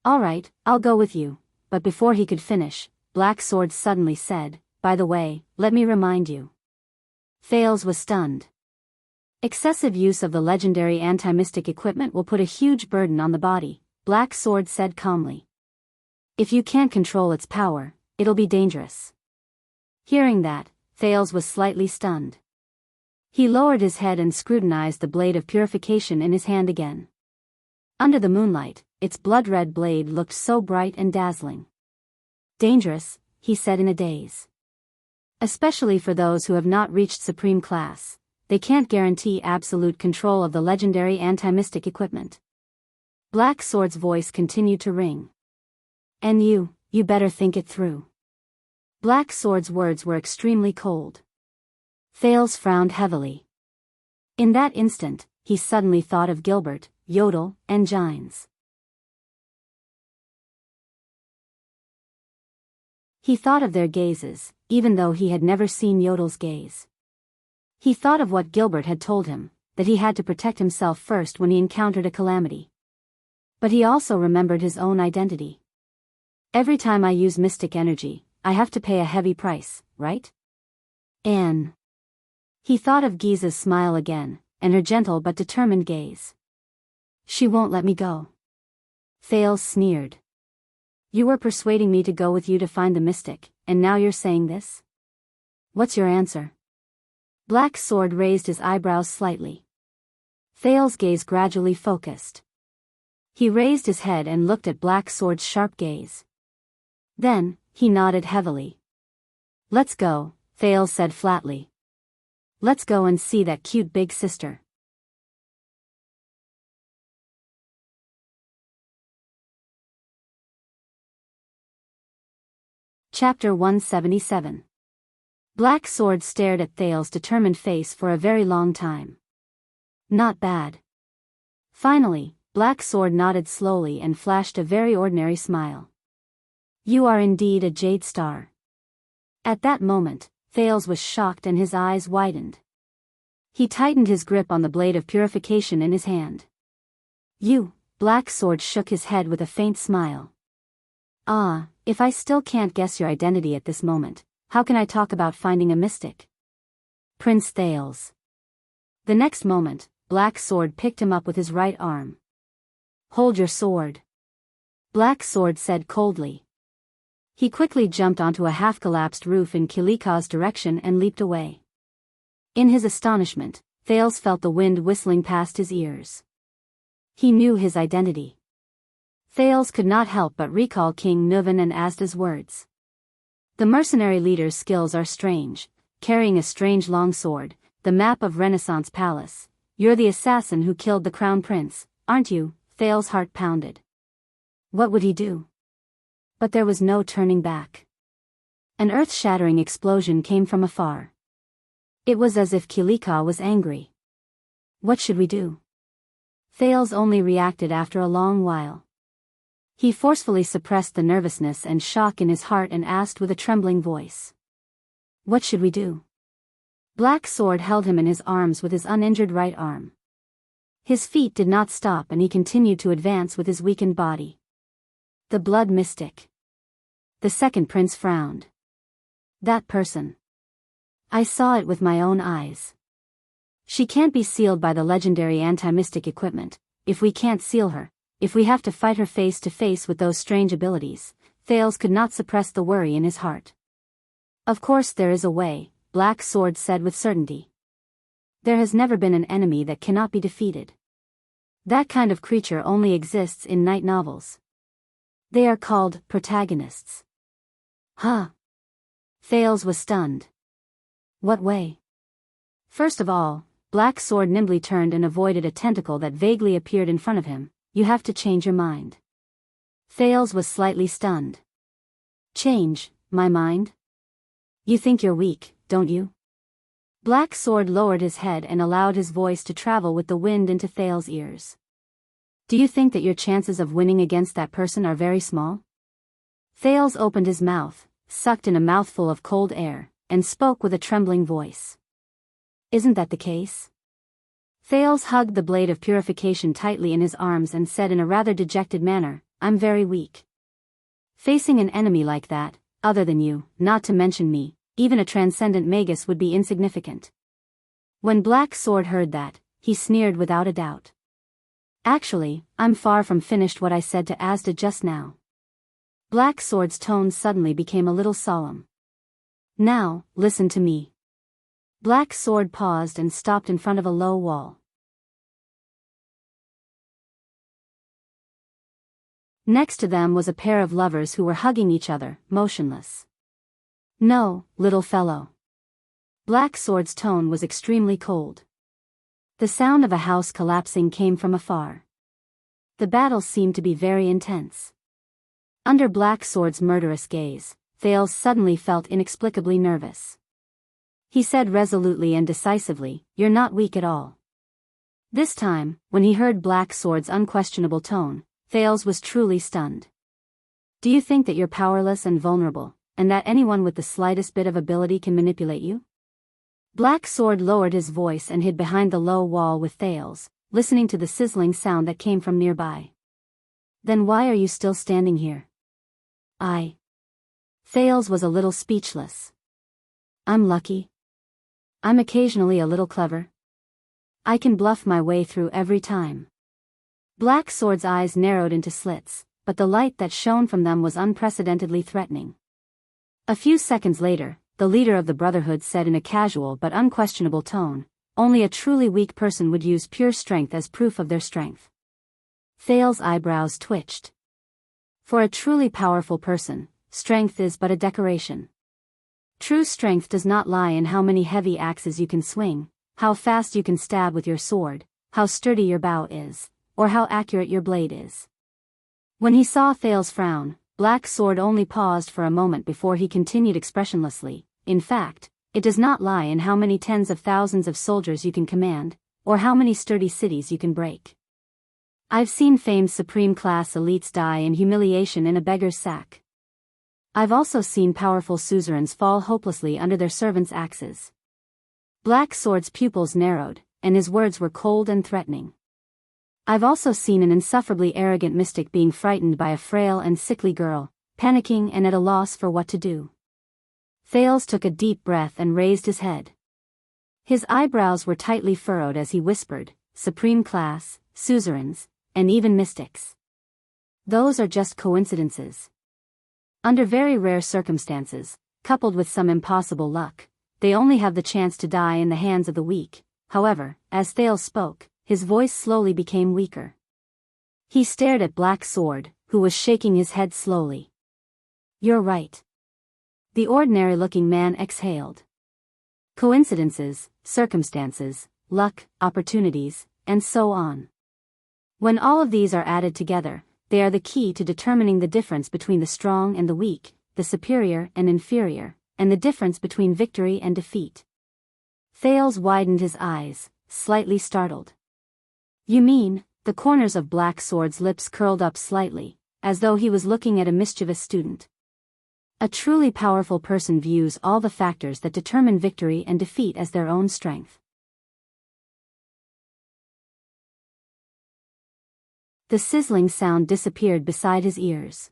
All right, I'll go with you, but before he could finish, Black Sword suddenly said, by the way, let me remind you. Thales was stunned. Excessive use of the legendary anti-mystic equipment will put a huge burden on the body, Black Sword said calmly. If you can't control its power, it'll be dangerous. Hearing that, Thales was slightly stunned. He lowered his head and scrutinized the blade of purification in his hand again. Under the moonlight, its blood-red blade looked so bright and dazzling. Dangerous, he said in a daze. Especially for those who have not reached supreme class, they can't guarantee absolute control of the legendary anti-mystic equipment. Black Sword's voice continued to ring. And you better think it through. Black Sword's words were extremely cold. Thales frowned heavily. In that instant, he suddenly thought of Gilbert, Yodel, and Gines. He thought of their gazes, even though he had never seen Yodel's gaze. He thought of what Gilbert had told him, that he had to protect himself first when he encountered a calamity. But he also remembered his own identity. Every time I use mystic energy, I have to pay a heavy price, right? Anne. He thought of Giza's smile again, and her gentle but determined gaze. She won't let me go. Thales sneered. You were persuading me to go with you to find the mystic, and now you're saying this? What's your answer? Black Sword raised his eyebrows slightly. Thales' gaze gradually focused. He raised his head and looked at Black Sword's sharp gaze. Then, he nodded heavily. Let's go, Thales said flatly. Let's go and see that cute big sister. Chapter 177. Black Sword stared at Thales' determined face for a very long time. Not bad. Finally, Black Sword nodded slowly and flashed a very ordinary smile. You are indeed a jade star. At that moment, Thales was shocked and his eyes widened. He tightened his grip on the blade of purification in his hand. You, Black Sword shook his head with a faint smile. Ah, if I still can't guess your identity at this moment, how can I talk about finding a mystic? Prince Thales. The next moment, Black Sword picked him up with his right arm. Hold your sword. Black Sword said coldly. He quickly jumped onto a half-collapsed roof in Kilika's direction and leaped away. In his astonishment, Thales felt the wind whistling past his ears. He knew his identity. Thales could not help but recall King Nuvan and Asda's words. The mercenary leader's skills are strange, carrying a strange long sword, the map of Renaissance Palace. You're the assassin who killed the crown prince, aren't you? Thales' heart pounded. What would he do? But there was no turning back. An earth-shattering explosion came from afar. It was as if Kilika was angry. What should we do? Thales only reacted after a long while. He forcefully suppressed the nervousness and shock in his heart and asked with a trembling voice. What should we do? Black Sword held him in his arms with his uninjured right arm. His feet did not stop and he continued to advance with his weakened body. The blood mystic. The second prince frowned. That person. I saw it with my own eyes. She can't be sealed by the legendary anti-mystic equipment. If we can't seal her, if we have to fight her face to face with those strange abilities, Thales could not suppress the worry in his heart. Of course there is a way, Black Sword said with certainty. There has never been an enemy that cannot be defeated. That kind of creature only exists in night novels. They are called protagonists. Huh? Thales was stunned. What way? First of all, Black Sword nimbly turned and avoided a tentacle that vaguely appeared in front of him. You have to change your mind. Thales was slightly stunned. Change my mind? You think you're weak, don't you? Black Sword lowered his head and allowed his voice to travel with the wind into Thales' ears. Do you think that your chances of winning against that person are very small? Thales opened his mouth, sucked in a mouthful of cold air, and spoke with a trembling voice. Isn't that the case? Thales hugged the blade of purification tightly in his arms and said in a rather dejected manner, I'm very weak. Facing an enemy like that, other than you, not to mention me, even a transcendent magus would be insignificant. When Black Sword heard that, he sneered without a doubt. Actually, I'm far from finished what I said to Asda just now. Black Sword's tone suddenly became a little solemn. Now, listen to me. Black Sword paused and stopped in front of a low wall. Next to them was a pair of lovers who were hugging each other, motionless. No, little fellow. Black Sword's tone was extremely cold. The sound of a house collapsing came from afar. The battle seemed to be very intense. Under Black Sword's murderous gaze, Thales suddenly felt inexplicably nervous. He said resolutely and decisively, You're not weak at all. This time, when he heard Black Sword's unquestionable tone, Thales was truly stunned. Do you think that you're powerless and vulnerable, and that anyone with the slightest bit of ability can manipulate you? Black Sword lowered his voice and hid behind the low wall with Thales, listening to the sizzling sound that came from nearby. Then why are you still standing here? Thales was a little speechless. I'm lucky. I'm occasionally a little clever. I can bluff my way through every time. Black Sword's eyes narrowed into slits, but the light that shone from them was unprecedentedly threatening. A few seconds later, the leader of the Brotherhood said in a casual but unquestionable tone, "Only a truly weak person would use pure strength as proof of their strength." Thales's eyebrows twitched. For a truly powerful person, strength is but a decoration. True strength does not lie in how many heavy axes you can swing, how fast you can stab with your sword, how sturdy your bow is, or how accurate your blade is. When he saw Thales frown, Black Sword only paused for a moment before he continued expressionlessly, "In fact, it does not lie in how many tens of thousands of soldiers you can command, or how many sturdy cities you can break. I've seen famed supreme-class elites die in humiliation in a beggar's sack. I've also seen powerful suzerains fall hopelessly under their servants' axes." Black Sword's pupils narrowed, and his words were cold and threatening. "I've also seen an insufferably arrogant mystic being frightened by a frail and sickly girl, panicking and at a loss for what to do." Thales took a deep breath and raised his head. His eyebrows were tightly furrowed as he whispered, "Supreme class, suzerains, and even mystics. Those are just coincidences. Under very rare circumstances, coupled with some impossible luck, they only have the chance to die in the hands of the weak." However, as Thales spoke, his voice slowly became weaker. He stared at Black Sword, who was shaking his head slowly. "You're right." The ordinary-looking man exhaled. "Coincidences, circumstances, luck, opportunities, and so on. When all of these are added together, they are the key to determining the difference between the strong and the weak, the superior and inferior, and the difference between victory and defeat." Thales widened his eyes, slightly startled. "You mean?" The corners of Black Sword's lips curled up slightly, as though he was looking at a mischievous student. "A truly powerful person views all the factors that determine victory and defeat as their own strength." The sizzling sound disappeared beside his ears.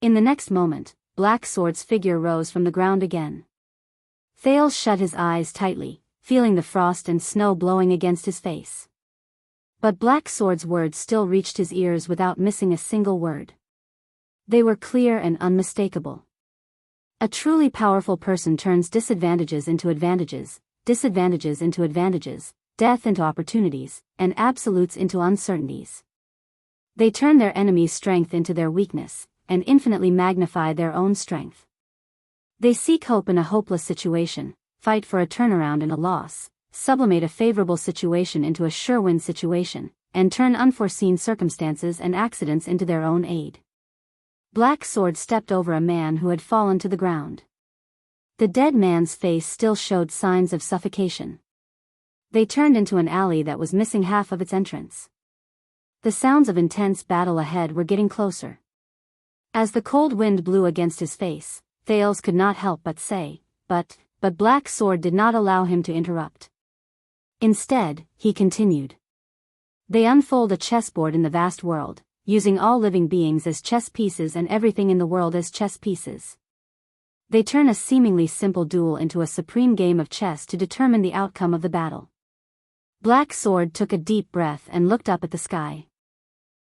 In the next moment, Black Sword's figure rose from the ground again. Thales shut his eyes tightly, feeling the frost and snow blowing against his face. But Black Sword's words still reached his ears without missing a single word. They were clear and unmistakable. A truly powerful person turns disadvantages into advantages, disadvantages into advantages, death into opportunities, and absolutes into uncertainties. They turn their enemy's strength into their weakness, and infinitely magnify their own strength. They seek hope in a hopeless situation, fight for a turnaround in a loss, sublimate a favorable situation into a sure-win situation, and turn unforeseen circumstances and accidents into their own aid. Black Sword stepped over a man who had fallen to the ground. The dead man's face still showed signs of suffocation. They turned into an alley that was missing half of its entrance. The sounds of intense battle ahead were getting closer. As the cold wind blew against his face, Thales could not help but say, but Black Sword did not allow him to interrupt. Instead, he continued. "They unfold a chessboard in the vast world, using all living beings as chess pieces and everything in the world as chess pieces. They turn a seemingly simple duel into a supreme game of chess to determine the outcome of the battle." Black Sword took a deep breath and looked up at the sky.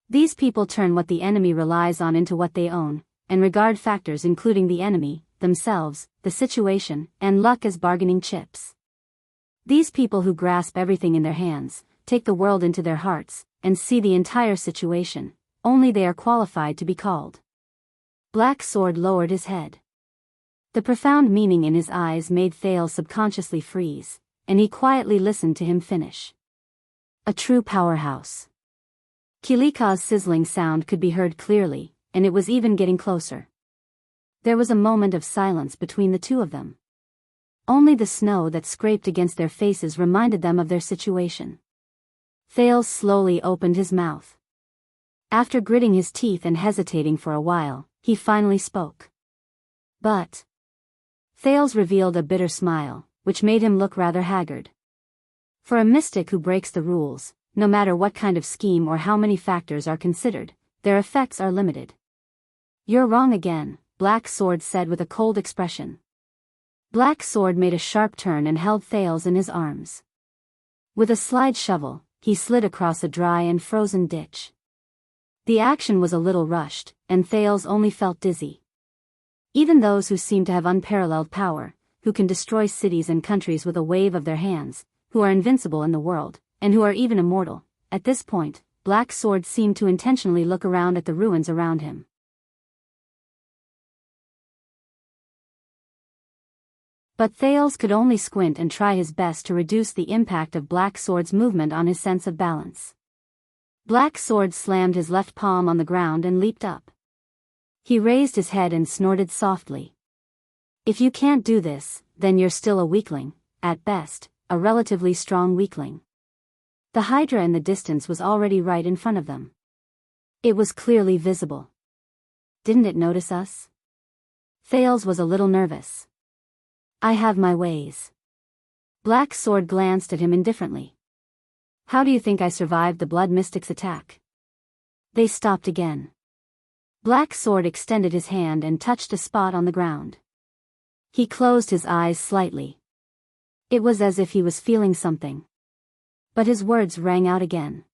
"These people turn what the enemy relies on into what they own, and regard factors including the enemy, themselves, the situation, and luck as bargaining chips. These people who grasp everything in their hands, take the world into their hearts, and see the entire situation, only they are qualified to be called." Black Sword lowered his head. The profound meaning in his eyes made Thales subconsciously freeze, and he quietly listened to him finish. "A true powerhouse." Kilika's sizzling sound could be heard clearly, and it was even getting closer. There was a moment of silence between the two of them. Only the snow that scraped against their faces reminded them of their situation. Thales slowly opened his mouth. After gritting his teeth and hesitating for a while, he finally spoke. "But..." Thales revealed a bitter smile, which made him look rather haggard. "For a mystic who breaks the rules, no matter what kind of scheme or how many factors are considered, their effects are limited." "You're wrong again," Black Sword said with a cold expression. Black Sword made a sharp turn and held Thales in his arms. With a slide shovel, he slid across a dry and frozen ditch. The action was a little rushed, and Thales only felt dizzy. Even those who seem to have unparalleled power, who can destroy cities and countries with a wave of their hands, who are invincible in the world, and who are even immortal, at this point, Black Sword seemed to intentionally look around at the ruins around him. But Thales could only squint and try his best to reduce the impact of Black Sword's movement on his sense of balance. Black Sword slammed his left palm on the ground and leaped up. He raised his head and snorted softly. If you can't do this, then you're still a weakling, at best, a relatively strong weakling. The Hydra in the distance was already right in front of them. It was clearly visible. Didn't it notice us? Thales was a little nervous. I have my ways. Black Sword glanced at him indifferently. How do you think I survived the Blood Mystic's attack? They stopped again. Black Sword extended his hand and touched a spot on the ground. He closed his eyes slightly. It was as if he was feeling something. But his words rang out again.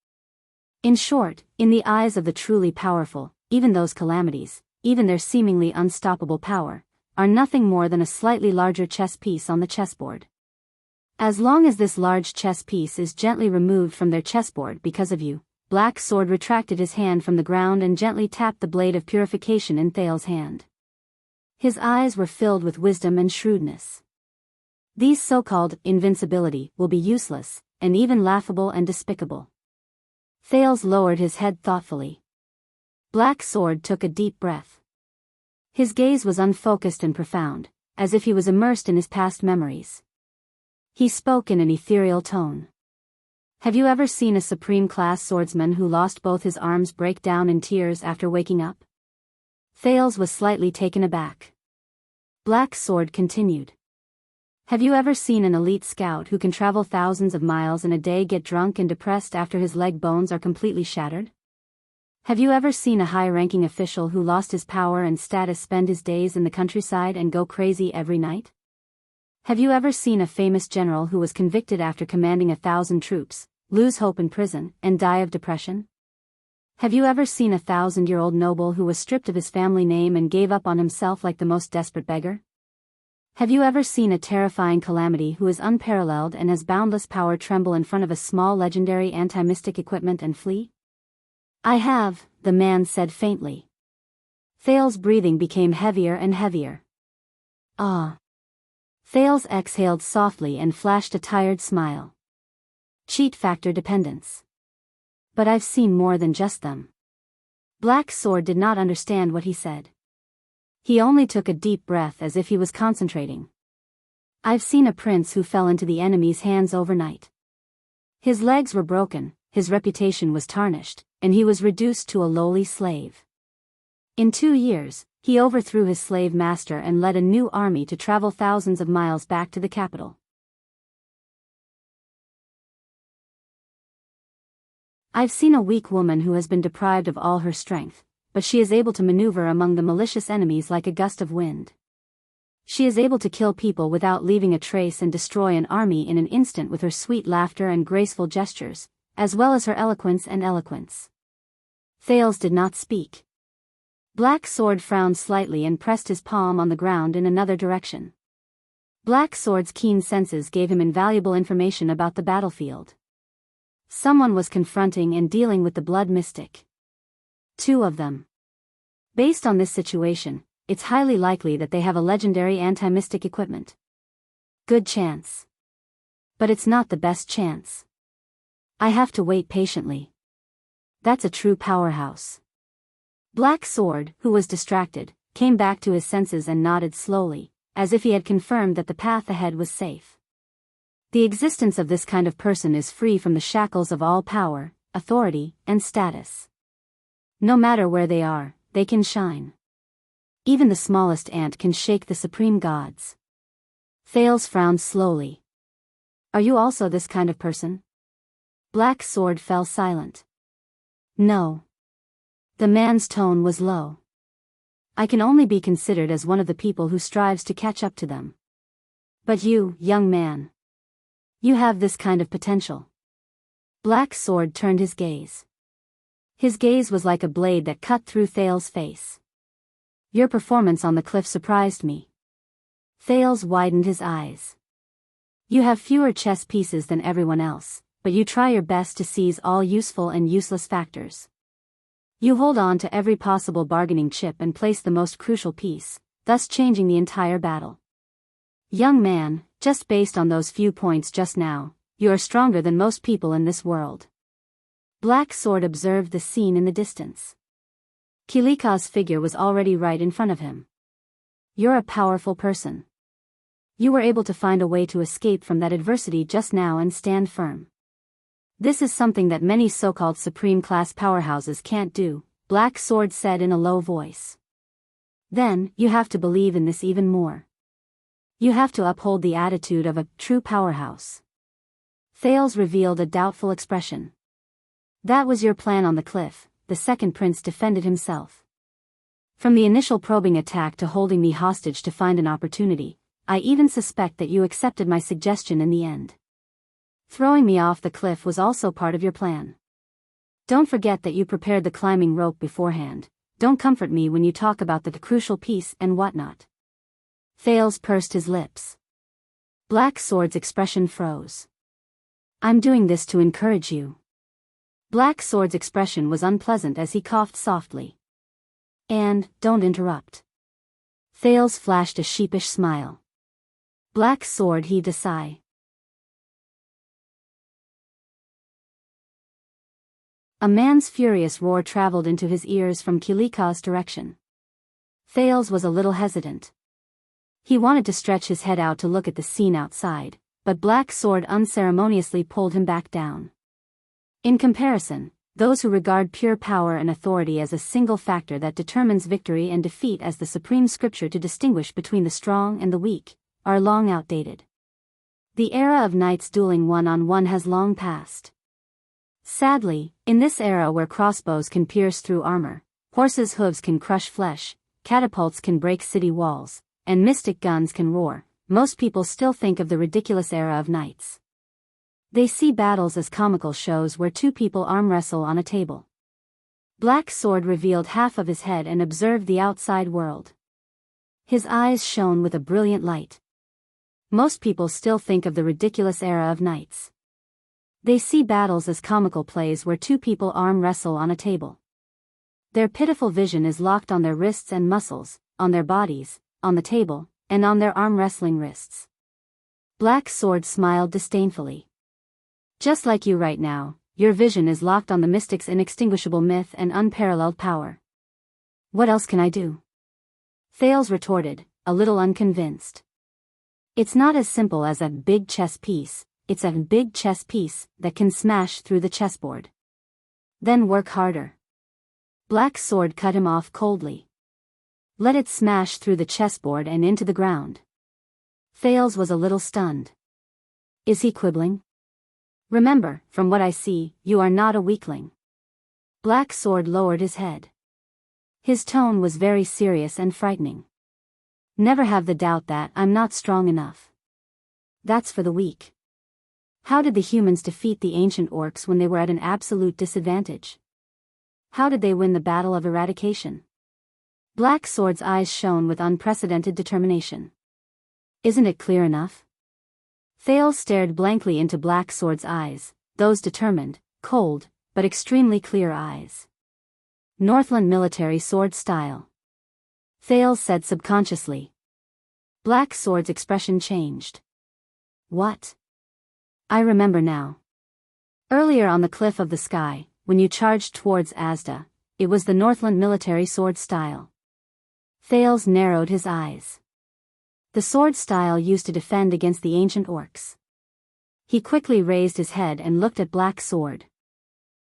In short, in the eyes of the truly powerful, even those calamities, even their seemingly unstoppable power, are nothing more than a slightly larger chess piece on the chessboard. As long as this large chess piece is gently removed from their chessboard because of you, Black Sword retracted his hand from the ground and gently tapped the blade of purification in Thales' hand. His eyes were filled with wisdom and shrewdness. These so-called invincibility will be useless, and even laughable and despicable. Thales lowered his head thoughtfully. Black Sword took a deep breath. His gaze was unfocused and profound, as if he was immersed in his past memories. He spoke in an ethereal tone. Have you ever seen a supreme-class swordsman who lost both his arms break down in tears after waking up? Thales was slightly taken aback. Black Sword continued. Have you ever seen an elite scout who can travel thousands of miles in a day get drunk and depressed after his leg bones are completely shattered? Have you ever seen a high-ranking official who lost his power and status spend his days in the countryside and go crazy every night? Have you ever seen a famous general who was convicted after commanding 1,000 troops, lose hope in prison, and die of depression? Have you ever seen a 1,000-year-old noble who was stripped of his family name and gave up on himself like the most desperate beggar? Have you ever seen a terrifying calamity who is unparalleled and has boundless power tremble in front of a small legendary anti-mystic equipment and flee? I have, the man said faintly. Thales' breathing became heavier and heavier. Ah. Thales exhaled softly and flashed a tired smile. Cheat factor dependence. But I've seen more than just them. Black Sword did not understand what he said. He only took a deep breath as if he was concentrating. I've seen a prince who fell into the enemy's hands overnight. His legs were broken, his reputation was tarnished, and he was reduced to a lowly slave. In 2 years, he overthrew his slave master and led a new army to travel thousands of miles back to the capital. I've seen a weak woman who has been deprived of all her strength, but she is able to maneuver among the malicious enemies like a gust of wind. She is able to kill people without leaving a trace and destroy an army in an instant with her sweet laughter and graceful gestures, as well as her eloquence and eloquence. Thales did not speak. Black Sword frowned slightly and pressed his palm on the ground in another direction. Black Sword's keen senses gave him invaluable information about the battlefield. Someone was confronting and dealing with the Blood Mystic. 2 of them. Based on this situation, it's highly likely that they have a legendary anti-mystic equipment. Good chance. But it's not the best chance. I have to wait patiently. That's a true powerhouse. Black Sword, who was distracted, came back to his senses and nodded slowly, as if he had confirmed that the path ahead was safe. The existence of this kind of person is free from the shackles of all power, authority, and status. No matter where they are, they can shine. Even the smallest ant can shake the supreme gods. Thales frowned slowly. Are you also this kind of person? Black Sword fell silent. No. The man's tone was low. I can only be considered as one of the people who strives to catch up to them. But you, young man. You have this kind of potential. Black Sword turned his gaze. His gaze was like a blade that cut through Thales' face. Your performance on the cliff surprised me. Thales widened his eyes. You have fewer chess pieces than everyone else, but you try your best to seize all useful and useless factors. You hold on to every possible bargaining chip and place the most crucial piece, thus changing the entire battle. Young man, just based on those few points just now, you are stronger than most people in this world. Black Sword observed the scene in the distance. Kilika's figure was already right in front of him. You're a powerful person. You were able to find a way to escape from that adversity just now and stand firm. This is something that many so-called supreme-class powerhouses can't do, Black Sword said in a low voice. Then, you have to believe in this even more. You have to uphold the attitude of a true powerhouse. Thales revealed a doubtful expression. That was your plan on the cliff, the second prince defended himself. From the initial probing attack to holding me hostage to find an opportunity, I even suspect that you accepted my suggestion in the end. Throwing me off the cliff was also part of your plan. Don't forget that you prepared the climbing rope beforehand. Don't comfort me when you talk about the crucial piece and whatnot. Thales pursed his lips. Black Sword's expression froze. I'm doing this to encourage you. Black Sword's expression was unpleasant as he coughed softly. And, don't interrupt. Thales flashed a sheepish smile. Black Sword heaved a sigh. A man's furious roar traveled into his ears from Kilika's direction. Thales was a little hesitant. He wanted to stretch his head out to look at the scene outside, but Black Sword unceremoniously pulled him back down. In comparison, those who regard pure power and authority as a single factor that determines victory and defeat as the supreme scripture to distinguish between the strong and the weak, are long outdated. The era of knights dueling one-on-one has long passed. Sadly, in this era where crossbows can pierce through armor, horses' hooves can crush flesh, catapults can break city walls, and mystic guns can roar, most people still think of the ridiculous era of knights. They see battles as comical shows where two people arm wrestle on a table. Black Sword revealed half of his head and observed the outside world. His eyes shone with a brilliant light. Most people still think of the ridiculous era of knights. They see battles as comical plays where two people arm wrestle on a table. Their pitiful vision is locked on their wrists and muscles, on their bodies, on the table, and on their arm wrestling wrists. Black Sword smiled disdainfully. Just like you right now, your vision is locked on the mystic's inextinguishable myth and unparalleled power. What else can I do? Thales retorted, a little unconvinced. It's not as simple as a big chess piece, it's a big chess piece that can smash through the chessboard. Then work harder. Black Sword cut him off coldly. Let it smash through the chessboard and into the ground. Thales was a little stunned. Is he quibbling? Remember, from what I see, you are not a weakling. Black Sword lowered his head. His tone was very serious and frightening. Never have the doubt that I'm not strong enough. That's for the weak. How did the humans defeat the ancient orcs when they were at an absolute disadvantage? How did they win the battle of eradication? Black Sword's eyes shone with unprecedented determination. Isn't it clear enough? Thales stared blankly into Black Sword's eyes, those determined, cold, but extremely clear eyes. Northland military sword style. Thales said subconsciously. Black Sword's expression changed. What? I remember now. Earlier on the cliff of the sky, when you charged towards Asda, it was the Northland military sword style. Thales narrowed his eyes. The sword style used to defend against the ancient orcs. He quickly raised his head and looked at Black Sword.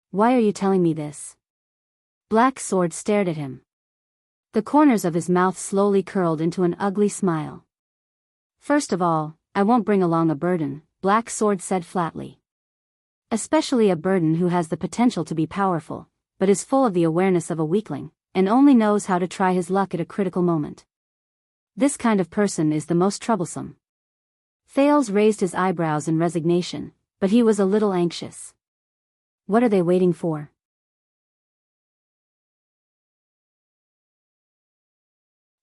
Why are you telling me this? Black Sword stared at him. The corners of his mouth slowly curled into an ugly smile. First of all, I won't bring along a burden, Black Sword said flatly. Especially a burden who has the potential to be powerful, but is full of the awareness of a weakling, and only knows how to try his luck at a critical moment. This kind of person is the most troublesome. Thales raised his eyebrows in resignation, but he was a little anxious. What are they waiting for?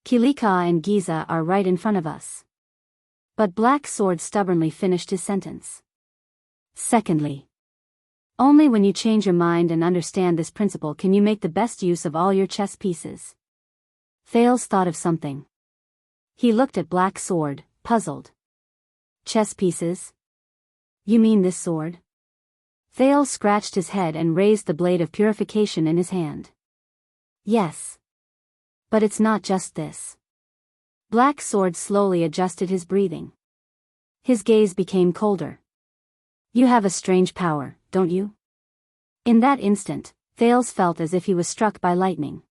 Kilika and Giza are right in front of us. But Black Sword stubbornly finished his sentence. Secondly, only when you change your mind and understand this principle can you make the best use of all your chess pieces. Thales thought of something. He looked at Black Sword, puzzled. Chess pieces? You mean this sword? Thales scratched his head and raised the blade of purification in his hand. Yes. But it's not just this. Black Sword slowly adjusted his breathing. His gaze became colder. You have a strange power, don't you? In that instant, Thales felt as if he was struck by lightning.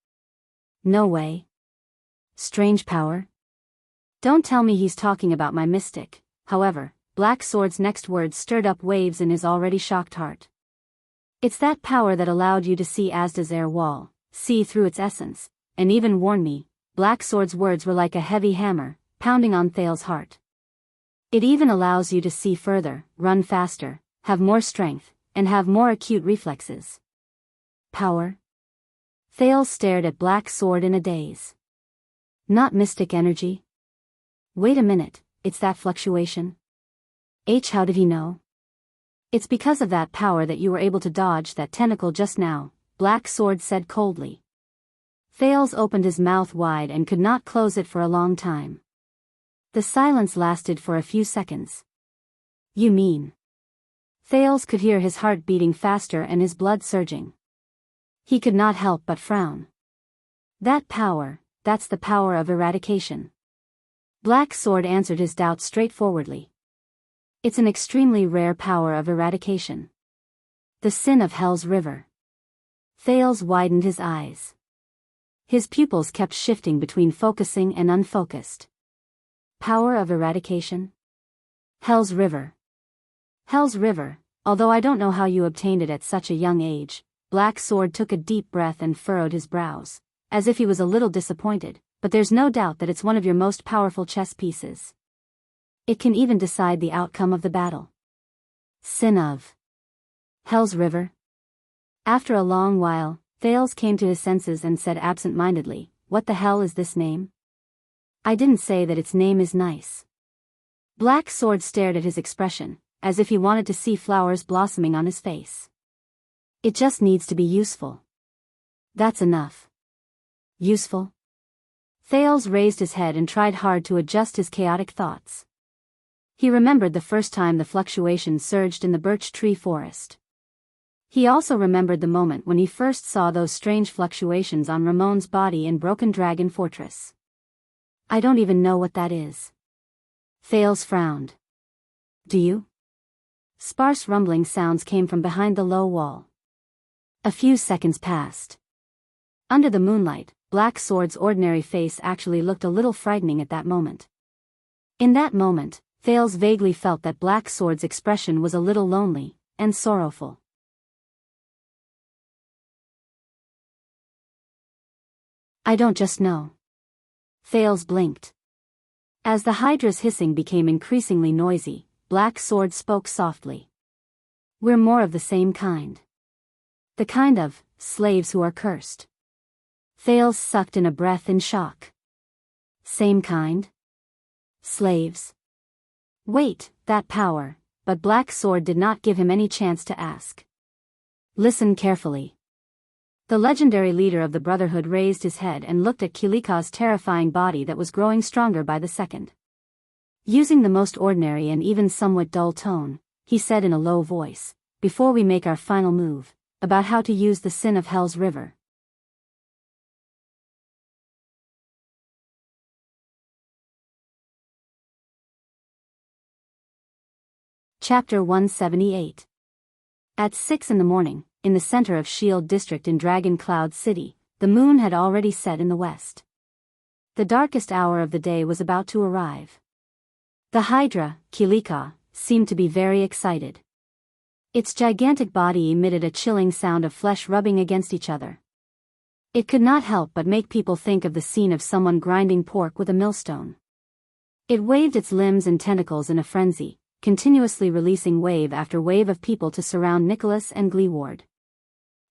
No way. Strange power? Don't tell me he's talking about my mystic. However, Black Sword's next words stirred up waves in his already shocked heart. It's that power that allowed you to see Asda's air wall, see through its essence, and even warn me. Black Sword's words were like a heavy hammer, pounding on Thales' heart. It even allows you to see further, run faster, have more strength, and have more acute reflexes. Power? Thales stared at Black Sword in a daze. Not mystic energy? Wait a minute, it's that fluctuation? How did he know? It's because of that power that you were able to dodge that tentacle just now, Black Sword said coldly. Thales opened his mouth wide and could not close it for a long time. The silence lasted for a few seconds. You mean? Thales could hear his heart beating faster and his blood surging. He could not help but frown. That power, that's the power of eradication. Black Sword answered his doubt straightforwardly. It's an extremely rare power of eradication. The sin of Hell's River. Thales widened his eyes. His pupils kept shifting between focusing and unfocused. Power of eradication? Hell's River. Hell's River, although I don't know how you obtained it at such a young age. Black Sword took a deep breath and furrowed his brows, as if he was a little disappointed, but there's no doubt that it's one of your most powerful chess pieces. It can even decide the outcome of the battle. Sin of Hell's River? After a long while, Thales came to his senses and said absent-mindedly, "What the hell is this name?" I didn't say that its name is nice. Black Sword stared at his expression, as if he wanted to see flowers blossoming on his face. It just needs to be useful. That's enough. Useful? Thales raised his head and tried hard to adjust his chaotic thoughts. He remembered the first time the fluctuation surged in the birch tree forest. He also remembered the moment when he first saw those strange fluctuations on Ramon's body in Broken Dragon Fortress. I don't even know what that is. Thales frowned. Do you? Sparse rumbling sounds came from behind the low wall. A few seconds passed. Under the moonlight, Black Sword's ordinary face actually looked a little frightening at that moment. In that moment, Thales vaguely felt that Black Sword's expression was a little lonely and sorrowful. I don't just know. Thales blinked. As the Hydra's hissing became increasingly noisy, Black Sword spoke softly. We're more of the same kind. The kind of slaves who are cursed. Thales sucked in a breath in shock. Same kind? Slaves? Wait, that power, but Black Sword did not give him any chance to ask. Listen carefully. The legendary leader of the Brotherhood raised his head and looked at Kilika's terrifying body that was growing stronger by the second. Using the most ordinary and even somewhat dull tone, he said in a low voice, "Before we make our final move, about how to use the sin of Hell's River." Chapter 178. At 6 in the morning, in the center of Shield District in Dragon Cloud City, the moon had already set in the west. The darkest hour of the day was about to arrive. The Hydra, Kilika, seemed to be very excited. Its gigantic body emitted a chilling sound of flesh rubbing against each other. It could not help but make people think of the scene of someone grinding pork with a millstone. It waved its limbs and tentacles in a frenzy, continuously releasing wave after wave of people to surround Nicholas and Gleeward.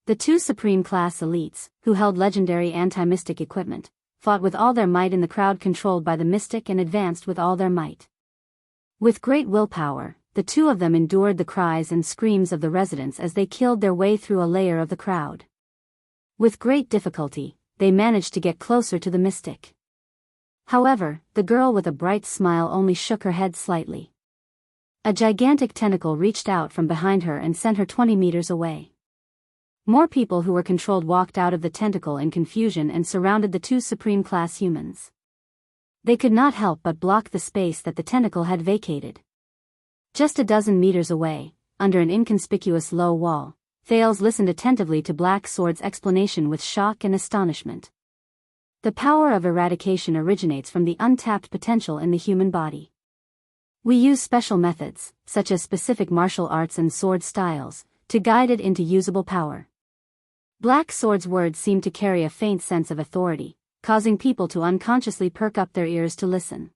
The two supreme-class elites, who held legendary anti-mystic equipment, fought with all their might in the crowd controlled by the mystic and advanced with all their might. With great willpower, the two of them endured the cries and screams of the residents as they killed their way through a layer of the crowd. With great difficulty, they managed to get closer to the mystic. However, the girl with a bright smile only shook her head slightly. A gigantic tentacle reached out from behind her and sent her 20 meters away. More people who were controlled walked out of the tentacle in confusion and surrounded the two supreme-class humans. They could not help but block the space that the tentacle had vacated. Just a dozen meters away, under an inconspicuous low wall, Thales listened attentively to Black Sword's explanation with shock and astonishment. The power of eradication originates from the untapped potential in the human body. We use special methods, such as specific martial arts and sword styles, to guide it into usable power. Black Sword's words seemed to carry a faint sense of authority, causing people to unconsciously perk up their ears to listen.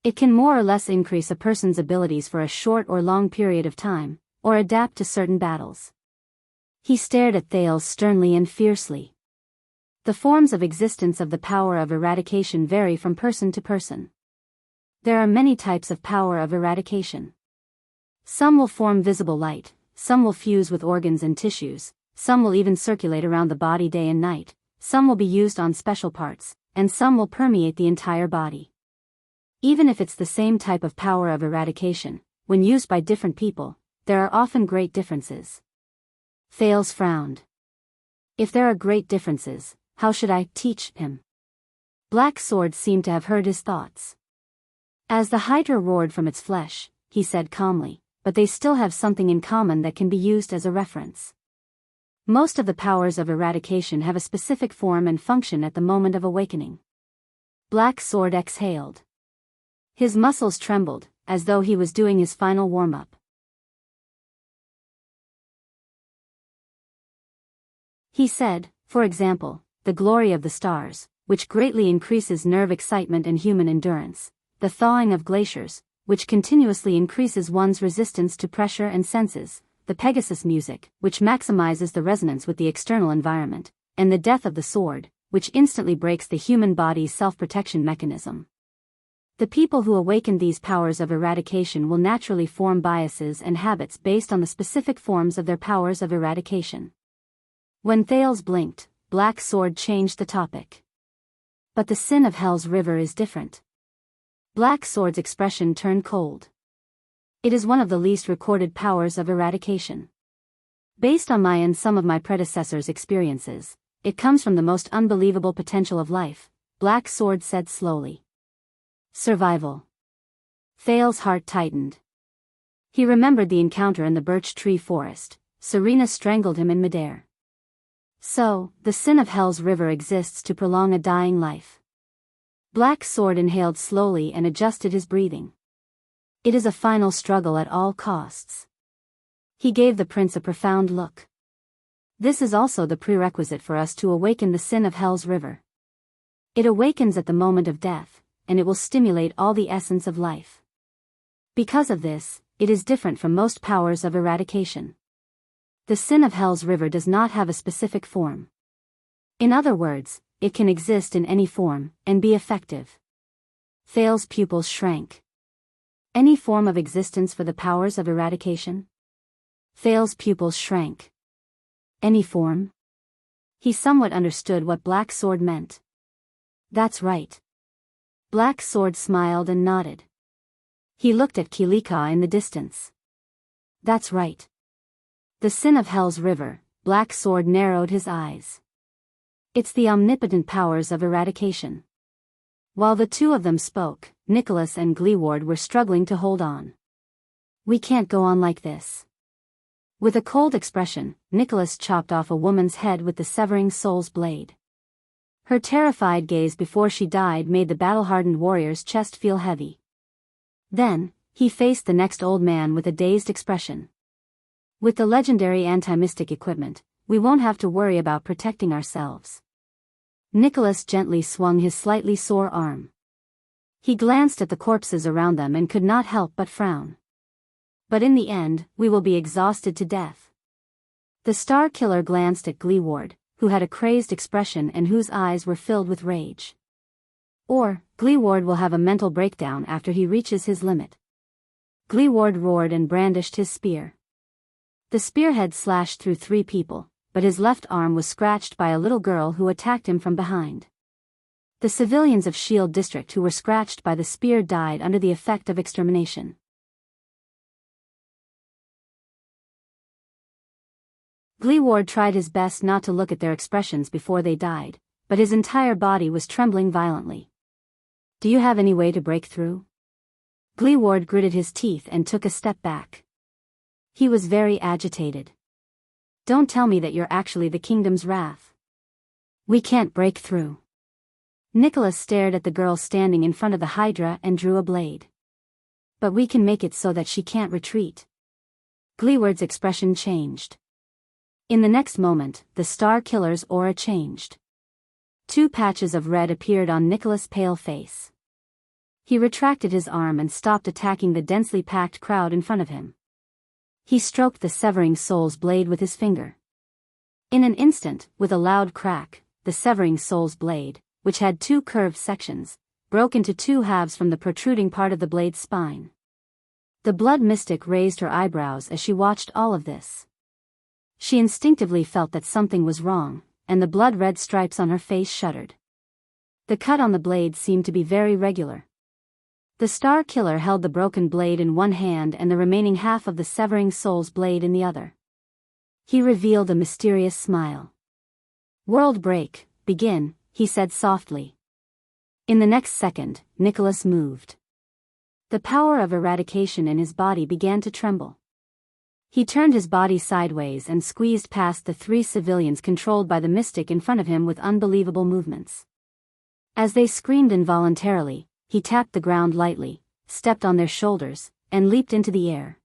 It can more or less increase a person's abilities for a short or long period of time, or adapt to certain battles. He stared at Thales sternly and fiercely. The forms of existence of the power of eradication vary from person to person. There are many types of power of eradication. Some will form visible light, some will fuse with organs and tissues, some will even circulate around the body day and night, some will be used on special parts, and some will permeate the entire body. Even if it's the same type of power of eradication, when used by different people, there are often great differences. Thales frowned. If there are great differences, how should I teach him? Black Sword seemed to have heard his thoughts. As the Hydra roared from its flesh, he said calmly, but they still have something in common that can be used as a reference. Most of the powers of eradication have a specific form and function at the moment of awakening. Black Sword exhaled. His muscles trembled, as though he was doing his final warm-up. He said, for example, the glory of the stars, which greatly increases nerve excitement and human endurance, the thawing of glaciers, which continuously increases one's resistance to pressure and senses, the Pegasus music, which maximizes the resonance with the external environment, and the death of the sword, which instantly breaks the human body's self-protection mechanism. The people who awaken these powers of eradication will naturally form biases and habits based on the specific forms of their powers of eradication. When Thales blinked, Black Sword changed the topic. But the sin of Hell's River is different. Black Sword's expression turned cold. It is one of the least recorded powers of eradication. Based on my and some of my predecessors' experiences, it comes from the most unbelievable potential of life, Black Sword said slowly. Survival. Thales' heart tightened. He remembered the encounter in the birch tree forest. Serena strangled him in midair. So, the sin of Hell's River exists to prolong a dying life. Black Sword inhaled slowly and adjusted his breathing. It is a final struggle at all costs. He gave the prince a profound look. This is also the prerequisite for us to awaken the sin of Hell's River. It awakens at the moment of death, and it will stimulate all the essence of life. Because of this, it is different from most powers of eradication. The sin of Hell's River does not have a specific form. In other words, it can exist in any form, and be effective. Thales' pupils shrank. Any form of existence for the powers of eradication? Thales' pupils shrank. Any form? He somewhat understood what Black Sword meant. That's right. Black Sword smiled and nodded. He looked at Kilika in the distance. That's right. The sin of Hell's River, Black Sword narrowed his eyes. It's the omnipotent powers of eradication. While the two of them spoke, Nicholas and Gleeward were struggling to hold on. We can't go on like this. With a cold expression, Nicholas chopped off a woman's head with the severing soul's blade. Her terrified gaze before she died made the battle-hardened warrior's chest feel heavy. Then, he faced the next old man with a dazed expression. With the legendary anti-mystic equipment, we won't have to worry about protecting ourselves. Nicholas gently swung his slightly sore arm. He glanced at the corpses around them and could not help but frown. But in the end, we will be exhausted to death. The Star Killer glanced at Gleeward, who had a crazed expression and whose eyes were filled with rage. Or, Gleeward will have a mental breakdown after he reaches his limit. Gleeward roared and brandished his spear. The spearhead slashed through 3 people, but his left arm was scratched by a little girl who attacked him from behind. The civilians of Shield District who were scratched by the spear died under the effect of extermination. Gleeward tried his best not to look at their expressions before they died, but his entire body was trembling violently. Do you have any way to break through? Gleeward gritted his teeth and took a step back. He was very agitated. Don't tell me that you're actually the kingdom's wrath. We can't break through. Nicholas stared at the girl standing in front of the Hydra and drew a blade. But we can make it so that she can't retreat. Gleeward's expression changed. In the next moment, the Star Killer's aura changed. 2 patches of red appeared on Nicholas' pale face. He retracted his arm and stopped attacking the densely packed crowd in front of him. He stroked the severing soul's blade with his finger. In an instant, with a loud crack, the severing soul's blade, which had 2 curved sections, broke into 2 halves from the protruding part of the blade's spine. The blood mystic raised her eyebrows as she watched all of this. She instinctively felt that something was wrong, and the blood-red stripes on her face shuddered. The cut on the blade seemed to be very regular. The Star Killer held the broken blade in one hand and the remaining half of the severing soul's blade in the other. He revealed a mysterious smile. "World break, begin," he said softly. In the next second, Nicholas moved. The power of eradication in his body began to tremble. He turned his body sideways and squeezed past the 3 civilians controlled by the mystic in front of him with unbelievable movements. As they screamed involuntarily, he tapped the ground lightly, stepped on their shoulders, and leaped into the air.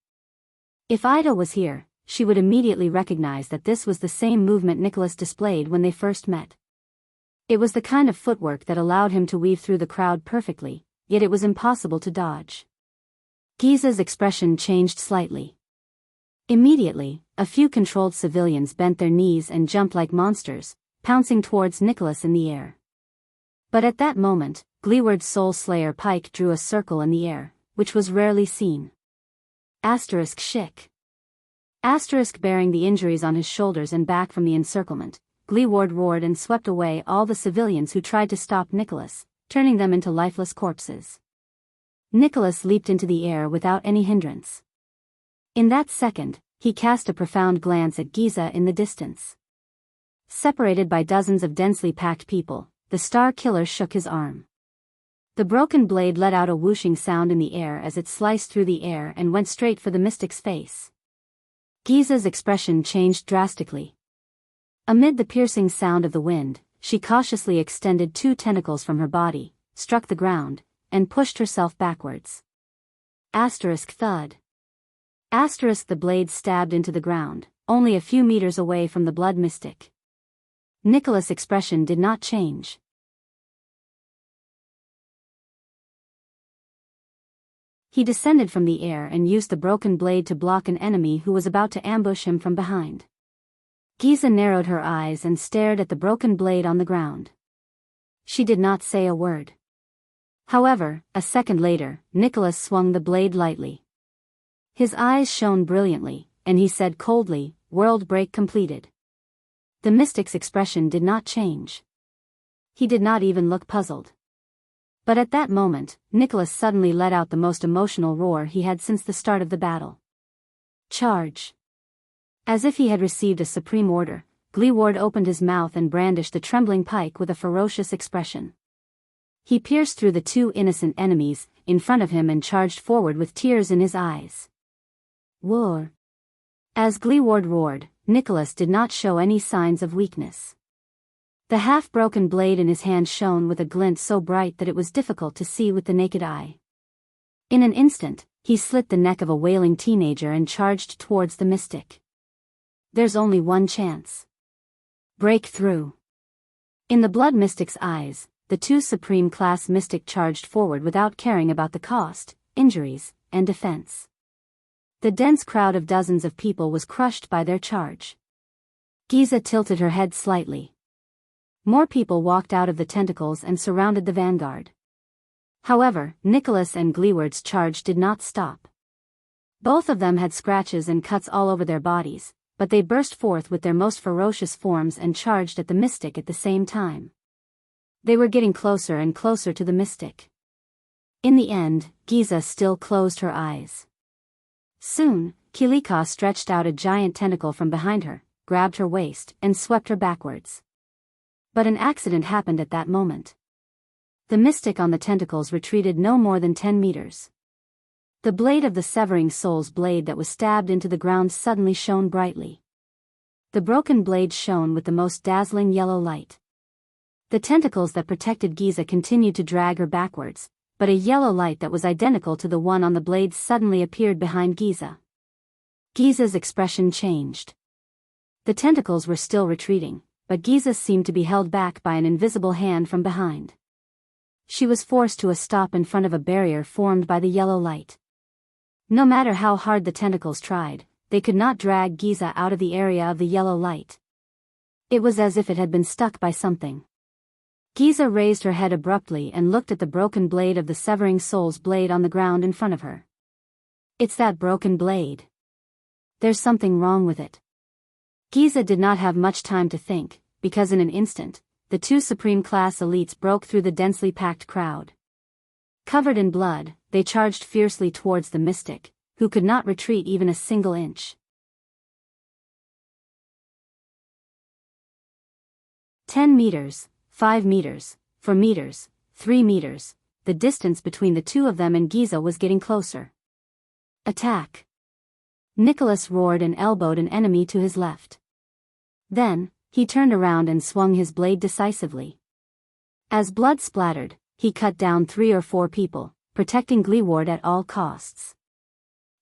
If Ida was here, she would immediately recognize that this was the same movement Nicholas displayed when they first met. It was the kind of footwork that allowed him to weave through the crowd perfectly, yet it was impossible to dodge. Giza's expression changed slightly. Immediately, a few controlled civilians bent their knees and jumped like monsters, pouncing towards Nicholas in the air. But at that moment, Gleeward's Soul Slayer pike drew a circle in the air, which was rarely seen. Shik. Bearing the injuries on his shoulders and back from the encirclement, Gleeward roared and swept away all the civilians who tried to stop Nicholas, turning them into lifeless corpses. Nicholas leaped into the air without any hindrance. In that second, he cast a profound glance at Giza in the distance. Separated by dozens of densely packed people, the Star Killer shook his arm. The broken blade let out a whooshing sound in the air as it sliced through the air and went straight for the mystic's face. Giza's expression changed drastically. Amid the piercing sound of the wind, she cautiously extended 2 tentacles from her body, struck the ground, and pushed herself backwards. Thud. The blade stabbed into the ground, only a few meters away from the blood mystic. Nicholas' expression did not change. He descended from the air and used the broken blade to block an enemy who was about to ambush him from behind. Giza narrowed her eyes and stared at the broken blade on the ground. She did not say a word. However, a second later, Nicholas swung the blade lightly. His eyes shone brilliantly, and he said coldly, "World break completed." The mystic's expression did not change. He did not even look puzzled. But at that moment, Nicholas suddenly let out the most emotional roar he had since the start of the battle. Charge! As if he had received a supreme order, Gleeward opened his mouth and brandished the trembling pike with a ferocious expression. He pierced through the 2 innocent enemies in front of him and charged forward with tears in his eyes. War! As Gleeward roared, Nicholas did not show any signs of weakness. The half-broken blade in his hand shone with a glint so bright that it was difficult to see with the naked eye. In an instant, he slit the neck of a wailing teenager and charged towards the mystic. There's only one chance. Break through. In the blood mystic's eyes, the two Supreme-class mystic charged forward without caring about the cost, injuries, and defense. The dense crowd of dozens of people was crushed by their charge. Giza tilted her head slightly. More people walked out of the tentacles and surrounded the vanguard. However, Nicholas and Gleeward's charge did not stop. Both of them had scratches and cuts all over their bodies, but they burst forth with their most ferocious forms and charged at the mystic at the same time. They were getting closer and closer to the mystic. In the end, Giza still closed her eyes. Soon, Kilika stretched out a giant tentacle from behind her, grabbed her waist, and swept her backwards. But an accident happened at that moment. The mystic on the tentacles retreated no more than 10 meters. The blade of the severing soul's blade that was stabbed into the ground suddenly shone brightly. The broken blade shone with the most dazzling yellow light. The tentacles that protected Giza continued to drag her backwards, but a yellow light that was identical to the one on the blade suddenly appeared behind Giza. Giza's expression changed. The tentacles were still retreating, but Giza seemed to be held back by an invisible hand from behind. She was forced to a stop in front of a barrier formed by the yellow light. No matter how hard the tentacles tried, they could not drag Giza out of the area of the yellow light. It was as if it had been stuck by something. Giza raised her head abruptly and looked at the broken blade of the severing soul's blade on the ground in front of her. It's that broken blade. There's something wrong with it. Giza did not have much time to think, because in an instant, the two Supreme-class elites broke through the densely packed crowd. Covered in blood, they charged fiercely towards the mystic, who could not retreat even a single inch. 10 meters. 5 meters, 4 meters, 3 meters, the distance between the two of them and Giza was getting closer. Attack! Nicholas roared and elbowed an enemy to his left. Then, he turned around and swung his blade decisively. As blood splattered, he cut down 3 or 4 people, protecting Gleeward at all costs.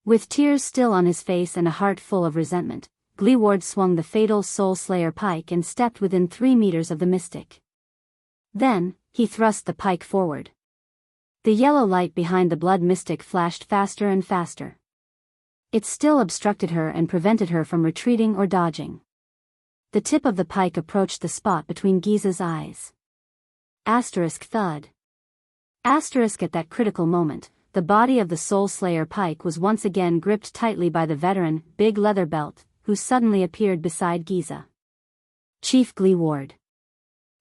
With tears still on his face and a heart full of resentment, Gleeward swung the fatal Soul Slayer pike and stepped within 3 meters of the mystic. Then, he thrust the pike forward. The yellow light behind the blood mystic flashed faster and faster. It still obstructed her and prevented her from retreating or dodging. The tip of the pike approached the spot between Giza's eyes. Asterisk thud. Asterisk at that critical moment, the body of the Soul Slayer pike was once again gripped tightly by the veteran, Big Leatherbelt, who suddenly appeared beside Giza. Chief Gleeward.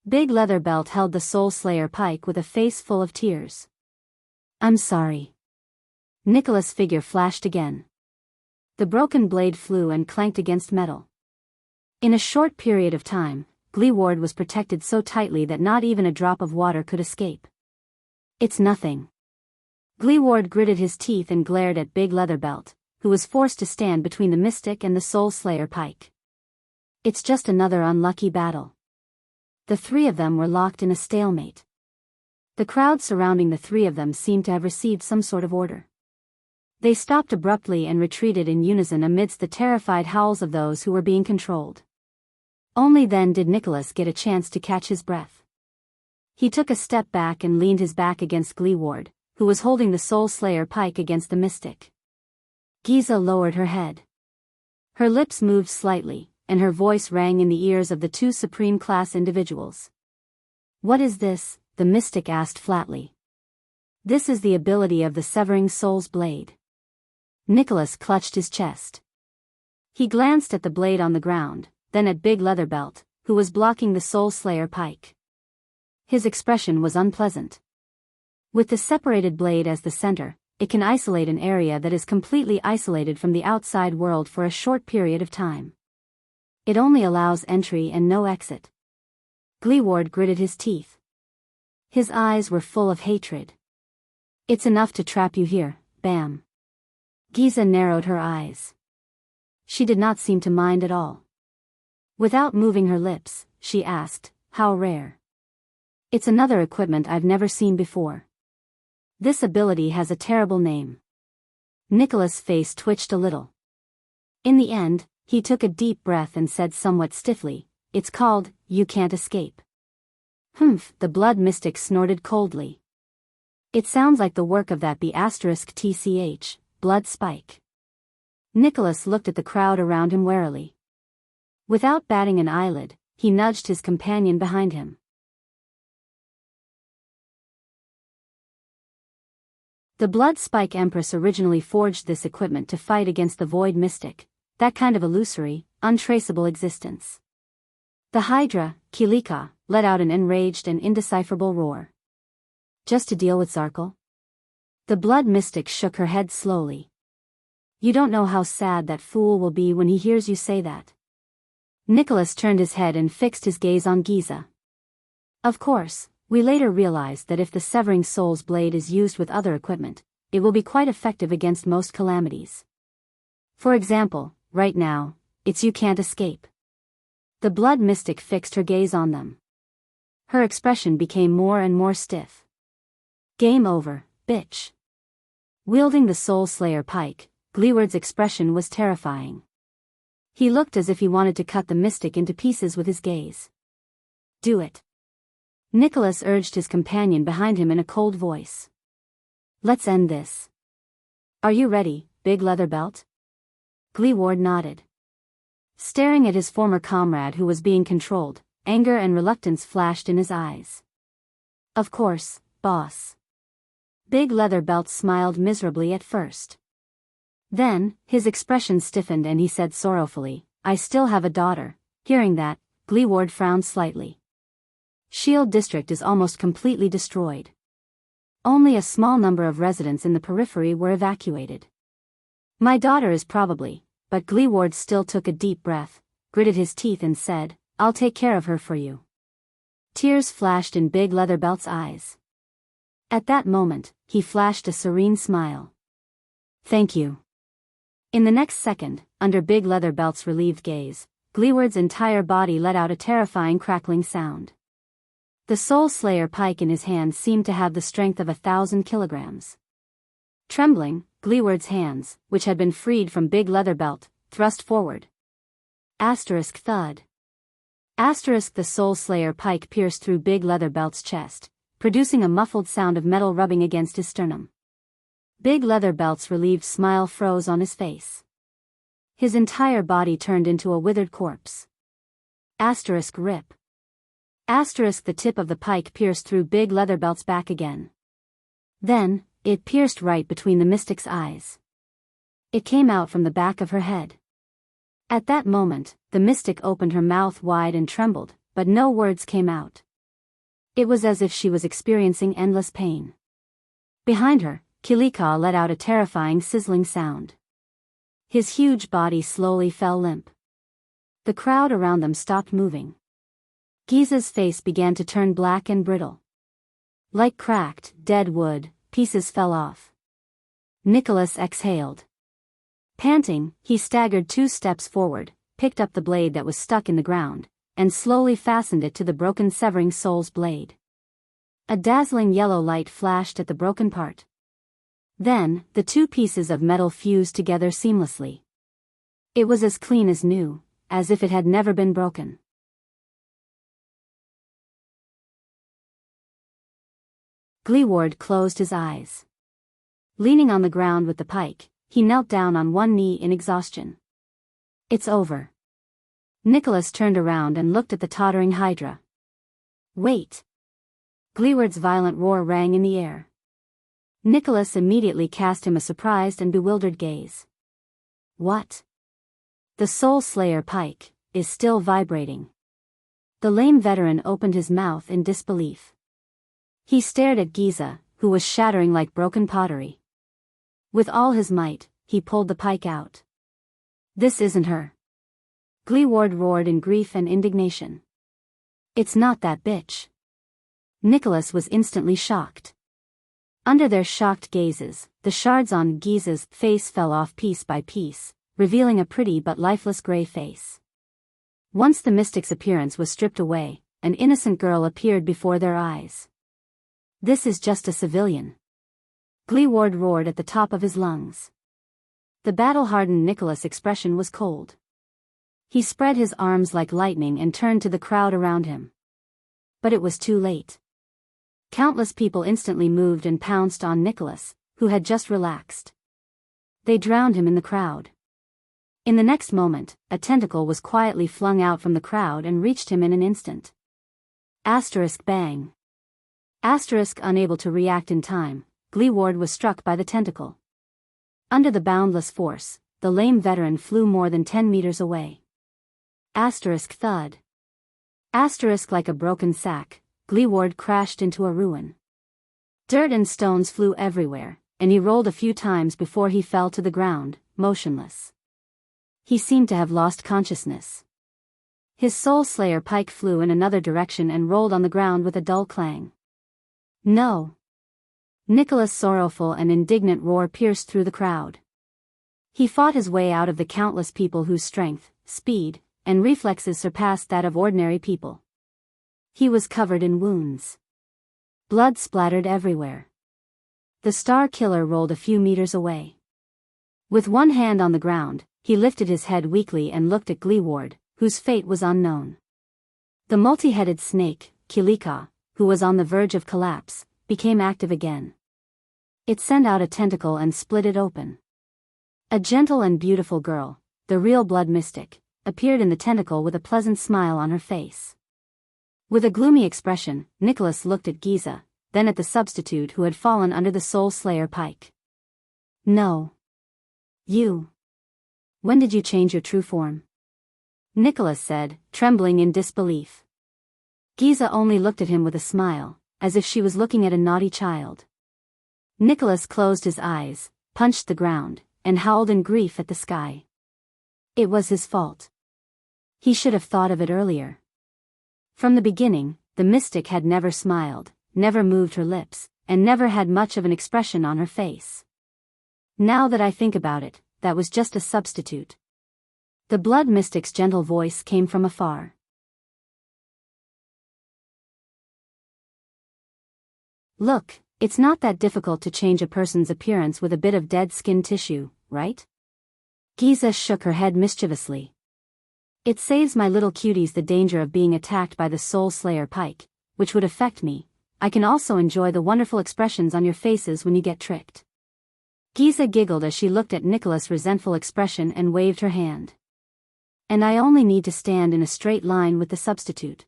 Big Leatherbelt held the Soul Slayer pike with a face full of tears. I'm sorry. Nicholas' figure flashed again. The broken blade flew and clanked against metal. In a short period of time, Gleeward was protected so tightly that not even a drop of water could escape. It's nothing. Gleeward gritted his teeth and glared at Big Leatherbelt, who was forced to stand between the mystic and the Soul Slayer pike. It's just another unlucky battle. The three of them were locked in a stalemate. The crowd surrounding the three of them seemed to have received some sort of order. They stopped abruptly and retreated in unison amidst the terrified howls of those who were being controlled. Only then did Nicholas get a chance to catch his breath. He took a step back and leaned his back against Gleeward, who was holding the Soul Slayer pike against the mystic. Giza lowered her head. Her lips moved slightly, and her voice rang in the ears of the two Supreme-class individuals. What is this? The mystic asked flatly. This is the ability of the Severing Soul's blade. Nicholas clutched his chest. He glanced at the blade on the ground, then at Big Leatherbelt, who was blocking the Soul Slayer pike. His expression was unpleasant. With the separated blade as the center, it can isolate an area that is completely isolated from the outside world for a short period of time. It only allows entry and no exit. Gleeward gritted his teeth. His eyes were full of hatred. It's enough to trap you here, bam. Giza narrowed her eyes. She did not seem to mind at all. Without moving her lips, she asked, how rare? It's another equipment I've never seen before. This ability has a terrible name. Nicholas' face twitched a little. In the end, he took a deep breath and said somewhat stiffly, it's called, You Can't Escape. Humph, the blood mystic snorted coldly. It sounds like the work of that B*TCH, blood spike. Nicholas looked at the crowd around him warily. Without batting an eyelid, he nudged his companion behind him. The Blood Spike Empress originally forged this equipment to fight against the Void Mystic, that kind of illusory, untraceable existence. The Hydra, Kilika, let out an enraged and indecipherable roar. Just to deal with Zarkal? The Blood Mystic shook her head slowly. You don't know how sad that fool will be when he hears you say that. Nicholas turned his head and fixed his gaze on Giza. Of course, we later realized that if the Severing Soul's blade is used with other equipment, it will be quite effective against most calamities. For example, right now, it's You Can't Escape. The Blood Mystic fixed her gaze on them. Her expression became more and more stiff. Game over, bitch. Wielding the Soul Slayer pike, Gleeward's expression was terrifying. He looked as if he wanted to cut the mystic into pieces with his gaze. Do it. Nicholas urged his companion behind him in a cold voice. Let's end this. Are you ready, Big Leather Belt? Gleeward nodded. Staring at his former comrade who was being controlled, anger and reluctance flashed in his eyes. Of course, boss. Big Leather Belt smiled miserably at first. Then, his expression stiffened and he said sorrowfully, I still have a daughter. Hearing that, Gleeward frowned slightly. Shield District is almost completely destroyed. Only a small number of residents in the periphery were evacuated. My daughter is probably, but Gleeward still took a deep breath, gritted his teeth and said, I'll take care of her for you. Tears flashed in Big Leather Belt's eyes. At that moment, he flashed a serene smile. Thank you. In the next second, under Big Leather Belt's relieved gaze, Gleeward's entire body let out a terrifying crackling sound. The Soul Slayer pike in his hand seemed to have the strength of 1,000 kilograms. Trembling, Gleeward's hands, which had been freed from Big Leather Belt, thrust forward. Thud. The Soul Slayer pike pierced through Big Leather Belt's chest, producing a muffled sound of metal rubbing against his sternum. Big Leather Belt's relieved smile froze on his face. His entire body turned into a withered corpse. Rip. The tip of the pike pierced through Big Leather Belt's back again. Then, it pierced right between the mystic's eyes. It came out from the back of her head. At that moment, the mystic opened her mouth wide and trembled, but no words came out. It was as if she was experiencing endless pain. Behind her, Kilika let out a terrifying sizzling sound. His huge body slowly fell limp. The crowd around them stopped moving. Giza's face began to turn black and brittle. Like cracked, dead wood, pieces fell off. Nicholas exhaled. Panting, he staggered 2 steps forward, picked up the blade that was stuck in the ground, and slowly fastened it to the broken Severing Soul's blade. A dazzling yellow light flashed at the broken part. Then, the 2 pieces of metal fused together seamlessly. It was as clean as new, as if it had never been broken. Gleeward closed his eyes. Leaning on the ground with the pike, he knelt down on one knee in exhaustion. It's over. Nicholas turned around and looked at the tottering Hydra. Wait! Gleeward's violent roar rang in the air. Nicholas immediately cast him a surprised and bewildered gaze. What? The Soul Slayer pike is still vibrating. The lame veteran opened his mouth in disbelief. He stared at Giza, who was shattering like broken pottery. With all his might, he pulled the pike out. This isn't her. Gleeward roared in grief and indignation. It's not that bitch. Nicholas was instantly shocked. Under their shocked gazes, the shards on Giza's face fell off piece by piece, revealing a pretty but lifeless gray face. Once the mystic's appearance was stripped away, an innocent girl appeared before their eyes. This is just a civilian. Gleeward roared at the top of his lungs. The battle-hardened Nicholas' expression was cold. He spread his arms like lightning and turned to the crowd around him. But it was too late. Countless people instantly moved and pounced on Nicholas, who had just relaxed. They drowned him in the crowd. In the next moment, a tentacle was quietly flung out from the crowd and reached him in an instant. Asterisk bang. Asterisk unable to react in time, Gleeward was struck by the tentacle. Under the boundless force, the lame veteran flew more than 10 meters away. Asterisk thud. Asterisk like a broken sack, Gleeward crashed into a ruin. Dirt and stones flew everywhere, and he rolled a few times before he fell to the ground, motionless. He seemed to have lost consciousness. His soul slayer pike flew in another direction and rolled on the ground with a dull clang. No! Nicholas' sorrowful and indignant roar pierced through the crowd. He fought his way out of the countless people whose strength, speed, and reflexes surpassed that of ordinary people. He was covered in wounds. Blood splattered everywhere. The Star Killer rolled a few meters away. With one hand on the ground, he lifted his head weakly and looked at Gleeward, whose fate was unknown. The multi-headed snake, Kilika, who was on the verge of collapse, became active again. It sent out a tentacle and split it open. A gentle and beautiful girl, the real blood mystic, appeared in the tentacle with a pleasant smile on her face. With a gloomy expression, Nicholas looked at Giza, then at the substitute who had fallen under the Soul Slayer pike. No. You. When did you change your true form? Nicholas said, trembling in disbelief. Giza only looked at him with a smile, as if she was looking at a naughty child. Nicholas closed his eyes, punched the ground, and howled in grief at the sky. It was his fault. He should have thought of it earlier. From the beginning, the mystic had never smiled, never moved her lips, and never had much of an expression on her face. Now that I think about it, that was just a substitute. The blood mystic's gentle voice came from afar. Look, it's not that difficult to change a person's appearance with a bit of dead skin tissue, right? Giza shook her head mischievously. It saves my little cuties the danger of being attacked by the Soul Slayer pike, which would affect me. I can also enjoy the wonderful expressions on your faces when you get tricked. Giza giggled as she looked at Nicholas' resentful expression and waved her hand. And I only need to stand in a straight line with the substitute.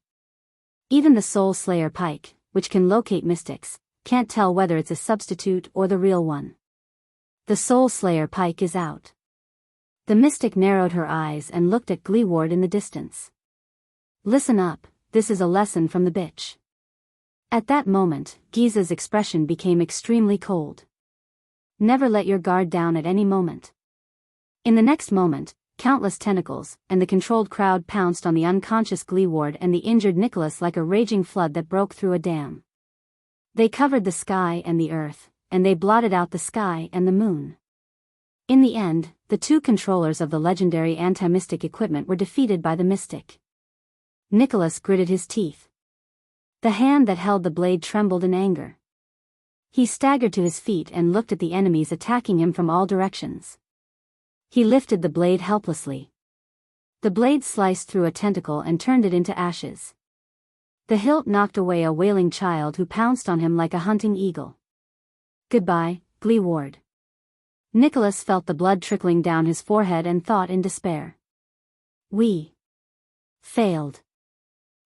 Even the Soul Slayer pike, which can locate mystics, can't tell whether it's a substitute or the real one. The Soul Slayer pike is out. The mystic narrowed her eyes and looked at Gleeward in the distance. Listen up, this is a lesson from the bitch. At that moment, Giza's expression became extremely cold. Never let your guard down at any moment. In the next moment, countless tentacles and the controlled crowd pounced on the unconscious Gleeward and the injured Nicholas like a raging flood that broke through a dam. They covered the sky and the earth, and they blotted out the sky and the moon. In the end, the two controllers of the legendary anti-mystic equipment were defeated by the mystic. Nicholas gritted his teeth. The hand that held the blade trembled in anger. He staggered to his feet and looked at the enemies attacking him from all directions. He lifted the blade helplessly. The blade sliced through a tentacle and turned it into ashes. The hilt knocked away a wailing child who pounced on him like a hunting eagle. Goodbye, Gleeward. Nicholas felt the blood trickling down his forehead and thought in despair. We failed.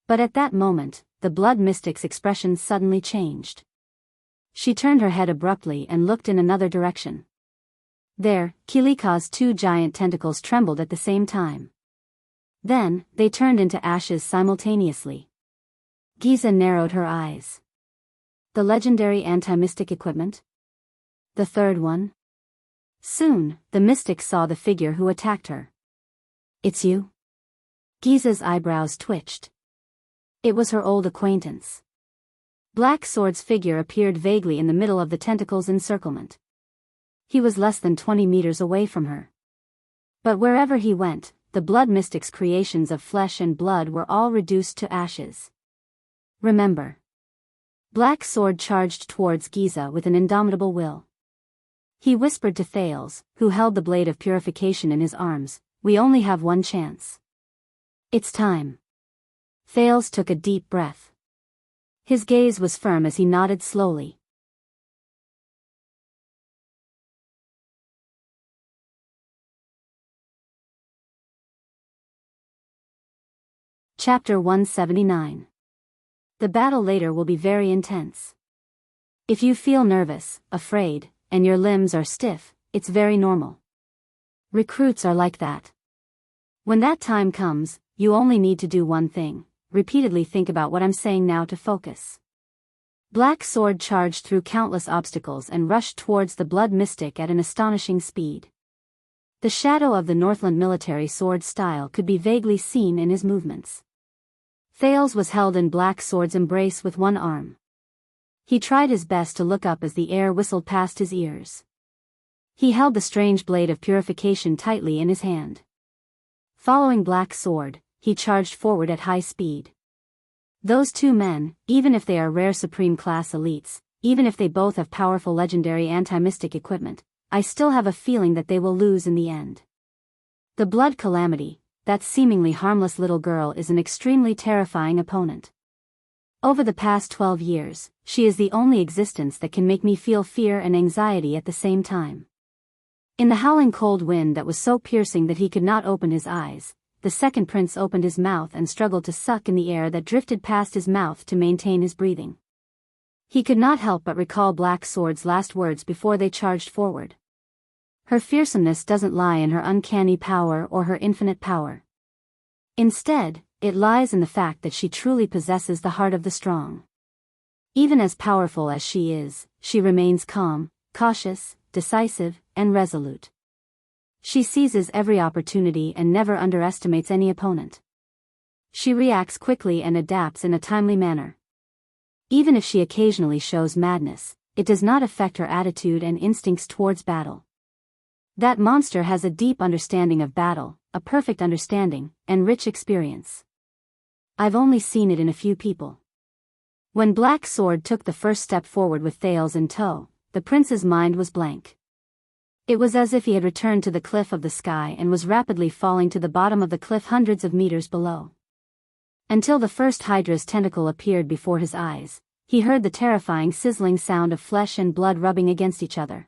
But at that moment, the blood mystic's expression suddenly changed. She turned her head abruptly and looked in another direction. There, Kilika's two giant tentacles trembled at the same time. Then, they turned into ashes simultaneously. Giza narrowed her eyes. The legendary anti-mystic equipment? The third one? Soon, the mystic saw the figure who attacked her. It's you? Giza's eyebrows twitched. It was her old acquaintance. Black Sword's figure appeared vaguely in the middle of the tentacle's encirclement. He was less than 20 meters away from her. But wherever he went, the blood mystic's creations of flesh and blood were all reduced to ashes. Remember. Black Sword charged towards Giza with an indomitable will. He whispered to Thales, who held the blade of purification in his arms, we only have one chance. It's time. Thales took a deep breath. His gaze was firm as he nodded slowly. Chapter 179. The battle later will be very intense. If you feel nervous, afraid, and your limbs are stiff, it's very normal. Recruits are like that. When that time comes, you only need to do one thing: repeatedly think about what I'm saying now to focus. Black Sword charged through countless obstacles and rushed towards the blood mystic at an astonishing speed. The shadow of the Northland military sword style could be vaguely seen in his movements. Thales was held in Black Sword's embrace with one arm. He tried his best to look up as the air whistled past his ears. He held the strange blade of purification tightly in his hand. Following Black Sword, he charged forward at high speed. Those two men, even if they are rare supreme class elites, even if they both have powerful legendary anti-mystic equipment, I still have a feeling that they will lose in the end. The Blood Calamity, that seemingly harmless little girl, is an extremely terrifying opponent. Over the past 12 years, she is the only existence that can make me feel fear and anxiety at the same time. In the howling cold wind that was so piercing that he could not open his eyes, the second prince opened his mouth and struggled to suck in the air that drifted past his mouth to maintain his breathing. He could not help but recall Black Sword's last words before they charged forward. Her fearsomeness doesn't lie in her uncanny power or her infinite power. Instead, it lies in the fact that she truly possesses the heart of the strong. Even as powerful as she is, she remains calm, cautious, decisive, and resolute. She seizes every opportunity and never underestimates any opponent. She reacts quickly and adapts in a timely manner. Even if she occasionally shows madness, it does not affect her attitude and instincts towards battle. That monster has a deep understanding of battle, a perfect understanding, and rich experience. I've only seen it in a few people. When Black Sword took the first step forward with Thales in tow, the prince's mind was blank. It was as if he had returned to the cliff of the sky and was rapidly falling to the bottom of the cliff hundreds of meters below. Until the first Hydra's tentacle appeared before his eyes, he heard the terrifying sizzling sound of flesh and blood rubbing against each other.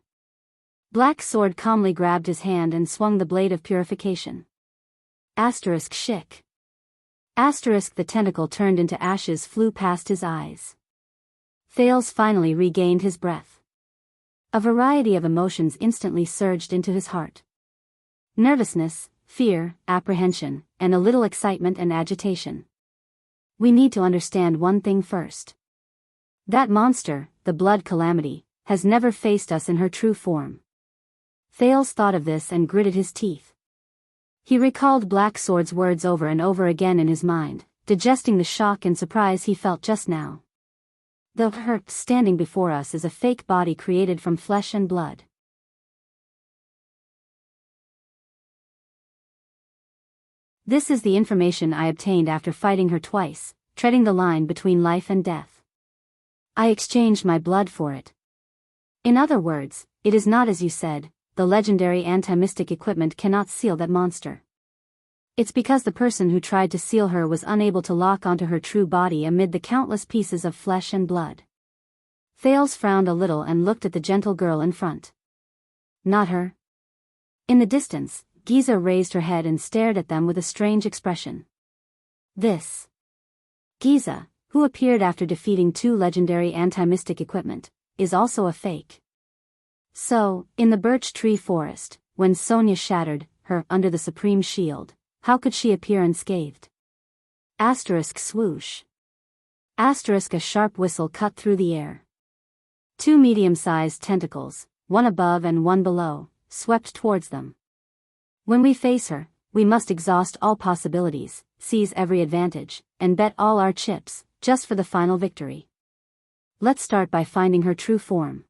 Black Sword calmly grabbed his hand and swung the blade of purification. Shik. The tentacle turned into ashes flew past his eyes. Thales finally regained his breath. A variety of emotions instantly surged into his heart. Nervousness, fear, apprehension, and a little excitement and agitation. We need to understand one thing first. That monster, the Blood Calamity, has never faced us in her true form. Thales thought of this and gritted his teeth. He recalled Black Sword's words over and over again in his mind, digesting the shock and surprise he felt just now. The hurt standing before us is a fake body created from flesh and blood. This is the information I obtained after fighting her twice, treading the line between life and death. I exchanged my blood for it. In other words, it is not as you said. The legendary anti-mystic equipment cannot seal that monster. It's because the person who tried to seal her was unable to lock onto her true body amid the countless pieces of flesh and blood. Thales frowned a little and looked at the gentle girl in front. Not her. In the distance, Giza raised her head and stared at them with a strange expression. This. Giza, who appeared after defeating two legendary anti-mystic equipment, is also a fake. So, in the birch tree forest, when Sonia shattered her under the supreme shield, how could she appear unscathed? Swoosh. A sharp whistle cut through the air. Two medium-sized tentacles, one above and one below, swept towards them. When we face her, we must exhaust all possibilities, seize every advantage, and bet all our chips, just for the final victory. Let's start by finding her true form.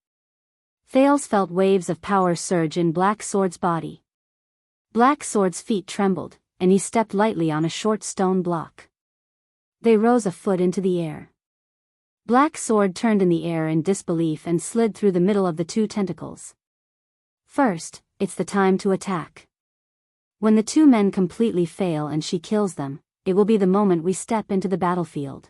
Thales felt waves of power surge in Black Sword's body. Black Sword's feet trembled, and he stepped lightly on a short stone block. They rose a foot into the air. Black Sword turned in the air in disbelief and slid through the middle of the two tentacles. First, it's the time to attack. When the two men completely fail and she kills them, it will be the moment we step into the battlefield.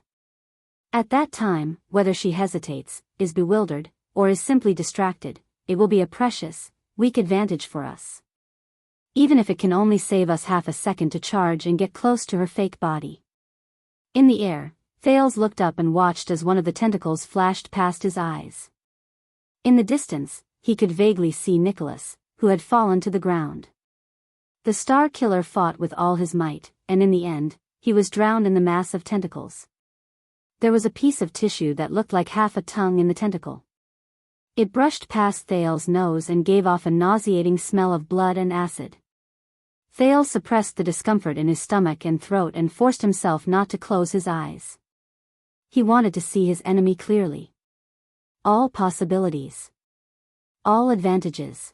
At that time, whether she hesitates, is bewildered, or is simply distracted, it will be a precious, weak advantage for us. Even if it can only save us half a second to charge and get close to her fake body. In the air, Thales looked up and watched as one of the tentacles flashed past his eyes. In the distance, he could vaguely see Nicholas, who had fallen to the ground. The Star Killer fought with all his might, and in the end, he was drowned in the mass of tentacles. There was a piece of tissue that looked like half a tongue in the tentacle. It brushed past Thales' nose and gave off a nauseating smell of blood and acid. Thales suppressed the discomfort in his stomach and throat and forced himself not to close his eyes. He wanted to see his enemy clearly. All possibilities. All advantages.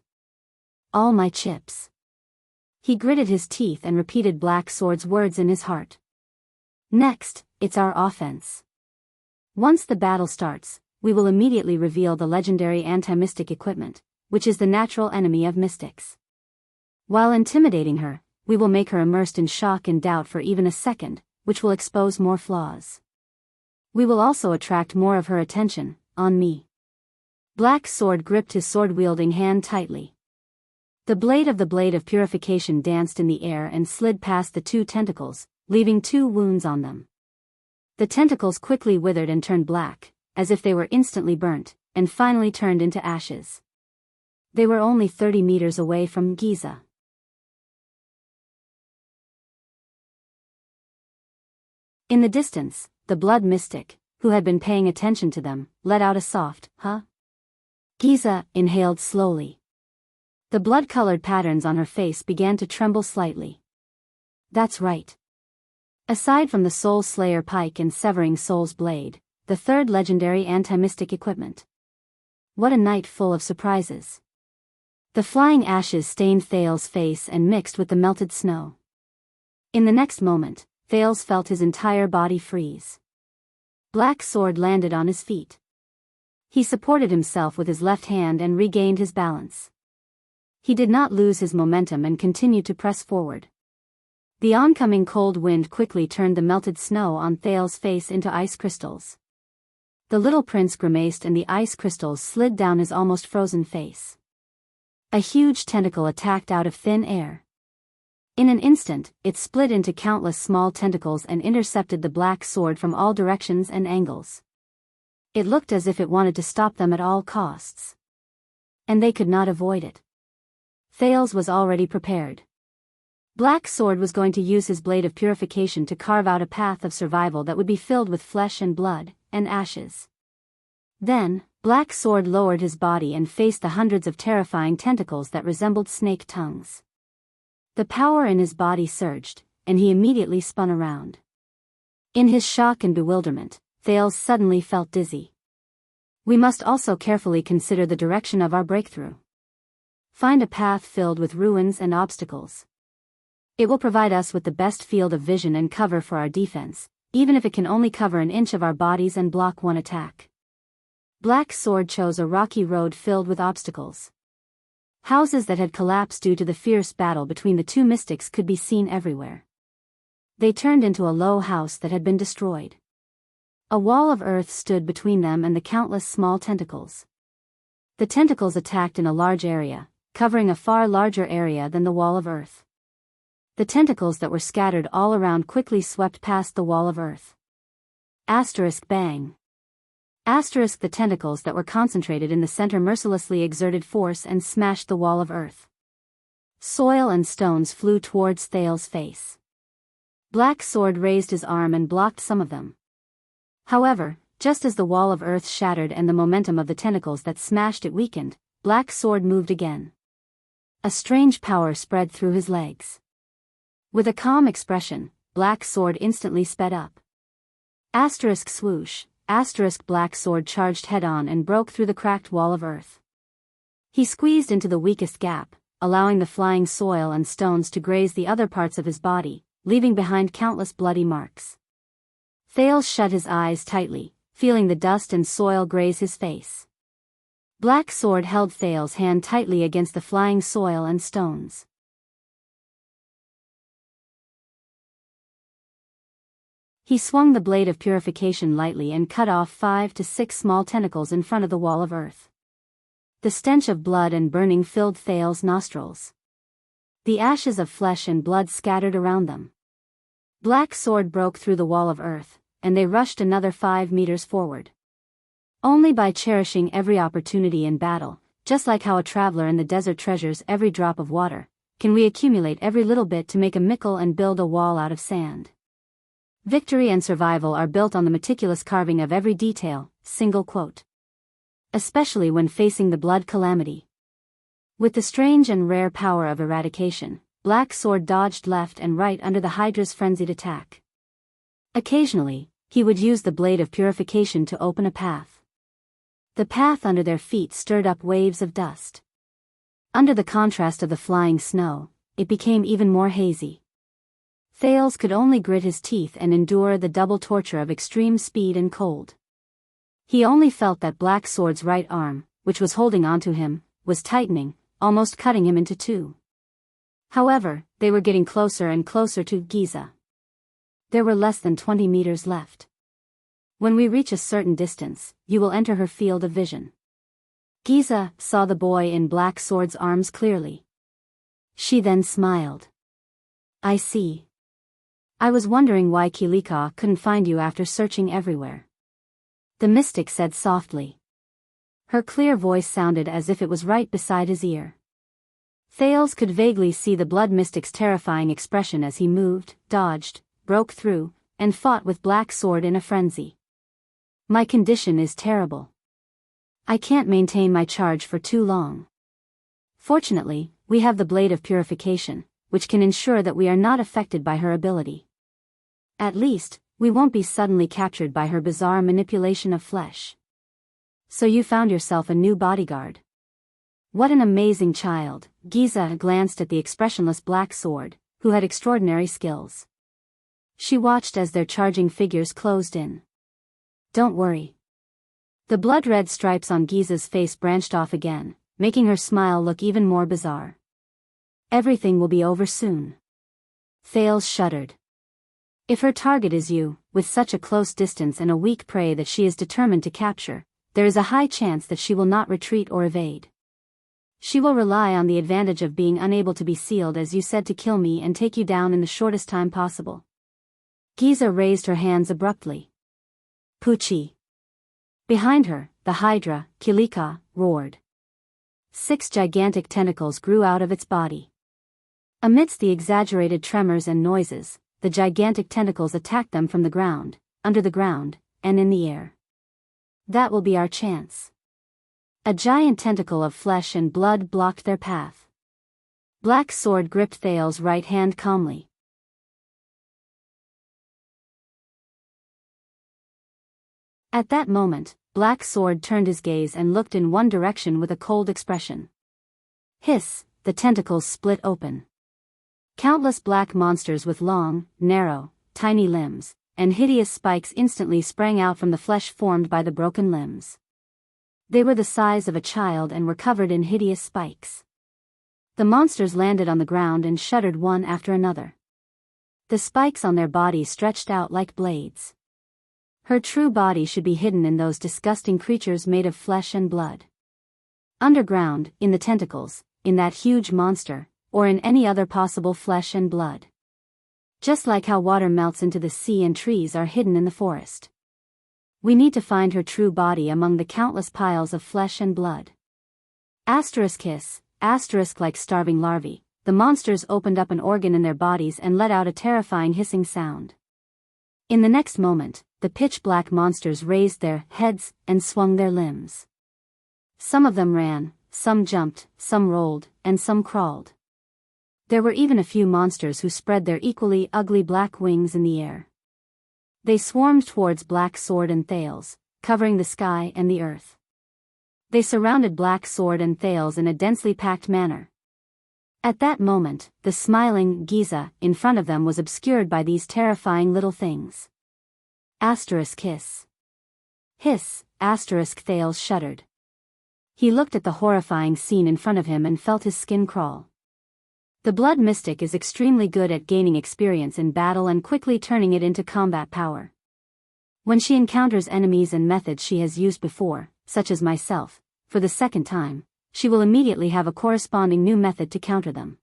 All my chips. He gritted his teeth and repeated Black Sword's words in his heart. Next, it's our offense. Once the battle starts, we will immediately reveal the legendary anti-mystic equipment, which is the natural enemy of mystics. While intimidating her, we will make her immersed in shock and doubt for even a second, which will expose more flaws. We will also attract more of her attention, on me. Black Sword gripped his sword-wielding hand tightly. The blade of purification danced in the air and slid past the two tentacles, leaving 2 wounds on them. The tentacles quickly withered and turned black, as if they were instantly burnt, and finally turned into ashes. They were only 30 meters away from Giza. In the distance, the blood mystic, who had been paying attention to them, let out a soft, "Huh?" Giza inhaled slowly. The blood-colored patterns on her face began to tremble slightly. That's right. Aside from the Soul Slayer pike and Severing Soul's blade, the third legendary anti-mystic equipment. What a night full of surprises. The flying ashes stained Thales' face and mixed with the melted snow. In the next moment, Thales felt his entire body freeze. Black Sword landed on his feet. He supported himself with his left hand and regained his balance. He did not lose his momentum and continued to press forward. The oncoming cold wind quickly turned the melted snow on Thales' face into ice crystals. The little prince grimaced and the ice crystals slid down his almost frozen face. A huge tentacle attacked out of thin air. In an instant, it split into countless small tentacles and intercepted the Black Sword from all directions and angles. It looked as if it wanted to stop them at all costs. And they could not avoid it. Thales was already prepared. Black Sword was going to use his blade of purification to carve out a path of survival that would be filled with flesh and blood, and ashes. Then, Black Sword lowered his body and faced the hundreds of terrifying tentacles that resembled snake tongues. The power in his body surged, and he immediately spun around. In his shock and bewilderment, Thales suddenly felt dizzy. We must also carefully consider the direction of our breakthrough. Find a path filled with ruins and obstacles. It will provide us with the best field of vision and cover for our defense, even if it can only cover an inch of our bodies and block one attack. Black Sword chose a rocky road filled with obstacles. Houses that had collapsed due to the fierce battle between the two mystics could be seen everywhere. They turned into a low house that had been destroyed. A wall of earth stood between them and the countless small tentacles. The tentacles attacked in a large area, covering a far larger area than the wall of earth. The tentacles that were scattered all around quickly swept past the wall of earth. Asterisk bang. Asterisk the tentacles that were concentrated in the center mercilessly exerted force and smashed the wall of earth. Soil and stones flew towards Thales' face. Black Sword raised his arm and blocked some of them. However, just as the wall of earth shattered and the momentum of the tentacles that smashed it weakened, Black Sword moved again. A strange power spread through his legs. With a calm expression, Black Sword instantly sped up. Asterisk swoosh, asterisk Black Sword charged head-on and broke through the cracked wall of earth. He squeezed into the weakest gap, allowing the flying soil and stones to graze the other parts of his body, leaving behind countless bloody marks. Thales shut his eyes tightly, feeling the dust and soil graze his face. Black Sword held Thales' hand tightly against the flying soil and stones. He swung the blade of purification lightly and cut off 5 to 6 small tentacles in front of the wall of earth. The stench of blood and burning filled Thales's nostrils. The ashes of flesh and blood scattered around them. Black Sword broke through the wall of earth, and they rushed another 5 meters forward. Only by cherishing every opportunity in battle, just like how a traveler in the desert treasures every drop of water, can we accumulate every little bit to make a mickle and build a wall out of sand. Victory and survival are built on the meticulous carving of every detail, single quote. Especially when facing the blood calamity. With the strange and rare power of eradication, Black Sword dodged left and right under the Hydra's frenzied attack. Occasionally, he would use the blade of purification to open a path. The path under their feet stirred up waves of dust. Under the contrast of the flying snow, it became even more hazy. Thales could only grit his teeth and endure the double torture of extreme speed and cold. He only felt that Black Sword's right arm, which was holding onto him, was tightening, almost cutting him into two. However, they were getting closer and closer to Giza. There were less than 20 meters left. When we reach a certain distance, you will enter her field of vision. Giza saw the boy in Black Sword's arms clearly. She then smiled. I see. I was wondering why Kilika couldn't find you after searching everywhere. The mystic said softly. Her clear voice sounded as if it was right beside his ear. Thales could vaguely see the blood mystic's terrifying expression as he moved, dodged, broke through, and fought with Black Sword in a frenzy. My condition is terrible. I can't maintain my charge for too long. Fortunately, we have the blade of purification, which can ensure that we are not affected by her ability. At least, we won't be suddenly captured by her bizarre manipulation of flesh. So you found yourself a new bodyguard. What an amazing child. Giza glanced at the expressionless Black Sword, who had extraordinary skills. She watched as their charging figures closed in. Don't worry. The blood-red stripes on Giza's face branched off again, making her smile look even more bizarre. Everything will be over soon. Thales shuddered. If her target is you, with such a close distance and a weak prey that she is determined to capture, there is a high chance that she will not retreat or evade. She will rely on the advantage of being unable to be sealed as you said to kill me and take you down in the shortest time possible. Giza raised her hands abruptly. Pucci. Behind her, the Hydra, Kilika, roared. 6 gigantic tentacles grew out of its body. Amidst the exaggerated tremors and noises, the gigantic tentacles attacked them from the ground, under the ground, and in the air. That will be our chance. A giant tentacle of flesh and blood blocked their path. Black Sword gripped Thales' right hand calmly. At that moment, Black Sword turned his gaze and looked in one direction with a cold expression. Hiss, the tentacles split open. Countless black monsters with long, narrow, tiny limbs, and hideous spikes instantly sprang out from the flesh formed by the broken limbs. They were the size of a child and were covered in hideous spikes. The monsters landed on the ground and shuddered one after another. The spikes on their bodies stretched out like blades. Her true body should be hidden in those disgusting creatures made of flesh and blood. Underground, in the tentacles, in that huge monster, or in any other possible flesh and blood. Just like how water melts into the sea and trees are hidden in the forest. We need to find her true body among the countless piles of flesh and blood. Asterisk hiss, asterisk like starving larvae, the monsters opened up an organ in their bodies and let out a terrifying hissing sound. In the next moment, the pitch-black monsters raised their heads and swung their limbs. Some of them ran, some jumped, some rolled, and some crawled. There were even a few monsters who spread their equally ugly black wings in the air. They swarmed towards Black Sword and Thales, covering the sky and the earth. They surrounded Black Sword and Thales in a densely packed manner. At that moment, the smiling Giza in front of them was obscured by these terrifying little things. Asterisk hiss. Hiss, asterisk Thales shuddered. He looked at the horrifying scene in front of him and felt his skin crawl. The blood mystic is extremely good at gaining experience in battle and quickly turning it into combat power. When she encounters enemies and methods she has used before, such as myself, for the second time, she will immediately have a corresponding new method to counter them.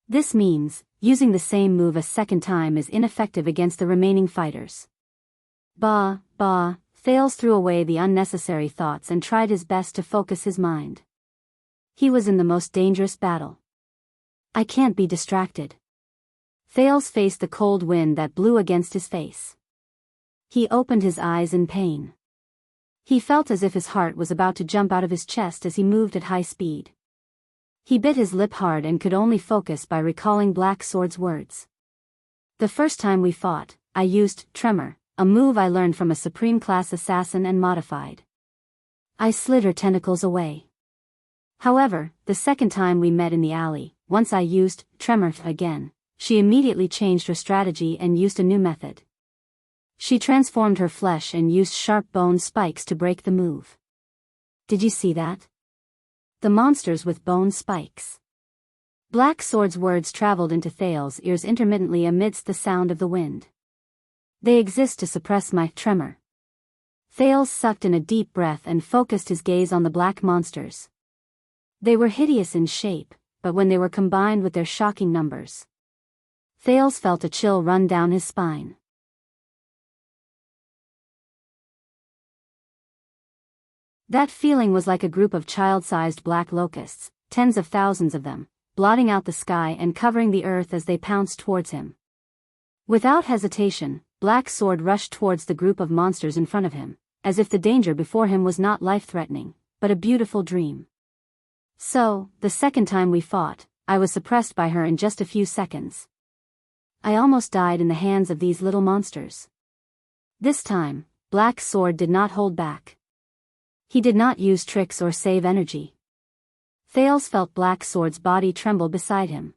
This means, using the same move a second time is ineffective against the remaining fighters. Bah, Thales threw away the unnecessary thoughts and tried his best to focus his mind. He was in the most dangerous battle. I can't be distracted. Thales faced the cold wind that blew against his face. He opened his eyes in pain. He felt as if his heart was about to jump out of his chest as he moved at high speed. He bit his lip hard and could only focus by recalling Black Sword's words. The first time we fought, I used tremor, a move I learned from a Supreme Class assassin and modified. I slid her tentacles away. However, the second time we met in the alley, once I used tremor again, she immediately changed her strategy and used a new method. She transformed her flesh and used sharp bone spikes to break the move. Did you see that? The monsters with bone spikes. Black Sword's words traveled into Thales' ears intermittently amidst the sound of the wind. They exist to suppress my tremor. Thales sucked in a deep breath and focused his gaze on the black monsters. They were hideous in shape, but when they were combined with their shocking numbers, Thales felt a chill run down his spine. That feeling was like a group of child-sized black locusts, tens of thousands of them, blotting out the sky and covering the earth as they pounced towards him. Without hesitation, Black Sword rushed towards the group of monsters in front of him, as if the danger before him was not life-threatening, but a beautiful dream. So, the second time we fought, I was suppressed by her in just a few seconds. I almost died in the hands of these little monsters. This time, Black Sword did not hold back. He did not use tricks or save energy. Thales felt Black Sword's body tremble beside him.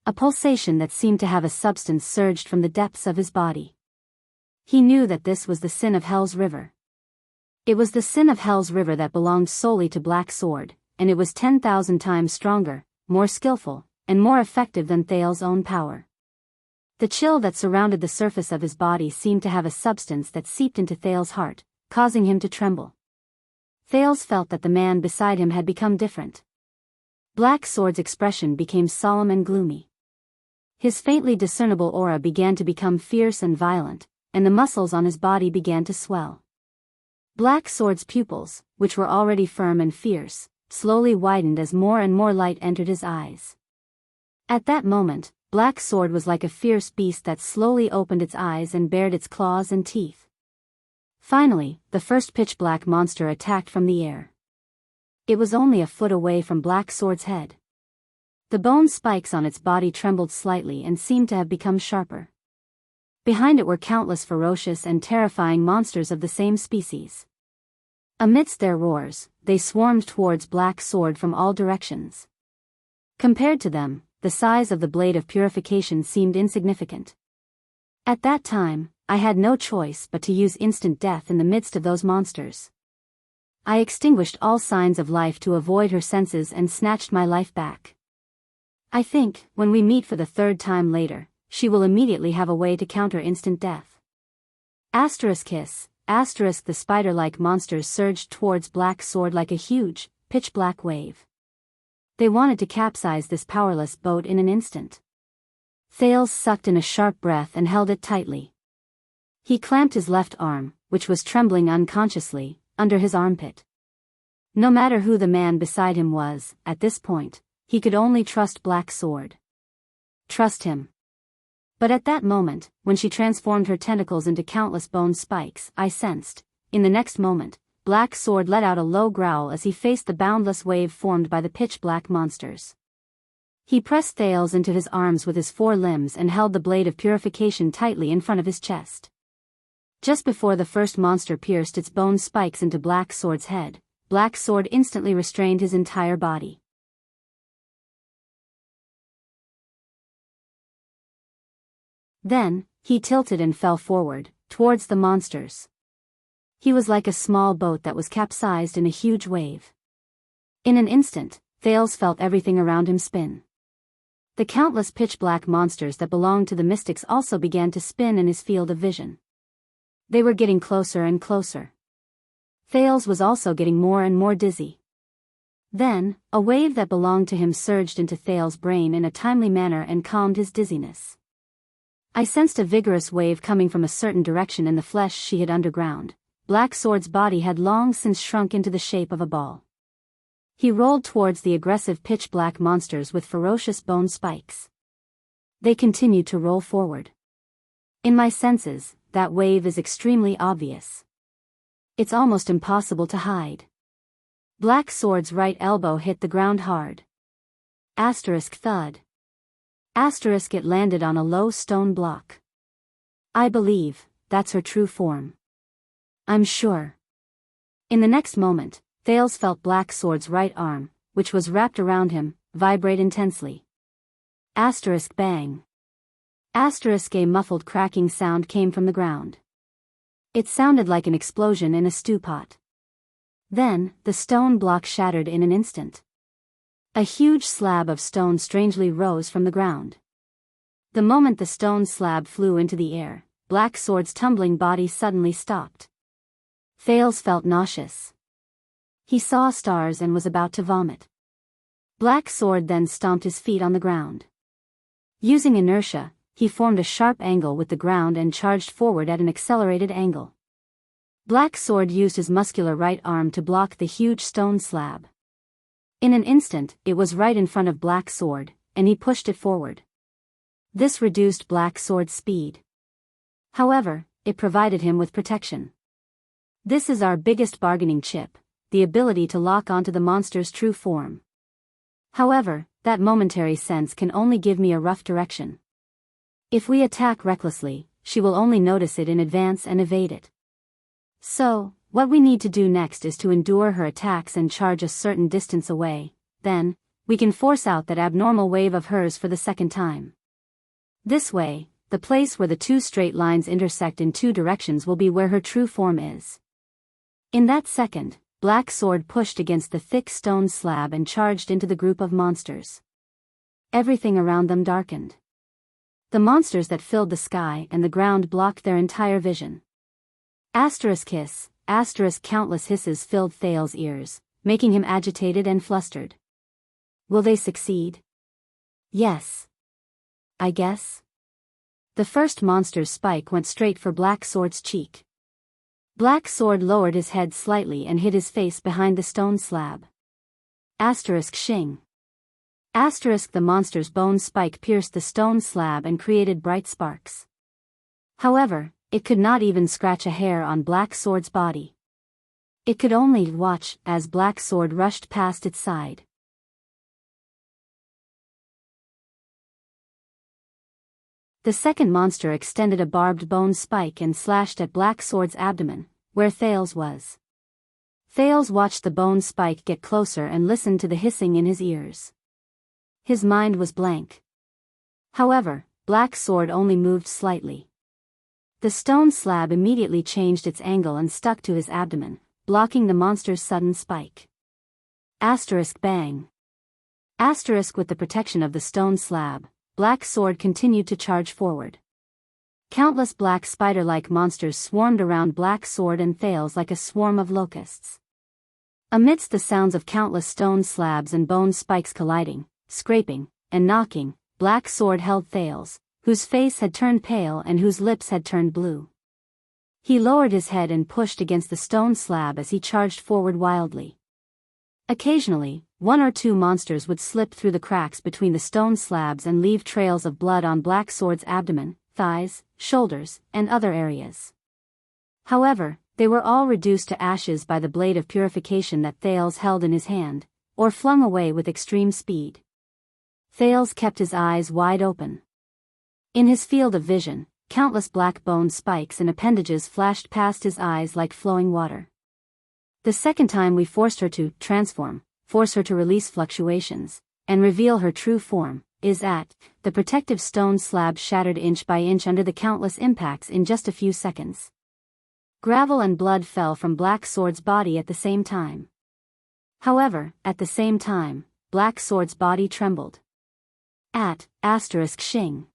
A pulsation that seemed to have a substance surged from the depths of his body. He knew that this was the sin of Hell's River. It was the sin of Hell's River that belonged solely to Black Sword, and it was 10,000 times stronger, more skillful, and more effective than Thales' own power. The chill that surrounded the surface of his body seemed to have a substance that seeped into Thales' heart, causing him to tremble. Thales felt that the man beside him had become different. Black Sword's expression became solemn and gloomy. His faintly discernible aura began to become fierce and violent, and the muscles on his body began to swell. Black Sword's pupils, which were already firm and fierce, slowly widened as more and more light entered his eyes. At that moment, Black Sword was like a fierce beast that slowly opened its eyes and bared its claws and teeth. Finally, the first pitch-black monster attacked from the air. It was only a foot away from Black Sword's head. The bone spikes on its body trembled slightly and seemed to have become sharper. Behind it were countless ferocious and terrifying monsters of the same species. Amidst their roars, they swarmed towards Black Sword from all directions. Compared to them, the size of the blade of purification seemed insignificant. At that time, I had no choice but to use instant death in the midst of those monsters. I extinguished all signs of life to avoid her senses and snatched my life back. I think, when we meet for the third time later, she will immediately have a way to counter instant death. Kiss, the spider-like monsters surged towards Black Sword like a huge, pitch-black wave. They wanted to capsize this powerless boat in an instant. Thales sucked in a sharp breath and held it tightly. He clamped his left arm, which was trembling unconsciously, under his armpit. No matter who the man beside him was, at this point, he could only trust Black Sword. Trust him. But at that moment, when she transformed her tentacles into countless bone spikes, I sensed, in the next moment, Black Sword let out a low growl as he faced the boundless wave formed by the pitch-black monsters. He pressed Thales into his arms with his four limbs and held the blade of purification tightly in front of his chest. Just before the first monster pierced its bone spikes into Black Sword's head, Black Sword instantly restrained his entire body. Then, he tilted and fell forward, towards the monsters. He was like a small boat that was capsized in a huge wave. In an instant, Thales felt everything around him spin. The countless pitch-black monsters that belonged to the mystics also began to spin in his field of vision. They were getting closer and closer. Thales was also getting more and more dizzy. Then, a wave that belonged to him surged into Thales' brain in a timely manner and calmed his dizziness. I sensed a vigorous wave coming from a certain direction in the flesh she hid underground. Black Sword's body had long since shrunk into the shape of a ball. He rolled towards the aggressive pitch-black monsters with ferocious bone spikes. They continued to roll forward. In my senses, that wave is extremely obvious. It's almost impossible to hide. Black Sword's right elbow hit the ground hard. Asterisk thud. Asterisk it landed on a low stone block. I believe, that's her true form. I'm sure. In the next moment, Thales felt Black Sword's right arm, which was wrapped around him, vibrate intensely. Asterisk bang. Asterisk a muffled cracking sound came from the ground. It sounded like an explosion in a stew pot. Then, the stone block shattered in an instant. A huge slab of stone strangely rose from the ground. The moment the stone slab flew into the air, Black Sword's tumbling body suddenly stopped. Thales felt nauseous. He saw stars and was about to vomit. Black Sword then stomped his feet on the ground. Using inertia, he formed a sharp angle with the ground and charged forward at an accelerated angle. Black Sword used his muscular right arm to block the huge stone slab. In an instant, it was right in front of Black Sword, and he pushed it forward. This reduced Black Sword's speed. However, it provided him with protection. This is our biggest bargaining chip, the ability to lock onto the monster's true form. However, that momentary sense can only give me a rough direction. If we attack recklessly, she will only notice it in advance and evade it. So, what we need to do next is to endure her attacks and charge a certain distance away, then, we can force out that abnormal wave of hers for the second time. This way, the place where the two straight lines intersect in two directions will be where her true form is. In that second, Black Sword pushed against the thick stone slab and charged into the group of monsters. Everything around them darkened. The monsters that filled the sky and the ground blocked their entire vision. Asterisk hiss, asterisk countless hisses filled Thales' ears, making him agitated and flustered. Will they succeed? Yes. I guess. The first monster's spike went straight for Black Sword's cheek. Black Sword lowered his head slightly and hid his face behind the stone slab. Asterisk shing. Asterisk the monster's bone spike pierced the stone slab and created bright sparks. However, it could not even scratch a hair on Black Sword's body. It could only watch as Black Sword rushed past its side. The second monster extended a barbed bone spike and slashed at Black Sword's abdomen, where Thales was. Thales watched the bone spike get closer and listened to the hissing in his ears. His mind was blank. However, Black Sword only moved slightly. The stone slab immediately changed its angle and stuck to his abdomen, blocking the monster's sudden spike. Asterisk bang. Asterisk with the protection of the stone slab, Black Sword continued to charge forward. Countless black spider-like monsters swarmed around Black Sword and Thales like a swarm of locusts. Amidst the sounds of countless stone slabs and bone spikes colliding, scraping, and knocking, Black Sword held Thales, whose face had turned pale and whose lips had turned blue. He lowered his head and pushed against the stone slab as he charged forward wildly. Occasionally, one or two monsters would slip through the cracks between the stone slabs and leave trails of blood on Black Sword's abdomen, thighs, shoulders, and other areas. However, they were all reduced to ashes by the blade of purification that Thales held in his hand, or flung away with extreme speed. Thales kept his eyes wide open. In his field of vision, countless black bone spikes and appendages flashed past his eyes like flowing water. The second time we forced her to transform, force her to release fluctuations, and reveal her true form, is at, the protective stone slab shattered inch by inch under the countless impacts in just a few seconds. Gravel and blood fell from Black Sword's body at the same time. However, at the same time, Black Sword's body trembled. At, *Xing.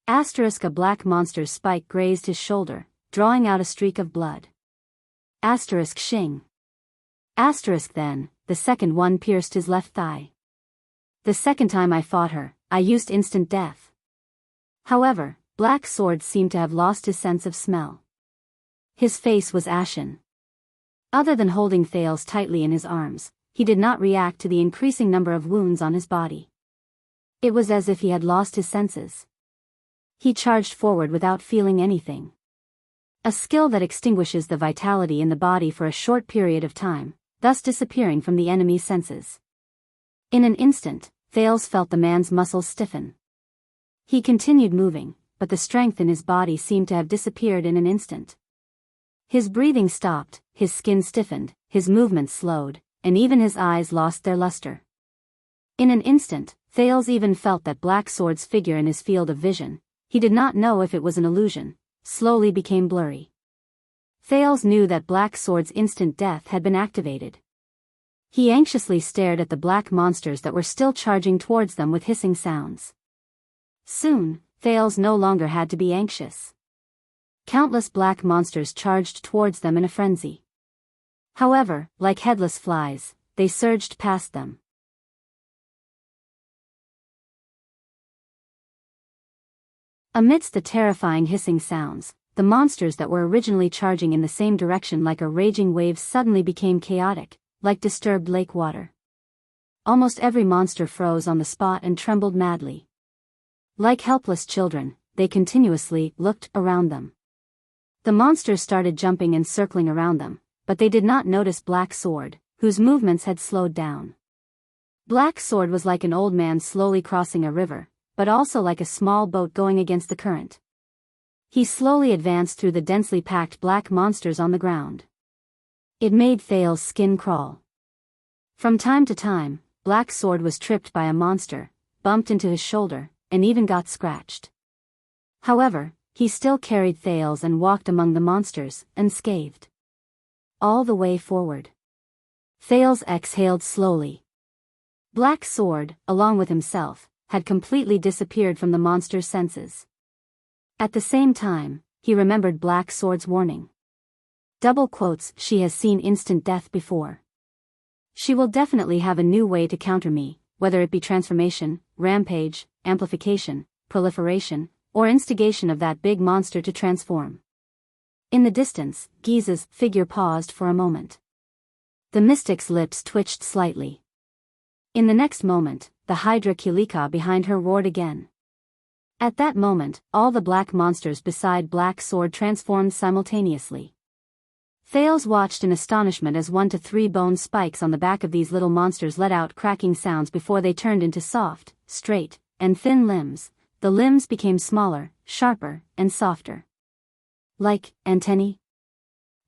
A black monster's spike grazed his shoulder, drawing out a streak of blood. *Xing. Then, the second one pierced his left thigh. The second time I fought her, I used instant death. However, Black Sword seemed to have lost his sense of smell. His face was ashen. Other than holding Thales tightly in his arms, he did not react to the increasing number of wounds on his body. It was as if he had lost his senses. He charged forward without feeling anything. A skill that extinguishes the vitality in the body for a short period of time, thus disappearing from the enemy's senses. In an instant, Thales felt the man's muscles stiffen. He continued moving, but the strength in his body seemed to have disappeared in an instant. His breathing stopped, his skin stiffened, his movements slowed, and even his eyes lost their luster. In an instant, Thales even felt that Black Sword's figure in his field of vision, he did not know if it was an illusion, slowly became blurry. Thales knew that Black Sword's instant death had been activated. He anxiously stared at the black monsters that were still charging towards them with hissing sounds. Soon, Thales no longer had to be anxious. Countless black monsters charged towards them in a frenzy. However, like headless flies, they surged past them. Amidst the terrifying hissing sounds, the monsters that were originally charging in the same direction like a raging wave suddenly became chaotic, like disturbed lake water. Almost every monster froze on the spot and trembled madly. Like helpless children, they continuously looked around them. The monsters started jumping and circling around them, but they did not notice Black Sword, whose movements had slowed down. Black Sword was like an old man slowly crossing a river, but also like a small boat going against the current. He slowly advanced through the densely packed black monsters on the ground. It made Thales' skin crawl. From time to time, Black Sword was tripped by a monster, bumped into his shoulder, and even got scratched. However, he still carried Thales and walked among the monsters, unscathed. All the way forward. Thales exhaled slowly. Black Sword, along with himself, had completely disappeared from the monster's senses. At the same time, he remembered Black Sword's warning. "She has seen instant death before. She will definitely have a new way to counter me, whether it be transformation, rampage, amplification, proliferation, or instigation of that big monster to transform." In the distance, Giza's figure paused for a moment. The mystic's lips twitched slightly. In the next moment, the Hydra Kilika behind her roared again. At that moment, all the black monsters beside Black Sword transformed simultaneously. Thales watched in astonishment as 1 to 3 bone spikes on the back of these little monsters let out cracking sounds before they turned into soft, straight, and thin limbs. The limbs became smaller, sharper, and softer. Like antennae?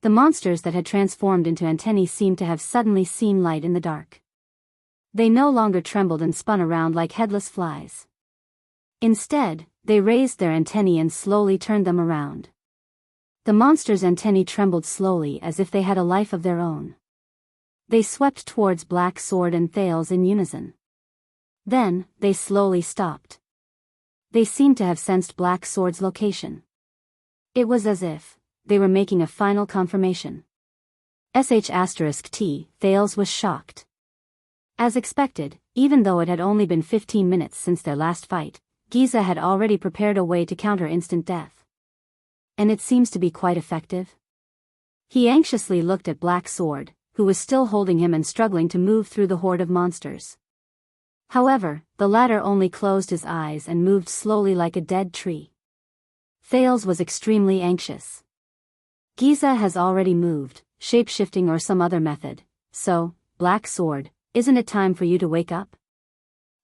The monsters that had transformed into antennae seemed to have suddenly seen light in the dark. They no longer trembled and spun around like headless flies. Instead, they raised their antennae and slowly turned them around. The monsters' antennae trembled slowly as if they had a life of their own. They swept towards Black Sword and Thales in unison. Then, they slowly stopped. They seemed to have sensed Black Sword's location. It was as if they were making a final confirmation. Thales was shocked. As expected, even though it had only been 15 minutes since their last fight, Giza had already prepared a way to counter instant death. And it seems to be quite effective. He anxiously looked at Black Sword, who was still holding him and struggling to move through the horde of monsters. However, the latter only closed his eyes and moved slowly like a dead tree. Thales was extremely anxious. Giza has already moved, shape-shifting or some other method, so, Black Sword, isn't it time for you to wake up?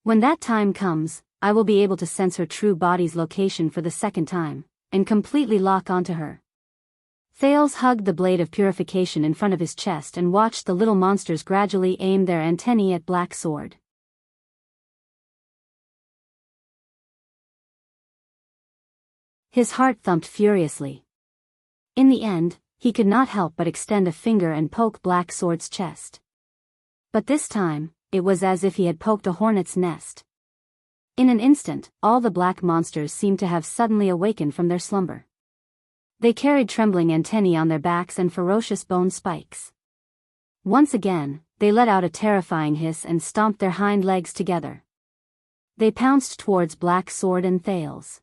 When that time comes, I will be able to sense her true body's location for the second time, and completely lock onto her. Thales hugged the blade of purification in front of his chest and watched the little monsters gradually aim their antennae at Black Sword. His heart thumped furiously. In the end, he could not help but extend a finger and poke Black Sword's chest. But this time, it was as if he had poked a hornet's nest. In an instant, all the black monsters seemed to have suddenly awakened from their slumber. They carried trembling antennae on their backs and ferocious bone spikes. Once again, they let out a terrifying hiss and stomped their hind legs together. They pounced towards Black Sword and Thales.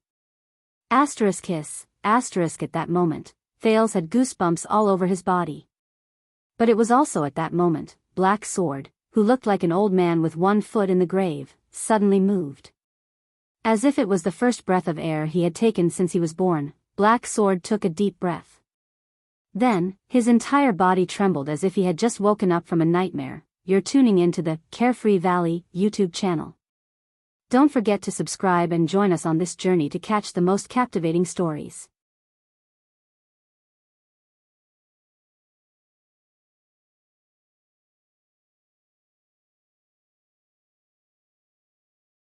Asterisk hiss, asterisk at that moment, Thales had goosebumps all over his body. But it was also at that moment, Black Sword, who looked like an old man with one foot in the grave, suddenly moved. As if it was the first breath of air he had taken since he was born, Black Sword took a deep breath. Then, his entire body trembled as if he had just woken up from a nightmare. You're tuning into the Carefree Valley YouTube channel. Don't forget to subscribe and join us on this journey to catch the most captivating stories.